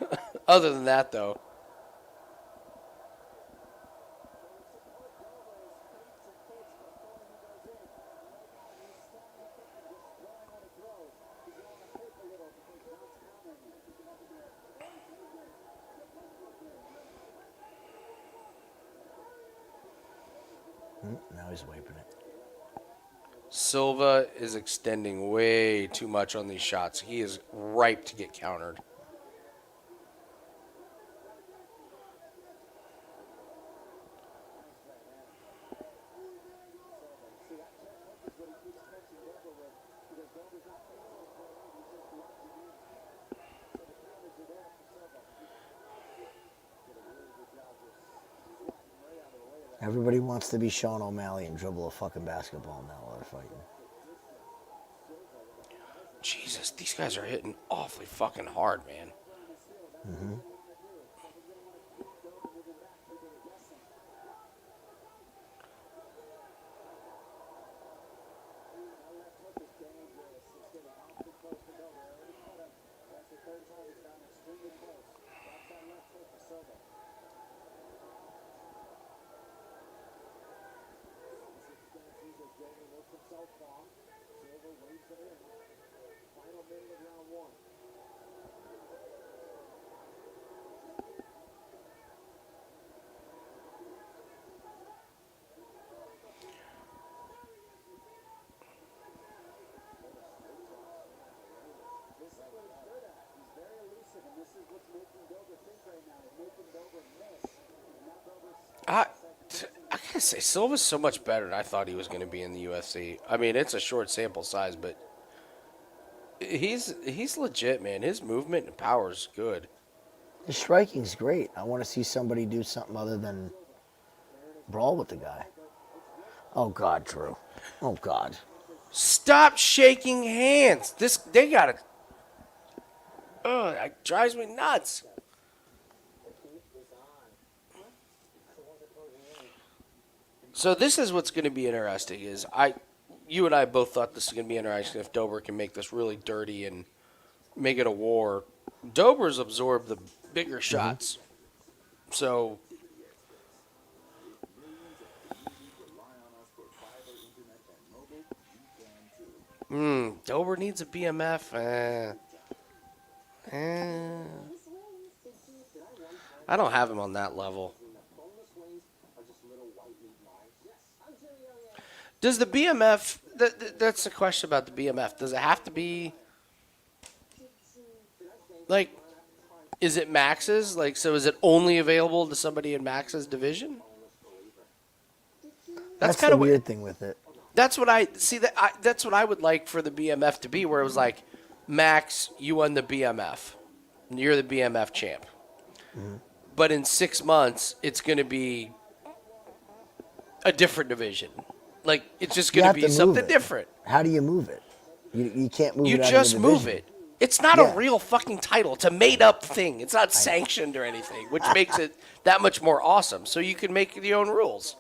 Other than that, though. Now he's wiping it. Silva is extending way too much on these shots. He is ripe to get countered. Everybody wants to be Sean O'Malley and dribble a fucking basketball now while they're fighting. Jesus, these guys are hitting awfully fucking hard, man. Mm-hmm. I gotta say, Silva's so much better than I thought he was going to be in the UFC. I mean, it's a short sample size, but He's legit, man. His movement and power is good. His striking's great. I want to see somebody do something other than brawl with the guy. Oh, God, Drew. Oh, God. Stop shaking hands. They got it. Ugh, it drives me nuts. So this is what's going to be interesting. You and I both thought this was going to be interesting if Dober can make this really dirty and make it a war. Dober's absorbed the bigger shots, so. Dober needs a BMF. I don't have him on that level. Does the BMF? That's the question about the BMF. Does it have to be like? Is it Max's? Like, so is it only available to somebody in Max's division? That's kind the of weird thing with it. That's what I see. That's what I would like for the BMF to be, where it was like, Max, you won the BMF, you're the BMF champ. Mm-hmm. But in 6 months, it's going to be a different division. Like, it's just going to be something different. How do you move it? You can't move it. You just move it. It's not a real fucking title. It's a made-up thing. It's not sanctioned or anything, which makes it that much more awesome. So you can make your own rules.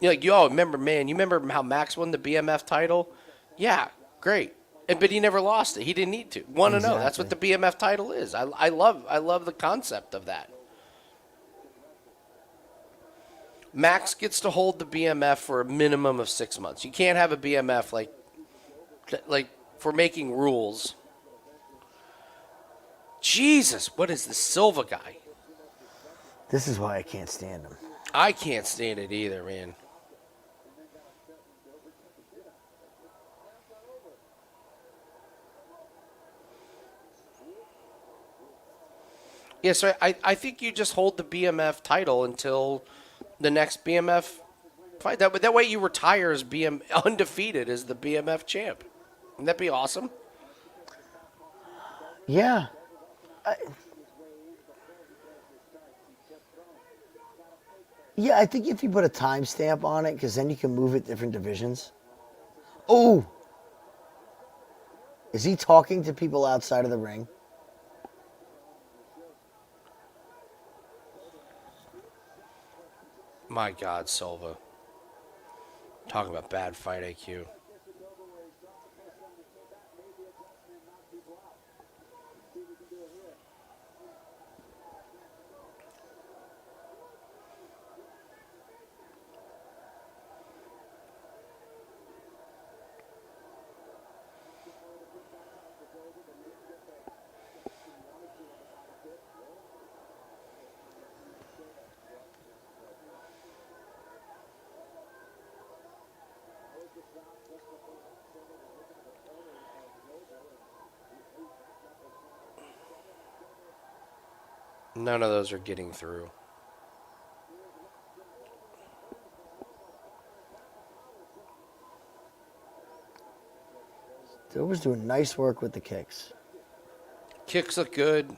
You're like, yo, you remember how Max won the BMF title? Yeah, great. But he never lost it. He didn't need to. 1-0. That's what the BMF title is. I love the concept of that. Max gets to hold the BMF for a minimum of 6 months. You can't have a BMF like for making rules. Jesus, what is this Silva guy? This is why I can't stand him. I can't stand it either, man. Yeah, so I think you just hold the BMF title until the next BMF fight. That way you retire as undefeated as the BMF champ. Wouldn't that be awesome? Yeah. I think if you put a timestamp on it, because then you can move it different divisions. Oh! Is he talking to people outside of the ring? My God, Silva. Talking about bad fight IQ. None of those are getting through. Dober's doing nice work with the kicks. Kicks look good.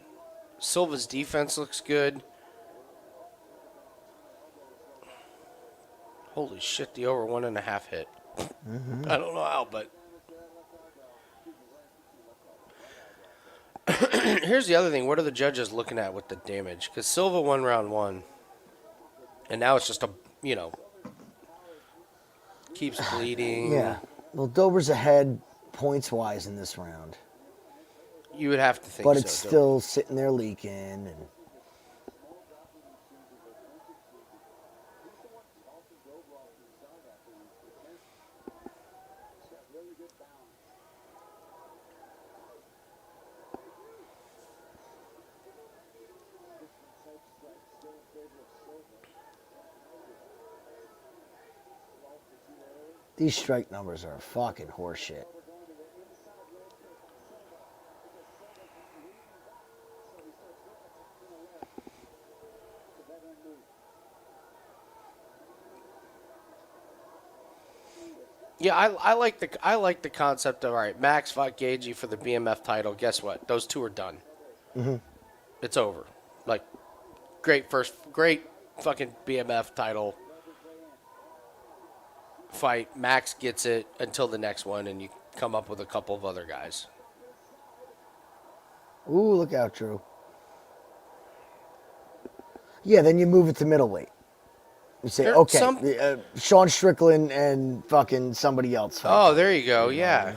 Silva's defense looks good. Holy shit, the over 1.5 hit. Mm-hmm. I don't know how, but... Here's the other thing. What are the judges looking at with the damage? Because Silva won round 1. And now it's just keeps bleeding. Yeah. Well, Dober's ahead points-wise in this round. You would have to think so. But it's still sitting there leaking. And these strike numbers are fucking horseshit. Yeah, I like the concept of, all right, Max fought Gagey for the BMF title. Guess what? Those two are done. Mm-hmm. It's over. Like, great fucking BMF title fight. Max gets it until the next one, and you come up with a couple of other guys. Ooh, look out, Drew. Yeah, then you move it to middleweight. You say, okay, Sean Strickland and fucking somebody else. Oh, there you go. Yeah.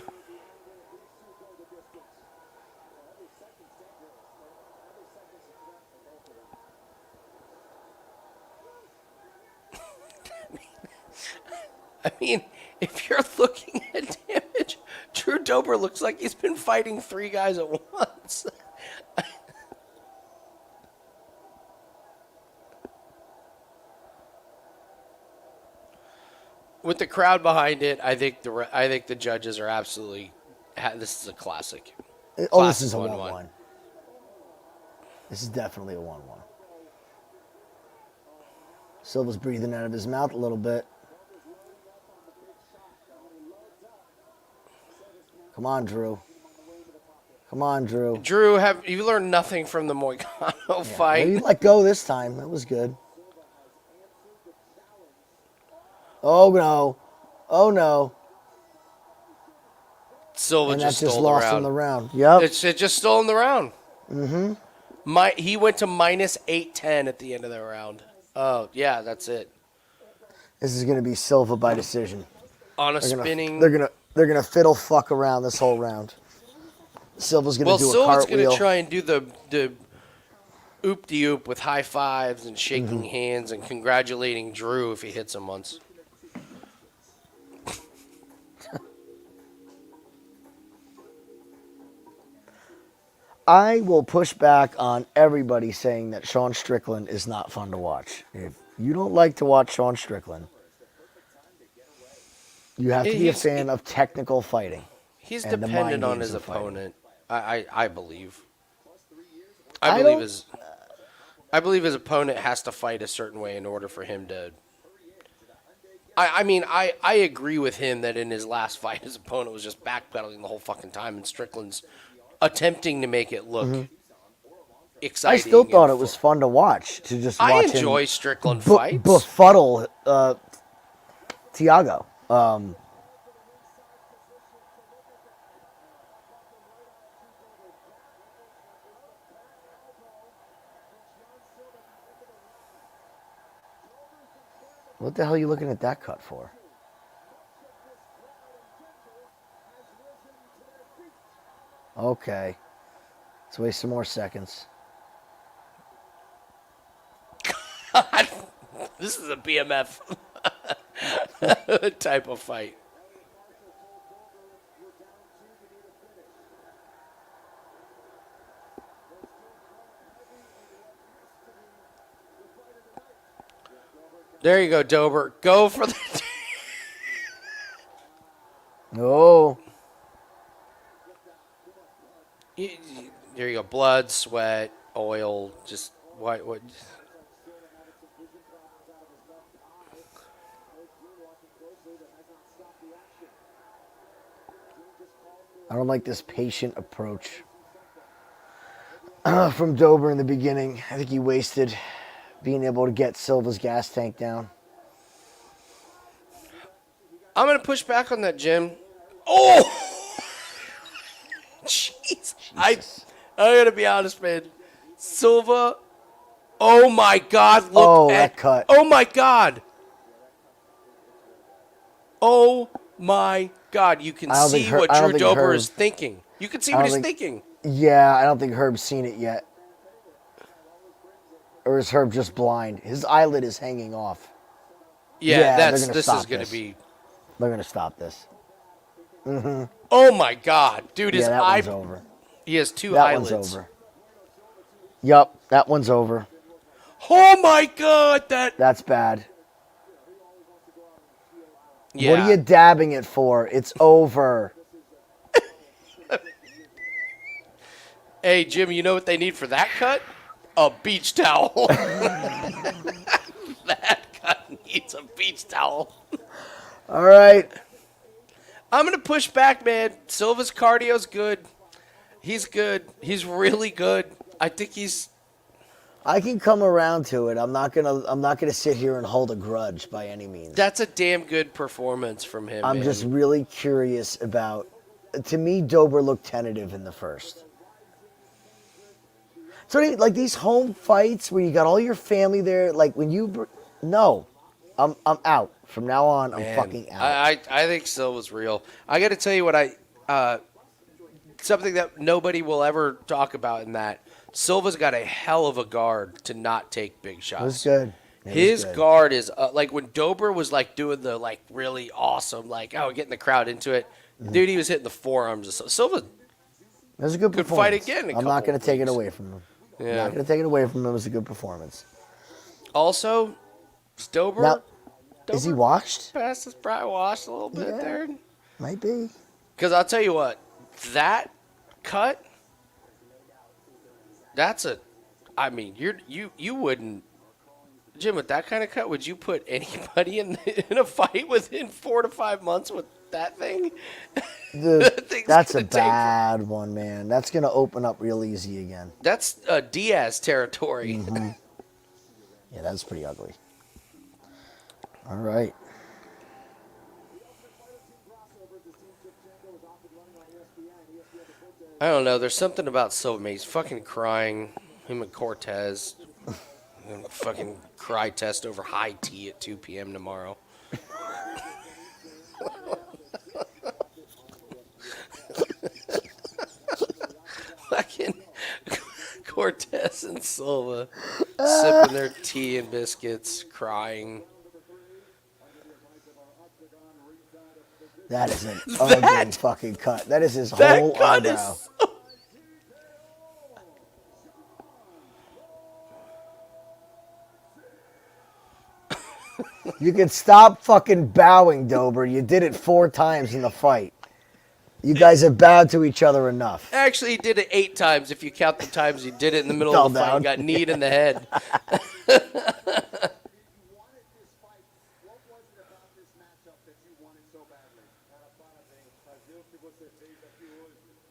I mean, if you're looking at damage, Drew Dober looks like he's been fighting 3 guys at once. With the crowd behind it, I think the judges are absolutely. This is a classic. Oh, this is a 1-1. This is definitely a 1-1. Silva's breathing out of his mouth a little bit. Come on, Drew. Come on, Drew. Drew, have you learned nothing from the Moicano fight? He let go this time. That was good. Oh, no. Oh, no. Silva And just that just stole lost the in the round. round. Yep. It just stole in the round. Mm-hmm. He went to minus 8-10 at the end of the round. Oh, yeah, that's it. This is going to be Silva by decision. On a spinning. They're gonna fiddle fuck around this whole round. Silva's gonna do a cartwheel. Silva's gonna try and do the oop-de-oop with high fives and shaking hands and congratulating Drew if he hits him once. I will push back on everybody saying that Sean Strickland is not fun to watch. If you don't like to watch Sean Strickland, you have to be a fan of technical fighting. He's dependent on his opponent. I believe. I believe his opponent has to fight a certain way in order for him to. I agree with him that in his last fight, his opponent was just backpedaling the whole fucking time, and Strickland's attempting to make it look exciting. I still thought it was fun to watch. To just watch him. I enjoy Strickland fights. Befuddle Tiago. What the hell are you looking at that cut for? Okay. Let's waste some more seconds. God, this is a BMF type of fight. There you go, Dober. Go for the... Oh. There you go. Blood, sweat, oil, just what? I don't like this patient approach from Dober in the beginning. I think he wasted being able to get Silva's gas tank down. I'm going to push back on that, Jim. Oh! Jeez. I got to be honest, man. Silva. Oh, my God. Look at that cut. Oh, my God. Oh, my God. You can see what Drew Dober is thinking. You can see what he's thinking. Yeah, I don't think Herb's seen it yet. Or is Herb just blind? His eyelid is hanging off. Yeah, this is going to be... They're going to stop this. Mm-hmm. Oh, my God. Dude, his that one's over. He has two eyelids. That one's over. Yup, that one's over. Oh, my God. That's bad. Yeah. What are you dabbing it for? It's over. Hey, Jim, you know what they need for that cut? A beach towel. That cut needs a beach towel. All right. I'm going to push back, man. Silva's cardio's good. He's good. He's really good. I think he's... I can come around to it. I'm not gonna sit here and hold a grudge by any means. That's a damn good performance from him, I'm man. just really curious about. To me, Dober looked tentative in the first. So like these home fights where you got all your family there, like when you no, I'm out from now on. I'm fucking out. I think Silva's real. I got to tell you what something that nobody will ever talk about in that. Silva's got a hell of a guard to not take big shots. It was good. His guard is like when Dober was like doing the like really awesome like getting the crowd into it. Dude, he was hitting the forearms. Silva. It was a good Could performance. fight again in a I'm not couple going to take it weeks. away from him. Yeah. I'm not going to take it away from him. It was a good performance. Also, is Dober. Now, is he washed? Past his probably washed a little bit Yeah. there. Might be. Because I'll tell you what, that cut. That's a. I mean, you wouldn't. Jim, with that kind of cut, would you put anybody in a fight within 4 to 5 months with that thing? That's a bad one, man. That's going to open up real easy again. That's Diaz territory. Mm-hmm. Yeah, that's pretty ugly. All right. I don't know. There's something about Silva. He's fucking crying. Him and Cortez. Fucking cry test over high tea at 2 p.m. tomorrow. Fucking Cortez and Silva sipping their tea and biscuits, crying. That is an ugly fucking cut. That is his whole cut eyebrow. is You can stop fucking bowing, Dober. You did it 4 times in the fight. You guys have bowed to each other enough. Actually, he did it 8 times if you count the times he did it in the middle Fell of the fight down. and got kneed in the head.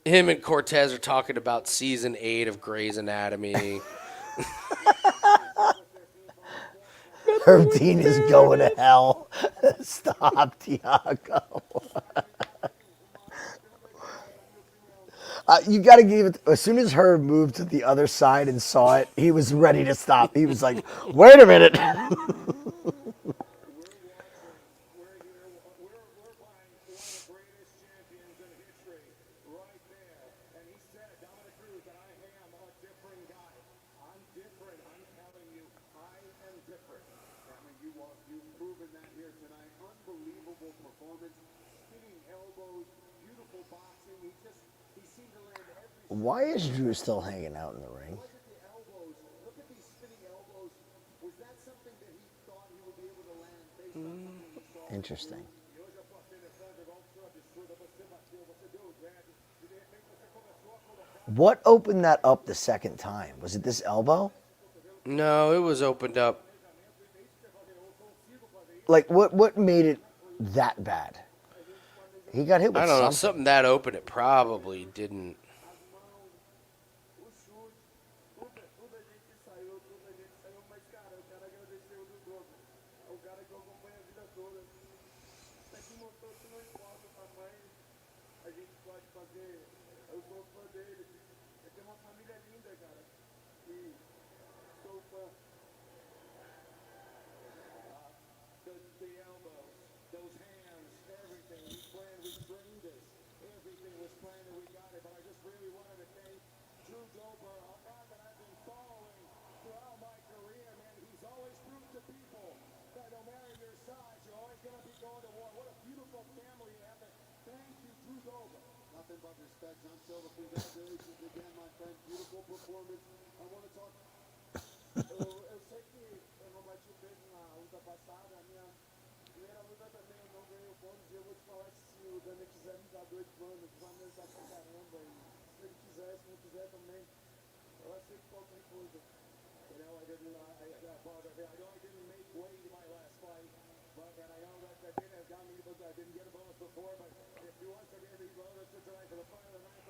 Him and Cortez are talking about season 8 of Grey's Anatomy. Herb Dean is going to hell. Stop, Tiago. You got to give it. As soon as Herb moved to the other side and saw it, he was ready to stop. He was like, wait a minute. You've proven that here tonight. Unbelievable performance. Spinning elbows, beautiful boxing. He seemed to land every. Why is Drew still hanging out in the ring? Look at the elbows. Look at these spinning elbows. Was that something that he thought he would be able to land based on something he saw? Interesting. What opened that up the second time? Was it this elbow? No, it was opened up. Like, what made it that bad? He got hit with I don't know. something. Something that open, it probably didn't. The elbows, those hands, everything. We planned, we trained this. Everything was planned and we got it. But I just really wanted to thank Drew Dober, a guy that I've been following throughout my career, man. He's always proved to people that no matter your size, you're always going to be going to war. What a beautiful family you have. Thank you, Drew Dober. Nothing but respect, John Silva. Congratulations again, my friend. Beautiful performance. I want to talk. Eu sei que eu não bati o peso na luta passada, a minha primeira luta também eu não ganhei o bônus e eu vou te falar que se o Dana quiser me dar 2 bônus, vai me ajudar pra caramba. E se ele quiser, se não quiser também, eu aceito qualquer coisa. You know, I know I didn't make weight in my last fight, but and I know that didn't have got me, but I didn't get a bonus before, but if wants to get me bonus to try for the final of the night.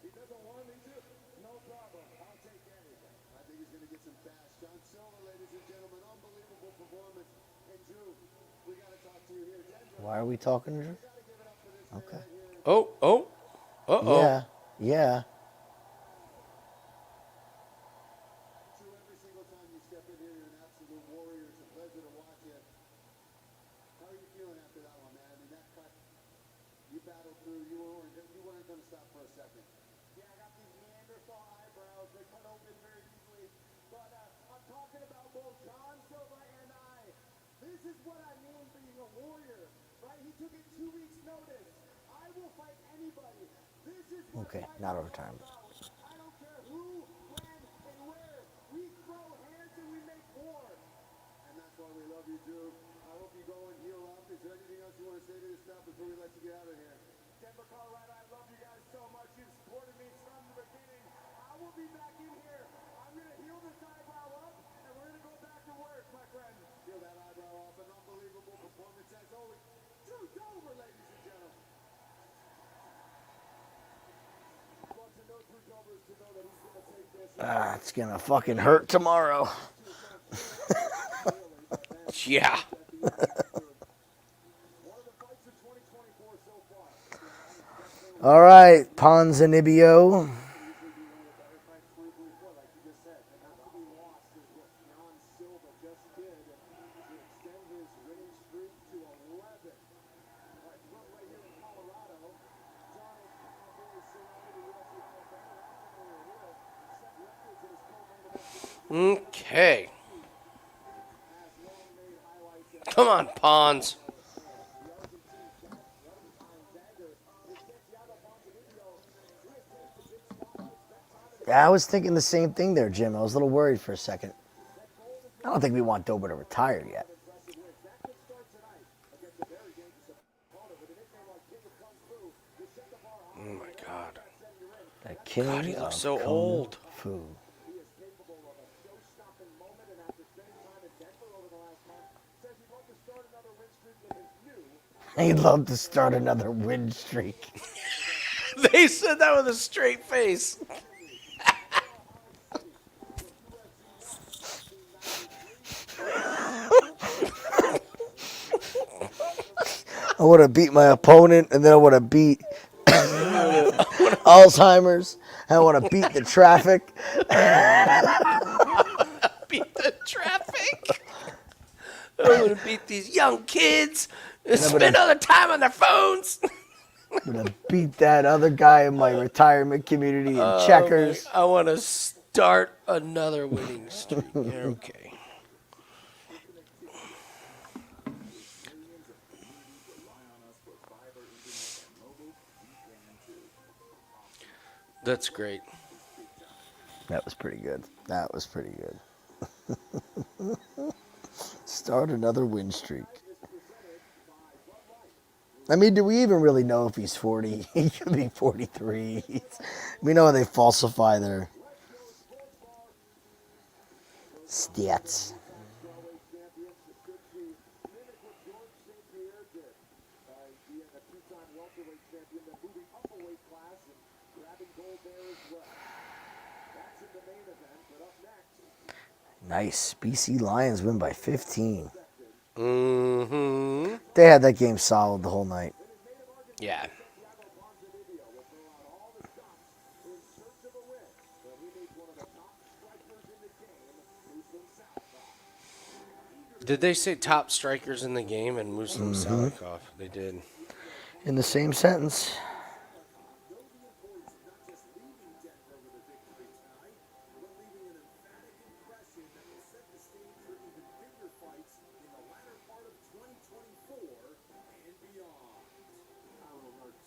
He doesn't want me to? No problem. I'll take anything. I think he's going to get some cash. John Silva, ladies and gentlemen, unbelievable performance. And Drew, we got to talk to you here. Denver, Why are we talking to Drew? got to give it up for this Okay. Oh, oh. Uh-oh. Yeah. Yeah. Drew, every single time you step in here, you're an absolute warrior. It's a pleasure to watch you. How are you feeling after that one, man? I mean, that cut, you battled through. You weren't going to stop for a second. Yeah, I got these Neanderthal eyebrows. They cut open very easily. But I'm talking about both John Silva and I. This is what I mean being a warrior, right? He took it 2 weeks' notice. I will fight anybody. This is what Okay, fighting not is overtime. all about. I don't care who, when, and where. We throw hands and we make war. And that's why we love you, Drew. I hope you go and heal up. Is there anything else you want to say to this crowd before we let you get out of here? Denver, Colorado, I love you guys so much. You've supported me from the beginning. I will be back in here. I'm going to heal this eyebrow up, and we're going to go back to work, my friend. Heal that eyebrow up. An unbelievable performance as always. Drew Dober, ladies and gentlemen. But to know Drew Dober is to know that he's going to take this. It's gonna fucking hurt tomorrow. Yeah. One of the fights of 2024 so far. All right, Ponzinibbio. Okay. Come on, Pons. Yeah, I was thinking the same thing there, Jim. I was a little worried for a second. I don't think we want Dober to retire yet. Oh my God. The king God, he looks of so Kung old. Fu. He'd love to start another win streak. They said that with a straight face. I want to beat my opponent, and then I want to beat Alzheimer's. I want to beat the traffic. Beat the traffic. I'm going to beat these young kids and spend all their time on their phones. I'm going to beat that other guy in my retirement community in checkers. I want to start another winning streak. Yeah, okay. That's great. That was pretty good. That was pretty good. Start another win streak. I mean, do we even really know if he's 40? He could be 43. We know they falsify their stats. Welterweight champion, then moving up a weight class and grabbing gold there as well. That's in the main event, but up next. Nice. BC Lions win by 15. Mm-hmm. They had that game solid the whole night. Yeah. Santiago Ponzinibbio will throw out all the stops in search of a win, but he needs one of the top strikers in the game, Muslim Salikhov. Did they say top strikers in the game and Muslim Salikhov? They did. In the same sentence.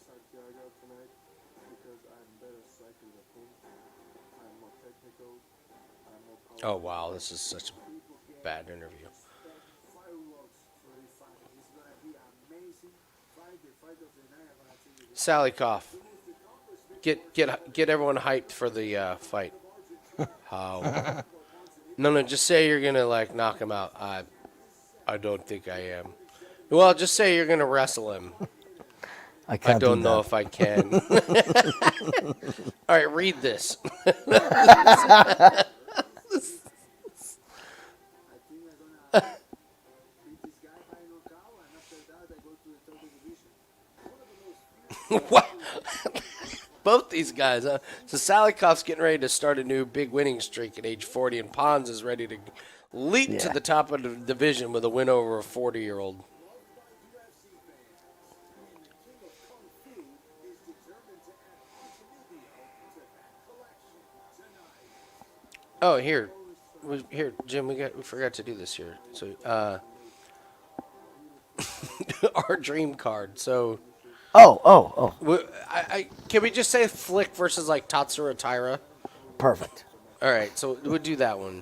Santiago tonight because I'm better striker than him. I'm more technical. I'm more powerful. Oh, wow. This is such a bad interview. Fireworks for this fight. It's gonna be amazing fight. The fight of the night. I'm gonna tell you. Salikhov. Get everyone hyped for the fight. How? No, just say you're gonna like knock him out. I don't think I am. Well, just say you're gonna wrestle him. I I can't don't do know that. if I can. All right, read this. I think I'm gonna beat this guy by knockout, and after that I go to the third division. One of the most What? Both these guys. So Salikhov's getting ready to start a new big winning streak at age 40, and Pons is ready to leap to Yeah. the top of the division with a win over a 40-year-old. Oh, here, Jim. We forgot to do this here. So, our dream card. So, Oh. can we just say Flick versus like Tatsura Taira? Perfect. All right, so we'll do that one.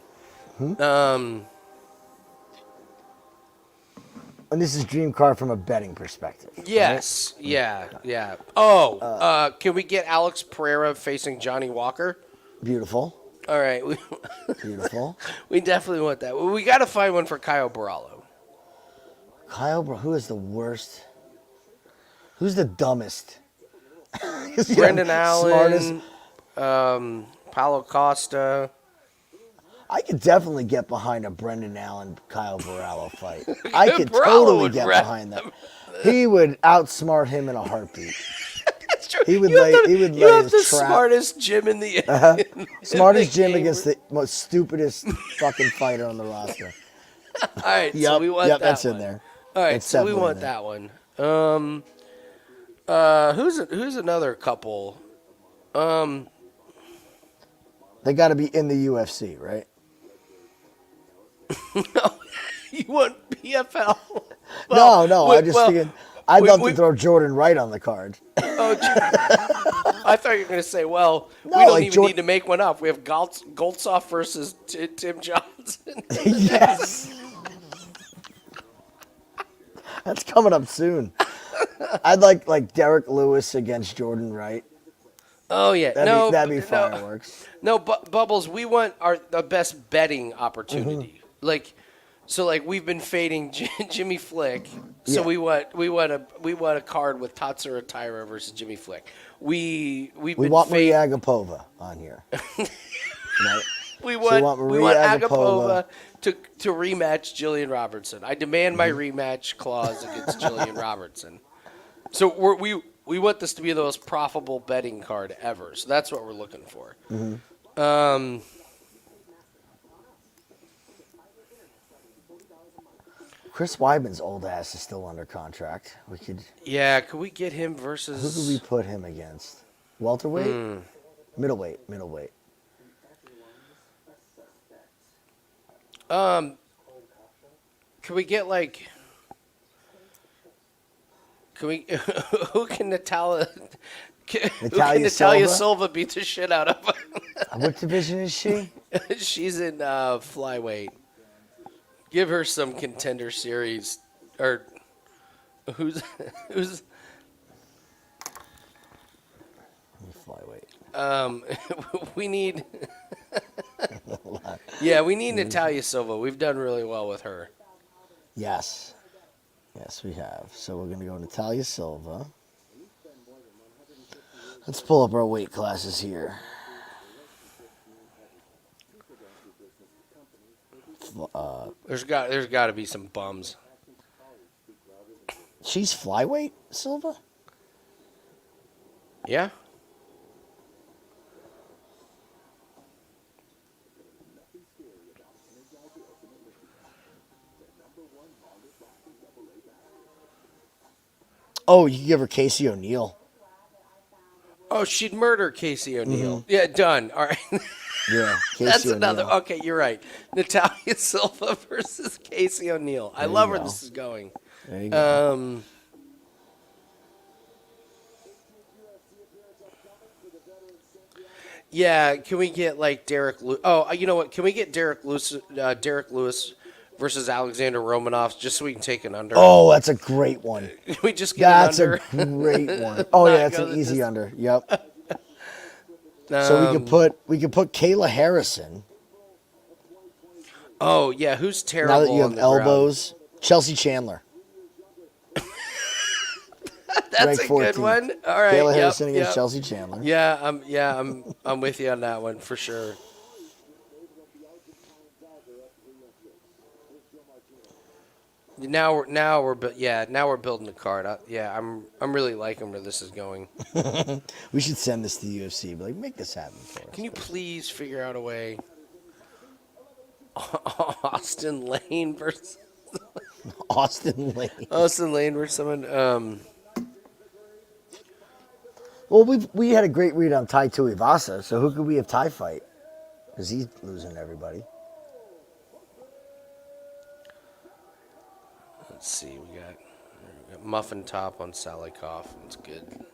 And this is dream card from a betting perspective. Yes. Yeah. Oh, can we get Alex Pereira facing Johnny Walker? Beautiful. All right, Beautiful. we definitely want that. We got to find one for Kyle Barallo. Who is the worst? Who's the dumbest? Brendan Smartest. Allen, Paulo Costa. I could definitely get behind a Brendan Allen Kyle Barallo fight. I could Barallo totally would get wreck behind that. He would outsmart him in a heartbeat. That's true. He would You have lay. the- He would You lay have his the trap. smartest Jim in the Smartest in the Jim game. against the most stupidest fucking fighter on the roster. All right, so Yep, we want yep, that that's one. in there. All right, That's so we definitely want in there. that one. Who's another couple? They got to be in the UFC, right? You want PFL? No. I'm just thinking. I'd love we- to throw Jordan Wright on the card. I thought you were going to say, well, No, we don't like even Jor- need to make one up. We have Goltsoff versus Tim Johnson. Yes. That's coming up soon. I'd like Derek Lewis against Jordan Wright. Oh yeah, That'd be fireworks. No, Bubbles, we want the best betting opportunity. Mm-hmm. We've been fading Jimmy Flick, so Yeah. we want a card with Tatsura Taira versus Jimmy Flick. We want Maria Agapova on here. Right? We So want Maria Agapova to rematch Julian Robertson. I demand my rematch clause against Julian Robertson. So we want this to be the most profitable betting card ever. So that's what we're looking for. Chris Weidman's old ass is still under contract. We could. Yeah, could we get him versus? Who could we put him against? Welterweight, middleweight. Can we get like? Can we? Who can Natalia? Who can Natalia Silva? Silva beat the shit out of? What division is she? She's in Flyweight. Give her some contender series, or who's Flyweight. we need. Yeah, we need Natalia Silva. We've done really well with her. Yes, we have. So we're gonna go Natalia Silva. Let's pull up our weight classes here. There's got to be some bums. She's flyweight, Silva? Yeah. Oh, you can give her Casey O'Neill. Oh, she'd murder Casey O'Neill. Yeah, done. All right. Yeah, Casey That's O'Neill. another. Okay, you're right. Natalia Silva versus Casey O'Neill. I love where go. this is going. There you go. Yeah, can we get like Derek? Oh, you know what? Can we get Derek Lewis versus Alexander Romanov just so we can take an under? Oh, that's a great one. Can we just get That's an a under? great one. Oh Not yeah, that's go an the easy distance. under. Yep. So we could put Kayla Harrison. Oh yeah, who's terrible? Now that you on have the ground? elbows, Chelsea Chandler. That's ranked a good 14th. one. All right. Kayla Yep, Harrison against yep. Chelsea Chandler. I'm with you on that one for sure. Now we're building the card. I'm really liking where this is going. We should send this to the UFC. Be like, make this happen for us. Can you please figure out a way? Austin Lane versus Austin Lane. someone. Well, we had a great read on Tai Tuivasa, so who could we have Tai fight? Because he's losing to everybody. Let's see. We got Muffin Top on Salikhov. That's good.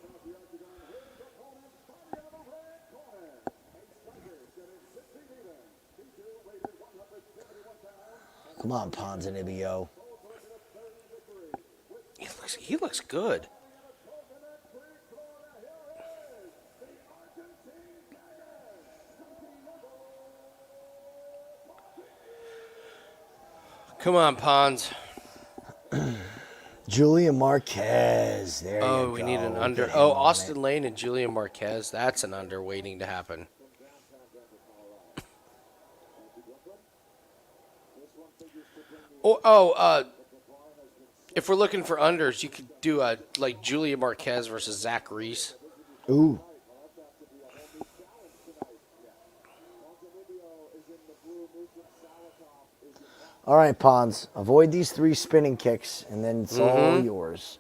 Come on, Ponzinibbio. He looks good. Come on, Pons. Julian Marquez. There you go. Oh, we need an under. Get him Oh, on Austin it. Lane and Julian Marquez. That's an under waiting to happen. If we're looking for unders, you could do like Julian Marquez versus Zach Reese. Ooh. All right, Pons. Avoid these 3 spinning kicks, and then it's all yours.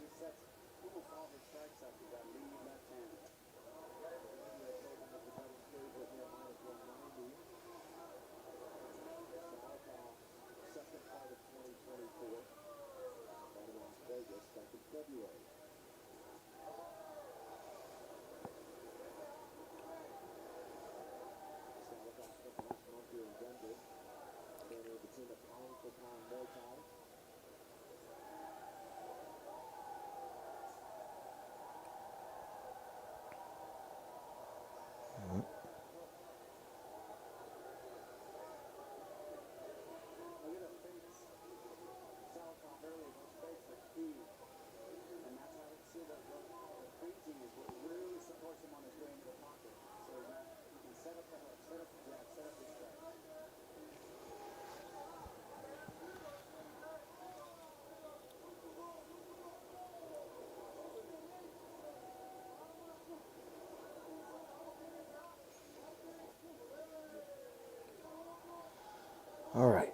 All right.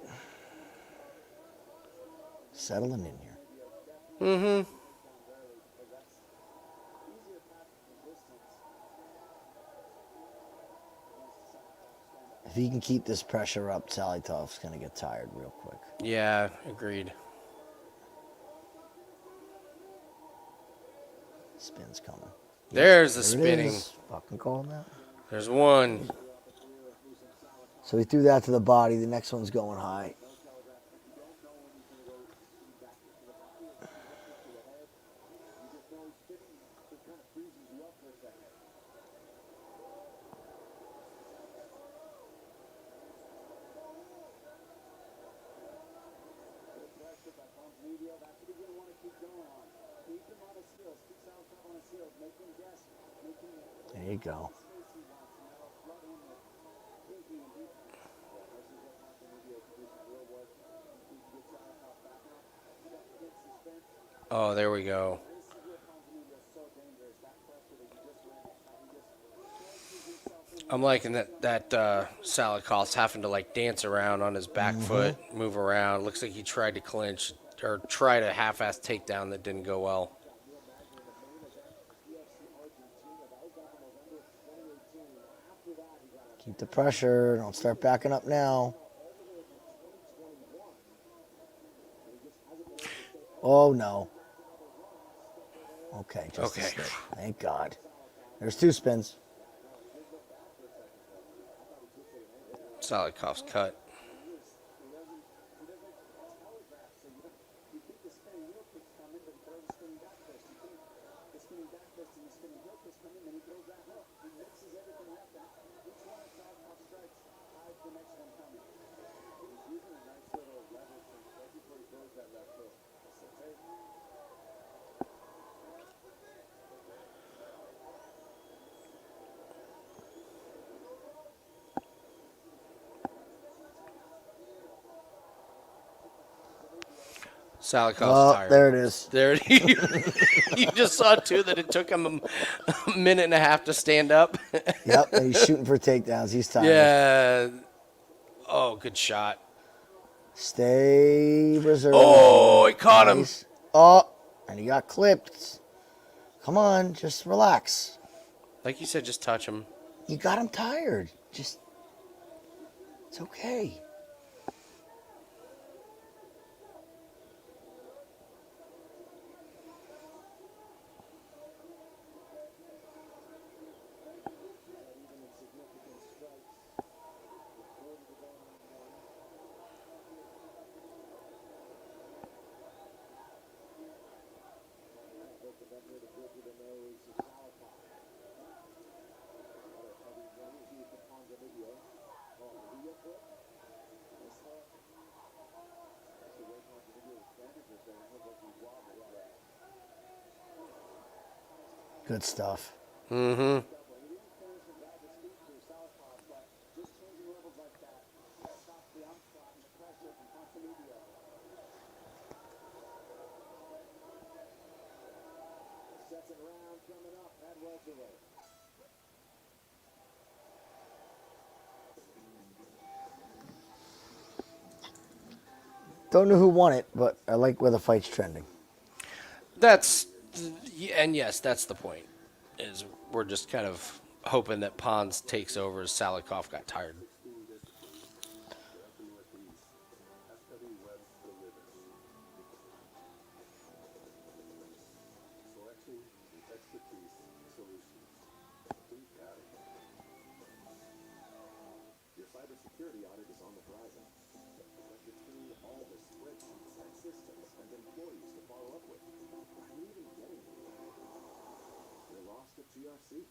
Settling in here. Mm-hmm. If he can keep this pressure up, Salikhov's going to get tired real quick. Yeah, agreed. Spin's coming. There's the There it spinning. is. Fucking call him that. There's one. So he threw that to the body. The next one's going high. There you go. Oh, there we go. I'm liking that Salikhov's having to like dance around on his back foot, move around. Looks like he tried to clinch or tried a half-ass takedown that didn't go well. Keep the pressure. Don't start backing up now. Oh, no. Okay, just a Okay. stick. Thank God. There's 2 spins. Salikhov's cut. Salikhov's Oh, tired. there it is. There, you just saw too that it took him a minute and a half to stand up. Yep, and he's shooting for takedowns. He's tired. Yeah. Oh, good shot. Stay reserved. Oh, he caught him. Nice. Oh, and he got clipped. Come on, just relax. Like you said, just touch him. You got him tired. Just, it's okay. Good stuff. Mm-hmm. Second round coming up at welterweight. Don't know who won it, but I like where the fight's trending. Yes, that's the point. Is we're just kind of hoping that Pons takes over as Salikhov got tired. Selection, expertise, solutions. Think Patty. Your cybersecurity audit is on the horizon. But between all the spreadsheets and systems and employees to follow up with, are you even getting anywhere? You're lost at GRC.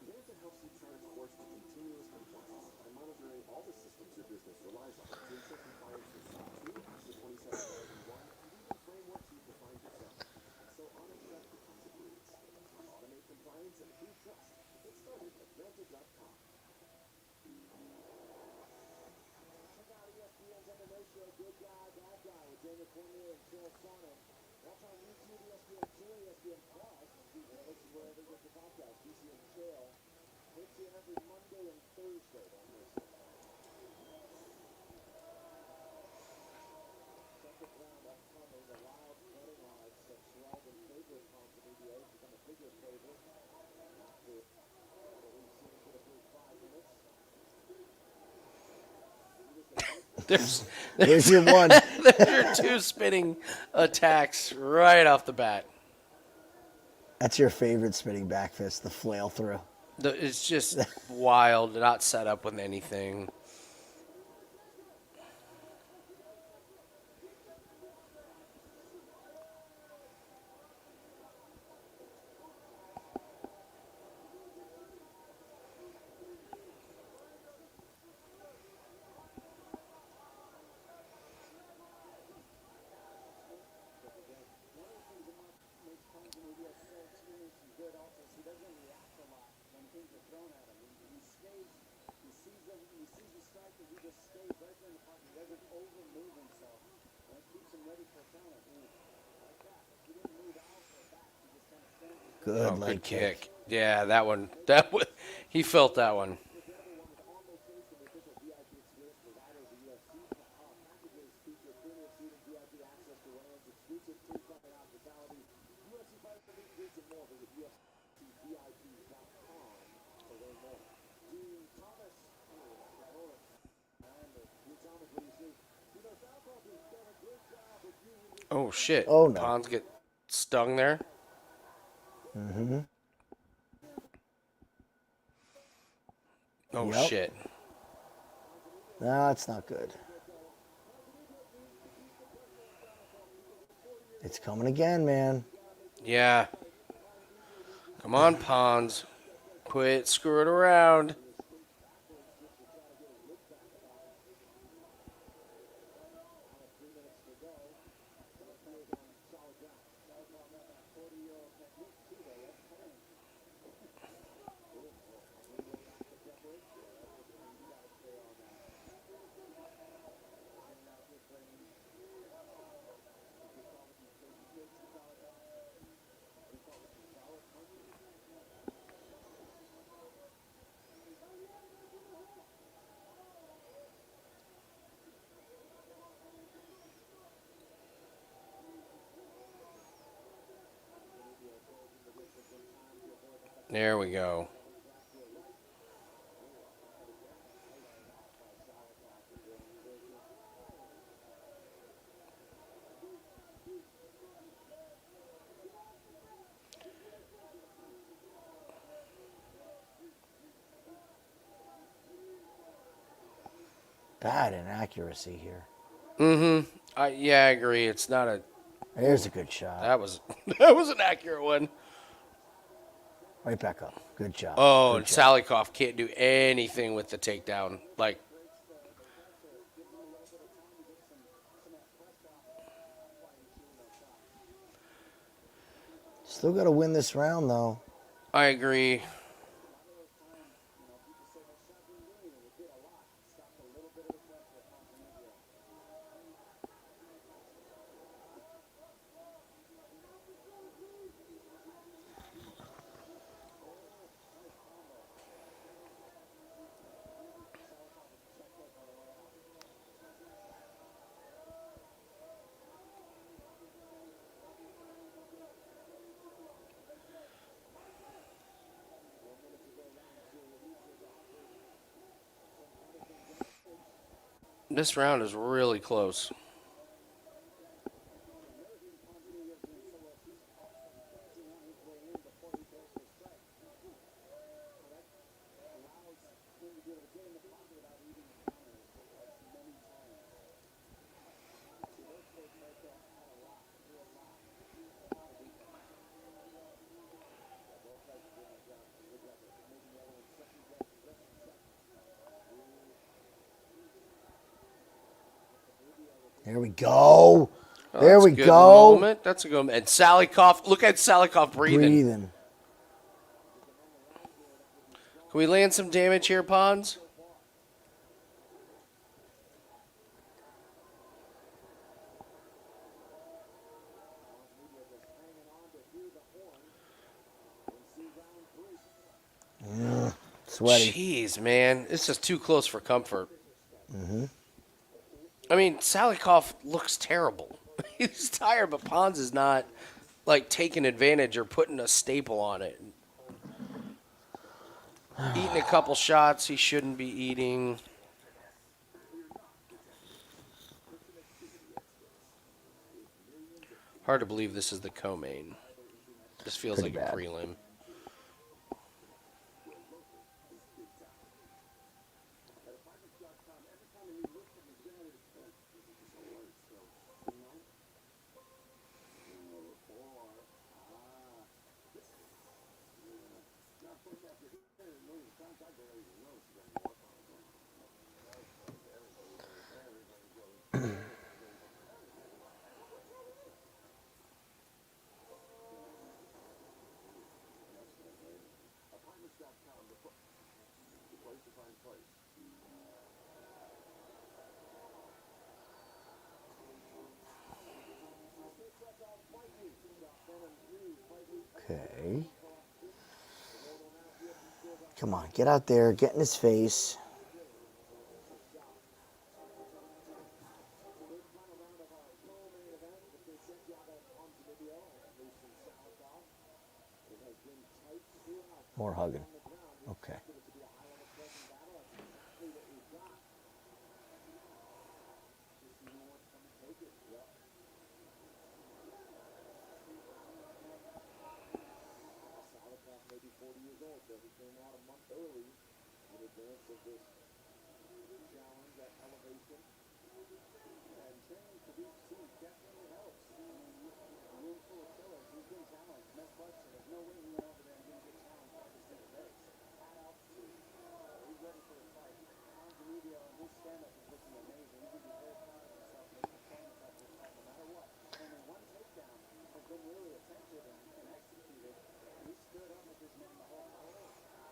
Vanza helps you chart a course to continuous compliance by monitoring all the systems your business relies on to ensure compliance with SOC 2, ISO 27001, and even frameworks you've defined yourself. So audit prep becomes a breeze. Automate compliance and improve trust. Get started at Vanza.com. Check out ESPN's MMA show, Good Guy, Bad Guy, with Daniel Cormier and Chael Sonnen. Watch on YouTube, ESPN 2, ESPN Plus. And listen wherever you get your podcast. DC and Chael hits you every Monday and Thursday. Don't miss it. Second round upcoming. The wild betting odds have swelled in favor of Ponzinibbio. It's become a bigger favorite after what we've seen for the first 5 minutes. There's Here's your one. there's your two spinning attacks right off the bat. That's your favorite spinning back fist, the flail through. It's just wild, not set up with anything. Good Oh, leg good kick. Yeah, that one. He felt that one. Oh shit! Oh, no. Pons get stung there. Mm-hmm. Oh Yep. shit! No, that's not good. It's coming again, man. Yeah. Come on, Pons. Quit screwing around. There we go. Bad inaccuracy here. Yeah, I agree. It's not a. There's a good shot. That was that was an accurate one. Right back up. Good job. Oh, Good and job. Salikhov can't do anything with the takedown. Like, Still got to win this round, though. I agree. This round is really close. There we go. There That's we a good go. Moment. That's a good moment. And Salikhov, look at Salikhov breathing. Can we land some damage here, Pons? Sweaty. Jeez, man. This is too close for comfort. I mean, Salikhov looks terrible. He's tired, but Pons is not, like, taking advantage or putting a staple on it. Eating a couple shots he shouldn't be eating. Hard to believe this is the co-main. This feels Pretty like bad. a prelim. Okay. Come on, get out there, get in his face. More hugging. Okay.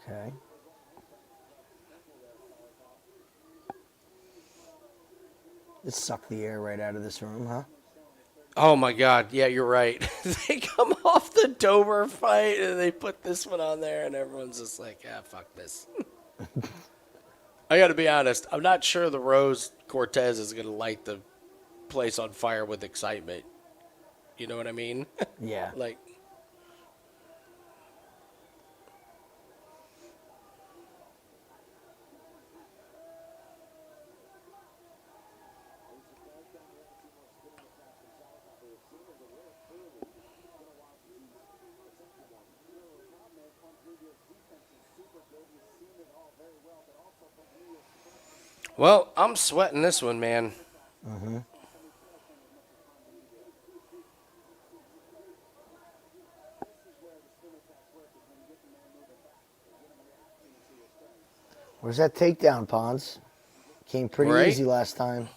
Okay. It sucked the air right out of this room, huh? Oh my God! Yeah, you're right. They come off the Dober fight and they put this one on there, and everyone's just like, "Ah, fuck this." I got to be honest. I'm not sure the Rose Cortez is gonna light the place on fire with excitement. You know what I mean? Yeah. Like, Well, I'm sweating this one, man. Where's that takedown, Pons? Came pretty Right? easy last time.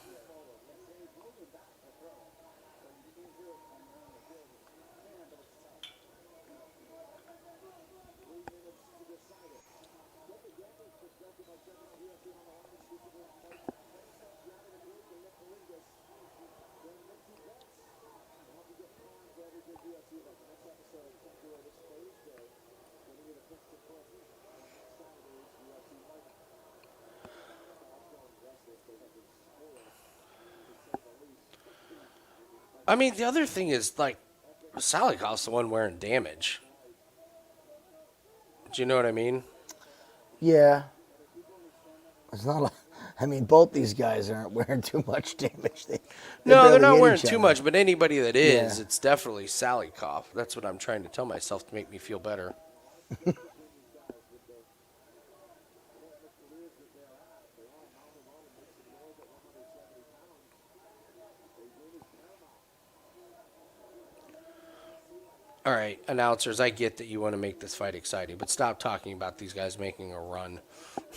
I mean, the other thing is, like, Salikhov's the one wearing damage. Do you know what I mean? Yeah. It's not. I mean, both these guys aren't wearing too much damage. They No, they're barely not hit wearing each too other. much, but anybody that is, Yeah. it's definitely Salikhov. That's what I'm trying to tell myself to make me feel better. All right, announcers, I get that you want to make this fight exciting, but stop talking about these guys making a run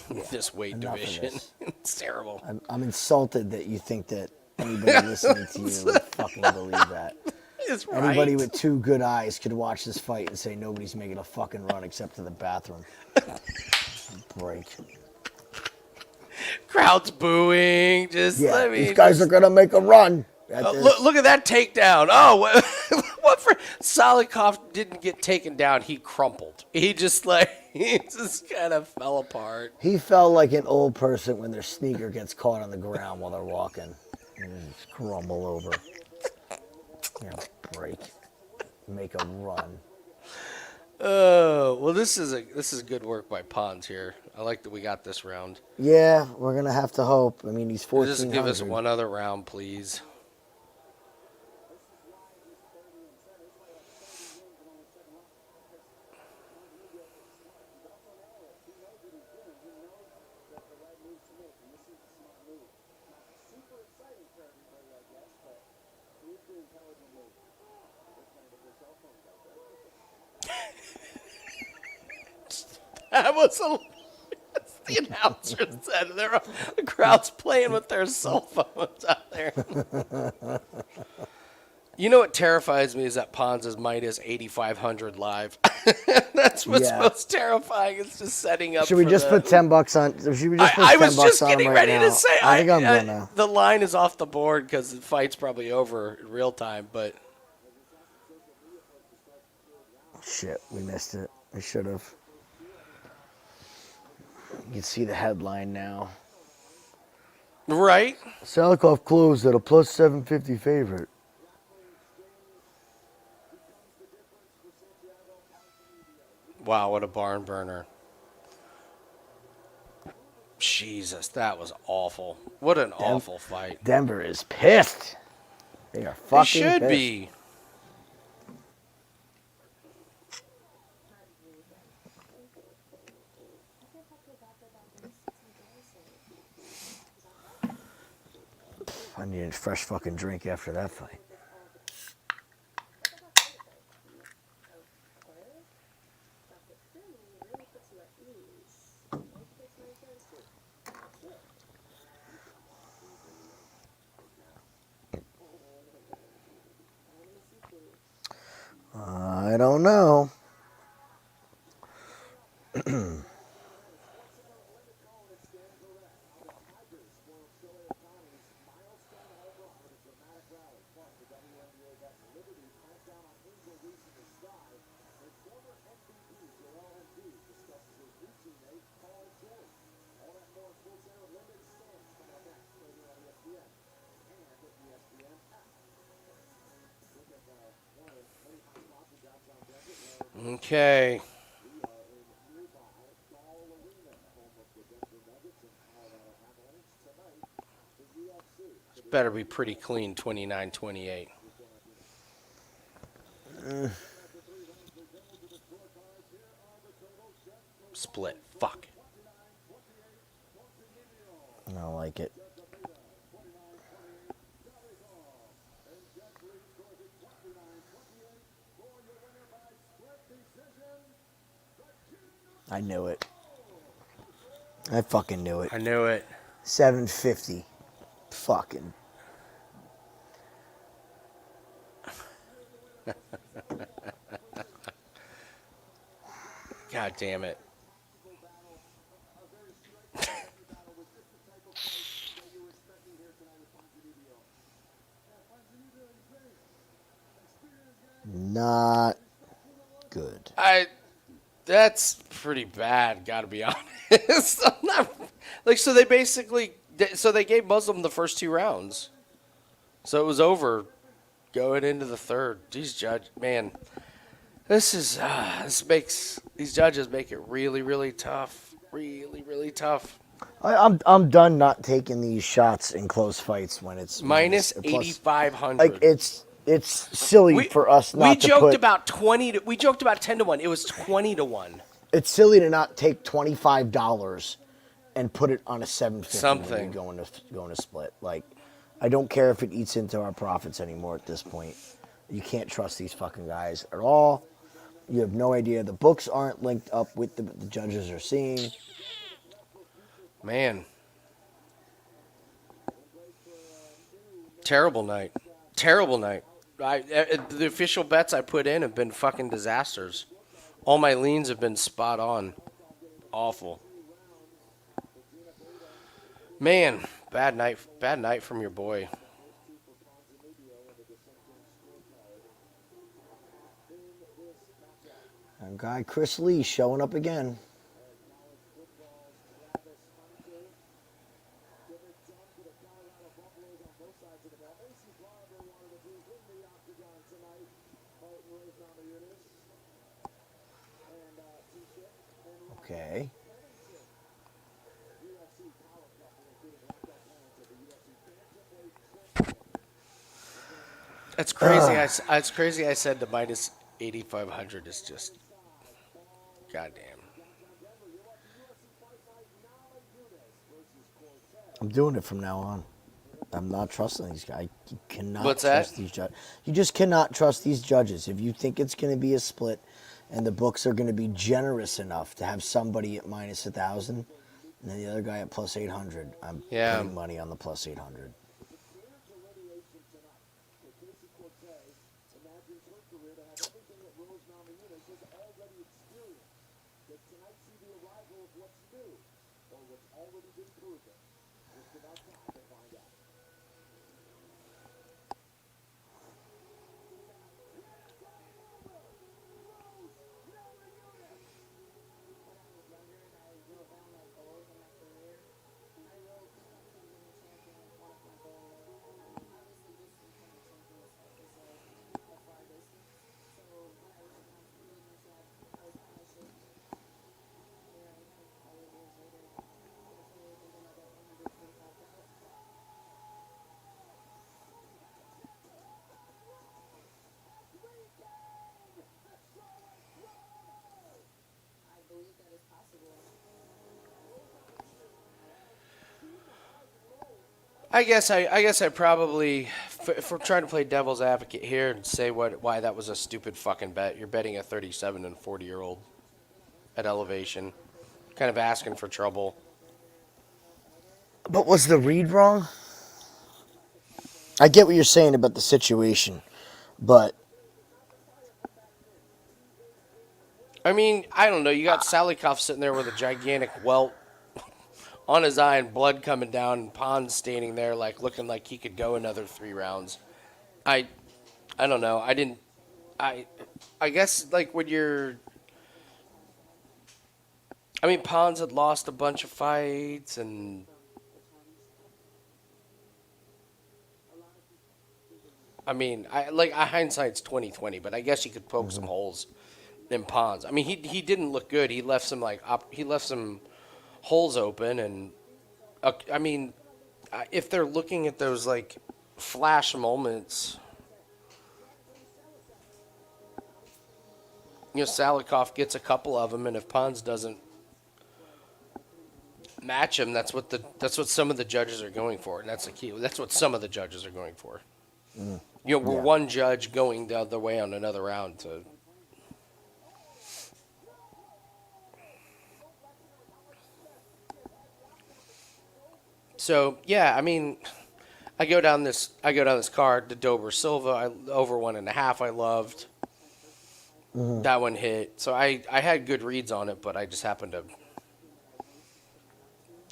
with this weight enough of division. this. It's terrible. I'm insulted that you think that anybody listening to you would fucking believe that. It's Anybody right. with two good eyes could watch this fight and say nobody's making a fucking run except to the bathroom. Break. Crowd's booing. Just Yeah, let me. these guys are gonna make a run. At this. Look at that takedown. Oh, what for? Salikhov didn't get taken down. He crumpled. He just kind of fell apart. He fell like an old person when their sneaker gets caught on the ground while they're walking. And they just crumble over. Break. Make a run. Oh, well, this is good work by Pons here. I like that we got this round. Yeah, we're gonna have to hope. I mean, he's 1400. Just give us one other round, please. That was the announcer said. The crowd's playing with their cell phones out there. You know what terrifies me is that Pons is minus 8,500 live. That's what's Yeah. most terrifying. It's just setting up. Should we for just the, put $10 on? Should we just put I 10 was bucks just on him getting right ready now? to say. I think I'm gonna. The line is off the board because the fight's probably over in real time. But Shit, we missed it. We should have. You can see the headline now. right. Salikhov closed at a plus 750 favorite. Wow, what a barn burner. Jesus, that was awful. What an awful fight. Denver is pissed. They are fucking They should pissed. be. I need a fresh fucking drink after that fight. I don't know. Okay. This better be pretty clean 29-28. Split. Fuck. I don't like like it. I knew it. I fucking knew it. I knew it. 750. Fucking. God damn it. Not good. That's pretty bad, gotta be honest. I'm not, like, so they basically, so they gave Muslim the first 2 rounds. So it was over going into the third. These judges, man, this makes, these judges make it really, really tough. Really, really tough. I'm done not taking these shots in close fights when it's Minus plus- 8,500. Like it's silly for us not we to joked put. about 20. We joked about 10 to 1. It was 20 to 1. It's silly to not take $25 and put it on a 750 Something. when you're going to split. Like, I don't care if it eats into our profits anymore at this point. You can't trust these fucking guys at all. You have no idea. The books aren't linked up with the judges are seeing. Man. Terrible night. Terrible night. The official bets I put in have been fucking disasters. All my leans have been spot on. Awful. Man, bad night from your boy. And guy Chris Lee showing up again. Okay. It's crazy. It's crazy. I said the minus 8,500 is just goddamn. I'm doing it from now on. I'm not trusting these guys. You cannot What's trust that? these judges. You just cannot trust these judges. If you think it's going to be a split and the books are going to be generous enough to have somebody at minus 1,000 and then the other guy at plus 800, I'm Yeah. putting money on the plus 800. Imagine her career to have everything that Rose Namajunas has already experienced. Does tonight see the arrival of what's new or what's already been proven? Just about time to find out. I guess I probably, if we're trying to play devil's advocate here and say why that was a stupid fucking bet. You're betting a 37 and 40-year-old at elevation, kind of asking for trouble. But was the read wrong? I get what you're saying about the situation, but I mean, I don't know. You got Salikhov sitting there with a gigantic welt on his eye and blood coming down, and Pons standing there like looking like he could go another 3 rounds. I don't know. I guess like when you're. I mean, Pons had lost a bunch of fights and. I mean, hindsight's 20/20, but I guess you could poke some holes in Pons. I mean, he didn't look good. He left some holes open, and I mean, if they're looking at those like flash moments, Salikhov gets a couple of them, and if Pons doesn't match him. That's what some of the judges are going for, and that's the key. That's what some of the judges are going for. We're Yeah. one judge going the other way on another round to. So yeah, I mean, I go down this card. The Dober Silva over 1.5. I loved. That one hit. So I had good reads on it, but I just happened to.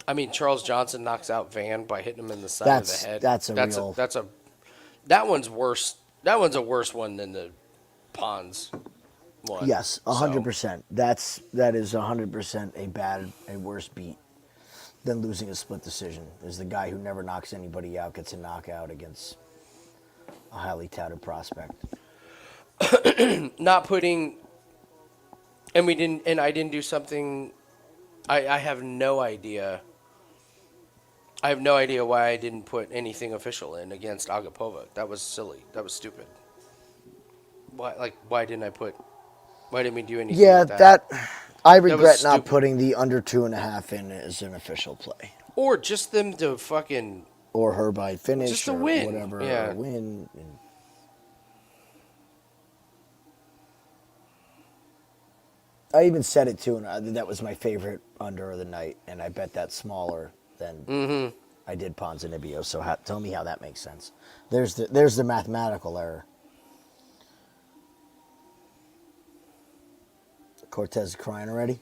I mean, Charles Johnson knocks out Van by hitting him in the side of the head. That one's worse. That one's a worse one than the Pons one. Yes, 100%. That is 100% a worse beat than losing a split decision. Is the guy who never knocks anybody out gets a knockout against a highly touted prospect. Not putting, and I didn't do something. I have no idea. I have no idea why I didn't put anything official in against Agapova. That was silly. That was stupid. Why didn't we do anything? Yeah, with that? I regret not stupid. putting the under 2.5 in as an official play. Or just them to fucking. Or her by finish Just a or win. whatever, Yeah. or a win. I even said it too, and that was my favorite under of the night, and I bet that's smaller than I did Ponzinibbio. So tell me how that makes sense. There's the mathematical error. Cortez is crying already.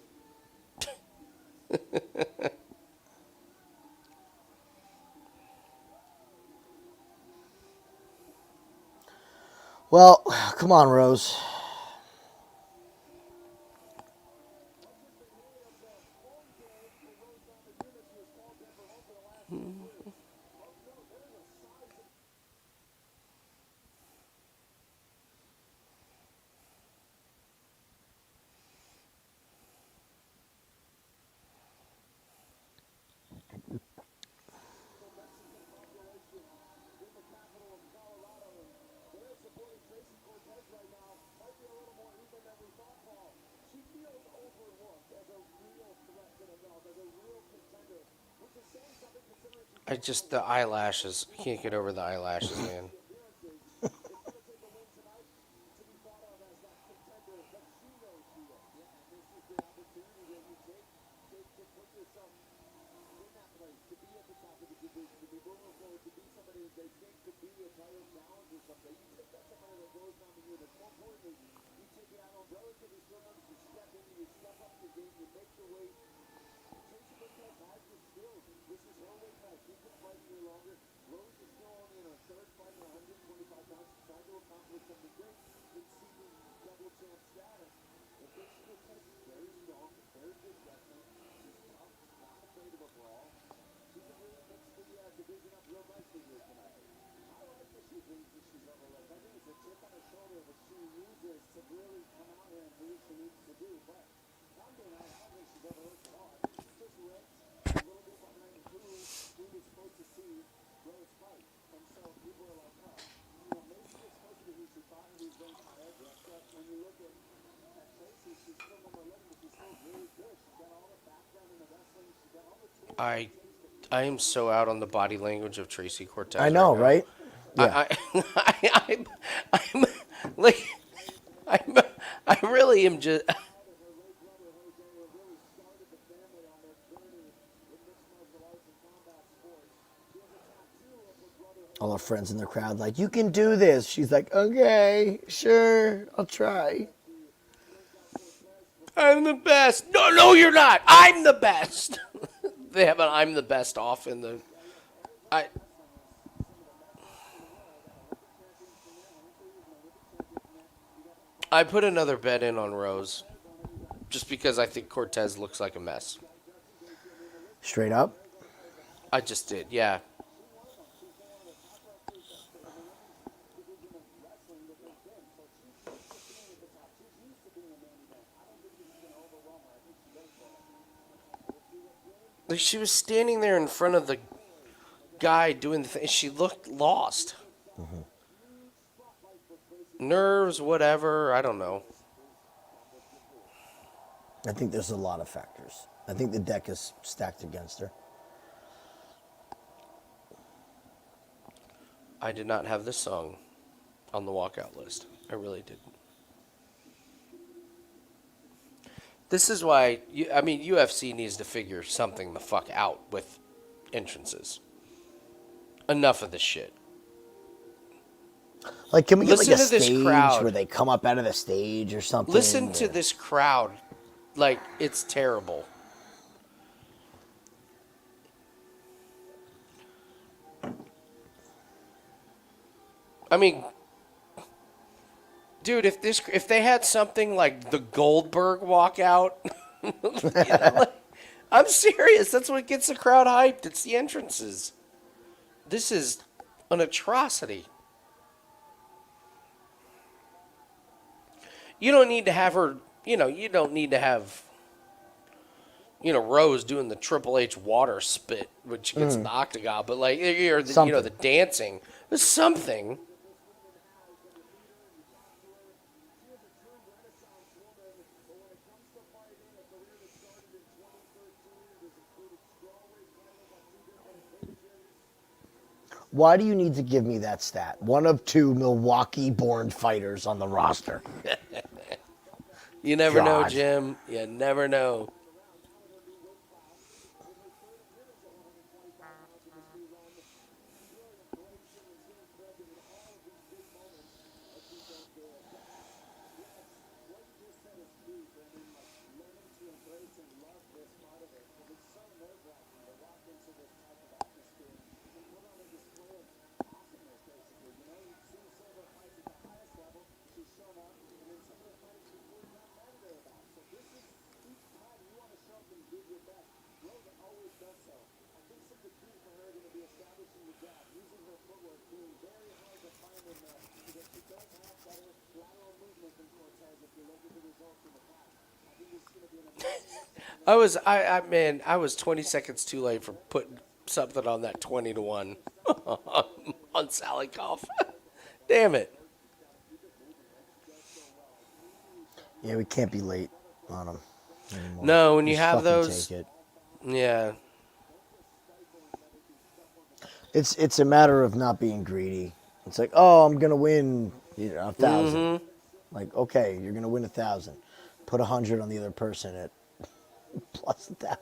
Well, come on, Rose. Tracy Cortez right now might be a little more even than we thought, Paul. She feels overlooked as a real threat to the belt, as a real contender, which is saying something considering The eyelashes. I can't get over the eyelashes, man. it's going to take a win tonight to be thought of as that contender that she knows she is. Yeah, and this is the opportunity that you take to put yourself in that place, to be at the top of the division, to be moving forward, to be somebody that they think could be a title challenger someday. You take that somebody that goes down the year, but more importantly, you take it out on relatively short notice, you step in, you step up your game, you make your weight. Tracy Cortez has the skills. This is her weight class. She's been fighting here longer. Rose is still only in her third fight at 125 pounds. She's trying to accomplish something big in seeking double champ status. But Tracy Cortez is very strong, very good wrestling. She's tough, not afraid of a brawl. She can really mix the division up real nicely here tonight. I like that she believes that she's overlooked. I think it's a chip on her shoulder that she uses to really come out here and do what she needs to do. But I'm being honest, I don't think she's overlooked at all. I think she's just ranked a little bit behind who we were supposed to see Rose fight. And so people are like, oh, maybe it's supposed to be who she thought who's ranked higher. But when you look at Tracy, she's still number 11, but she's still really good. She's got all the background in the wrestling. She's got all the tools. I am so out on the body language of Tracy Cortez. I know, right? Yeah. I'm like, I really am just. All her friends in the crowd like, you can do this. She's like, okay, sure, I'll try. I'm the best. No, you're not. I'm the best. They have an "I'm the best" off in the. I put another bet in on Rose, just because I think Cortez looks like a mess. Straight up? I just did, yeah. Like, she was standing there in front of the guy doing the thing. She looked lost. Nerves, whatever. I don't know. I think there's a lot of factors. I think the deck is stacked against her. I did not have this song on the walkout list. I really didn't. This is why, UFC needs to figure something the fuck out with entrances. Enough of this shit. Like, can we get Listen like a to this stage crowd. where they come up out of the stage or something? Listen to or- this crowd. Like, it's terrible. I mean, dude, if they had something like the Goldberg walkout, I'm serious. That's what gets the crowd hyped. It's the entrances. This is an atrocity. You don't need to have her. You don't need to have. Rose doing the Triple H water spit when she gets in the octagon, but like, or the, Something. the dancing. There's something. Why do you need to give me that stat? One of 2 Milwaukee-born fighters on the roster. You never know, God. Jim. You never know. I was 20 seconds too late for putting something on that 20-1 on Salikhov. Damn it. Yeah, we can't be late on them anymore. No, when you Just have fucking those, take it. yeah. It's a matter of not being greedy. It's like, oh, I'm gonna win, 1,000. Like, okay, you're gonna win 1,000. Put 100 on the other person at plus 1,000.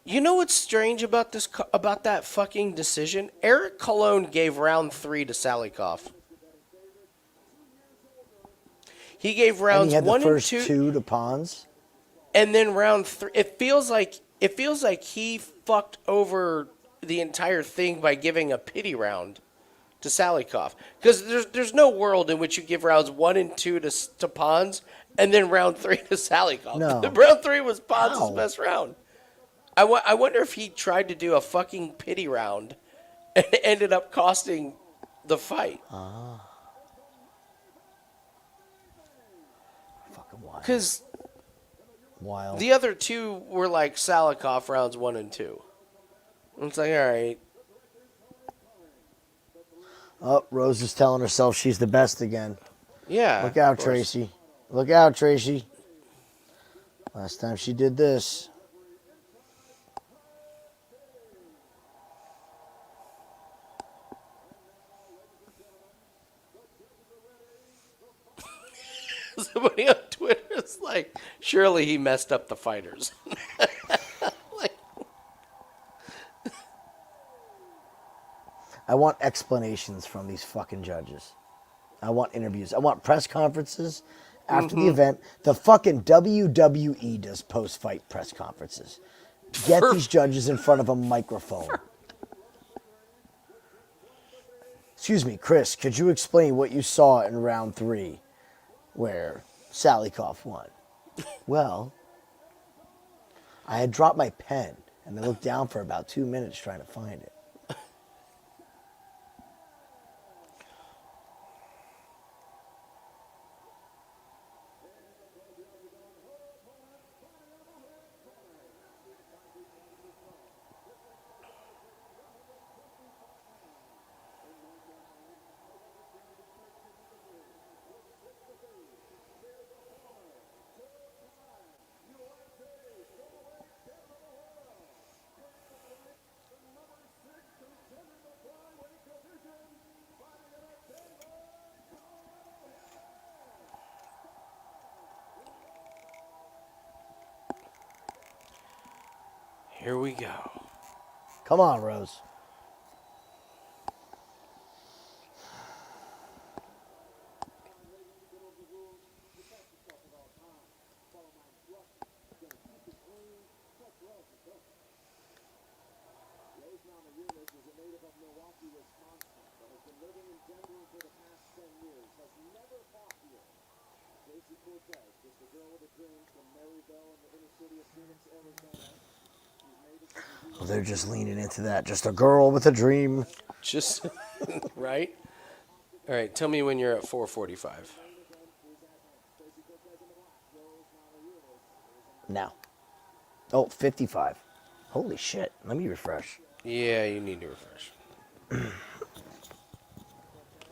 You know what's strange about about that fucking decision? Eric Colon gave round 3 to Salikhov. He gave And rounds he had the 1 and first 2, two to Pons. and then round 3. It feels like he fucked over the entire thing by giving a pity round to Salikhov, because there's no world in which you give rounds 1 and 2 to Pons and then round 3 to Salikhov. No. Round 3 was Pons' How? best round. I wonder if he tried to do a fucking pity round and it ended up costing the fight. Fucking wild. Because Wild. the other two were like Salikhov rounds 1 and 2. It's like, all right. Oh, Rose is telling herself she's the best again. Yeah. Look out, of course. Tracy. Look out, Tracy. Last time she did this. Somebody on Twitter is like, surely he messed up the fighters. Like, I want explanations from these fucking judges. I want interviews. I want press conferences after the event. The fucking WWE does post-fight press conferences. Get these judges in front of a microphone. Excuse me, Chris, could you explain what you saw in round 3 where Salikhov won? Well, I had dropped my pen and I looked down for about 2 minutes trying to find it. Here we go. Come on, Rose. Namajunas is a native of Milwaukee, Wisconsin, but has been living in Denver for the past 10 years. Has never fought here. Tracy Cortez, just a girl with a dream from Maryville in the inner city of Phoenix, Arizona. She's made it to the Well, they're just leaning into that. Just a girl with a dream. Just right. All right. Tell me when you're at 445. Now. Oh, 55. Holy shit. Let me refresh. Yeah, you need to refresh.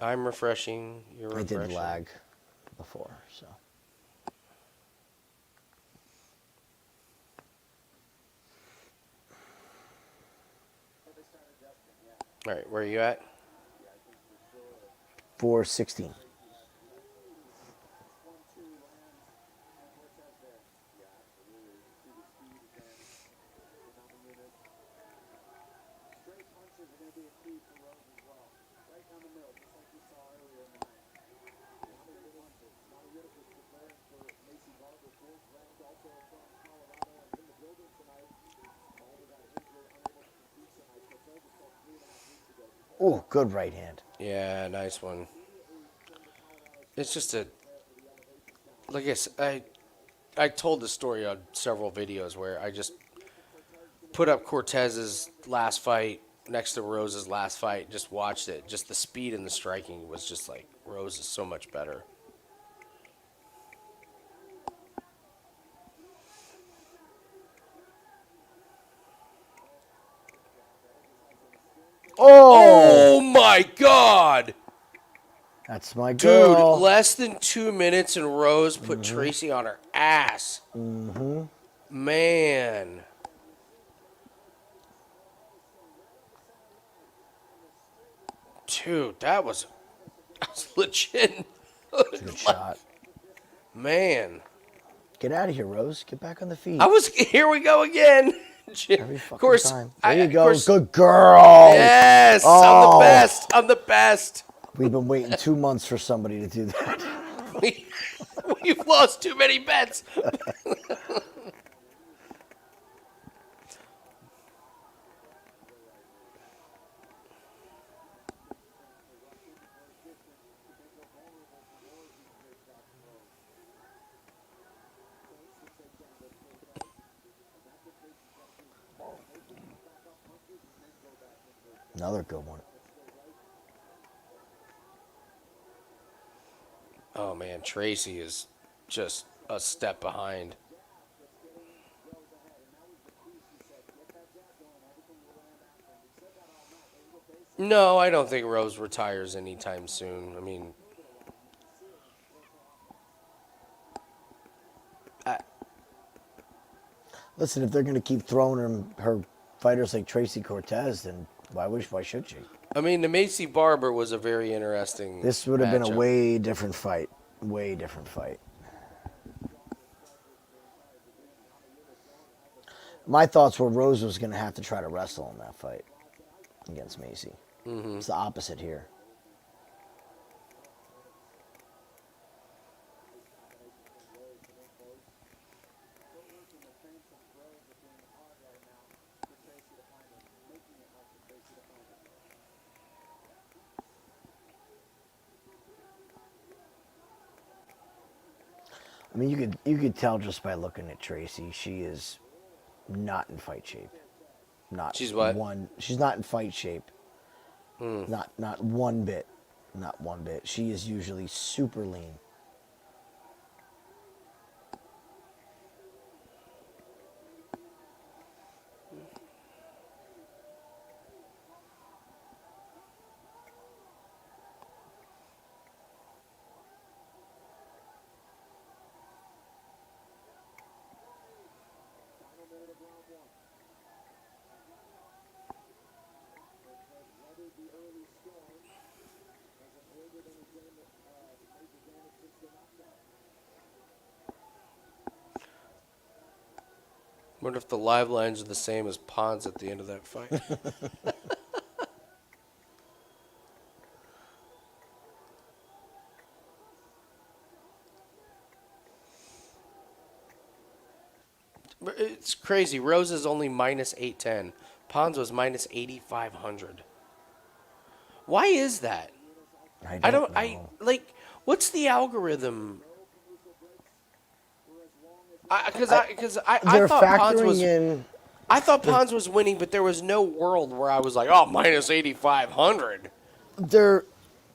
I'm refreshing. You're I refreshing. did lag before, so. All right, where are you at? 416. straight punches are going to be a key for Rose as well. Right down the middle, just like we saw earlier in the night. Namajunas is preparing for Macy Barber, fourth ranked, also from Colorado, and in the building tonight. Barber got injured, unable to compete tonight. Cortez was called 3.5 weeks ago. Oh, good right hand. Yeah, nice one. It's just a, like I said, I told the story on several videos where I just put up Cortez's last fight next to Rose's last fight, just watched it. Just the speed and the striking was just like, Rose is so much better. Oh! Oh my God! That's my Dude, girl. less than 2 minutes and Rose put Tracy on her ass. Mm-hmm. Man. Dude, that was legit. Good shot. Man. Get out of here, Rose. Get back on the feet. Here we go again. Every Of fucking course. time. There you of go. course- Good girl. Yes, Oh. I'm the best. I'm the best. We've been waiting 2 months for somebody to do that. We've lost too many bets. Another good one. Oh, man, Tracy is just a step behind. No, I don't think Rose retires anytime soon. I mean, Listen, if they're going to keep throwing her fighters like Tracy Cortez, then why should she? the Macy Barber was a very interesting. This would have been a matchup. way different fight. Way different fight. My thoughts were Rose was going to have to try to wrestle in that fight against Macy. Mm-hmm. It's the opposite here. I mean, you could tell just by looking at Tracy, she is not in fight shape. Not She's what? She's not in fight shape. Not one bit. Not one bit. She is usually super lean. What if the live lines are the same as Pons at the end of that fight? But it's crazy. Rose is only minus 810. Pons was minus 8,500. Why is that? I don't know. what's the algorithm? Because I They're thought Pons factoring was in. I thought Pons was winning, but there was no world where I was like, oh, minus 8,500. They're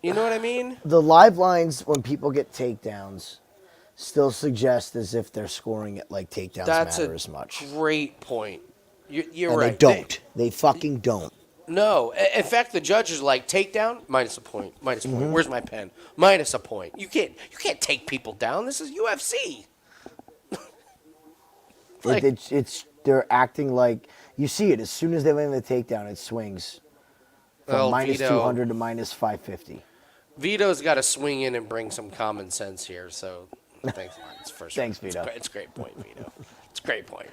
You know what I mean? the live lines when people get takedowns still suggest as if they're scoring it like takedowns That's matter a as much. great point. You're And right. they don't. They fucking don't. No. In fact, the judge is like, takedown, minus a point. Minus a point. Where's my pen? Minus a point. You can't take people down. This is UFC. Like- They're acting like you see it as soon as they land the takedown, it swings from Well, minus Vito- 200 to minus 550. Vito's got to swing in and bring some common sense here. So thanks, Lance. Thanks, Vito. It's a great point, Vito. It's a great point.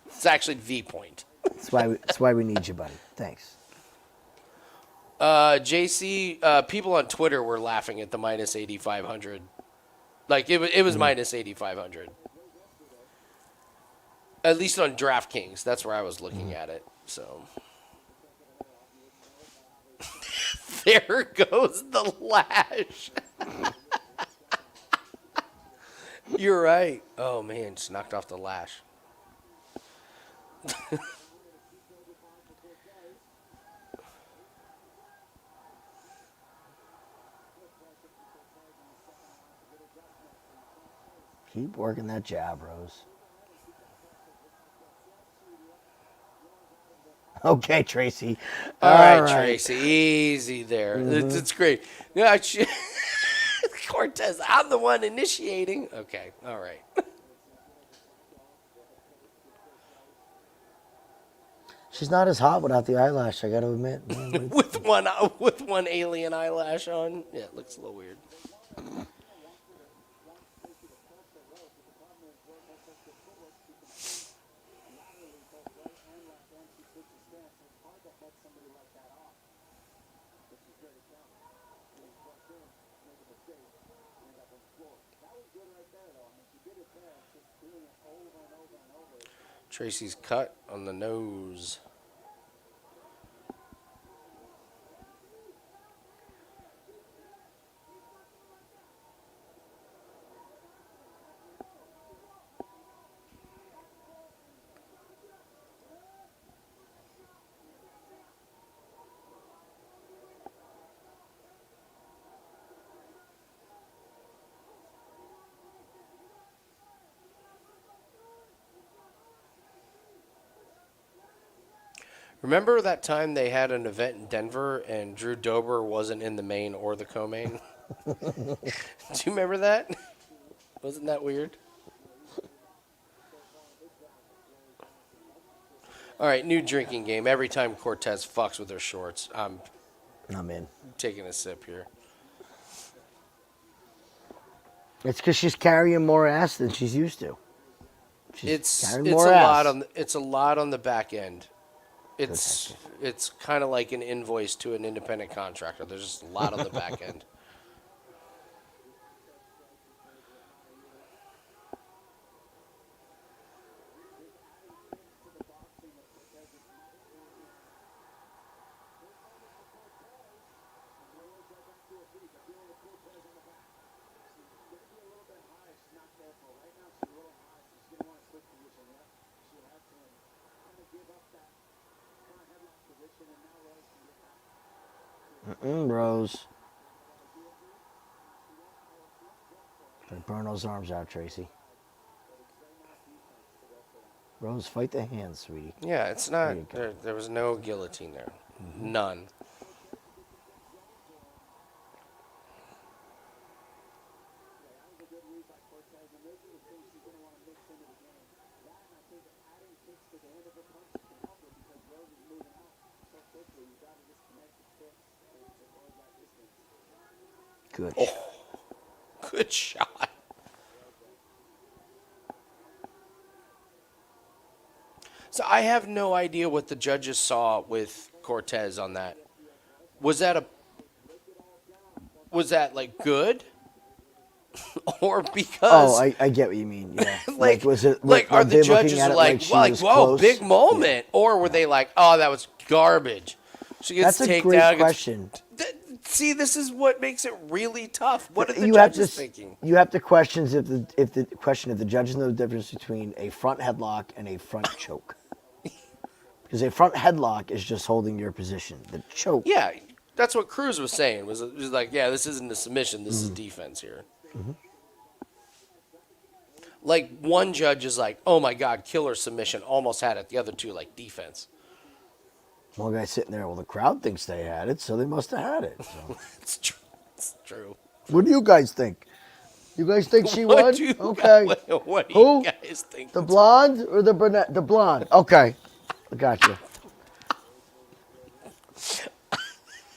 It's actually the point. That's why we need you, buddy. Thanks. JC, people on Twitter were laughing at the minus 8,500. Like it was minus 8,500. At least on DraftKings, that's where I was looking at it. So there goes the lash. You're right. Oh man, just knocked off the lash. Keep working that jab, Rose. Okay, Tracy. All right, Tracy, easy there. It's great. Yeah, Cortez, I'm the one initiating. Okay, all right. She's not as hot without the eyelash, I got to admit. with one alien eyelash on, yeah, it looks a little weird. Tracy's cut on the nose. Remember that time they had an event in Denver and Drew Dober wasn't in the main or the co-main? Do you remember that? Wasn't that weird? All right, new drinking game. Every time Cortez fucks with her shorts, I'm in. taking a sip here. It's because she's carrying more ass than she's used to. It's carrying a more ass. lot on the back end. It's kind of like an invoice to an independent contractor. There's just a lot on the back end. Rose. Burn those arms out, Tracy. Rose, fight the hands, sweetie. Yeah, it's not. There was no guillotine there. None. Good. Good shot. So I have no idea what the judges saw with Cortez on that. Was that like good? Or because I get what you mean. Yeah. like was it like were are the they looking judges at it like she like was whoa, close? big moment, or were they like, oh, that was garbage? She gets That's a taken great down. question. See, this is what makes it really tough. What are the You have judges to thinking? you have to question if the judges know the difference between a front headlock and a front choke. Because a front headlock is just holding your position. The choke. Yeah, that's what Cruz was saying. Was like, yeah, this isn't a submission. This is defense here. Like one judge is like, oh my God, killer submission, almost had it. The other two like defense. One guy sitting there. Well, the crowd thinks they had it, so they must have had it. So. It's true. It's true. What do you guys think? You guys think she What won? do you Okay. what do Who? you guys think? The blonde or the brunette? The blonde. Okay. I got you.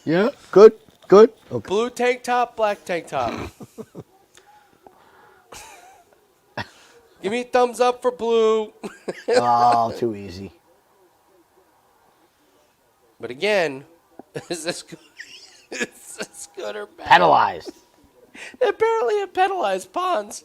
Yeah? Good? Good? Okay. Blue tank top, black tank top. Give me a thumbs up for blue. Oh, too easy. But again, is this good? Is this good or bad? Penalized. Apparently it penalized Pons.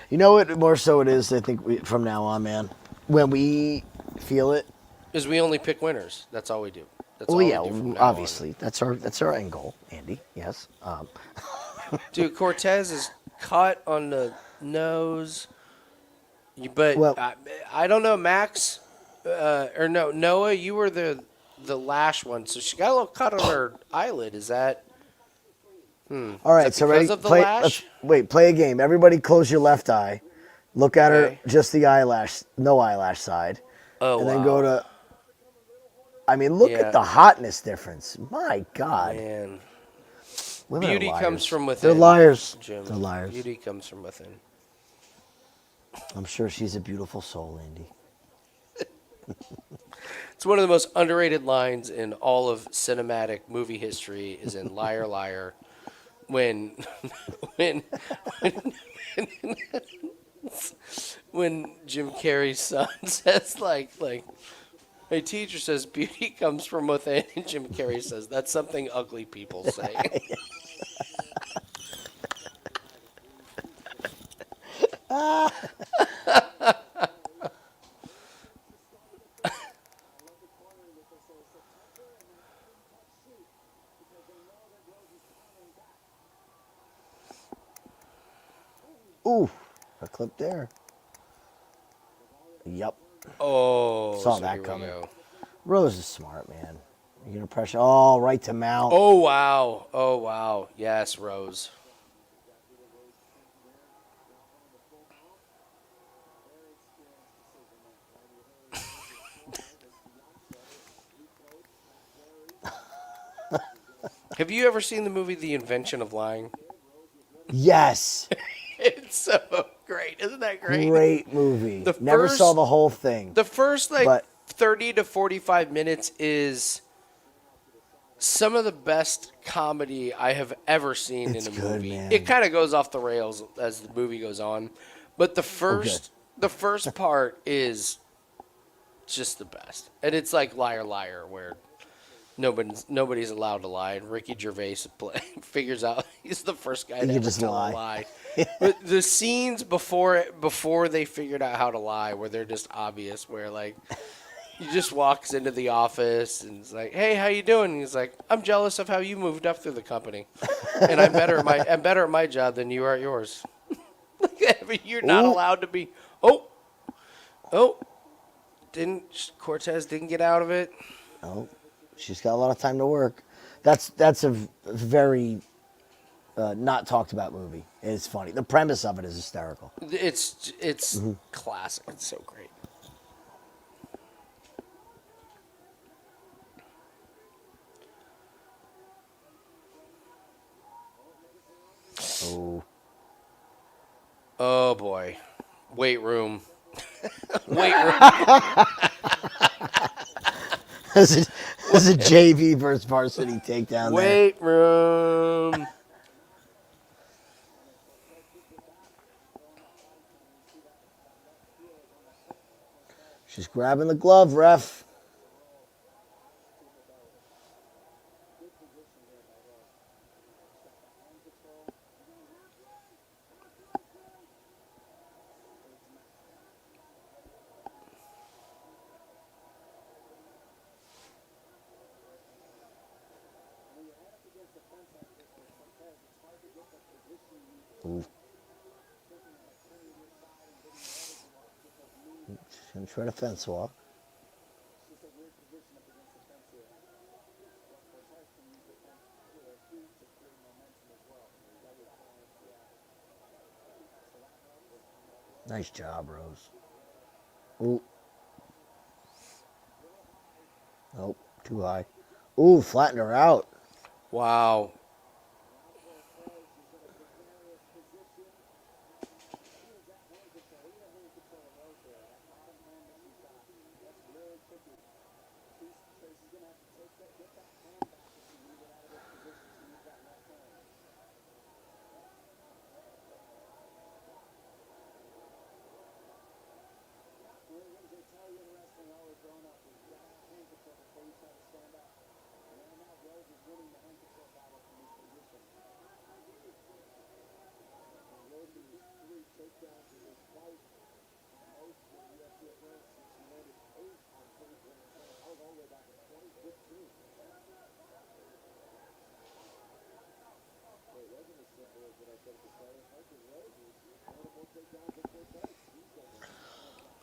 You know what? More so it is, I think, from now on, man. When we feel it. Is we only pick winners. That's all we do. That's Well, all yeah, we do from now obviously. That's our end goal, Andy. Yes. on. Dude, Cortez is cut on the nose. But Well- I don't know, Max. Or no, Noah, you were the lash one. So she got a little cut on her eyelid. Is that... All right, that so because ready? of the lash? Play a game. Everybody close your left eye. Look at Okay. her, just the eyelash, no eyelash side. Oh, And wow. then go to... I mean, look Yeah. at the hotness difference. My God. Man. Women are Beauty liars. comes from within. They're liars. Jim. They're liars. Beauty comes from within. I'm sure she's a beautiful soul, Andy. It's one of the most underrated lines in all of cinematic movie history is in Liar Liar when when when Jim Carrey's son says like my teacher says beauty comes from within, and Jim Carrey says that's something ugly people say. Ooh, a clip there. Yep. Oh, Saw so that here we coming. go. Rose is smart, man. You're going to pressure. Oh, right to mount. Oh wow! Oh wow! Yes, Rose. Have you ever seen the movie The Invention of Lying? Yes. It's so great. Isn't that great? Great movie. The Never first- saw the whole thing. The first But- 30 to 45 minutes is some of the best comedy I have ever seen It's in a good, movie. man. It kind of goes off the rails as the movie goes on, but the first part is just the best. And it's like Liar Liar where nobody's allowed to lie, and Ricky Gervais figures out he's the first guy to can ever just tell lie. a lie. But the scenes before they figured out how to lie, where they're just obvious, where like he just walks into the office and is like, "Hey, how you doing?" And he's like, "I'm jealous of how you moved up through the company, and I'm better at my job than you are at yours." But you're not Ooh. allowed to be. Cortez didn't get out of it? Oh, she's got a lot of time to work. That's a very not talked about movie. It's funny. The premise of it is hysterical. It's classic. It's so great. Oh, Oh boy, weight room. Weight room. this is a JV versus varsity takedown there. Weight room. She's grabbing the glove, ref. Ooh. She's going to try to fence walk. Nice job, Rose. Ooh. Nope, too high. Ooh, flattened her out. Wow.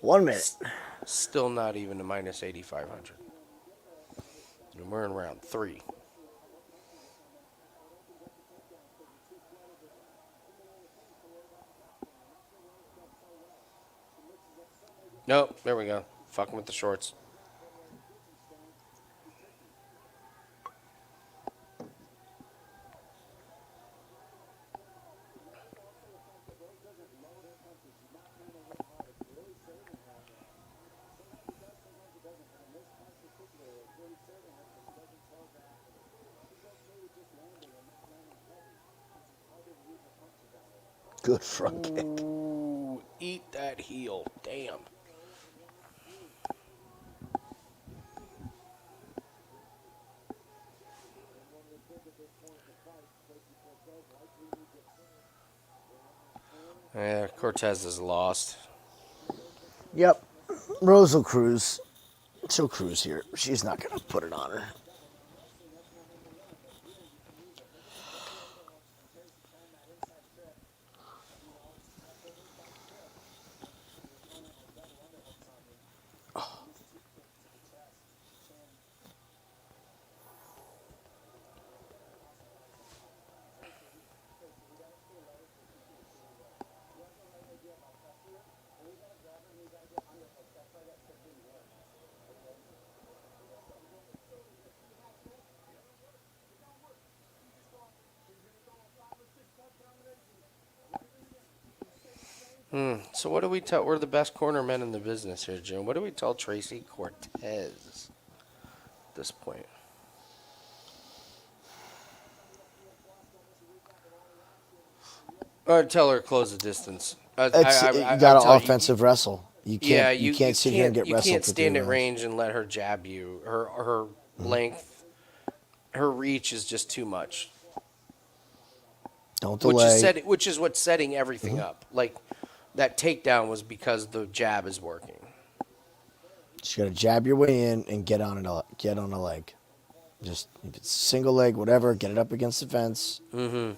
One minute. Still not even a minus 8,500. And we're in round 3. Nope, there we go. Fucking with the shorts. Good front kick. Ooh, eat that heel. Damn. Yeah, Cortez is lost. Yep. Rose will cruise. She'll cruise here. She's not going to put it on her. So what do we tell? We're the best corner men in the business here, Jim. What do we tell Tracy Cortez at this point? Or tell her close the distance. You got to offensive wrestle. You can't. Yeah, you can't sit here and get you wrestled. can't for stand 3 at rounds. range and let her jab you. Her length, her reach is just too much. Don't delay. Which is what's setting everything up. Like that takedown was because the jab is working. Just got to jab your way in and get on a leg. Just if it's single leg, whatever, get it up against the fence. Mm-hmm.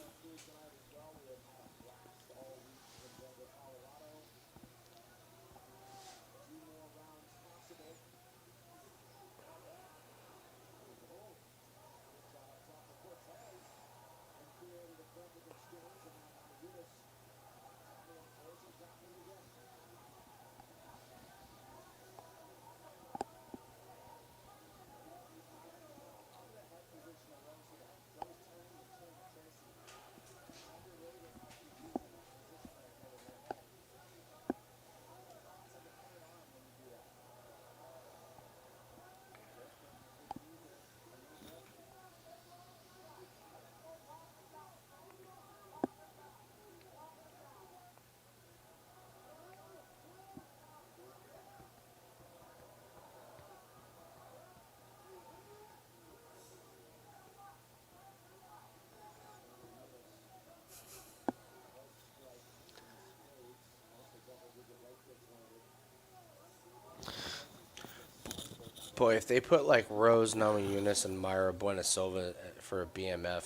Boy, if they put like Rose Namajunas and Myra Buena Silva for a BMF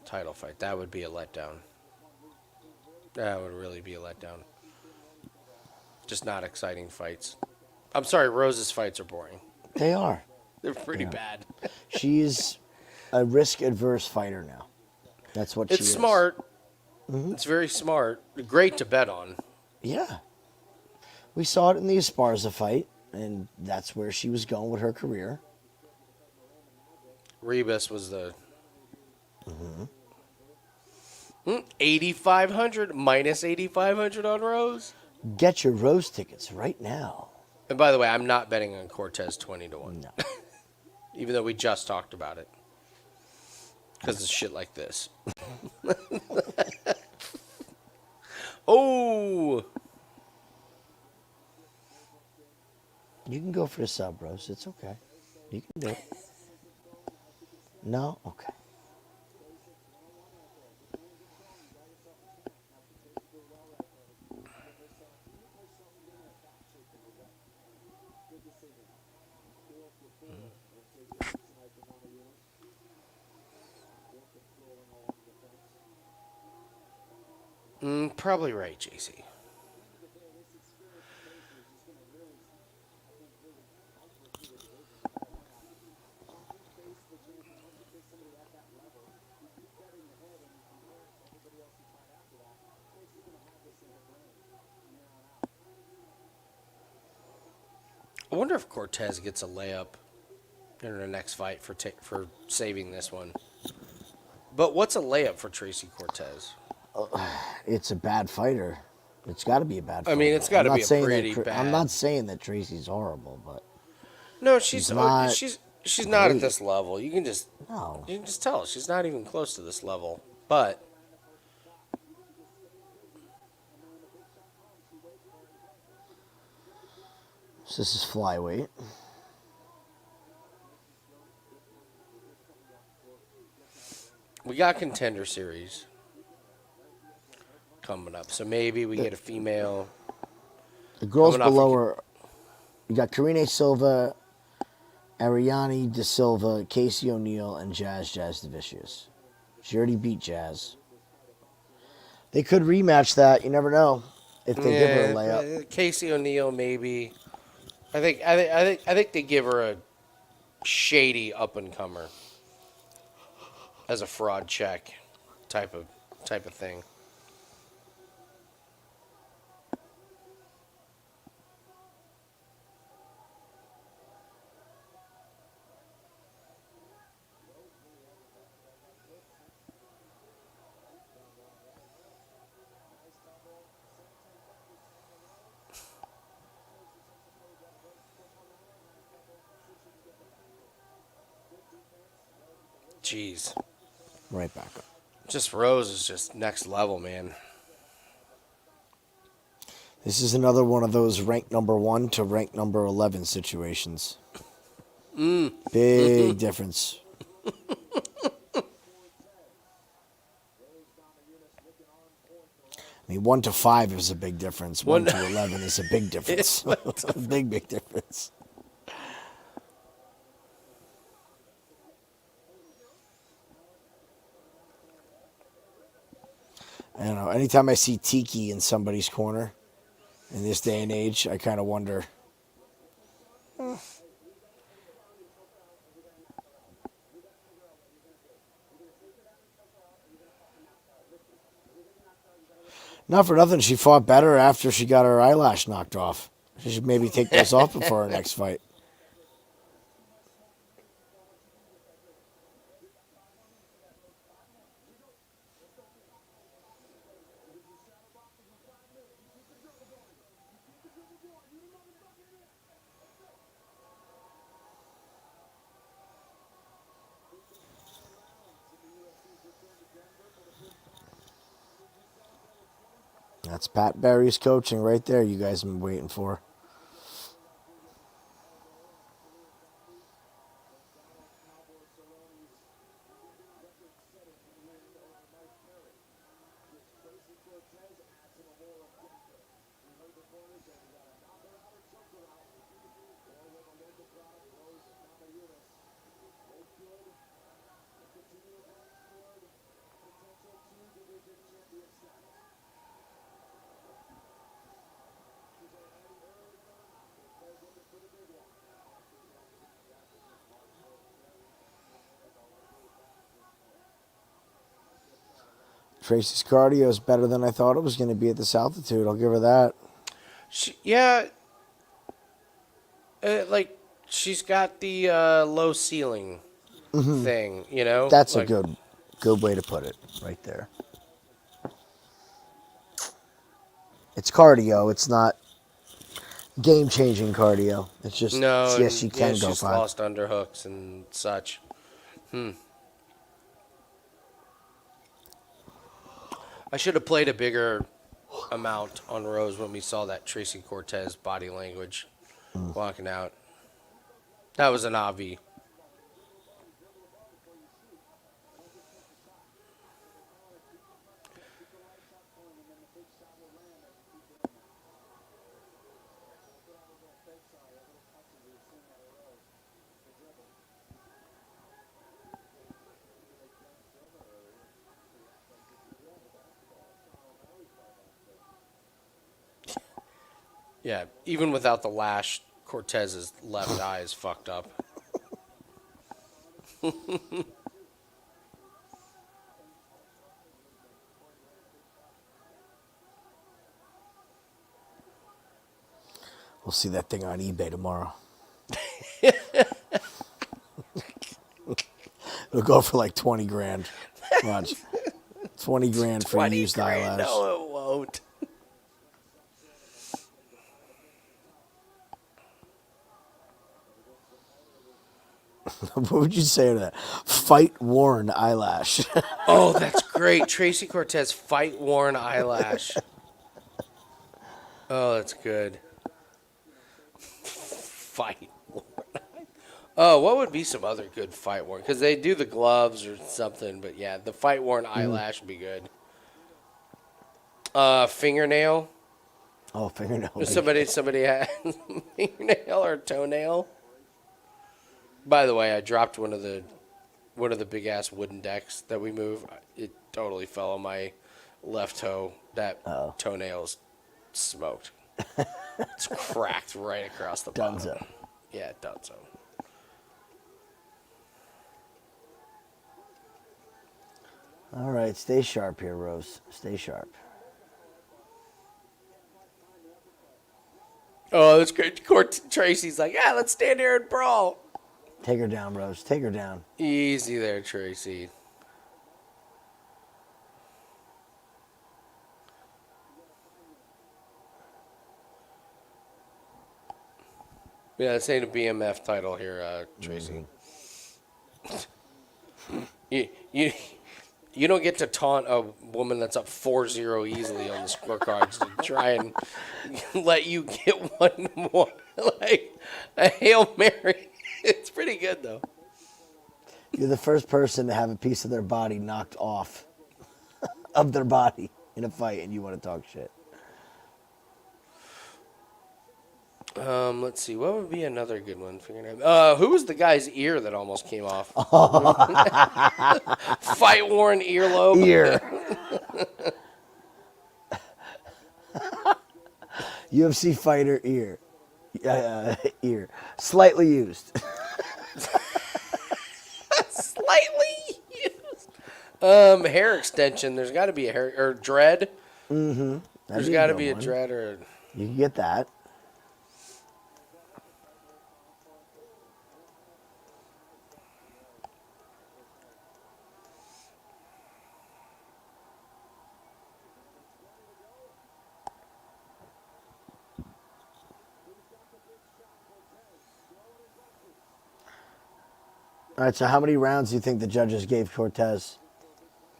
title fight, that would be a letdown. That would really be a letdown. Just not exciting fights. I'm sorry, Rose's fights are boring. They are. They're pretty bad. She's a risk-adverse fighter now. That's what she is. It's smart. It's very smart. Great to bet on. Yeah. We saw it in the Esparza fight, and that's where she was going with her career. Rebus was the 8,500 minus 8,500 on Rose. Get your Rose tickets right now. And by the way, I'm not betting on Cortez 20-1. No. Even though we just talked about it. Because of shit like this. Oh! You can go for the sub, Rose. It's okay. You can do it. No? Okay. Probably right, JC. I wonder if Cortez gets a layup in her next fight for saving this one. But what's a layup for Tracy Cortez? It's a bad fighter. It's got to be a bad fighter. I mean, it's got to be a pretty bad. I'm not saying that Tracy's horrible, but no, she's not at great. this level. You can just tell she's not even close to this level. But So this is Flyweight. we got Contender Series coming up, so maybe we get a female. The girls Coming off below of- her, you got Karine Silva, Ariane De Silva, Casey O'Neill, and Jazz DeVicious. She already beat Jazz. They could rematch that. You never know if they give her a layup. Casey O'Neill, maybe. I think they give her a shady up and comer as a fraud check type of thing. Jeez. Right back up. Just Rose is just next level, man. This is another one of those rank number 1 to rank number 11 situations. Big difference. I mean, 1 to 5 is a big difference. 1 to 11 is a big difference. Big difference. I don't know. Anytime I see Tiki in somebody's corner in this day and age, I kind of wonder. Not for nothing, she fought better after she got her eyelash knocked off. She should maybe take those off before her next fight. That's Pat Barry's coaching right there. You guys have been waiting for. Tracy's cardio is better than I thought it was going to be at this altitude. I'll give her that. Like she's got the low ceiling thing, you know. That's like, a good way to put it right there. It's cardio. It's not game-changing cardio. It's just, no. yes, she can go she's 5. lost underhooks and such. I should have played a bigger amount on Rose when we saw that Tracy Cortez body language walking out. That was an obvi. Yeah, even without the lash, Cortez's left eye is fucked up. We'll see that thing on eBay tomorrow. It'll go for like 20 grand. Watch. 20 grand for a used eyelash. No, it won't. What would you say to that? Fight-worn eyelash. Oh, that's great. Tracy Cortez fight-worn eyelash. Oh, that's good. Fight-worn. Oh, what would be some other good fight-worn? Because they do the gloves or something, but yeah, the fight-worn eyelash would be good. Fingernail. Oh, fingernail. If somebody had fingernail or toenail. By the way, I dropped one of the big ass wooden decks that we move. It totally fell on my left toe. That toenail's smoked. It's cracked right across the bottom. Dunzo. Yeah, dunzo. All right, stay sharp here, Rose. Stay sharp. Oh, that's great. Tracy's like, yeah, let's stand here and brawl. Take her down, Rose. Take her down. Easy there, Tracy. Yeah, this ain't a BMF title here, Tracy. You don't get to taunt a woman that's up 4-0 easily on the scorecards to try and let you get one more, like a Hail Mary. It's pretty good, though. You're the first person to have a piece of their body knocked off of their body in a fight, and you want to talk shit. Let's see. What would be another good one? Who was the guy's ear that almost came off? Fight-worn earlobe. Ear. UFC fighter ear. Ear. Slightly used. Slightly used. Hair extension. There's got to be a hair or dread. Mm-hmm. There's got to be a dread or. You can get that. All right, so how many rounds do you think the judges gave Cortez?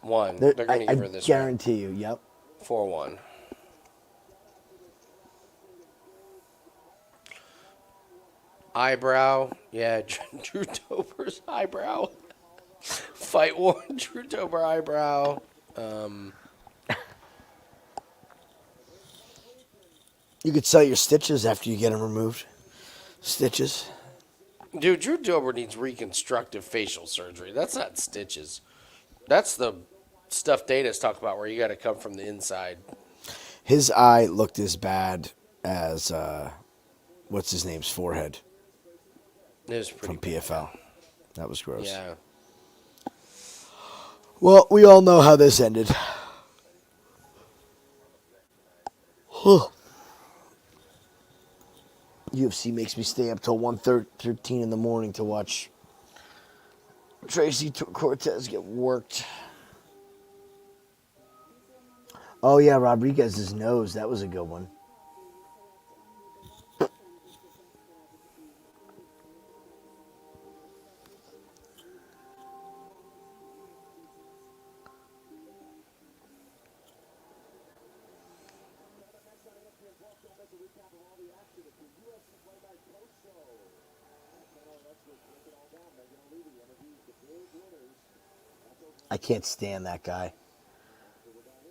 One. They're going to give her this I guarantee you, yep. 4-1. Eyebrow. Yeah, Drew Dober's eyebrow. Fight worn Drew Dober eyebrow. You could sell your stitches after you get them removed. Stitches. Dude, Drew Dober needs reconstructive facial surgery. That's not stitches. That's the stuff Dana's talking about where you got to come from the inside. His eye looked as bad as, what's his name's forehead. It was pretty from PFL. That was gross. Yeah. Well, we all know how this ended. UFC makes me stay up till 1:13 in the morning to watch Tracy Cortez get worked. Oh yeah, Rodriguez's nose. That was a good one. I can't stand that guy.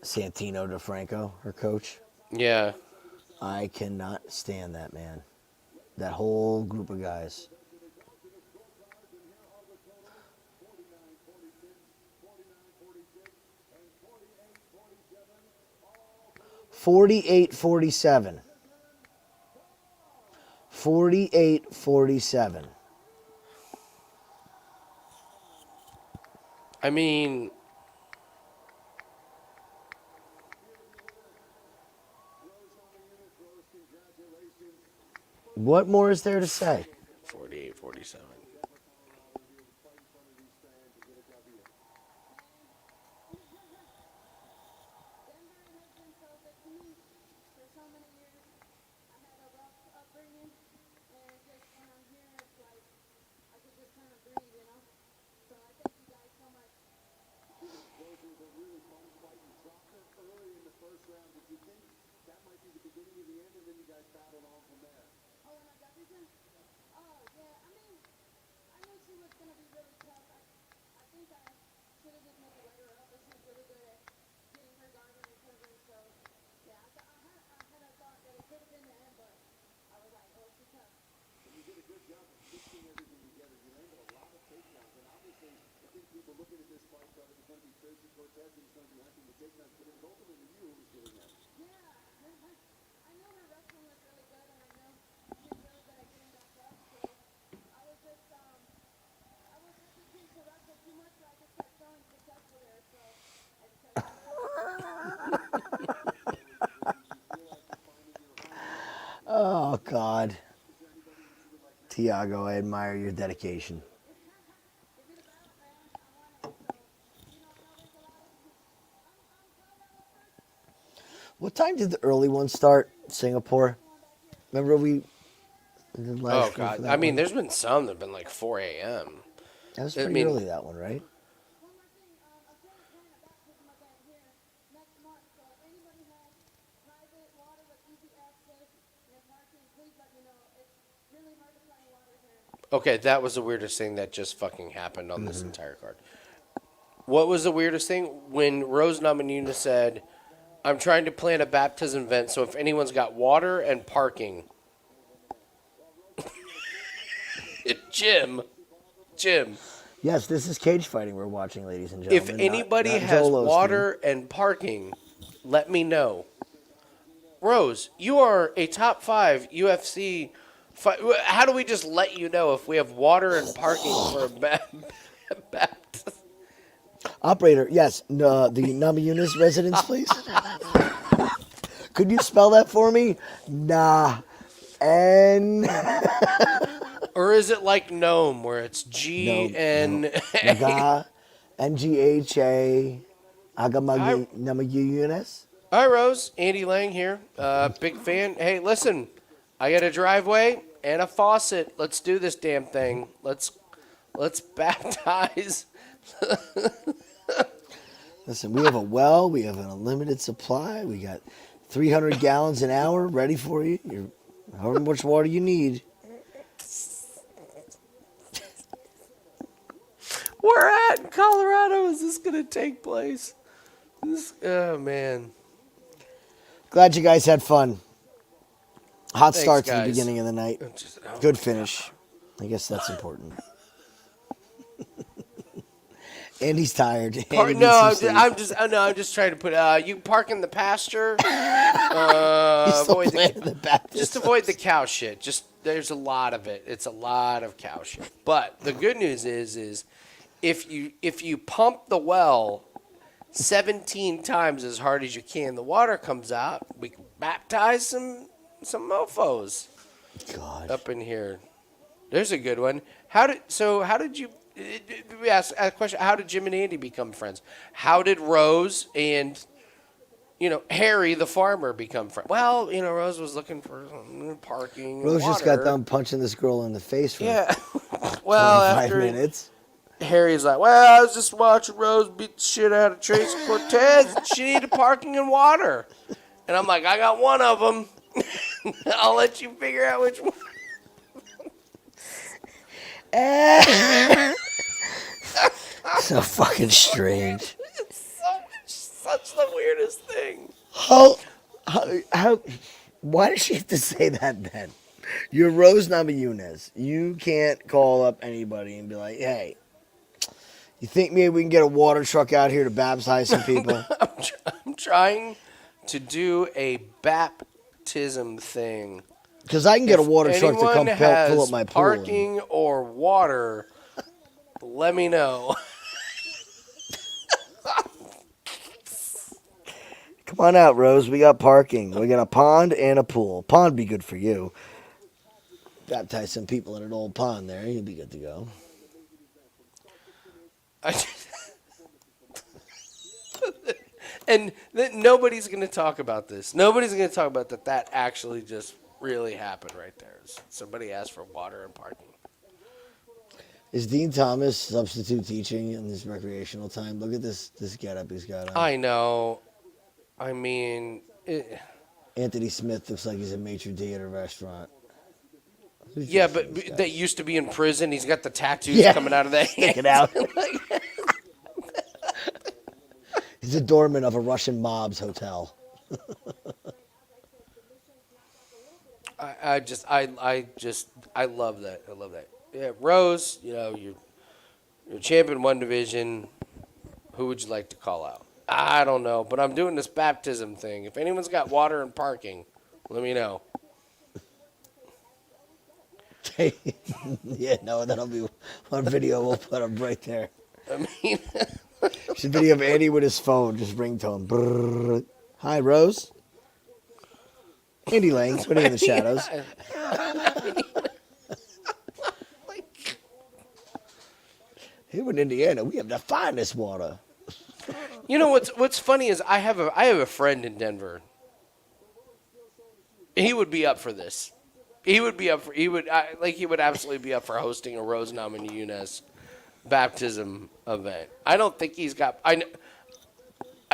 Santino DeFranco, her coach. Yeah. I cannot stand that man. That whole group of guys. $48-47. 48-47. I mean, What more is there to say? 48-47. Denver has been so good to me for so many years. I had a rough upbringing, and just when I'm here, it's like I could just kind of breathe, you know? So I thank you guys so much. Those was a really fun fight. You dropped her early in the first round. Did you think that might be the beginning of the end, and then you guys battled on from there? Oh, and I got this in? Oh, yeah. I mean, I knew she was going to be really tough. I think I should have just maybe let her up, but she was really good at getting her guard and recovering. So, yeah, I had a thought that it could have been the end, but I was like, oh, she's tough. And you did a good job of mixing everything together. You landed a lot of takedowns, and obviously, I think people looking at this fight thought it was going to be Tracy Cortez who was going to be hunting the takedowns, but it was ultimately you who was doing that. Yeah, I know her wrestling was really good, and I know she's really good at getting back up. So I was just hesitant to wrestle too much, so I just kept throwing successful there. So I just kept Oh, God. Tiago, I admire your dedication. What time did the early one start? Singapore? Remember we did live Oh, stream for God. that I mean, one? there's been some that have been like 4 a.m. That was I pretty mean- early, that one, right? one more thing. Australia's planning a baptism event here next month. So if anybody has private water with easy access and parking, please let me know. It's really hard to find water here. Okay, that was the weirdest thing that just fucking happened on this entire card. What was the weirdest thing? When Rose Namajunas said, I'm trying to plan a baptism event, so if anyone's got water and parking. Jim. Yes, this is cage fighting we're watching, ladies and gentlemen. If anybody not has Joel Osteen. water and parking, let me know. Rose, you are a top 5 UFC fight. How do we just let you know if we have water and parking for a baptism? Operator, yes, no, the Namajunas residence, please. Could you spell that for me? N. Or is it like Gnome, where it's G-N... Naga, Ngha, Namajunas. Hi, Rose. Andy Lang here. Big fan. Hey, listen. I got a driveway and a faucet. Let's do this damn thing. Let's baptize. Listen, we have a well. We have an unlimited supply. We got 300 gallons an hour ready for you. However much water you need. Where at in Colorado is this going to take place? Oh, man. Glad you guys had fun. Hot Thanks, start to the guys. beginning of the night. Oh Good my finish. I guess that's important. Andy's tired. Andy needs No, some I'm sleep. just trying to put. You park in the pasture. He's still avoid playing the Baptist. Just avoid the cow shit. Just there's a lot of it. It's a lot of cow shit. But the good news is if you pump the well 17 times as hard as you can, the water comes out. baptize some mofos God. up in here. There's a good one. How did you? We ask a question. How did Jim and Andy become friends? How did Rose and Harry the farmer become friends? Well, Rose was looking for parking. Rose and just got water. done punching this girl in the face for Yeah. Well, 25 after minutes. Harry's like, well, I was just watching Rose beat the shit out of Tracy Cortez. And she needed parking and water. And I'm like, I got one of them. I'll let you figure out which one. So fucking strange. It's such the weirdest thing. How, why does she have to say that then? You're Rose Namajunas. You can't call up anybody and be like, hey, you think maybe we can get a water truck out here to baptize some people? I'm trying to do a baptism thing. Because I can get a water truck to come Anyone fill up has my pool. parking or water, let me know. Come on out, Rose. We got parking. We got a pond and a pool. Pond be good for you. Baptize some people in an old pond there. You'll be good to go. And nobody's going to talk about this. Nobody's going to talk about that. That actually just really happened right there. Somebody asked for water and parking. Is Dean Thomas substitute teaching in his recreational time? Look at this getup he's got on. I know. I mean, Anthony Smith looks like he's a maitre d' at a restaurant. Who's yeah, dressing this but guy? that used to be in prison. He's got the tattoos coming out of the Check hands. it out. He's a doorman of a Russian mob's hotel. I love that. I love that. Yeah, Rose, you're champion one division. Who would you like to call out? I don't know, but I'm doing this baptism thing. If anyone's got water and parking, let me know. Yeah, no, that'll be one video we'll put up right there. I mean, It's a video of Andy with his phone, just ringtone. Brrr. Hi, Rose. Andy Lang, putting in the shadows. Here in Indiana, we have the finest water. you know what's funny is I have a friend in Denver. He would be up for this. He would absolutely be up for hosting a Rose Namajunas baptism event. I don't think he's got. I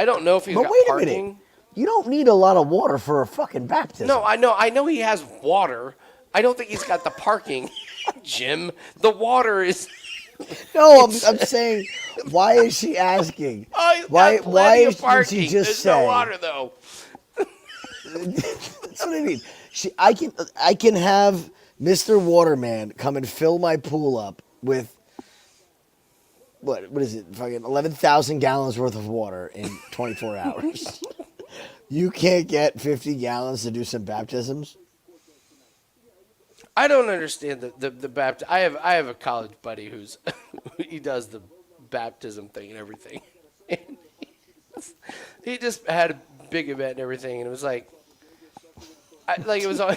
don't know if he's But got wait a parking. minute. You don't need a lot of water for a fucking baptism. No, I know he has water. I don't think he's got the parking, Jim. The water is. No, I'm saying, why is she asking? Why Of did parking. she just There's say? no water though. That's what I mean. I can have Mr. Waterman come and fill my pool up with what is it? Fucking 11,000 gallons worth of water in 24 hours. You can't get 50 gallons to do some baptisms? I don't understand the baptism. I have a college buddy who's he does the baptism thing and everything. And he just had a big event and everything, and it was like. It was on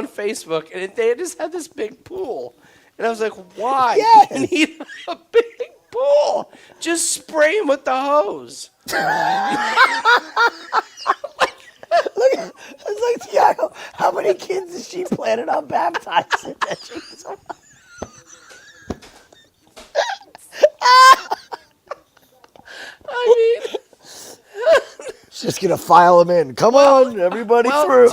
Facebook, and they just had this big pool, and I was like, "Why? Yes. You need a big pool? Just spray him with the hose." Look, it's like, Tiago, how many kids is she planning on baptizing? I mean, She's just going to file them in. Come on, everybody through.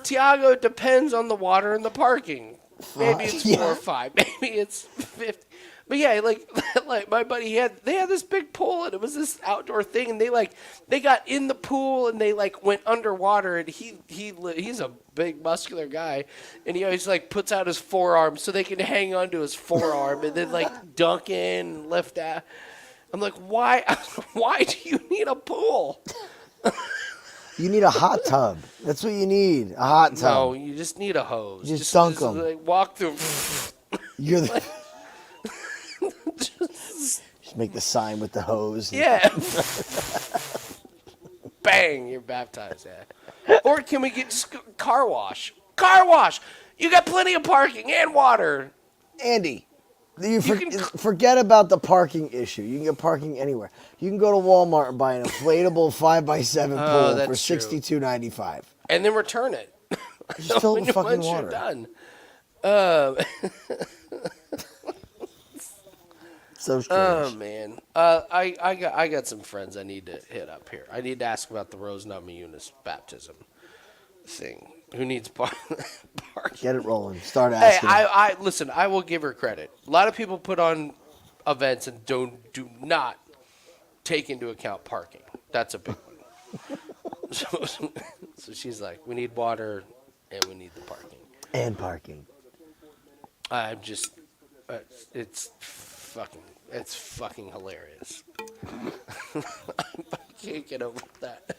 Tiago, it depends on the water and the parking. Maybe it's 4 or 5. Maybe it's 50. But yeah, like my buddy, they had this big pool, and it was this outdoor thing, and they got in the pool, and they went underwater, and he's a big muscular guy, and he always puts out his forearm so they can hang onto his forearm, and then dunk in and lift out. I'm like, why do you need a pool? You need a hot tub. That's what you need, a hot tub. No, you just need a hose. Just dunk 'em. Walk through. You're the... Just make the sign with the hose. Yeah. Bang, you're baptized. Yeah. Or can we get car wash? Car wash. You got plenty of parking and water. Andy, can- forget about the parking issue. You can get parking anywhere. You can go to Walmart and buy an inflatable 5x7 pool that's for true. $62.95. And then return it. Just fill it with fucking Once water. you're done. So strange. Oh man, I got some friends I need to hit up here. I need to ask about the Rose Namajunas baptism thing. Who needs parking? Get it rolling. Start Hey, asking. I listen. I will give her credit. A lot of people put on events and do not take into account parking. That's a big one. So she's like, we need water and we need the parking. And parking. I'm just, it's fucking hilarious. I can't get over that.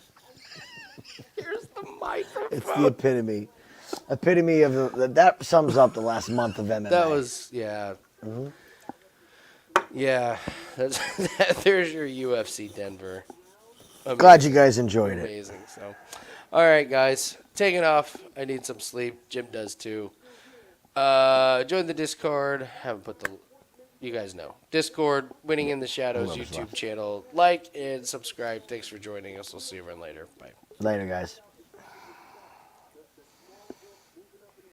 Here's the microphone. It's the epitome of that sums up the last month of MMA. That was, yeah. Mm-hmm. Yeah. There's your UFC Denver. Glad you guys enjoyed it. Amazing. So, all right, guys, taking off. I need some sleep. Jim does too. Join the Discord. Haven't put the, you guys know. Discord, Winning in the Shadows YouTube channel. Like and subscribe. Thanks for joining us. We'll see you around later. Bye. Later, guys.